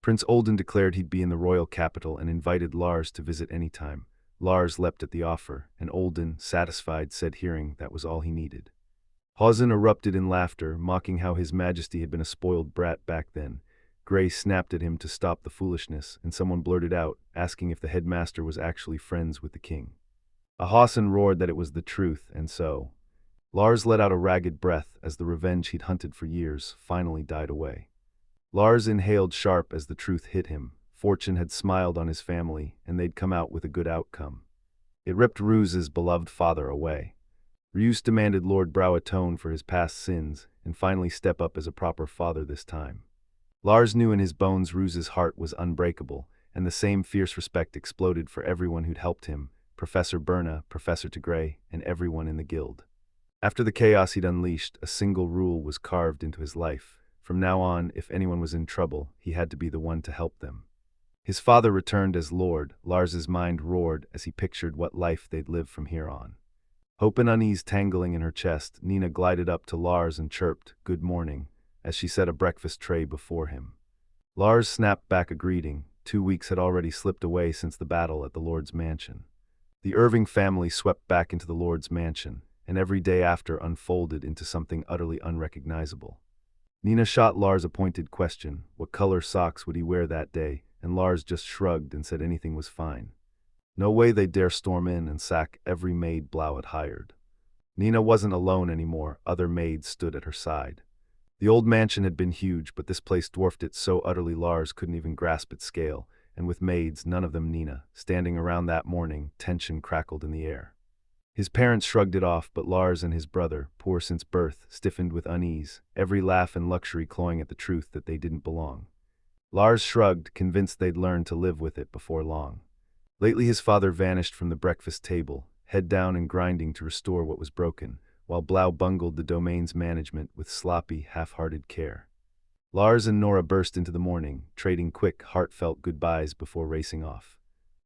Prince Olden declared he'd be in the royal capital and invited Lars to visit any time. Lars leapt at the offer, and Olden, satisfied, said hearing that was all he needed. Hassan erupted in laughter, mocking how His Majesty had been a spoiled brat back then. Gray snapped at him to stop the foolishness, and someone blurted out, asking if the headmaster was actually friends with the king. Hassan roared that it was the truth, and so Lars let out a ragged breath as the revenge he'd hunted for years finally died away. Lars inhaled sharp as the truth hit him. Fortune had smiled on his family, and they'd come out with a good outcome. It ripped Ruse's beloved father away. Ruse demanded Lord Brow atone for his past sins, and finally step up as a proper father this time. Lars knew in his bones Ruse's heart was unbreakable, and the same fierce respect exploded for everyone who'd helped him, Professor Belna, Professor Tigray, and everyone in the guild. After the chaos he'd unleashed, a single rule was carved into his life. From now on, if anyone was in trouble, he had to be the one to help them. His father returned as Lord. Lars's mind roared as he pictured what life they'd live from here on. Hope and unease tangling in her chest, Nina glided up to Lars and chirped, "Good morning," as she set a breakfast tray before him. Lars snapped back a greeting. 2 weeks had already slipped away since the battle at the Lord's mansion. The Irving family swept back into the Lord's mansion, and every day after unfolded into something utterly unrecognizable. Nina shot Lars a pointed question. What color socks would he wear that day? And Lars just shrugged and said anything was fine. No way they'd dare storm in and sack every maid Blau had hired. Nina wasn't alone anymore. Other maids stood at her side. The old mansion had been huge, but this place dwarfed it so utterly Lars couldn't even grasp its scale, and with maids, none of them Nina, standing around that morning, tension crackled in the air. His parents shrugged it off, but Lars and his brother, poor since birth, stiffened with unease, every laugh and luxury clawing at the truth that they didn't belong. Lars shrugged, convinced they'd learn to live with it before long. Lately his father vanished from the breakfast table, head down and grinding to restore what was broken, while Blau bungled the domain's management with sloppy, half-hearted care. Lars and Nora burst into the morning, trading quick, heartfelt goodbyes before racing off.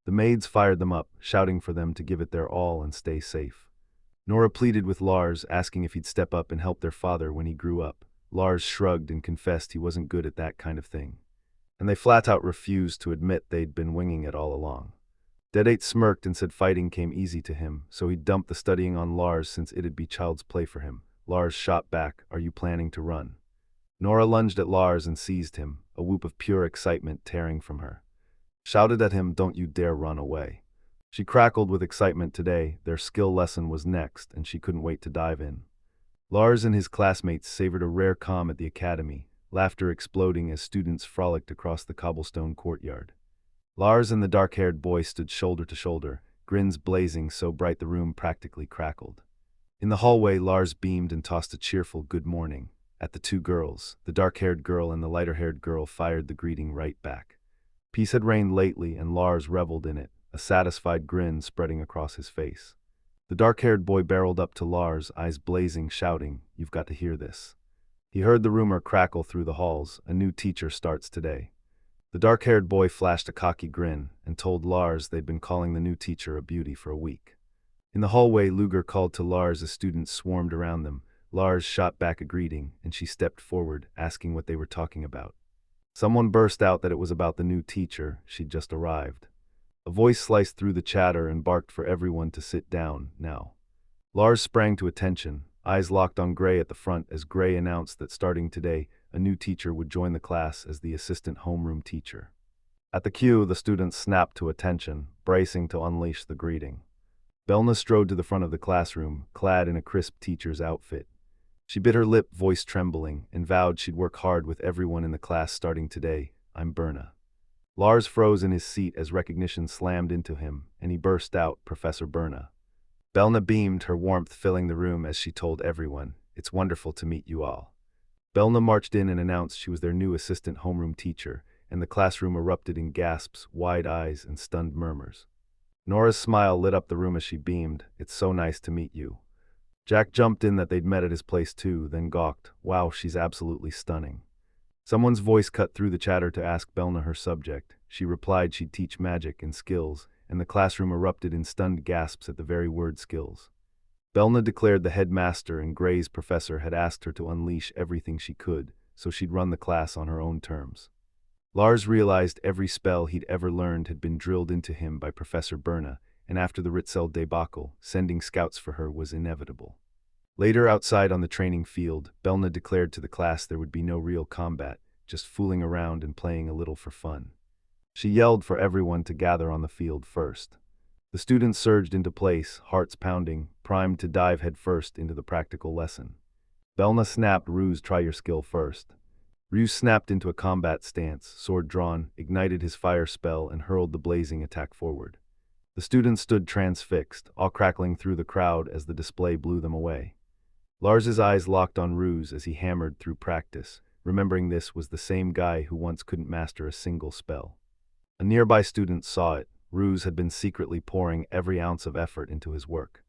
The maids fired them up, shouting for them to give it their all and stay safe. Nora pleaded with Lars, asking if he'd step up and help their father when he grew up. Lars shrugged and confessed he wasn't good at that kind of thing. And they flat out refused to admit they'd been winging it all along. Deadate smirked and said fighting came easy to him, so he dumped the studying on Lars since it'd be child's play for him. Lars shot back, "Are you planning to run?" Nora lunged at Lars and seized him, a whoop of pure excitement tearing from her. Shouted at him, "Don't you dare run away." She crackled with excitement today. Their skill lesson was next, and she couldn't wait to dive in. Lars and his classmates savored a rare calm at the academy, laughter exploding as students frolicked across the cobblestone courtyard. Lars and the dark-haired boy stood shoulder to shoulder, grins blazing so bright the room practically crackled. In the hallway, Lars beamed and tossed a cheerful "good morning" at the two girls. The dark-haired girl and the lighter-haired girl fired the greeting right back. Peace had reigned lately, and Lars reveled in it, a satisfied grin spreading across his face. The dark-haired boy barreled up to Lars, eyes blazing, shouting, "You've got to hear this." He heard the rumor crackle through the halls, "A new teacher starts today." The dark-haired boy flashed a cocky grin and told Lars they'd been calling the new teacher a beauty for a week. In the hallway, Luger called to Lars as students swarmed around them. Lars shot back a greeting, and she stepped forward, asking what they were talking about. Someone burst out that it was about the new teacher. She'd just arrived. A voice sliced through the chatter and barked for everyone to sit down, now. Lars sprang to attention, eyes locked on Gray at the front as Gray announced that starting today, a new teacher would join the class as the assistant homeroom teacher. At the cue, the students snapped to attention, bracing to unleash the greeting. Belna strode to the front of the classroom, clad in a crisp teacher's outfit. She bit her lip, voice trembling, and vowed she'd work hard with everyone in the class starting today. "I'm Berna." Lars froze in his seat as recognition slammed into him, and he burst out, "Professor Berna." Belna beamed, her warmth filling the room as she told everyone, "It's wonderful to meet you all." Belna marched in and announced she was their new assistant homeroom teacher, and the classroom erupted in gasps, wide eyes, and stunned murmurs. Nora's smile lit up the room as she beamed, "It's so nice to meet you." Jack jumped in that they'd met at his place too, then gawked, "Wow, she's absolutely stunning." Someone's voice cut through the chatter to ask Belna her subject. She replied she'd teach magic and skills, and the classroom erupted in stunned gasps at the very word skills. Belna declared the headmaster and Gray's professor had asked her to unleash everything she could, so she'd run the class on her own terms. Lars realized every spell he'd ever learned had been drilled into him by Professor Berna, and after the Ritzel debacle, sending scouts for her was inevitable. Later, outside on the training field, Belna declared to the class there would be no real combat, just fooling around and playing a little for fun. She yelled for everyone to gather on the field first. The students surged into place, hearts pounding, primed to dive headfirst into the practical lesson. Belna snapped, "Ruse, try your skill first." Ruse snapped into a combat stance, sword drawn, ignited his fire spell, and hurled the blazing attack forward. The students stood transfixed, all crackling through the crowd as the display blew them away. Lars's eyes locked on Ruse as he hammered through practice, remembering this was the same guy who once couldn't master a single spell. A nearby student saw it. Ruse had been secretly pouring every ounce of effort into his work.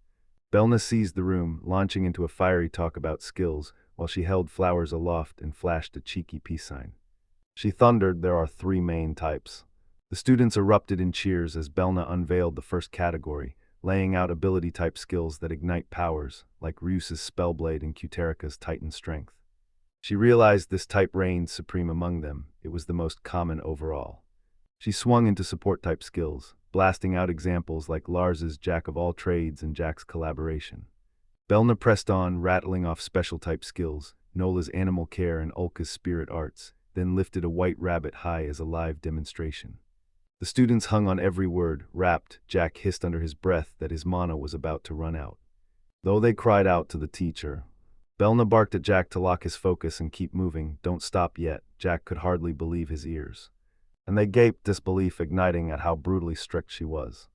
Belna seized the room, launching into a fiery talk about skills, while she held flowers aloft and flashed a cheeky peace sign. She thundered, "There are 3 main types." The students erupted in cheers as Belna unveiled the first category, laying out ability-type skills that ignite powers, like Ruse's Spellblade and Kuterika's Titan Strength. She realized this type reigned supreme among them. It was the most common overall. She swung into support-type skills, blasting out examples like Lars's Jack of all trades and Jack's collaboration. Belna pressed on, rattling off special-type skills, Nola's animal care and Ulka's spirit arts, then lifted a white rabbit high as a live demonstration. The students hung on every word, rapt. Jack hissed under his breath that his mana was about to run out. Though they cried out to the teacher. Belna barked at Jack to lock his focus and keep moving. "Don't stop yet." Jack could hardly believe his ears. And they gaped, disbelief igniting at how brutally strict she was.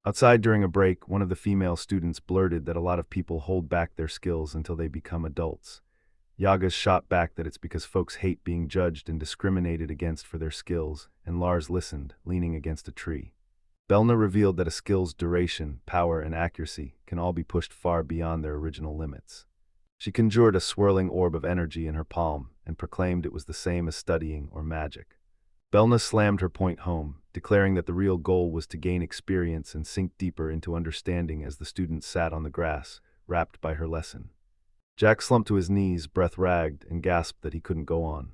Outside during a break, one of the female students blurted that a lot of people hold back their skills until they become adults. Yagas shot back that it's because folks hate being judged and discriminated against for their skills, and Lars listened, leaning against a tree. Belna revealed that a skill's duration, power, and accuracy can all be pushed far beyond their original limits. She conjured a swirling orb of energy in her palm and proclaimed it was the same as studying or magic. Belna slammed her point home, declaring that the real goal was to gain experience and sink deeper into understanding as the students sat on the grass, rapt by her lesson. Jack slumped to his knees, breath ragged, and gasped that he couldn't go on.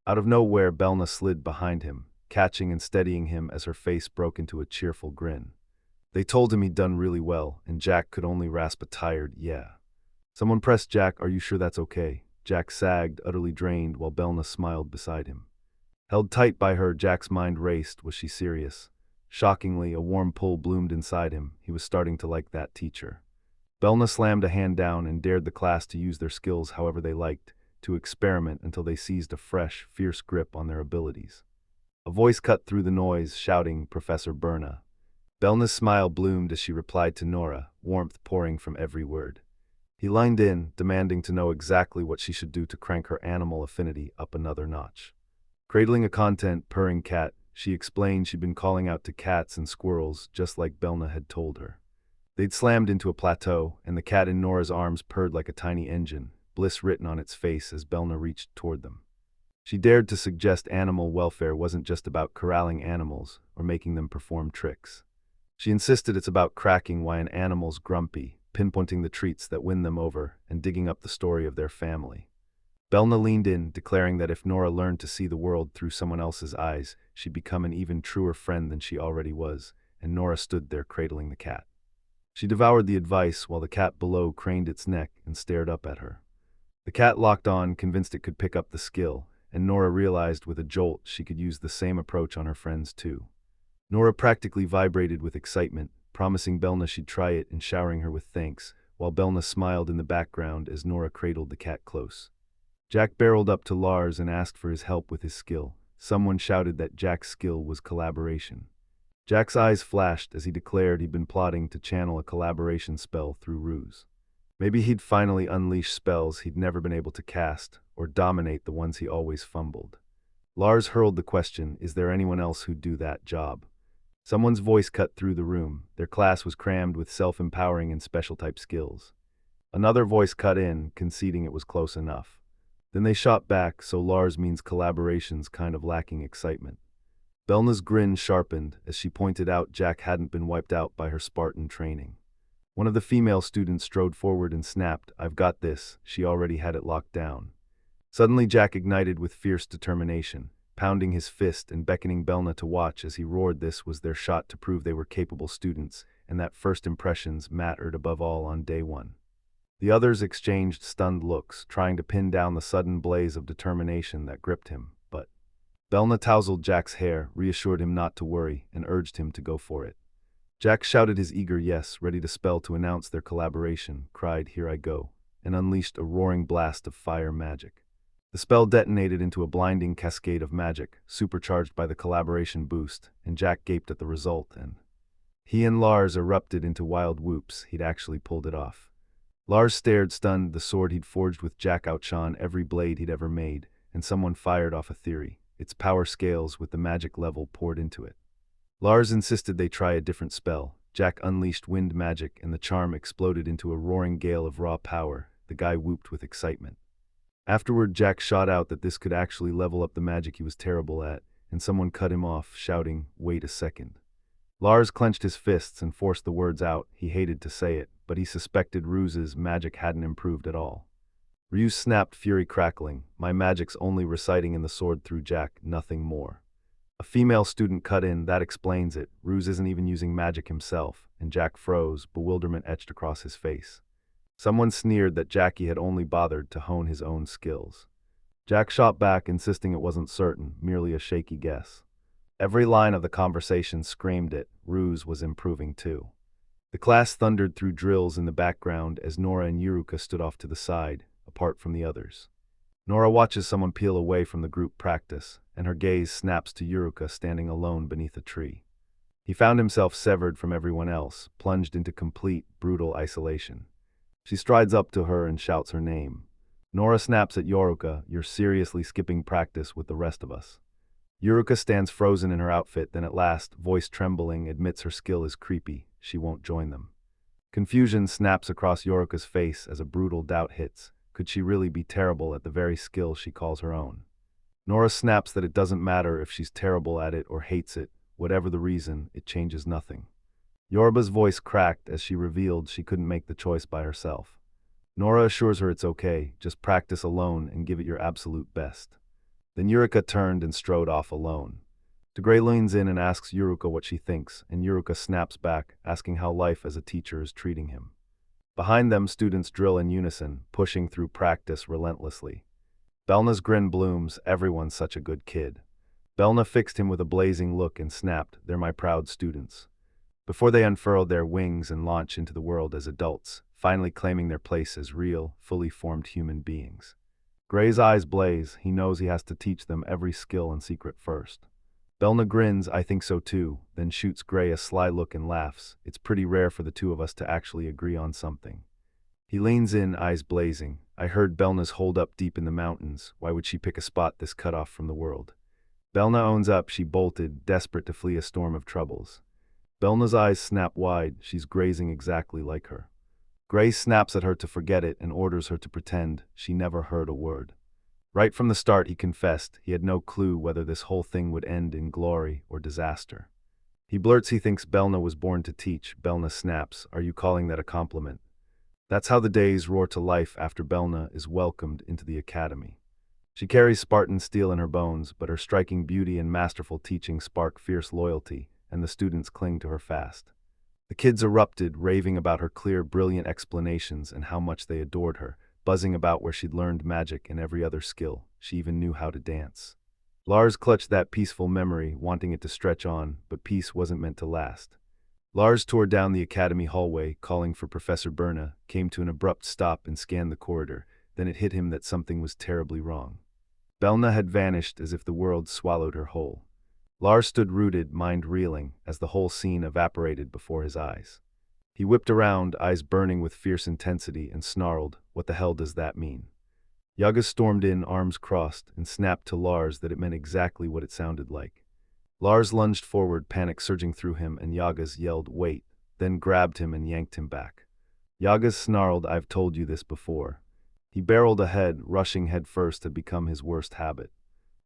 Out of nowhere, Belna slid behind him, catching and steadying him as her face broke into a cheerful grin. They told him he'd done really well, and Jack could only rasp a tired, yeah. Someone pressed Jack, "Are you sure that's okay?" Jack sagged, utterly drained, while Belna smiled beside him. Held tight by her, Jack's mind raced. Was she serious? Shockingly, a warm pull bloomed inside him. He was starting to like that teacher. Belna slammed a hand down and dared the class to use their skills however they liked, to experiment until they seized a fresh, fierce grip on their abilities. A voice cut through the noise, shouting, "Professor Berna." Belna's smile bloomed as she replied to Nora, warmth pouring from every word. He lined in, demanding to know exactly what she should do to crank her animal affinity up another notch. Cradling a content, purring cat, she explained she'd been calling out to cats and squirrels, just like Belna had told her. They'd slammed into a plateau, and the cat in Nora's arms purred like a tiny engine, bliss written on its face as Belna reached toward them. She dared to suggest animal welfare wasn't just about corralling animals or making them perform tricks. She insisted it's about cracking why an animal's grumpy, pinpointing the treats that win them over, and digging up the story of their family. Belna leaned in, declaring that if Nora learned to see the world through someone else's eyes, she'd become an even truer friend than she already was, and Nora stood there cradling the cat. She devoured the advice while the cat below craned its neck and stared up at her. The cat locked on, convinced it could pick up the skill, and Nora realized with a jolt she could use the same approach on her friends too. Nora practically vibrated with excitement, promising Belna she'd try it and showering her with thanks, while Belna smiled in the background as Nora cradled the cat close. Jack barreled up to Lars and asked for his help with his skill. Someone shouted that Jack's skill was collaboration. Jack's eyes flashed as he declared he'd been plotting to channel a collaboration spell through ruse. Maybe he'd finally unleash spells he'd never been able to cast, or dominate the ones he always fumbled. Lars hurled the question, "Is there anyone else who'd do that job?" Someone's voice cut through the room. Their class was crammed with self-empowering and special-type skills. Another voice cut in, conceding it was close enough. Then they shot back, "So Lars means collaboration's kind of lacking excitement." Belna's grin sharpened as she pointed out Jack hadn't been wiped out by her Spartan training. One of the female students strode forward and snapped, "I've got this." She already had it locked down. Suddenly Jack ignited with fierce determination, pounding his fist and beckoning Belna to watch as he roared this was their shot to prove they were capable students, and that first impressions mattered above all on day one. The others exchanged stunned looks, trying to pin down the sudden blaze of determination that gripped him, but Belna tousled Jack's hair, reassured him not to worry, and urged him to go for it. Jack shouted his eager yes, ready to spell to announce their collaboration, cried, "Here I go," and unleashed a roaring blast of fire magic. The spell detonated into a blinding cascade of magic, supercharged by the collaboration boost, and Jack gaped at the result, and he and Lars erupted into wild whoops. He'd actually pulled it off. Lars stared stunned, the sword he'd forged with Jack outshone every blade he'd ever made, and someone fired off a theory. Its power scales with the magic level poured into it. Lars insisted they try a different spell. Jack unleashed wind magic, and the charm exploded into a roaring gale of raw power. The guy whooped with excitement. Afterward, Jack shot out that this could actually level up the magic he was terrible at, and someone cut him off, shouting, "Wait a second." Lars clenched his fists and forced the words out. He hated to say it, but he suspected Ruse's magic hadn't improved at all. Ruse snapped, fury crackling, "My magic's only reciting in the sword through Jack, nothing more." A female student cut in, "That explains it. Ruse isn't even using magic himself," and Jack froze, bewilderment etched across his face. Someone sneered that Jackie had only bothered to hone his own skills. Jack shot back, insisting it wasn't certain, merely a shaky guess. Every line of the conversation screamed it. Ruse was improving too. The class thundered through drills in the background as Nora and Yuruka stood off to the side, apart from the others. Nora watches someone peel away from the group practice, and her gaze snaps to Yuruka standing alone beneath a tree. He found himself severed from everyone else, plunged into complete, brutal isolation. She strides up to her and shouts her name. Nora snaps at Yuruka, "You're seriously skipping practice with the rest of us." Yuruka stands frozen in her outfit, then at last, voice trembling, admits her skill is creepy. She won't join them. Confusion snaps across Yuruka's face as a brutal doubt hits. Could she really be terrible at the very skill she calls her own? Nora snaps that it doesn't matter if she's terrible at it or hates it. Whatever the reason, it changes nothing. Yoruba's voice cracked as she revealed she couldn't make the choice by herself. Nora assures her it's okay, just practice alone and give it your absolute best. Then Yuruka turned and strode off alone. Gray leans in and asks Yuruka what she thinks, and Yuruka snaps back, asking how life as a teacher is treating him. Behind them, students drill in unison, pushing through practice relentlessly. Belna's grin blooms, everyone's such a good kid. Belna fixed him with a blazing look and snapped, they're my proud students. Before they unfurl their wings and launch into the world as adults, finally claiming their place as real, fully formed human beings. Gray's eyes blaze, he knows he has to teach them every skill and secret first. Belna grins, I think so too, then shoots Gray a sly look and laughs. It's pretty rare for the two of us to actually agree on something. He leans in, eyes blazing. I heard Belna's holed up deep in the mountains. Why would she pick a spot this cut off from the world? Belna owns up, she bolted, desperate to flee a storm of troubles. Belna's eyes snap wide, she's grazing exactly like her. Gray snaps at her to forget it and orders her to pretend she never heard a word. Right from the start, he confessed, he had no clue whether this whole thing would end in glory or disaster. He blurts he thinks Belna was born to teach. Belna snaps, are you calling that a compliment? That's how the days roar to life after Belna is welcomed into the academy. She carries Spartan steel in her bones, but her striking beauty and masterful teaching spark fierce loyalty, and the students cling to her fast. The kids erupted, raving about her clear, brilliant explanations and how much they adored her, buzzing about where she'd learned magic and every other skill. She even knew how to dance. Lars clutched that peaceful memory, wanting it to stretch on, but peace wasn't meant to last. Lars tore down the academy hallway, calling for Professor Belna, came to an abrupt stop and scanned the corridor. Then it hit him that something was terribly wrong. Belna had vanished as if the world swallowed her whole. Lars stood rooted, mind reeling, as the whole scene evaporated before his eyes. He whipped around, eyes burning with fierce intensity, and snarled, what the hell does that mean? Yaga stormed in, arms crossed, and snapped to Lars that it meant exactly what it sounded like. Lars lunged forward, panic surging through him, and Yagas yelled, wait, then grabbed him and yanked him back. Yagas snarled, I've told you this before. He barreled ahead, rushing headfirst had become his worst habit.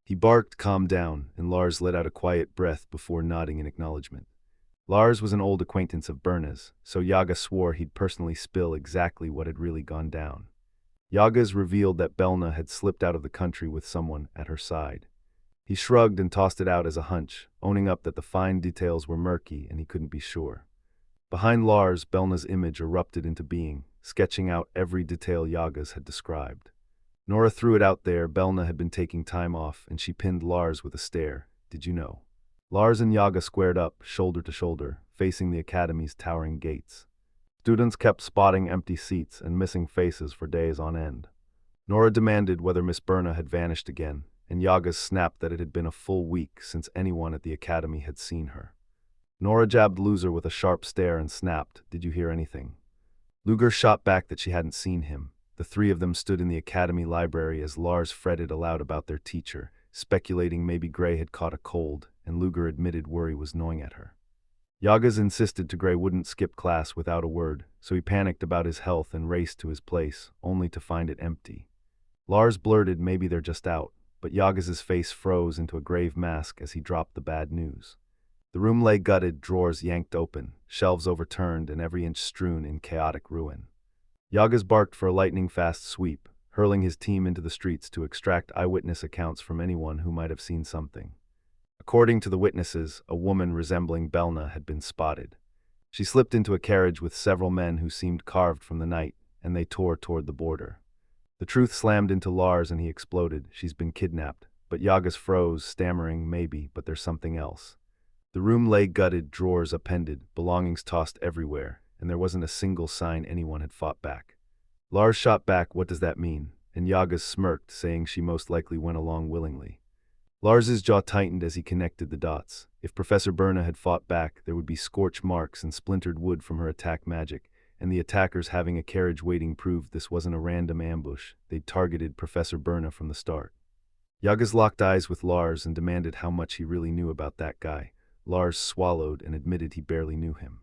He barked, calm down, and Lars let out a quiet breath before nodding in acknowledgement. Lars was an old acquaintance of Belna's, so Yaga swore he'd personally spill exactly what had really gone down. Yagas revealed that Belna had slipped out of the country with someone at her side. He shrugged and tossed it out as a hunch, owning up that the fine details were murky and he couldn't be sure. Behind Lars, Belna's image erupted into being, sketching out every detail Yagas had described. Nora threw it out there. Belna had been taking time off, and she pinned Lars with a stare. Did you know? Lars and Yaga squared up, shoulder to shoulder, facing the academy's towering gates. Students kept spotting empty seats and missing faces for days on end. Nora demanded whether Miss Belna had vanished again, and Yagas snapped that it had been a full week since anyone at the academy had seen her. Nora jabbed Loser with a sharp stare and snapped, did you hear anything? Luger shot back that she hadn't seen him. The three of them stood in the academy library as Lars fretted aloud about their teacher, speculating maybe Gray had caught a cold, and Luger admitted worry was gnawing at her. Yagas insisted Gray wouldn't skip class without a word, so he panicked about his health and raced to his place, only to find it empty. Lars blurted maybe they're just out, but Yagas's face froze into a grave mask as he dropped the bad news. The room lay gutted, drawers yanked open, shelves overturned, and every inch strewn in chaotic ruin. Yagas barked for a lightning-fast sweep, hurling his team into the streets to extract eyewitness accounts from anyone who might have seen something. According to the witnesses, a woman resembling Belna had been spotted. She slipped into a carriage with several men who seemed carved from the night, and they tore toward the border. The truth slammed into Lars and he exploded. She's been kidnapped, but Yagas froze, stammering, maybe, but there's something else. The room lay gutted, drawers appended, belongings tossed everywhere, and there wasn't a single sign anyone had fought back. Lars shot back, what does that mean? And Yagas smirked, saying she most likely went along willingly. Lars's jaw tightened as he connected the dots. If Professor Belna had fought back, there would be scorch marks and splintered wood from her attack magic, and the attackers having a carriage waiting proved this wasn't a random ambush. They'd targeted Professor Belna from the start. Yagas locked eyes with Lars and demanded how much he really knew about that guy. Lars swallowed and admitted he barely knew him.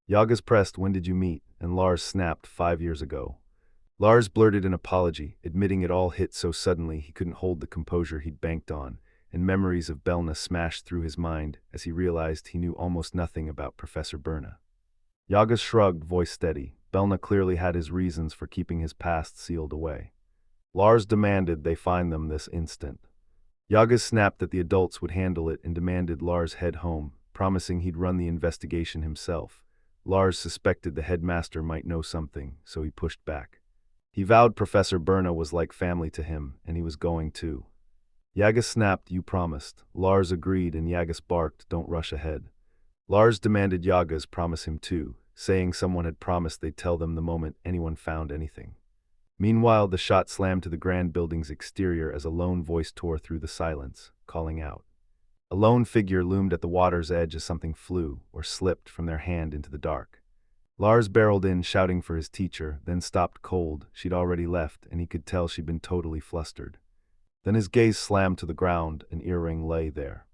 Yagas pressed, when did you meet? And Lars snapped, 5 years ago. Lars blurted an apology, admitting it all hit so suddenly he couldn't hold the composure he'd banked on, and memories of Belna smashed through his mind as he realized he knew almost nothing about Professor Belna. Yagas shrugged, voice steady. Belna clearly had his reasons for keeping his past sealed away. Lars demanded they find them this instant. Yaga snapped that the adults would handle it and demanded Lars head home, promising he'd run the investigation himself. Lars suspected the headmaster might know something, so he pushed back. He vowed Professor Belna was like family to him, and he was going too. Yaga snapped, "You promised." Lars agreed, and Yagas barked, "Don't rush ahead." Lars demanded Yagas promise him too, saying someone had promised they'd tell them the moment anyone found anything. Meanwhile, the shot slammed to the grand building's exterior as a lone voice tore through the silence, calling out. A lone figure loomed at the water's edge as something flew, or slipped from their hand into the dark. Lars barreled in, shouting for his teacher, then stopped cold. She'd already left, and he could tell she'd been totally flustered. Then his gaze slammed to the ground. An earring lay there.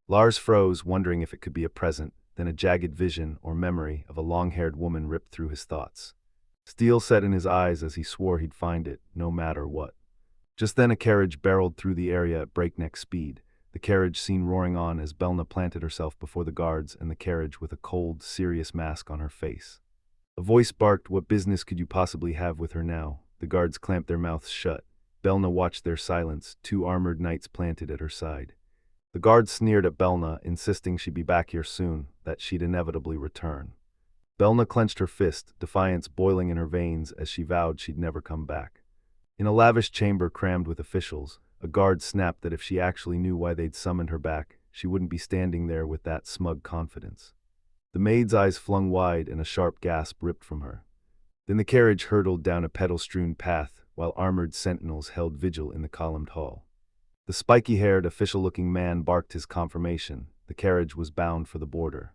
Lars froze, wondering if it could be a present, then a jagged vision or memory of a long-haired woman ripped through his thoughts. Steel set in his eyes as he swore he'd find it, no matter what. Just then a carriage barreled through the area at breakneck speed, the carriage seen roaring on as Belna planted herself before the guards and the carriage with a cold, serious mask on her face. A voice barked, "What business could you possibly have with her now?" The guards clamped their mouths shut. Belna watched their silence, two armored knights planted at her side. The guards sneered at Belna, insisting she'd be back here soon, that she'd inevitably return. Belna clenched her fist, defiance boiling in her veins as she vowed she'd never come back. In a lavish chamber crammed with officials, a guard snapped that if she actually knew why they'd summoned her back, she wouldn't be standing there with that smug confidence. The maid's eyes flung wide and a sharp gasp ripped from her. Then the carriage hurtled down a petal-strewn path, while armored sentinels held vigil in the columned hall. The spiky-haired, official-looking man barked his confirmation. The carriage was bound for the border.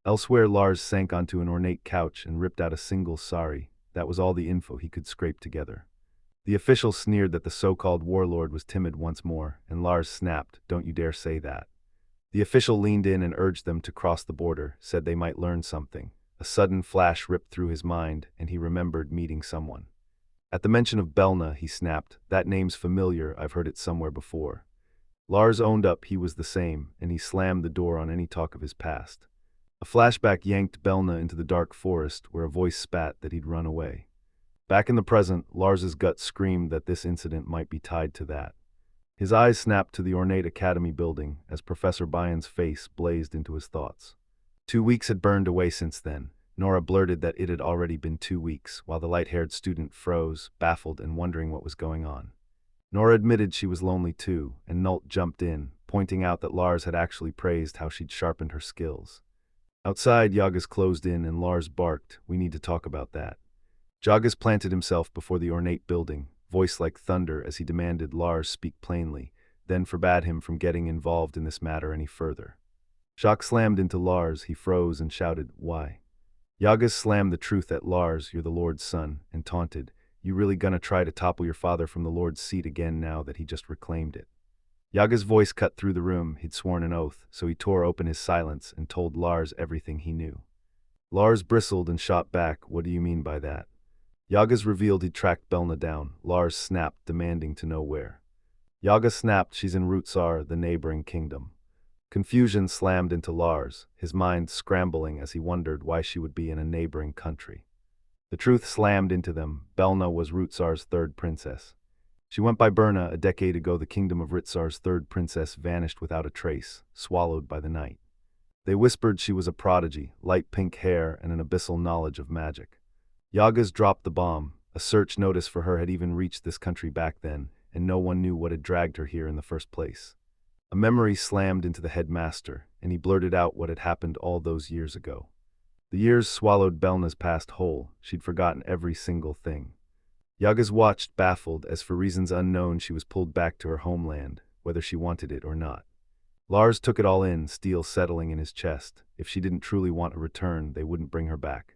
Elsewhere, Lars sank onto an ornate couch and ripped out a single "sorry." That was all the info he could scrape together. The official sneered that the so-called warlord was timid once more, and Lars snapped, "Don't you dare say that." The official leaned in and urged them to cross the border, said they might learn something. A sudden flash ripped through his mind, and he remembered meeting someone. At the mention of Belna, he snapped, "That name's familiar, I've heard it somewhere before." Lars owned up he was the same, and he slammed the door on any talk of his past. A flashback yanked Belna into the dark forest, where a voice spat that he'd run away. Back in the present, Lars's gut screamed that this incident might be tied to that. His eyes snapped to the ornate academy building as Professor Byron's face blazed into his thoughts. 2 weeks had burned away since then. Nora blurted that it had already been 2 weeks, while the light-haired student froze, baffled and wondering what was going on. Nora admitted she was lonely too, and Nult jumped in, pointing out that Lars had actually praised how she'd sharpened her skills. Outside, Yagas closed in and Lars barked, "We need to talk about that." Jagas planted himself before the ornate building, voice like thunder as he demanded Lars speak plainly, then forbade him from getting involved in this matter any further. Jacques slammed into Lars, he froze and shouted, "Why?" Yagas slammed the truth at Lars, "You're the Lord's son," and taunted, "You really gonna try to topple your father from the Lord's seat again now that he just reclaimed it?" Yaga's voice cut through the room. He'd sworn an oath, so he tore open his silence and told Lars everything he knew. Lars bristled and shot back, "What do you mean by that?" Yagas revealed he'd tracked Belna down. Lars snapped, demanding to know where. Yaga snapped, "She's in Rutsar, the neighboring kingdom." Confusion slammed into Lars, his mind scrambling as he wondered why she would be in a neighboring country. The truth slammed into them. Belna was Rutsar's third princess. She went by Belna. A decade ago, the kingdom of Rutsar's third princess vanished without a trace, swallowed by the night. They whispered she was a prodigy, light pink hair and an abyssal knowledge of magic. Yagas dropped the bomb. A search notice for her had even reached this country back then, and no one knew what had dragged her here in the first place. A memory slammed into the headmaster, and he blurted out what had happened all those years ago. The years swallowed Belna's past whole. She'd forgotten every single thing. Yagas watched, baffled, as for reasons unknown she was pulled back to her homeland, whether she wanted it or not. Lars took it all in, steel settling in his chest. If she didn't truly want a return, they wouldn't bring her back.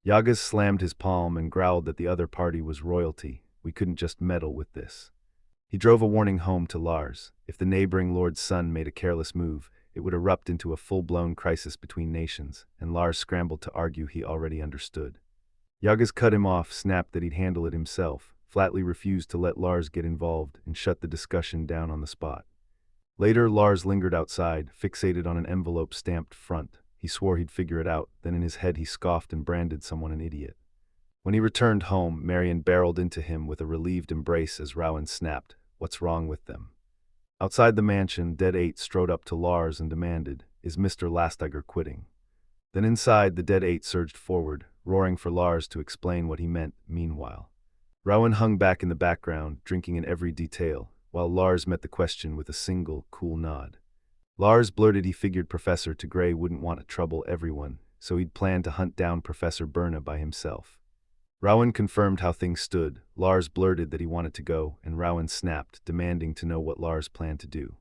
Yagas slammed his palm and growled that the other party was royalty. We couldn't just meddle with this. He drove a warning home to Lars. If the neighboring lord's son made a careless move, it would erupt into a full-blown crisis between nations, and Lars scrambled to argue he already understood. Yagas cut him off, snapped that he'd handle it himself, flatly refused to let Lars get involved, and shut the discussion down on the spot. Later, Lars lingered outside, fixated on an envelope stamped front. He swore he'd figure it out, then in his head he scoffed and branded someone an idiot. When he returned home, Marion barreled into him with a relieved embrace as Rowan snapped, "What's wrong with them?" Outside the mansion, Dead 8 strode up to Lars and demanded, "Is Mr. Lastiger quitting?" Then inside, the Dead 8 surged forward, roaring for Lars to explain what he meant. Meanwhile, Rowan hung back in the background, drinking in every detail, while Lars met the question with a single, cool nod. Lars blurted he figured Professor Tigray wouldn't want to trouble everyone, so he'd planned to hunt down Professor Berna by himself. Rowan confirmed how things stood. Lars blurted that he wanted to go, and Rowan snapped, demanding to know what Lars planned to do.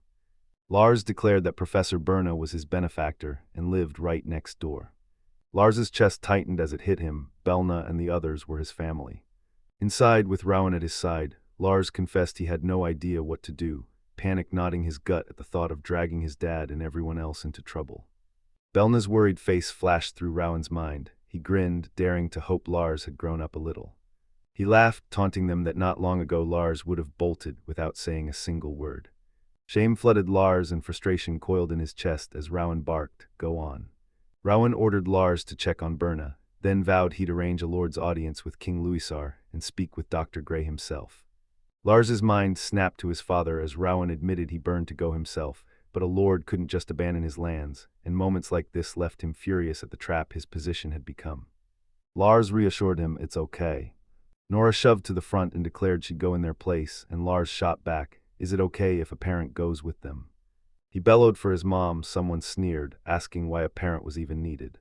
Lars declared that Professor Berna was his benefactor and lived right next door. Lars's chest tightened as it hit him. Belna and the others were his family. Inside, with Rowan at his side, Lars confessed he had no idea what to do, panic knotting his gut at the thought of dragging his dad and everyone else into trouble. Belna's worried face flashed through Rowan's mind. He grinned, daring to hope Lars had grown up a little. He laughed, taunting them that not long ago Lars would have bolted without saying a single word. Shame flooded Lars and frustration coiled in his chest as Rowan barked, "Go on." Rowan ordered Lars to check on Berna, then vowed he'd arrange a lord's audience with King Luisar and speak with Dr. Gray himself. Lars's mind snapped to his father as Rowan admitted he burned to go himself, but a lord couldn't just abandon his lands, and moments like this left him furious at the trap his position had become. Lars reassured him it's okay. Nora shoved to the front and declared she'd go in their place, and Lars shot back, "Is it okay if a parent goes with them?" He bellowed for his mom. Someone sneered, asking why a parent was even needed.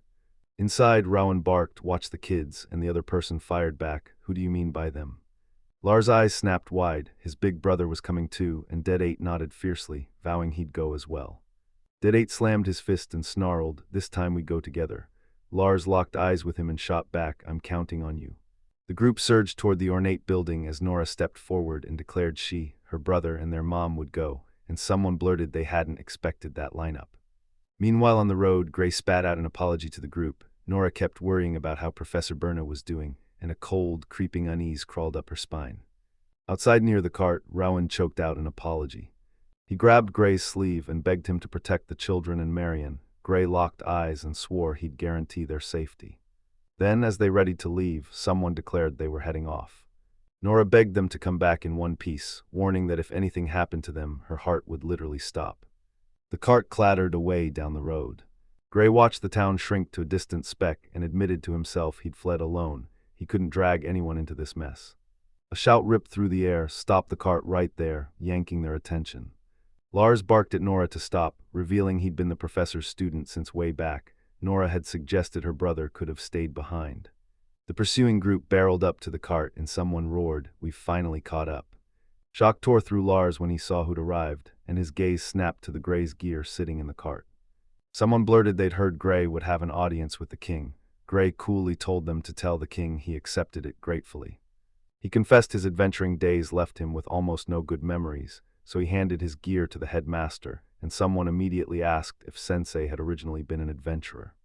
Inside, Rowan barked, "Watch the kids," and the other person fired back, "Who do you mean by them?" Lars' eyes snapped wide. His big brother was coming too, and Dead 8 nodded fiercely, vowing he'd go as well. Dead 8 slammed his fist and snarled, "This time we go together." Lars locked eyes with him and shot back, "I'm counting on you." The group surged toward the ornate building as Nora stepped forward and declared she, her brother, and their mom would go, and someone blurted they hadn't expected that lineup. Meanwhile on the road, Gray spat out an apology to the group. Nora kept worrying about how Professor Berna was doing, and a cold, creeping unease crawled up her spine. Outside near the cart, Rowan choked out an apology. He grabbed Gray's sleeve and begged him to protect the children and Marion. Gray locked eyes and swore he'd guarantee their safety. Then, as they readied to leave, someone declared they were heading off. Nora begged them to come back in one piece, warning that if anything happened to them, her heart would literally stop. The cart clattered away down the road. Gray watched the town shrink to a distant speck and admitted to himself he'd fled alone. He couldn't drag anyone into this mess. A shout ripped through the air, "Stop the cart right there," yanking their attention. Lars barked at Nora to stop, revealing he'd been the professor's student since way back. Nora had suggested her brother could have stayed behind. The pursuing group barreled up to the cart and someone roared, "We've finally caught up." Shock tore through Lars when he saw who'd arrived, and his gaze snapped to the Gray's gear sitting in the cart. Someone blurted they'd heard Gray would have an audience with the king. Gray coolly told them to tell the king he accepted it gratefully. He confessed his adventuring days left him with almost no good memories, so he handed his gear to the headmaster, and someone immediately asked if Sensei had originally been an adventurer.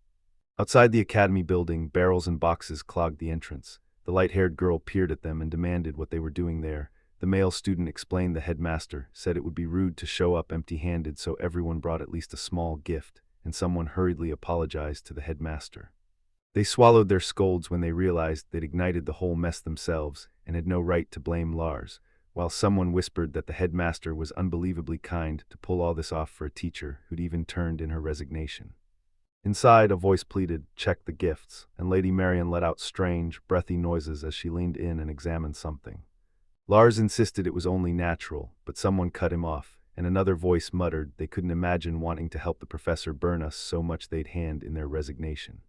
Outside the academy building, barrels and boxes clogged the entrance. The light-haired girl peered at them and demanded what they were doing there. The male student explained the headmaster, said it would be rude to show up empty-handed, so everyone brought at least a small gift, and someone hurriedly apologized to the headmaster. They swallowed their scolds when they realized they'd ignited the whole mess themselves and had no right to blame Lars, while someone whispered that the headmaster was unbelievably kind to pull all this off for a teacher who'd even turned in her resignation. Inside, a voice pleaded, "Check the gifts," and Lady Marian let out strange, breathy noises as she leaned in and examined something. Lars insisted it was only natural, but someone cut him off, and another voice muttered they couldn't imagine wanting to help the professor burn us so much they'd hand in their resignation.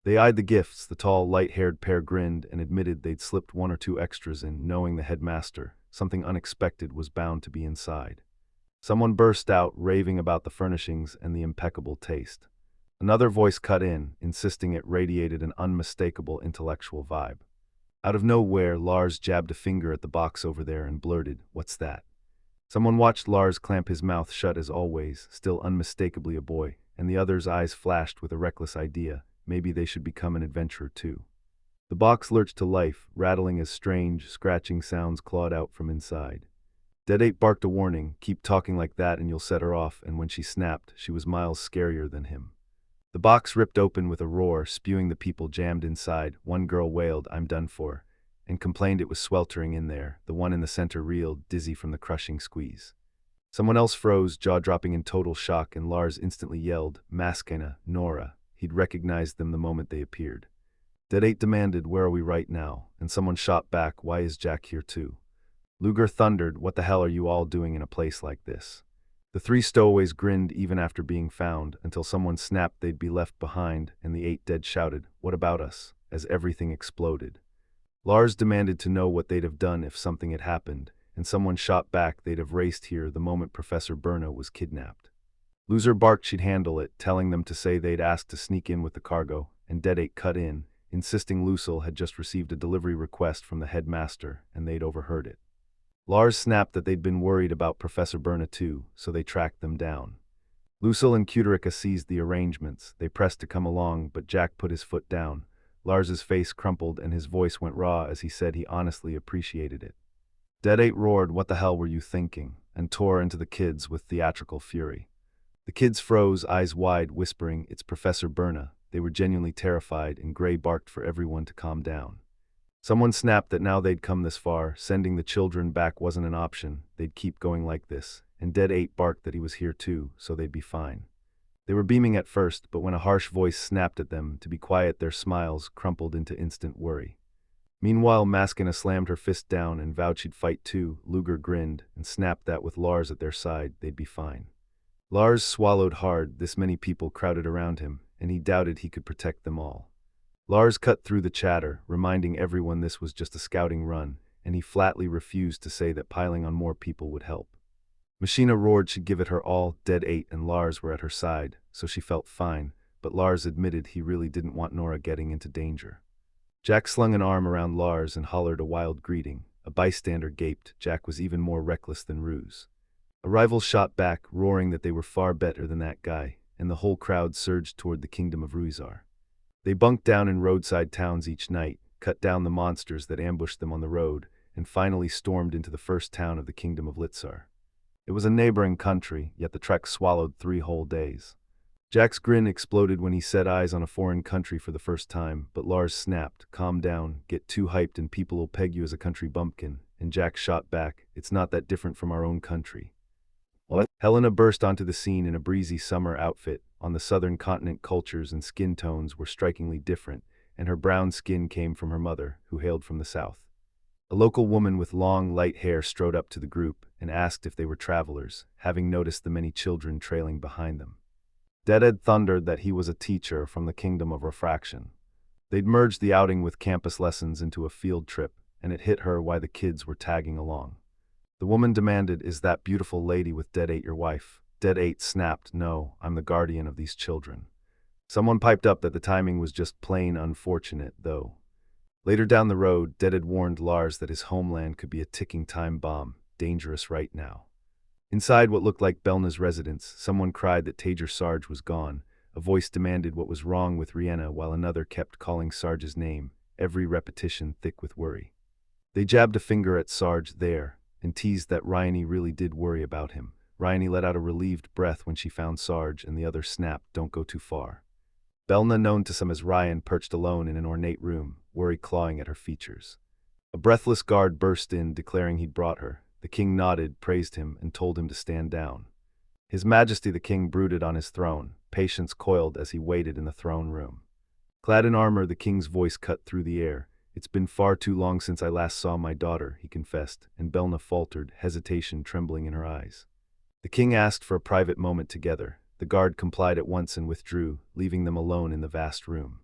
They eyed the gifts. The tall, light-haired pair grinned and admitted they'd slipped one or two extras in, knowing the headmaster. Something unexpected was bound to be inside. Someone burst out, raving about the furnishings and the impeccable taste. Another voice cut in, insisting it radiated an unmistakable intellectual vibe. Out of nowhere, Lars jabbed a finger at the box over there and blurted, "What's that?" Someone watched Lars clamp his mouth shut as always, still unmistakably a boy, and the other's eyes flashed with a reckless idea. Maybe they should become an adventurer too. The box lurched to life, rattling as strange, scratching sounds clawed out from inside. Dead 8 barked a warning, "Keep talking like that and you'll set her off," and when she snapped, she was miles scarier than him. The box ripped open with a roar, spewing the people jammed inside. One girl wailed, "I'm done for," and complained it was sweltering in there. The one in the center reeled, dizzy from the crushing squeeze. Someone else froze, jaw-dropping in total shock, and Lars instantly yelled, Maskena, Nora. He'd recognized them the moment they appeared. Dead 8 demanded, where are we right now? And someone shot back, why is Jack here too? Luger thundered, what the hell are you all doing in a place like this? The 3 stowaways grinned even after being found, until someone snapped they'd be left behind, and the 8 dead shouted, what about us? As everything exploded. Lars demanded to know what they'd have done if something had happened, and someone shot back they'd have raced here the moment Professor Belna was kidnapped. Loser barked she'd handle it, telling them to say they'd asked to sneak in with the cargo, and Dead 8 cut in, insisting Lucille had just received a delivery request from the headmaster, and they'd overheard it. Lars snapped that they'd been worried about Professor Belna too, so they tracked them down. Lucille and Cuterica seized the arrangements. They pressed to come along, but Jack put his foot down. Lars's face crumpled and his voice went raw as he said he honestly appreciated it. Dead 8 roared, what the hell were you thinking? And tore into the kids with theatrical fury. The kids froze, eyes wide, whispering, it's Professor Belna. They were genuinely terrified, and Gray barked for everyone to calm down. Someone snapped that now they'd come this far, sending the children back wasn't an option, they'd keep going like this, and Dead 8 barked that he was here too, so they'd be fine. They were beaming at first, but when a harsh voice snapped at them to be quiet, their smiles crumpled into instant worry. Meanwhile, Maskena slammed her fist down and vowed she'd fight too. Luger grinned and snapped that with Lars at their side, they'd be fine. Lars swallowed hard, this many people crowded around him, and he doubted he could protect them all. Lars cut through the chatter, reminding everyone this was just a scouting run, and he flatly refused to say that piling on more people would help. Machina roared she'd give it her all. Dead 8 and Lars were at her side, so she felt fine, but Lars admitted he really didn't want Nora getting into danger. Jack slung an arm around Lars and hollered a wild greeting. A bystander gaped. Jack was even more reckless than Ruse. A rival shot back, roaring that they were far better than that guy, and the whole crowd surged toward the kingdom of Ruizar. They bunked down in roadside towns each night, cut down the monsters that ambushed them on the road, and finally stormed into the first town of the kingdom of Litzar. It was a neighboring country, yet the trek swallowed 3 whole days. Jack's grin exploded when he set eyes on a foreign country for the first time, but Lars snapped, calm down, get too hyped and people'll peg you as a country bumpkin, and Jack shot back, it's not that different from our own country. What? Helena burst onto the scene in a breezy summer outfit. On the southern continent, cultures and skin tones were strikingly different, and her brown skin came from her mother, who hailed from the south. A local woman with long, light hair strode up to the group and asked if they were travelers, having noticed the many children trailing behind them. Deadhead thundered that he was a teacher from the kingdom of refraction. They'd merged the outing with campus lessons into a field trip, and it hit her why the kids were tagging along. The woman demanded, is that beautiful lady with Dead 8 your wife? Dead 8 snapped, no, I'm the guardian of these children. Someone piped up that the timing was just plain unfortunate, though. Later down the road, Deadhead warned Lars that his homeland could be a ticking time bomb, dangerous right now. Inside what looked like Belna's residence, someone cried that Tajer Sarge was gone. A voice demanded what was wrong with Rihanna while another kept calling Sarge's name, every repetition thick with worry. They jabbed a finger at Sarge there, and teased that Ryanie really did worry about him. Ryanie let out a relieved breath when she found Sarge, and the other snapped, don't go too far. Belna, known to some as Ryan, perched alone in an ornate room, worry clawing at her features. A breathless guard burst in, declaring he'd brought her. The king nodded, praised him, and told him to stand down. His Majesty the king brooded on his throne, patience coiled as he waited in the throne room. Clad in armor, the king's voice cut through the air. It's been far too long since I last saw my daughter, he confessed, and Belna faltered, hesitation trembling in her eyes. The king asked for a private moment together. The guard complied at once and withdrew, leaving them alone in the vast room.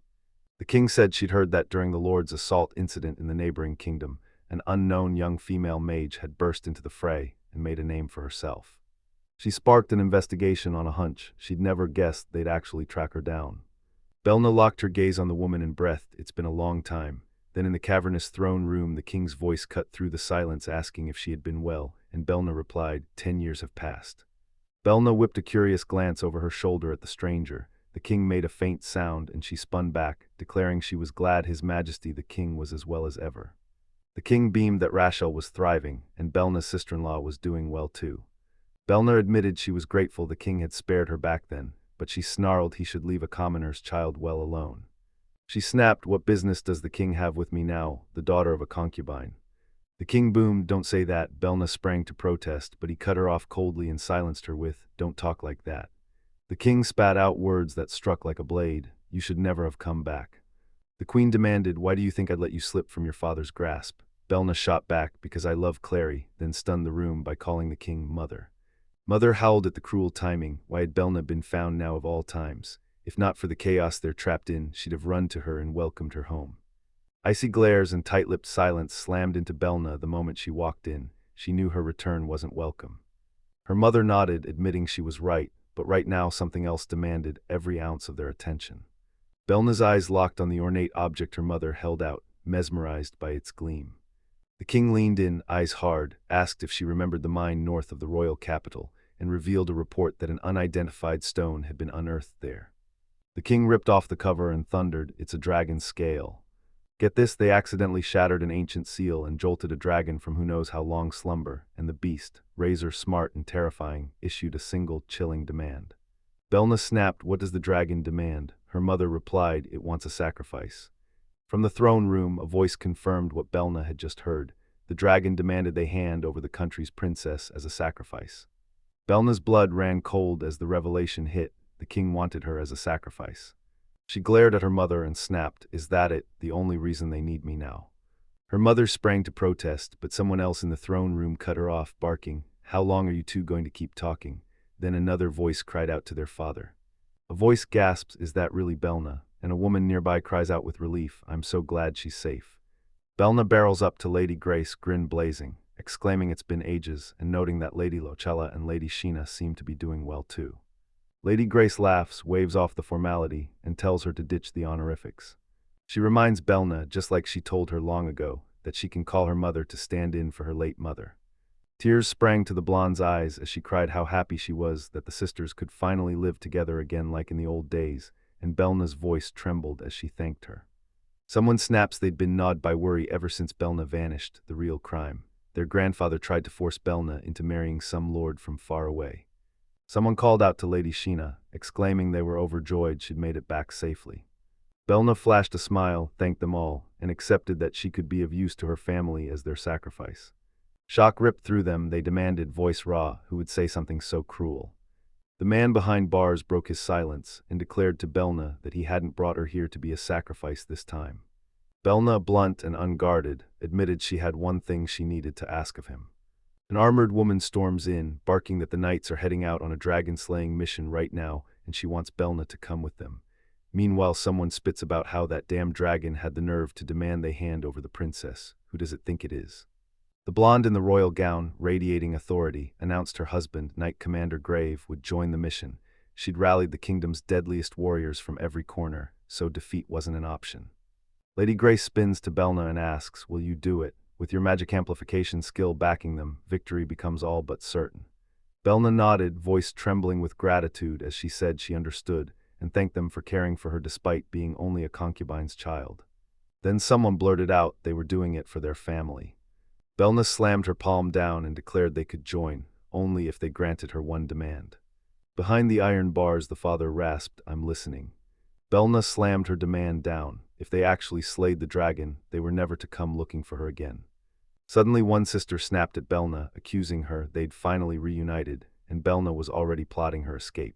The king said she'd heard that during the Lord's assault incident in the neighboring kingdom, an unknown young female mage had burst into the fray and made a name for herself. She sparked an investigation on a hunch. She'd never guessed they'd actually track her down. Belna locked her gaze on the woman and breathed, it's been a long time. Then in the cavernous throne room, the king's voice cut through the silence asking if she had been well, and Belna replied, 10 years have passed. Belna whipped a curious glance over her shoulder at the stranger. The king made a faint sound, and she spun back, declaring she was glad His Majesty the king was as well as ever. The king beamed that Rachel was thriving, and Belna's sister-in-law was doing well too. Belna admitted she was grateful the king had spared her back then, but she snarled he should leave a commoner's child well alone. She snapped, what business does the king have with me now, the daughter of a concubine? The king boomed, "Don't say that." Belna sprang to protest, but he cut her off coldly and silenced her with, "Don't talk like that." The king spat out words that struck like a blade. "You should never have come back." The queen demanded, "Why do you think I'd let you slip from your father's grasp?" Belna shot back, "Because I love Clary," then stunned the room by calling the king mother. Mother howled at the cruel timing. Why had Belna been found now of all times? If not for the chaos they're trapped in, she'd have run to her and welcomed her home. Icy glares and tight-lipped silence slammed into Belna the moment she walked in. She knew her return wasn't welcome. Her mother nodded, admitting she was right, but right now something else demanded every ounce of their attention. Belna's eyes locked on the ornate object her mother held out, mesmerized by its gleam. The king leaned in, eyes hard, asked if she remembered the mine north of the royal capital, and revealed a report that an unidentified stone had been unearthed there. The king ripped off the cover and thundered, "It's a dragon's scale." Get this, they accidentally shattered an ancient seal and jolted a dragon from who knows how long slumber, and the beast, razor smart and terrifying, issued a single chilling demand. Belna snapped, "What does the dragon demand?" Her mother replied, "It wants a sacrifice." From the throne room, a voice confirmed what Belna had just heard. The dragon demanded they hand over the country's princess as a sacrifice. Belna's blood ran cold as the revelation hit. The king wanted her as a sacrifice. She glared at her mother and snapped, "Is that it? The only reason they need me now?" Her mother sprang to protest, but someone else in the throne room cut her off, barking, "How long are you two going to keep talking?" Then another voice cried out to their father. A voice gasps, "Is that really Belna?" And a woman nearby cries out with relief, "I'm so glad she's safe." Belna barrels up to Lady Grace, grin blazing, exclaiming it's been ages, and noting that Lady Lucella and Lady Sheena seem to be doing well too. Lady Grace laughs, waves off the formality, and tells her to ditch the honorifics. She reminds Belna, just like she told her long ago, that she can call her mother to stand in for her late mother. Tears sprang to the blonde's eyes as she cried how happy she was that the sisters could finally live together again like in the old days, and Belna's voice trembled as she thanked her. Someone snaps they'd been gnawed by worry ever since Belna vanished, the real crime. Their grandfather tried to force Belna into marrying some lord from far away. Someone called out to Lady Sheena, exclaiming they were overjoyed she'd made it back safely. Belna flashed a smile, thanked them all, and accepted that she could be of use to her family as their sacrifice. Shock ripped through them. They demanded, voice raw, who would say something so cruel. The man behind bars broke his silence and declared to Belna that he hadn't brought her here to be a sacrifice this time. Belna, blunt and unguarded, admitted she had one thing she needed to ask of him. An armored woman storms in, barking that the knights are heading out on a dragon-slaying mission right now, and she wants Belna to come with them. Meanwhile, someone spits about how that damn dragon had the nerve to demand they hand over the princess. Who does it think it is? The blonde in the royal gown, radiating authority, announced her husband, Knight Commander Grave, would join the mission. She'd rallied the kingdom's deadliest warriors from every corner, so defeat wasn't an option. Lady Grace spins to Belna and asks, "Will you do it?" With your magic amplification skill backing them, victory becomes all but certain. Belna nodded, voice trembling with gratitude as she said she understood, and thanked them for caring for her despite being only a concubine's child. Then someone blurted out they were doing it for their family. Belna slammed her palm down and declared they could join, only if they granted her one demand. Behind the iron bars the father rasped, "I'm listening." Belna slammed her demand down. If they actually slayed the dragon, they were never to come looking for her again. Suddenly one sister snapped at Belna, accusing her they'd finally reunited, and Belna was already plotting her escape.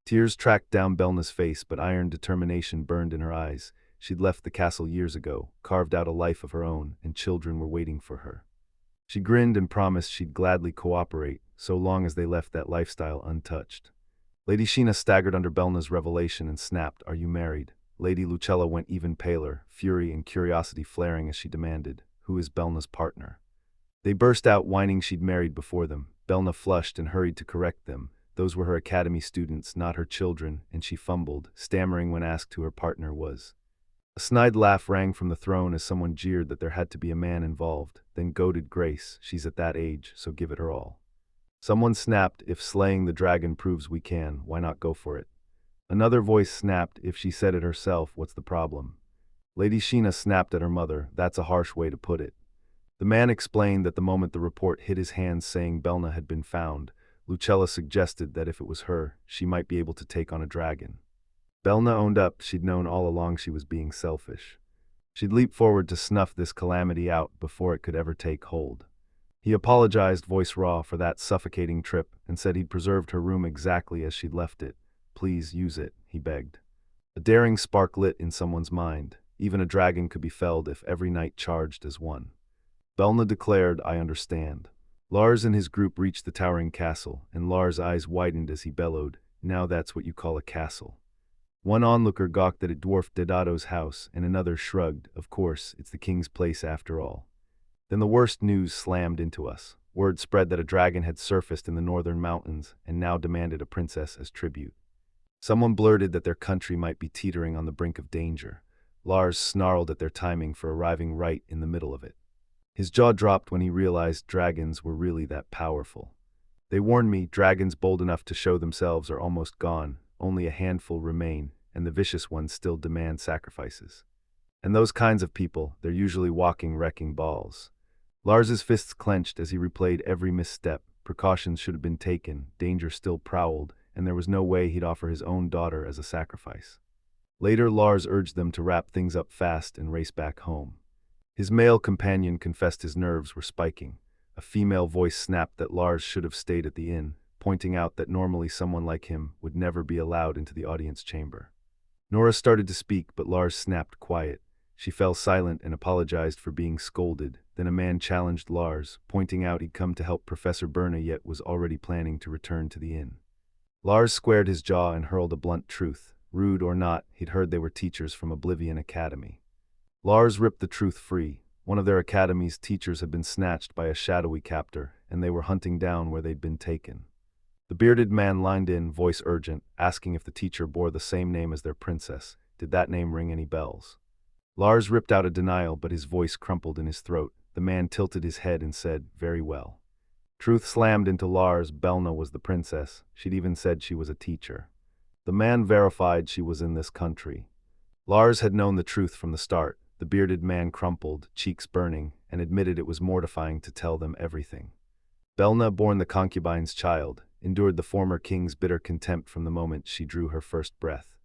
Tears tracked down Belna's face, but iron determination burned in her eyes. She'd left the castle years ago, carved out a life of her own, and children were waiting for her. She grinned and promised she'd gladly cooperate, so long as they left that lifestyle untouched. Lady Sheena staggered under Belna's revelation and snapped, "Are you married?" Lady Lucella went even paler, fury and curiosity flaring as she demanded, "Who is Belna's partner?" They burst out whining she'd married before them. Belna flushed and hurried to correct them. Those were her academy students, not her children, and she fumbled, stammering when asked who her partner was. A snide laugh rang from the throne as someone jeered that there had to be a man involved, then goaded Grace, "She's at that age, so give it her all." Someone snapped, "If slaying the dragon proves we can, why not go for it?" Another voice snapped, "If she said it herself, what's the problem?" Lady Sheena snapped at her mother, "That's a harsh way to put it." The man explained that the moment the report hit his hands saying Belna had been found, Lucella suggested that if it was her, she might be able to take on a dragon. Belna owned up she'd known all along she was being selfish. She'd leap forward to snuff this calamity out before it could ever take hold. He apologized, voice raw, for that suffocating trip and said he'd preserved her room exactly as she'd left it. Please use it, he begged. A daring spark lit in someone's mind. Even a dragon could be felled if every knight charged as one. Belna declared, I understand. Lars and his group reached the towering castle, and Lars' eyes widened as he bellowed, now that's what you call a castle. One onlooker gawked that it dwarfed Dedato's house, and another shrugged, of course, it's the king's place after all. Then the worst news slammed into us. Word spread that a dragon had surfaced in the northern mountains and now demanded a princess as tribute. Someone blurted that their country might be teetering on the brink of danger. Lars snarled at their timing for arriving right in the middle of it. His jaw dropped when he realized dragons were really that powerful. They warned me dragons bold enough to show themselves are almost gone, only a handful remain, and the vicious ones still demand sacrifices. And those kinds of people, they're usually walking wrecking balls. Lars's fists clenched as he replayed every misstep. Precautions should have been taken, danger still prowled, and there was no way he'd offer his own daughter as a sacrifice. Later, Lars urged them to wrap things up fast and race back home. His male companion confessed his nerves were spiking. A female voice snapped that Lars should have stayed at the inn, pointing out that normally someone like him would never be allowed into the audience chamber. Nora started to speak, but Lars snapped quiet. She fell silent and apologized for being scolded. Then a man challenged Lars, pointing out he'd come to help Professor Belna yet was already planning to return to the inn. Lars squared his jaw and hurled a blunt truth. Rude or not, he'd heard they were teachers from Oblivion Academy. Lars ripped the truth free. One of their academy's teachers had been snatched by a shadowy captor, and they were hunting down where they'd been taken. The bearded man lined in, voice urgent, asking if the teacher bore the same name as their princess. Did that name ring any bells? Lars ripped out a denial, but his voice crumpled in his throat. The man tilted his head and said, very well. Truth slammed into Lars. Belna was the princess. She'd even said she was a teacher. The man verified she was in this country. Lars had known the truth from the start. The bearded man crumpled, cheeks burning, and admitted it was mortifying to tell them everything. Belna, born the concubine's child, endured the former king's bitter contempt from the moment she drew her first breath.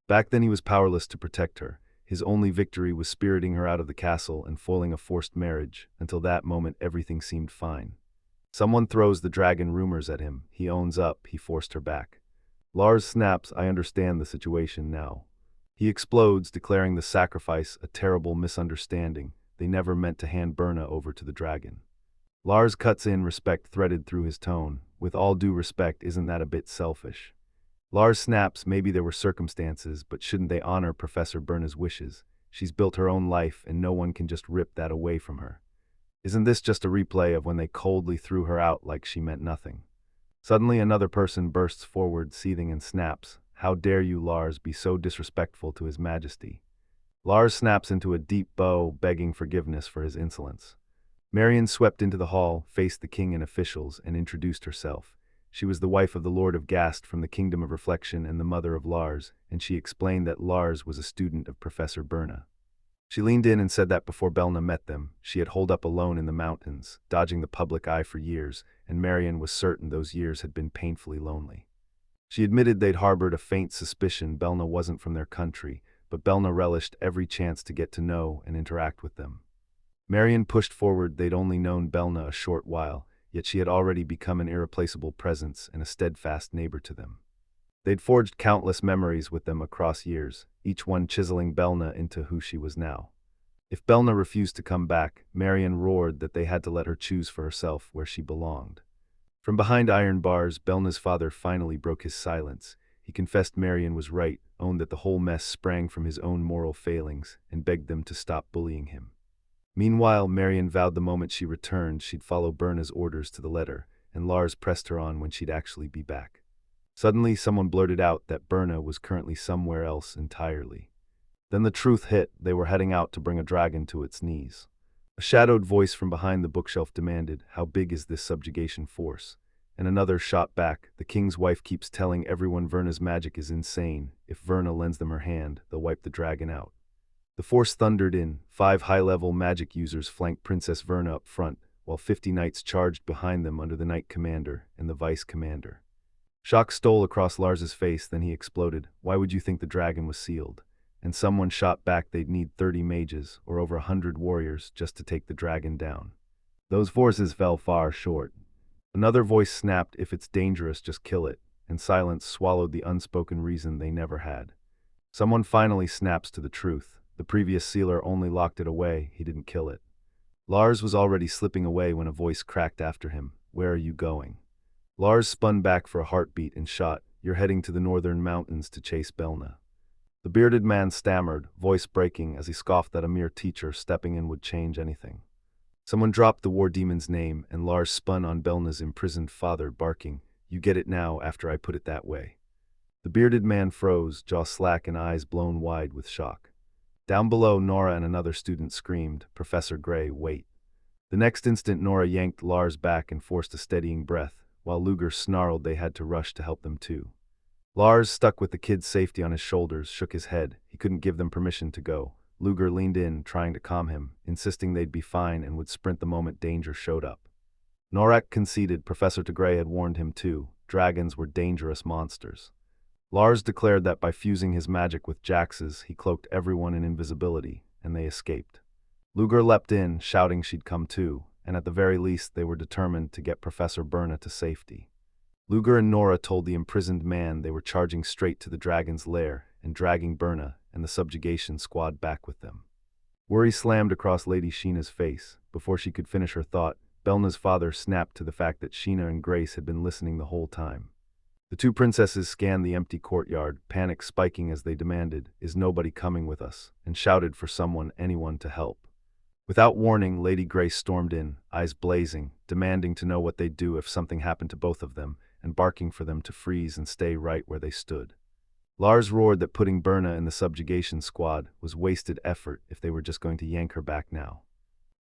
Back then he was powerless to protect her. His only victory was spiriting her out of the castle and foiling a forced marriage. Until that moment everything seemed fine. Someone throws the dragon rumors at him. He owns up, he forced her back. Lars snaps, I understand the situation now. He explodes, declaring the sacrifice a terrible misunderstanding. They never meant to hand Belna over to the dragon. Lars cuts in, respect threaded through his tone. With all due respect, isn't that a bit selfish? Lars snaps, maybe there were circumstances, but shouldn't they honor Professor Belna's wishes? She's built her own life, and no one can just rip that away from her. Isn't this just a replay of when they coldly threw her out like she meant nothing? Suddenly another person bursts forward, seething, and snaps. How dare you, Lars, be so disrespectful to His Majesty? Lars snaps into a deep bow, begging forgiveness for his insolence. Marion swept into the hall, faced the king and officials, and introduced herself. She was the wife of the Lord of Gast from the Kingdom of Reflection and the mother of Lars, and she explained that Lars was a student of Professor Belna. She leaned in and said that before Belna met them, she had holed up alone in the mountains, dodging the public eye for years, and Marion was certain those years had been painfully lonely. She admitted they'd harbored a faint suspicion Belna wasn't from their country, but Belna relished every chance to get to know and interact with them. Marion pushed forward. They'd only known Belna a short while, yet she had already become an irreplaceable presence and a steadfast neighbor to them. They'd forged countless memories with them across years, each one chiseling Belna into who she was now. If Belna refused to come back, Marion roared that they had to let her choose for herself where she belonged. From behind iron bars, Belna's father finally broke his silence. He confessed Marion was right, owned that the whole mess sprang from his own moral failings, and begged them to stop bullying him. Meanwhile, Marion vowed the moment she returned she'd follow Belna's orders to the letter, and Lars pressed her on when she'd actually be back. Suddenly, someone blurted out that Belna was currently somewhere else entirely. Then the truth hit. They were heading out to bring a dragon to its knees. A shadowed voice from behind the bookshelf demanded, how big is this subjugation force? And another shot back, the king's wife keeps telling everyone Verna's magic is insane. If Verna lends them her hand, they'll wipe the dragon out. The force thundered in. 5 high-level magic users flanked Princess Verna up front, while 50 knights charged behind them under the knight commander and the vice commander. Shock stole across Lars's face, then he exploded. Why would you think the dragon was sealed? and someone shot back they'd need 30 mages or over 100 warriors just to take the dragon down. Those forces fell far short. Another voice snapped, if it's dangerous, just kill it, and silence swallowed the unspoken reason they never had. Someone finally snaps to the truth. The previous sealer only locked it away, he didn't kill it. Lars was already slipping away when a voice cracked after him, "Where are you going?" Lars spun back for a heartbeat and shot, "You're heading to the northern mountains to chase Belna." The bearded man stammered, voice breaking, as he scoffed that a mere teacher stepping in would change anything. Someone dropped the war demon's name, and Lars spun on Belna's imprisoned father, barking, "You get it now after I put it that way." The bearded man froze, jaw slack and eyes blown wide with shock. Down below, Nora and another student screamed, "Professor Gray, wait." The next instant, Nora yanked Lars back and forced a steadying breath, while Luger snarled they had to rush to help them too. Lars, stuck with the kid's safety on his shoulders, shook his head. He couldn't give them permission to go. Luger leaned in, trying to calm him, insisting they'd be fine and would sprint the moment danger showed up. Norak conceded. Professor Gray had warned him too. Dragons were dangerous monsters. Lars declared that by fusing his magic with Jax's, he cloaked everyone in invisibility, and they escaped. Luger leapt in, shouting she'd come too, and at the very least they were determined to get Professor Belna to safety. Luger and Nora told the imprisoned man they were charging straight to the dragon's lair and dragging Belna and the subjugation squad back with them. Worry slammed across Lady Sheena's face. Before she could finish her thought, Belna's father snapped to the fact that Sheena and Grace had been listening the whole time. The two princesses scanned the empty courtyard, panic spiking as they demanded, "Is nobody coming with us?" and shouted for someone, anyone, to help. Without warning, Lady Grace stormed in, eyes blazing, demanding to know what they'd do if something happened to both of them, and barking for them to freeze and stay right where they stood. Lars roared that putting Belna in the subjugation squad was wasted effort if they were just going to yank her back now.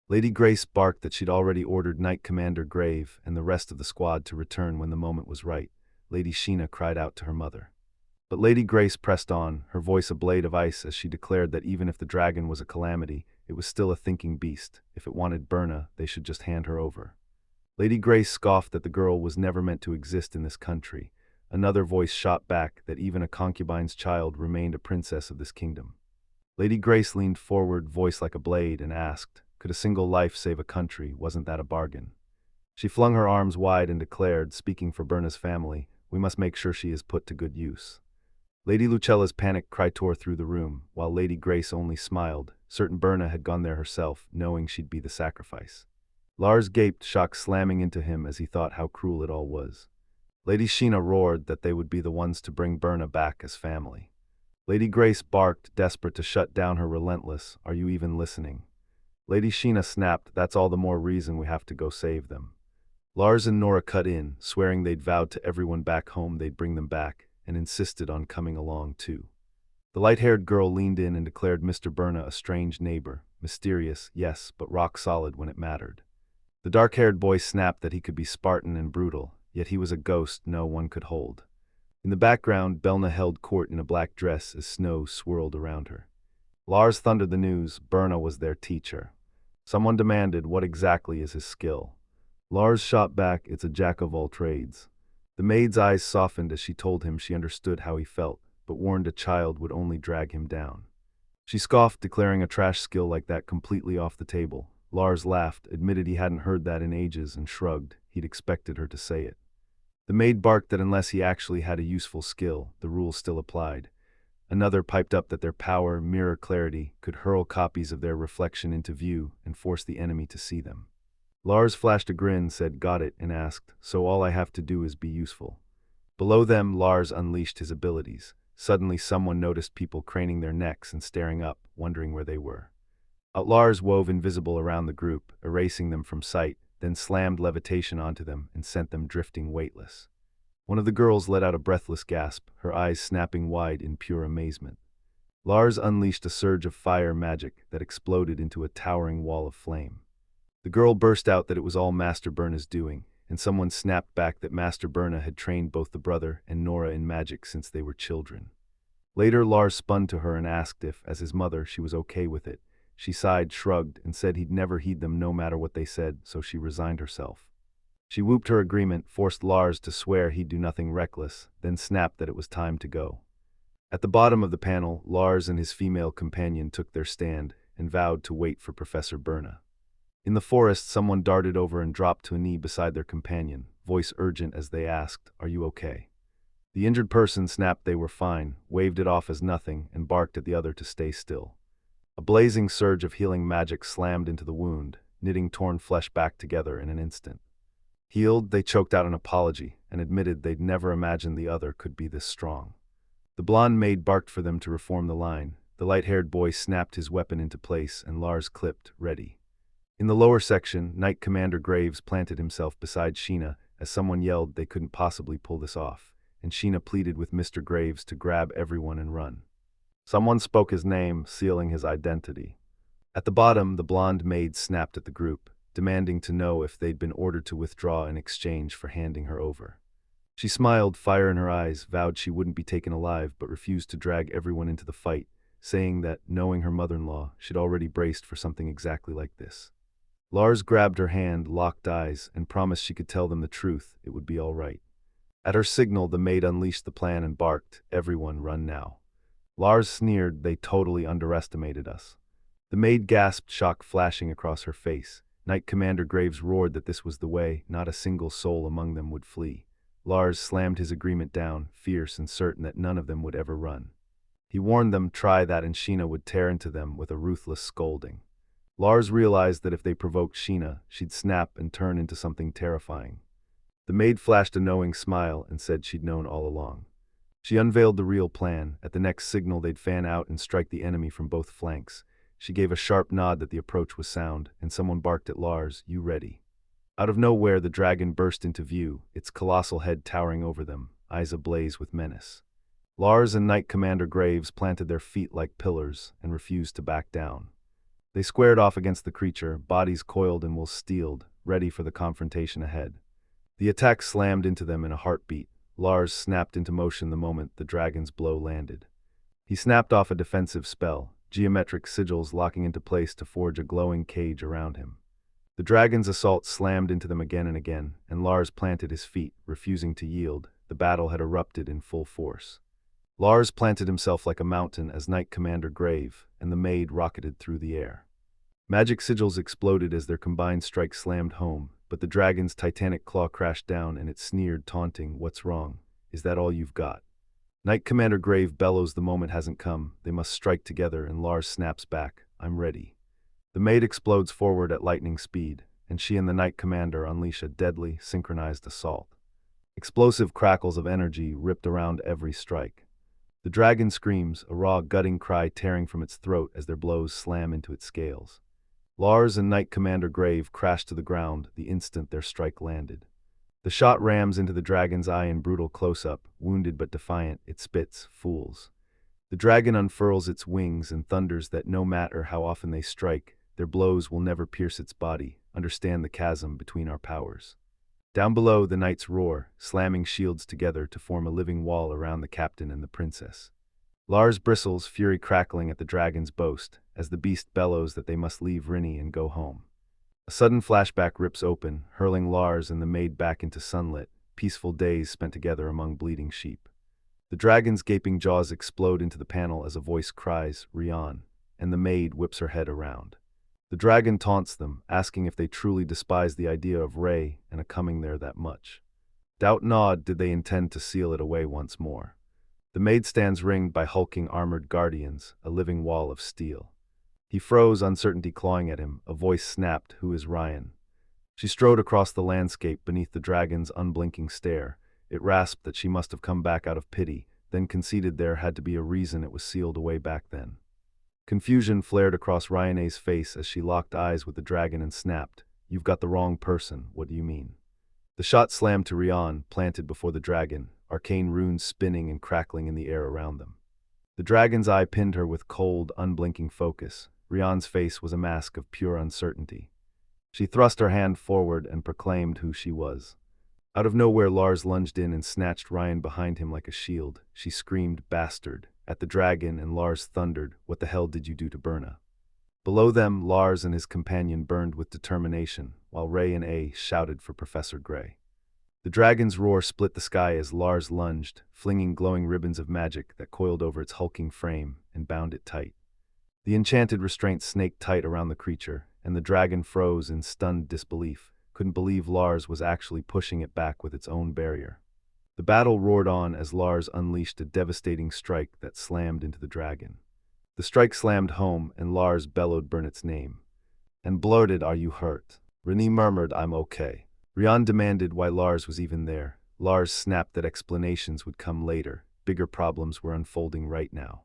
Lady Grace barked that she'd already ordered Knight Commander Grave and the rest of the squad to return when the moment was right. Lady Sheena cried out to her mother. But Lady Grace pressed on, her voice a blade of ice as she declared that even if the dragon was a calamity, it was still a thinking beast. If it wanted Belna, they should just hand her over. Lady Grace scoffed that the girl was never meant to exist in this country. Another voice shot back that even a concubine's child remained a princess of this kingdom. Lady Grace leaned forward, voice like a blade, and asked, "Could a single life save a country? Wasn't that a bargain?" She flung her arms wide and declared, speaking for Belna's family, "We must make sure she is put to good use." Lady Lucella's panic cry tore through the room, while Lady Grace only smiled, certain Belna had gone there herself, knowing she'd be the sacrifice. Lars gaped, shock slamming into him as he thought how cruel it all was. Lady Sheena roared that they would be the ones to bring Belna back as family. Lady Grace barked, desperate to shut down her relentless, "Are you even listening?" Lady Sheena snapped, "That's all the more reason we have to go save them." Lars and Nora cut in, swearing they'd vowed to everyone back home they'd bring them back, and insisted on coming along too. The light-haired girl leaned in and declared Mr. Belna a strange neighbor, mysterious, yes, but rock solid when it mattered. The dark-haired boy snapped that he could be Spartan and brutal, yet he was a ghost no one could hold. In the background, Belna held court in a black dress as snow swirled around her. Lars thundered the news, Belna was their teacher. Someone demanded, "What exactly is his skill?" Lars shot back, "It's a jack of all trades." The maid's eyes softened as she told him she understood how he felt, but warned a child would only drag him down. She scoffed, declaring a trash skill like that completely off the table. Lars laughed, admitted he hadn't heard that in ages, and shrugged. He'd expected her to say it. The maid barked that unless he actually had a useful skill, the rule still applied. Another piped up that their power, mirror clarity, could hurl copies of their reflection into view and force the enemy to see them. Lars flashed a grin, said, "Got it," and asked, "So all I have to do is be useful?" Below them, Lars unleashed his abilities. Suddenly someone noticed people craning their necks and staring up, wondering where they were. Lars wove invisible around the group, erasing them from sight, then slammed levitation onto them and sent them drifting weightless. One of the girls let out a breathless gasp, her eyes snapping wide in pure amazement. Lars unleashed a surge of fire magic that exploded into a towering wall of flame. The girl burst out that it was all Master Belna's doing, and someone snapped back that Master Belna had trained both the brother and Nora in magic since they were children. Later, Lars spun to her and asked if, as his mother, she was okay with it. She sighed, shrugged, and said he'd never heed them no matter what they said, so she resigned herself. She whooped her agreement, forced Lars to swear he'd do nothing reckless, then snapped that it was time to go. At the bottom of the panel, Lars and his female companion took their stand and vowed to wait for Professor Belna. In the forest, someone darted over and dropped to a knee beside their companion, voice urgent as they asked, "Are you okay?" The injured person snapped they were fine, waved it off as nothing, and barked at the other to stay still. A blazing surge of healing magic slammed into the wound, knitting torn flesh back together in an instant. Healed, they choked out an apology and admitted they'd never imagined the other could be this strong. The blonde maid barked for them to reform the line. The light-haired boy snapped his weapon into place and Lars clipped, ready. In the lower section, Knight Commander Graves planted himself beside Sheena as someone yelled they couldn't possibly pull this off, and Sheena pleaded with Mr. Graves to grab everyone and run. Someone spoke his name, sealing his identity. At the bottom, the blonde maid snapped at the group, demanding to know if they'd been ordered to withdraw in exchange for handing her over. She smiled, fire in her eyes, vowed she wouldn't be taken alive, but refused to drag everyone into the fight, saying that, knowing her mother-in-law, she'd already braced for something exactly like this. Lars grabbed her hand, locked eyes, and promised she could tell them the truth, it would be all right. At her signal, the maid unleashed the plan and barked, "Everyone run now." Lars sneered, "They totally underestimated us." The maid gasped, shock flashing across her face. Knight Commander Graves roared that this was the way, not a single soul among them would flee. Lars slammed his agreement down, fierce and certain that none of them would ever run. He warned them, try that and Sheena would tear into them with a ruthless scolding. Lars realized that if they provoked Sheena, she'd snap and turn into something terrifying. The maid flashed a knowing smile and said she'd known all along. She unveiled the real plan. At the next signal, they'd fan out and strike the enemy from both flanks. She gave a sharp nod that the approach was sound, and someone barked at Lars, "You ready?" Out of nowhere, the dragon burst into view, its colossal head towering over them, eyes ablaze with menace. Lars and Knight Commander Graves planted their feet like pillars and refused to back down. They squared off against the creature, bodies coiled and wills steeled, ready for the confrontation ahead. The attack slammed into them in a heartbeat. Lars snapped into motion the moment the dragon's blow landed. He snapped off a defensive spell, geometric sigils locking into place to forge a glowing cage around him. The dragon's assault slammed into them again and again, and Lars planted his feet, refusing to yield. The battle had erupted in full force. Lars planted himself like a mountain as Knight Commander Grave, and the maid rocketed through the air. Magic sigils exploded as their combined strike slammed home, but the dragon's titanic claw crashed down and it sneered, taunting, "What's wrong? Is that all you've got?" Knight Commander Grave bellows, "The moment hasn't come. They must strike together," and Lars snaps back, "I'm ready." The maid explodes forward at lightning speed, and she and the Knight Commander unleash a deadly, synchronized assault. Explosive crackles of energy ripped around every strike. The dragon screams, a raw, gutting cry tearing from its throat as their blows slam into its scales. Lars and Knight Commander Grave crash to the ground the instant their strike landed. The shot rams into the dragon's eye in brutal close-up. Wounded but defiant, it spits, "Fools." The dragon unfurls its wings and thunders that no matter how often they strike, their blows will never pierce its body. Understand the chasm between our powers. Down below, the knights roar, slamming shields together to form a living wall around the captain and the princess. Lars bristles, fury crackling at the dragon's boast, as the beast bellows that they must leave Rinny and go home. A sudden flashback rips open, hurling Lars and the maid back into sunlit, peaceful days spent together among bleeding sheep. The dragon's gaping jaws explode into the panel as a voice cries, "Rian," and the maid whips her head around. The dragon taunts them, asking if they truly despise the idea of Ray and a coming there that much. Doubt not did they intend to seal it away once more. The maid stands ringed by hulking armored guardians, a living wall of steel. He froze, uncertainty clawing at him. A voice snapped, "Who is Ryan?" She strode across the landscape beneath the dragon's unblinking stare. It rasped that she must have come back out of pity, then conceded there had to be a reason it was sealed away back then. Confusion flared across Ryane's face as she locked eyes with the dragon and snapped, "You've got the wrong person, what do you mean?" The shot slammed to Ryan, planted before the dragon, arcane runes spinning and crackling in the air around them. The dragon's eye pinned her with cold, unblinking focus. Ryan's face was a mask of pure uncertainty. She thrust her hand forward and proclaimed who she was. Out of nowhere, Lars lunged in and snatched Ryan behind him like a shield. She screamed, "Bastard," at the dragon, and Lars thundered, "What the hell did you do to Belna?" Below them, Lars and his companion burned with determination, while Ray and A shouted for Professor Gray. The dragon's roar split the sky as Lars lunged, flinging glowing ribbons of magic that coiled over its hulking frame and bound it tight. The enchanted restraint snaked tight around the creature, and the dragon froze in stunned disbelief, couldn't believe Lars was actually pushing it back with its own barrier. The battle roared on as Lars unleashed a devastating strike that slammed into the dragon. The strike slammed home, and Lars bellowed Burnet's name. And blurted, "Are you hurt?" Renee murmured, "I'm okay." Rian demanded why Lars was even there. Lars snapped that explanations would come later. Bigger problems were unfolding right now.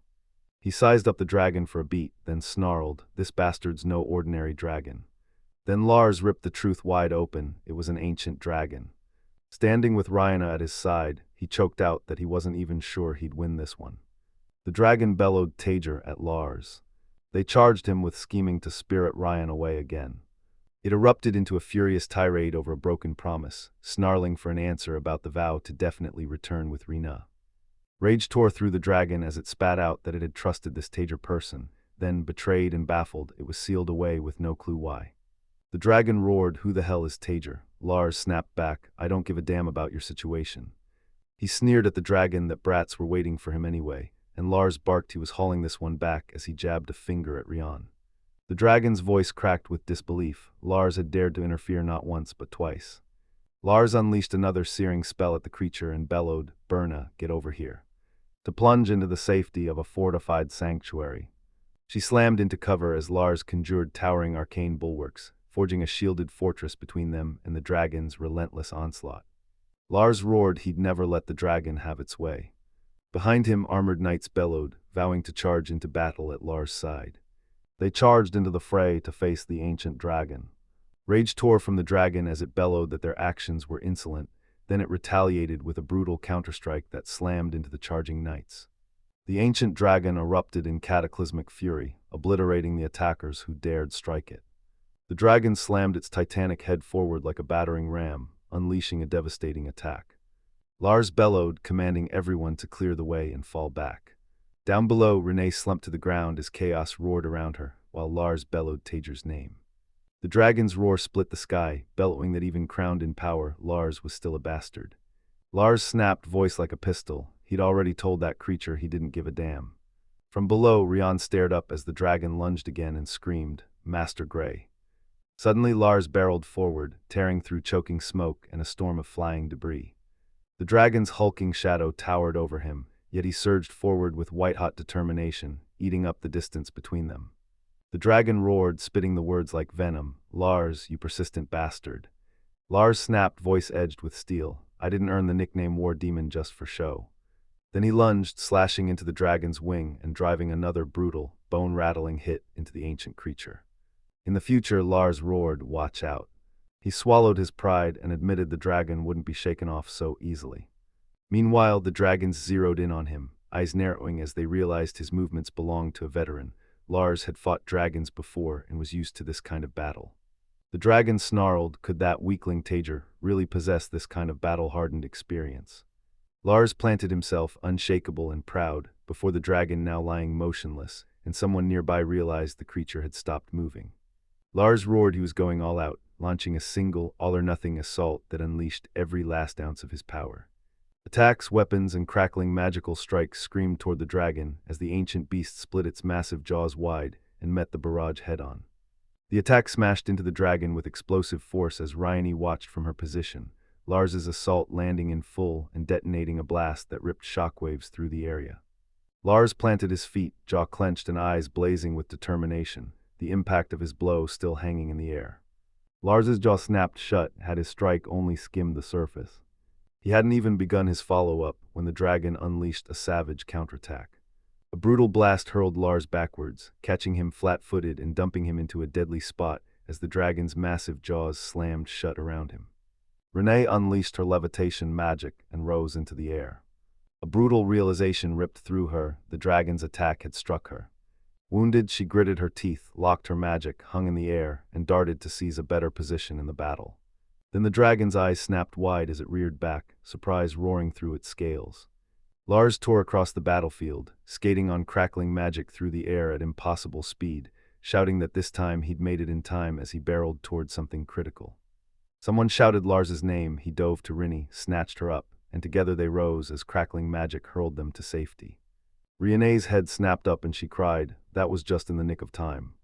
He sized up the dragon for a beat, then snarled, "This bastard's no ordinary dragon." Then Lars ripped the truth wide open. It was an ancient dragon. Standing with Ryana at his side, he choked out that he wasn't even sure he'd win this one. The dragon bellowed Tager at Lars. They charged him with scheming to spirit Ryan away again. It erupted into a furious tirade over a broken promise, snarling for an answer about the vow to definitely return with Rina. Rage tore through the dragon as it spat out that it had trusted this Tager person, then, betrayed and baffled, it was sealed away with no clue why. The dragon roared, "Who the hell is Tager?" Lars snapped back, "I don't give a damn about your situation." He sneered at the dragon that brats were waiting for him anyway, and Lars barked he was hauling this one back as he jabbed a finger at Rian. The dragon's voice cracked with disbelief. Lars had dared to interfere not once but twice. Lars unleashed another searing spell at the creature and bellowed, "Belna, get over here." To plunge into the safety of a fortified sanctuary. She slammed into cover as Lars conjured towering arcane bulwarks, forging a shielded fortress between them and the dragon's relentless onslaught. Lars roared he'd never let the dragon have its way. Behind him, armored knights bellowed, vowing to charge into battle at Lars' side. They charged into the fray to face the ancient dragon. Rage tore from the dragon as it bellowed that their actions were insolent, then it retaliated with a brutal counterstrike that slammed into the charging knights. The ancient dragon erupted in cataclysmic fury, obliterating the attackers who dared strike it. The dragon slammed its titanic head forward like a battering ram, unleashing a devastating attack. Lars bellowed, commanding everyone to clear the way and fall back. Down below, Renee slumped to the ground as chaos roared around her, while Lars bellowed Tager's name. The dragon's roar split the sky, bellowing that even crowned in power, Lars was still a bastard. Lars snapped, voice like a pistol. He'd already told that creature he didn't give a damn. From below, Rian stared up as the dragon lunged again and screamed, "Master Grey." Suddenly Lars barreled forward, tearing through choking smoke and a storm of flying debris. The dragon's hulking shadow towered over him, yet he surged forward with white-hot determination, eating up the distance between them. The dragon roared, spitting the words like venom, "Lars, you persistent bastard." Lars snapped, voice edged with steel, "I didn't earn the nickname War Demon just for show." Then he lunged, slashing into the dragon's wing and driving another brutal, bone-rattling hit into the ancient creature. In the future, Lars roared, "Watch out." He swallowed his pride and admitted the dragon wouldn't be shaken off so easily. Meanwhile, the dragons zeroed in on him, eyes narrowing as they realized his movements belonged to a veteran. Lars had fought dragons before and was used to this kind of battle. The dragon snarled, could that weakling Tager really possess this kind of battle-hardened experience? Lars planted himself, unshakable and proud, before the dragon now lying motionless, and someone nearby realized the creature had stopped moving. Lars roared he was going all out, launching a single, all-or-nothing assault that unleashed every last ounce of his power. Attacks, weapons, and crackling magical strikes screamed toward the dragon as the ancient beast split its massive jaws wide and met the barrage head-on. The attack smashed into the dragon with explosive force as Ryanie watched from her position, Lars's assault landing in full and detonating a blast that ripped shockwaves through the area. Lars planted his feet, jaw clenched and eyes blazing with determination, the impact of his blow still hanging in the air. Lars's jaw snapped shut had his strike only skimmed the surface. He hadn't even begun his follow-up when the dragon unleashed a savage counterattack. A brutal blast hurled Lars backwards, catching him flat-footed and dumping him into a deadly spot as the dragon's massive jaws slammed shut around him. Renee unleashed her levitation magic and rose into the air. A brutal realization ripped through her, the dragon's attack had struck her. Wounded, she gritted her teeth, locked her magic, hung in the air, and darted to seize a better position in the battle. Then the dragon's eyes snapped wide as it reared back, surprise roaring through its scales. Lars tore across the battlefield, skating on crackling magic through the air at impossible speed, shouting that this time he'd made it in time as he barreled toward something critical. Someone shouted Lars's name. He dove to Rini, snatched her up, and together they rose as crackling magic hurled them to safety. Riene's head snapped up and she cried. That was just in the nick of time.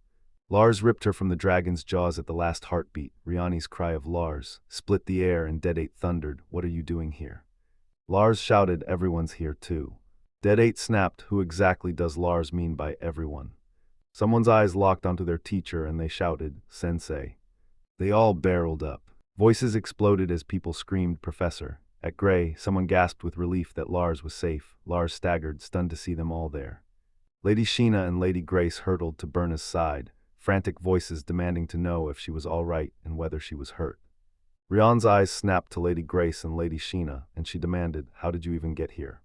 Lars ripped her from the dragon's jaws at the last heartbeat. Riani's cry of Lars split the air and Dead 8 thundered, "What are you doing here?" Lars shouted, "Everyone's here too." Dead 8 snapped, "Who exactly does Lars mean by everyone?" Someone's eyes locked onto their teacher and they shouted, "Sensei." They all barreled up. Voices exploded as people screamed, "Professor." At Gray, someone gasped with relief that Lars was safe. Lars staggered, stunned to see them all there. Lady Sheena and Lady Grace hurtled to Berna's side, frantic voices demanding to know if she was all right and whether she was hurt. Rian's eyes snapped to Lady Grace and Lady Sheena, and she demanded, "How did you even get here?"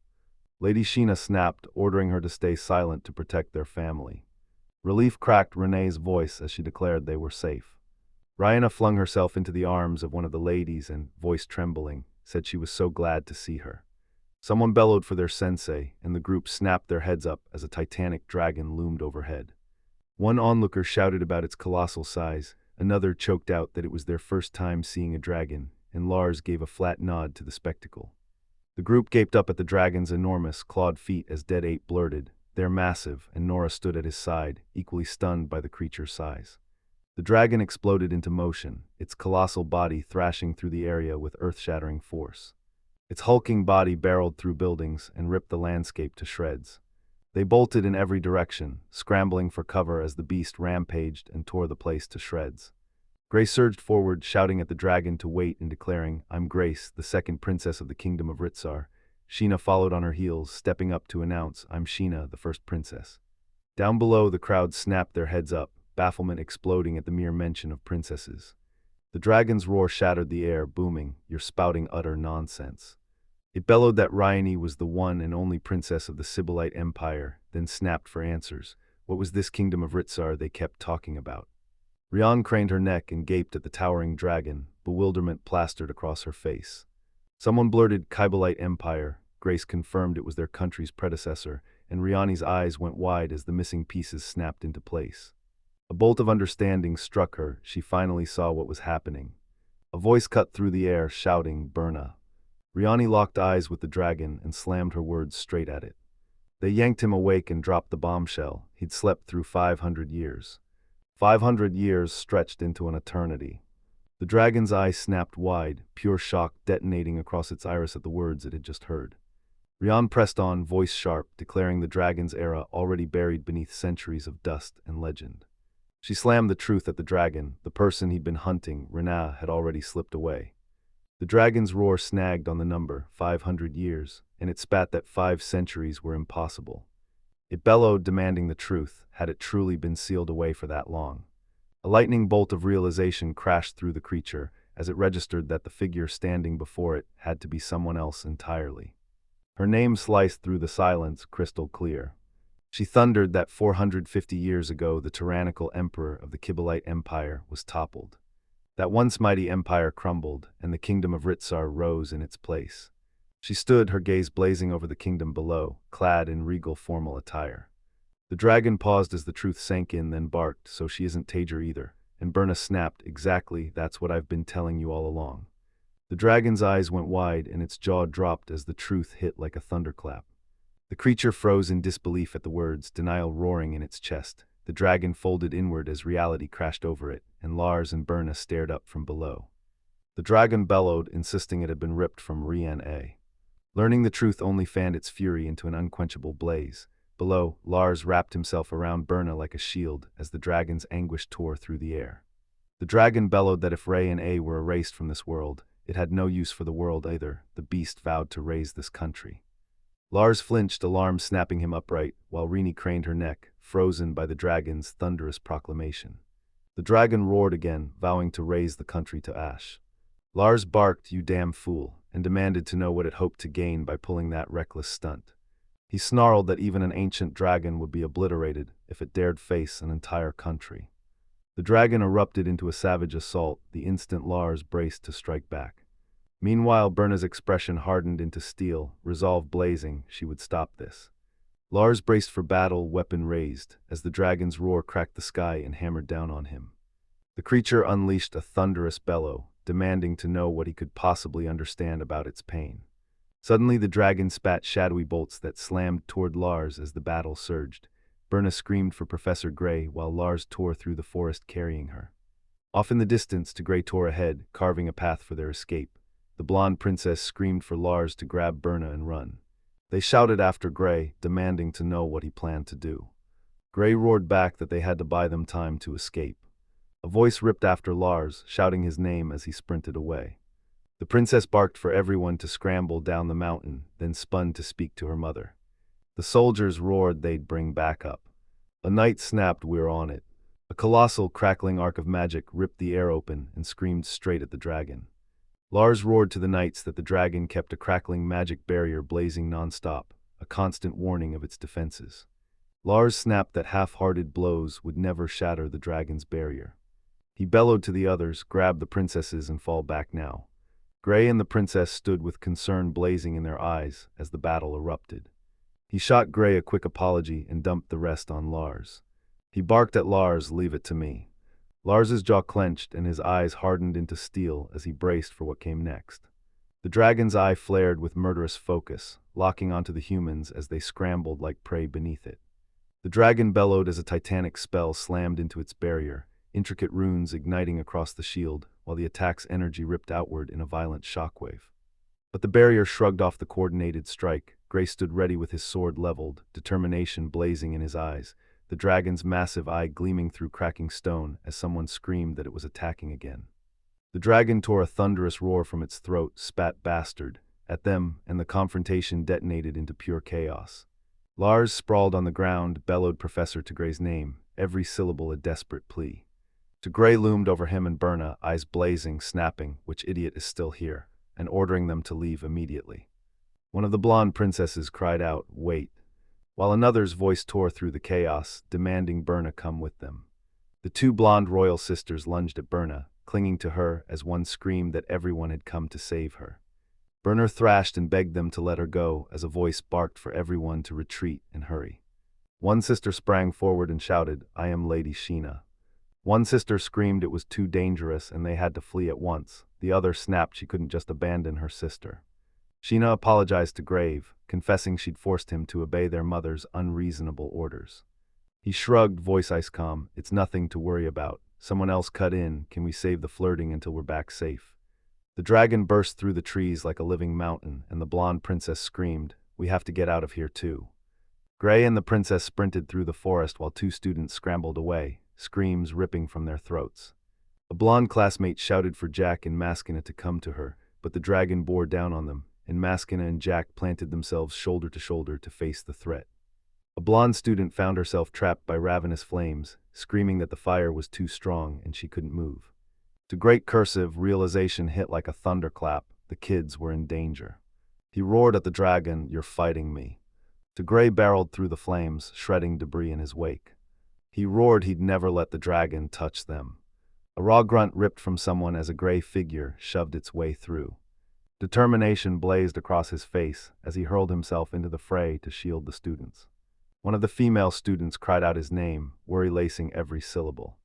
Lady Sheena snapped, ordering her to stay silent to protect their family. Relief cracked Renee's voice as she declared they were safe. Rihanna flung herself into the arms of one of the ladies and, voice trembling, said she was so glad to see her. Someone bellowed for their sensei, and the group snapped their heads up as a titanic dragon loomed overhead. One onlooker shouted about its colossal size, another choked out that it was their first time seeing a dragon, and Lars gave a flat nod to the spectacle. The group gaped up at the dragon's enormous, clawed feet as Dead 8 blurted, "They're massive," and Nora stood at his side, equally stunned by the creature's size. The dragon exploded into motion, its colossal body thrashing through the area with earth-shattering force. Its hulking body barreled through buildings and ripped the landscape to shreds. They bolted in every direction, scrambling for cover as the beast rampaged and tore the place to shreds. Grace surged forward, shouting at the dragon to wait and declaring, "I'm Grace, the second princess of the kingdom of Ritsar." Sheena followed on her heels, stepping up to announce, "I'm Sheena, the first princess." Down below, the crowd snapped their heads up, bafflement exploding at the mere mention of princesses. The dragon's roar shattered the air, booming, "You're spouting utter nonsense." It bellowed that Ryanie was the one and only princess of the Sibylite Empire, then snapped for answers. What was this kingdom of Ritsar they kept talking about? Rian craned her neck and gaped at the towering dragon, bewilderment plastered across her face. Someone blurted, "Kybelite Empire." Grace confirmed it was their country's predecessor, and Riani's eyes went wide as the missing pieces snapped into place. A bolt of understanding struck her. She finally saw what was happening. A voice cut through the air, shouting, "Berna." Riani locked eyes with the dragon and slammed her words straight at it. They yanked him awake and dropped the bombshell. He'd slept through 500 years. 500 years stretched into an eternity. The dragon's eyes snapped wide, pure shock detonating across its iris at the words it had just heard. Rian pressed on, voice sharp, declaring the dragon's era already buried beneath centuries of dust and legend. She slammed the truth at the dragon. The person he'd been hunting, Rena, had already slipped away. The dragon's roar snagged on the number, 500 years, and it spat that 5 centuries were impossible. It bellowed, demanding the truth. Had it truly been sealed away for that long? A lightning bolt of realization crashed through the creature as it registered that the figure standing before it had to be someone else entirely. Her name sliced through the silence, crystal clear. She thundered that 450 years ago the tyrannical emperor of the Kybelite Empire was toppled. That once mighty empire crumbled, and the kingdom of Ritsar rose in its place. She stood, her gaze blazing over the kingdom below, clad in regal formal attire. The dragon paused as the truth sank in, then barked, "So she isn't Tager either," and Berna snapped, "Exactly, that's what I've been telling you all along." The dragon's eyes went wide and its jaw dropped as the truth hit like a thunderclap. The creature froze in disbelief at the words, denial roaring in its chest. The dragon folded inward as reality crashed over it, and Lars and Berna stared up from below. The dragon bellowed, insisting it had been ripped from Rian. Learning the truth only fanned its fury into an unquenchable blaze. Below, Lars wrapped himself around Berna like a shield as the dragon's anguish tore through the air. The dragon bellowed that if Ray and A were erased from this world, it had no use for the world either. The beast vowed to raise this country. Lars flinched, alarm snapping him upright, while Rini craned her neck, frozen by the dragon's thunderous proclamation. The dragon roared again, vowing to raise the country to ash. Lars barked, "You damn fool," and demanded to know what it hoped to gain by pulling that reckless stunt. He snarled that even an ancient dragon would be obliterated if it dared face an entire country. The dragon erupted into a savage assault the instant Lars braced to strike back. Meanwhile, Berna's expression hardened into steel, resolve blazing, she would stop this. Lars braced for battle, weapon raised, as the dragon's roar cracked the sky and hammered down on him. The creature unleashed a thunderous bellow, demanding to know what he could possibly understand about its pain. Suddenly the dragon spat shadowy bolts that slammed toward Lars as the battle surged. Berna screamed for Professor Gray while Lars tore through the forest carrying her. Off in the distance, Gray tore ahead, carving a path for their escape. The blonde princess screamed for Lars to grab Berna and run. They shouted after Gray, demanding to know what he planned to do. Gray roared back that they had to buy them time to escape. A voice ripped after Lars, shouting his name as he sprinted away. The princess barked for everyone to scramble down the mountain, then spun to speak to her mother. The soldiers roared they'd bring backup. A knight snapped, "We're on it." A colossal, crackling arc of magic ripped the air open and screamed straight at the dragon. Lars roared to the knights that the dragon kept a crackling magic barrier blazing non-stop, a constant warning of its defenses. Lars snapped that half-hearted blows would never shatter the dragon's barrier. He bellowed to the others, "Grab the princesses and fall back now." Gray and the princess stood with concern blazing in their eyes as the battle erupted. He shot Gray a quick apology and dumped the rest on Lars. He barked at Lars, "Leave it to me." Lars's jaw clenched and his eyes hardened into steel as he braced for what came next. The dragon's eye flared with murderous focus, locking onto the humans as they scrambled like prey beneath it. The dragon bellowed as a titanic spell slammed into its barrier, intricate runes igniting across the shield, while the attack's energy ripped outward in a violent shockwave. But the barrier shrugged off the coordinated strike. Gray stood ready with his sword leveled, determination blazing in his eyes, the dragon's massive eye gleaming through cracking stone as someone screamed that it was attacking again. The dragon tore a thunderous roar from its throat, spat "Bastard" at them, and the confrontation detonated into pure chaos. Lars, sprawled on the ground, bellowed Professor to Gray's name, every syllable a desperate plea. To Gray loomed over him and Berna, eyes blazing, snapping, "Which idiot is still here?" and ordering them to leave immediately. One of the blonde princesses cried out, "Wait," while another's voice tore through the chaos, demanding Berna come with them. The two blonde royal sisters lunged at Berna, clinging to her as one screamed that everyone had come to save her. Berna thrashed and begged them to let her go as a voice barked for everyone to retreat and hurry. One sister sprang forward and shouted, "I am Lady Sheena." One sister screamed it was too dangerous and they had to flee at once. The other snapped she couldn't just abandon her sister. Sheena apologized to Grave, confessing she'd forced him to obey their mother's unreasonable orders. He shrugged, voice ice calm, "It's nothing to worry about. Someone else cut in. Can we save the flirting until we're back safe?" The dragon burst through the trees like a living mountain, and the blonde princess screamed, "We have to get out of here too." Gray and the princess sprinted through the forest while two students scrambled away, screams ripping from their throats. A blonde classmate shouted for Jack and Maskina to come to her, but the dragon bore down on them, and Maskina and Jack planted themselves shoulder to shoulder to face the threat. A blonde student found herself trapped by ravenous flames, screaming that the fire was too strong and she couldn't move. To great cursive, realization hit like a thunderclap, the kids were in danger. He roared at the dragon, "You're fighting me." To Gray barreled through the flames, shredding debris in his wake. He roared he'd never let the dragon touch them. A raw grunt ripped from someone as a gray figure shoved its way through. Determination blazed across his face as he hurled himself into the fray to shield the students. One of the female students cried out his name, worry lacing every syllable.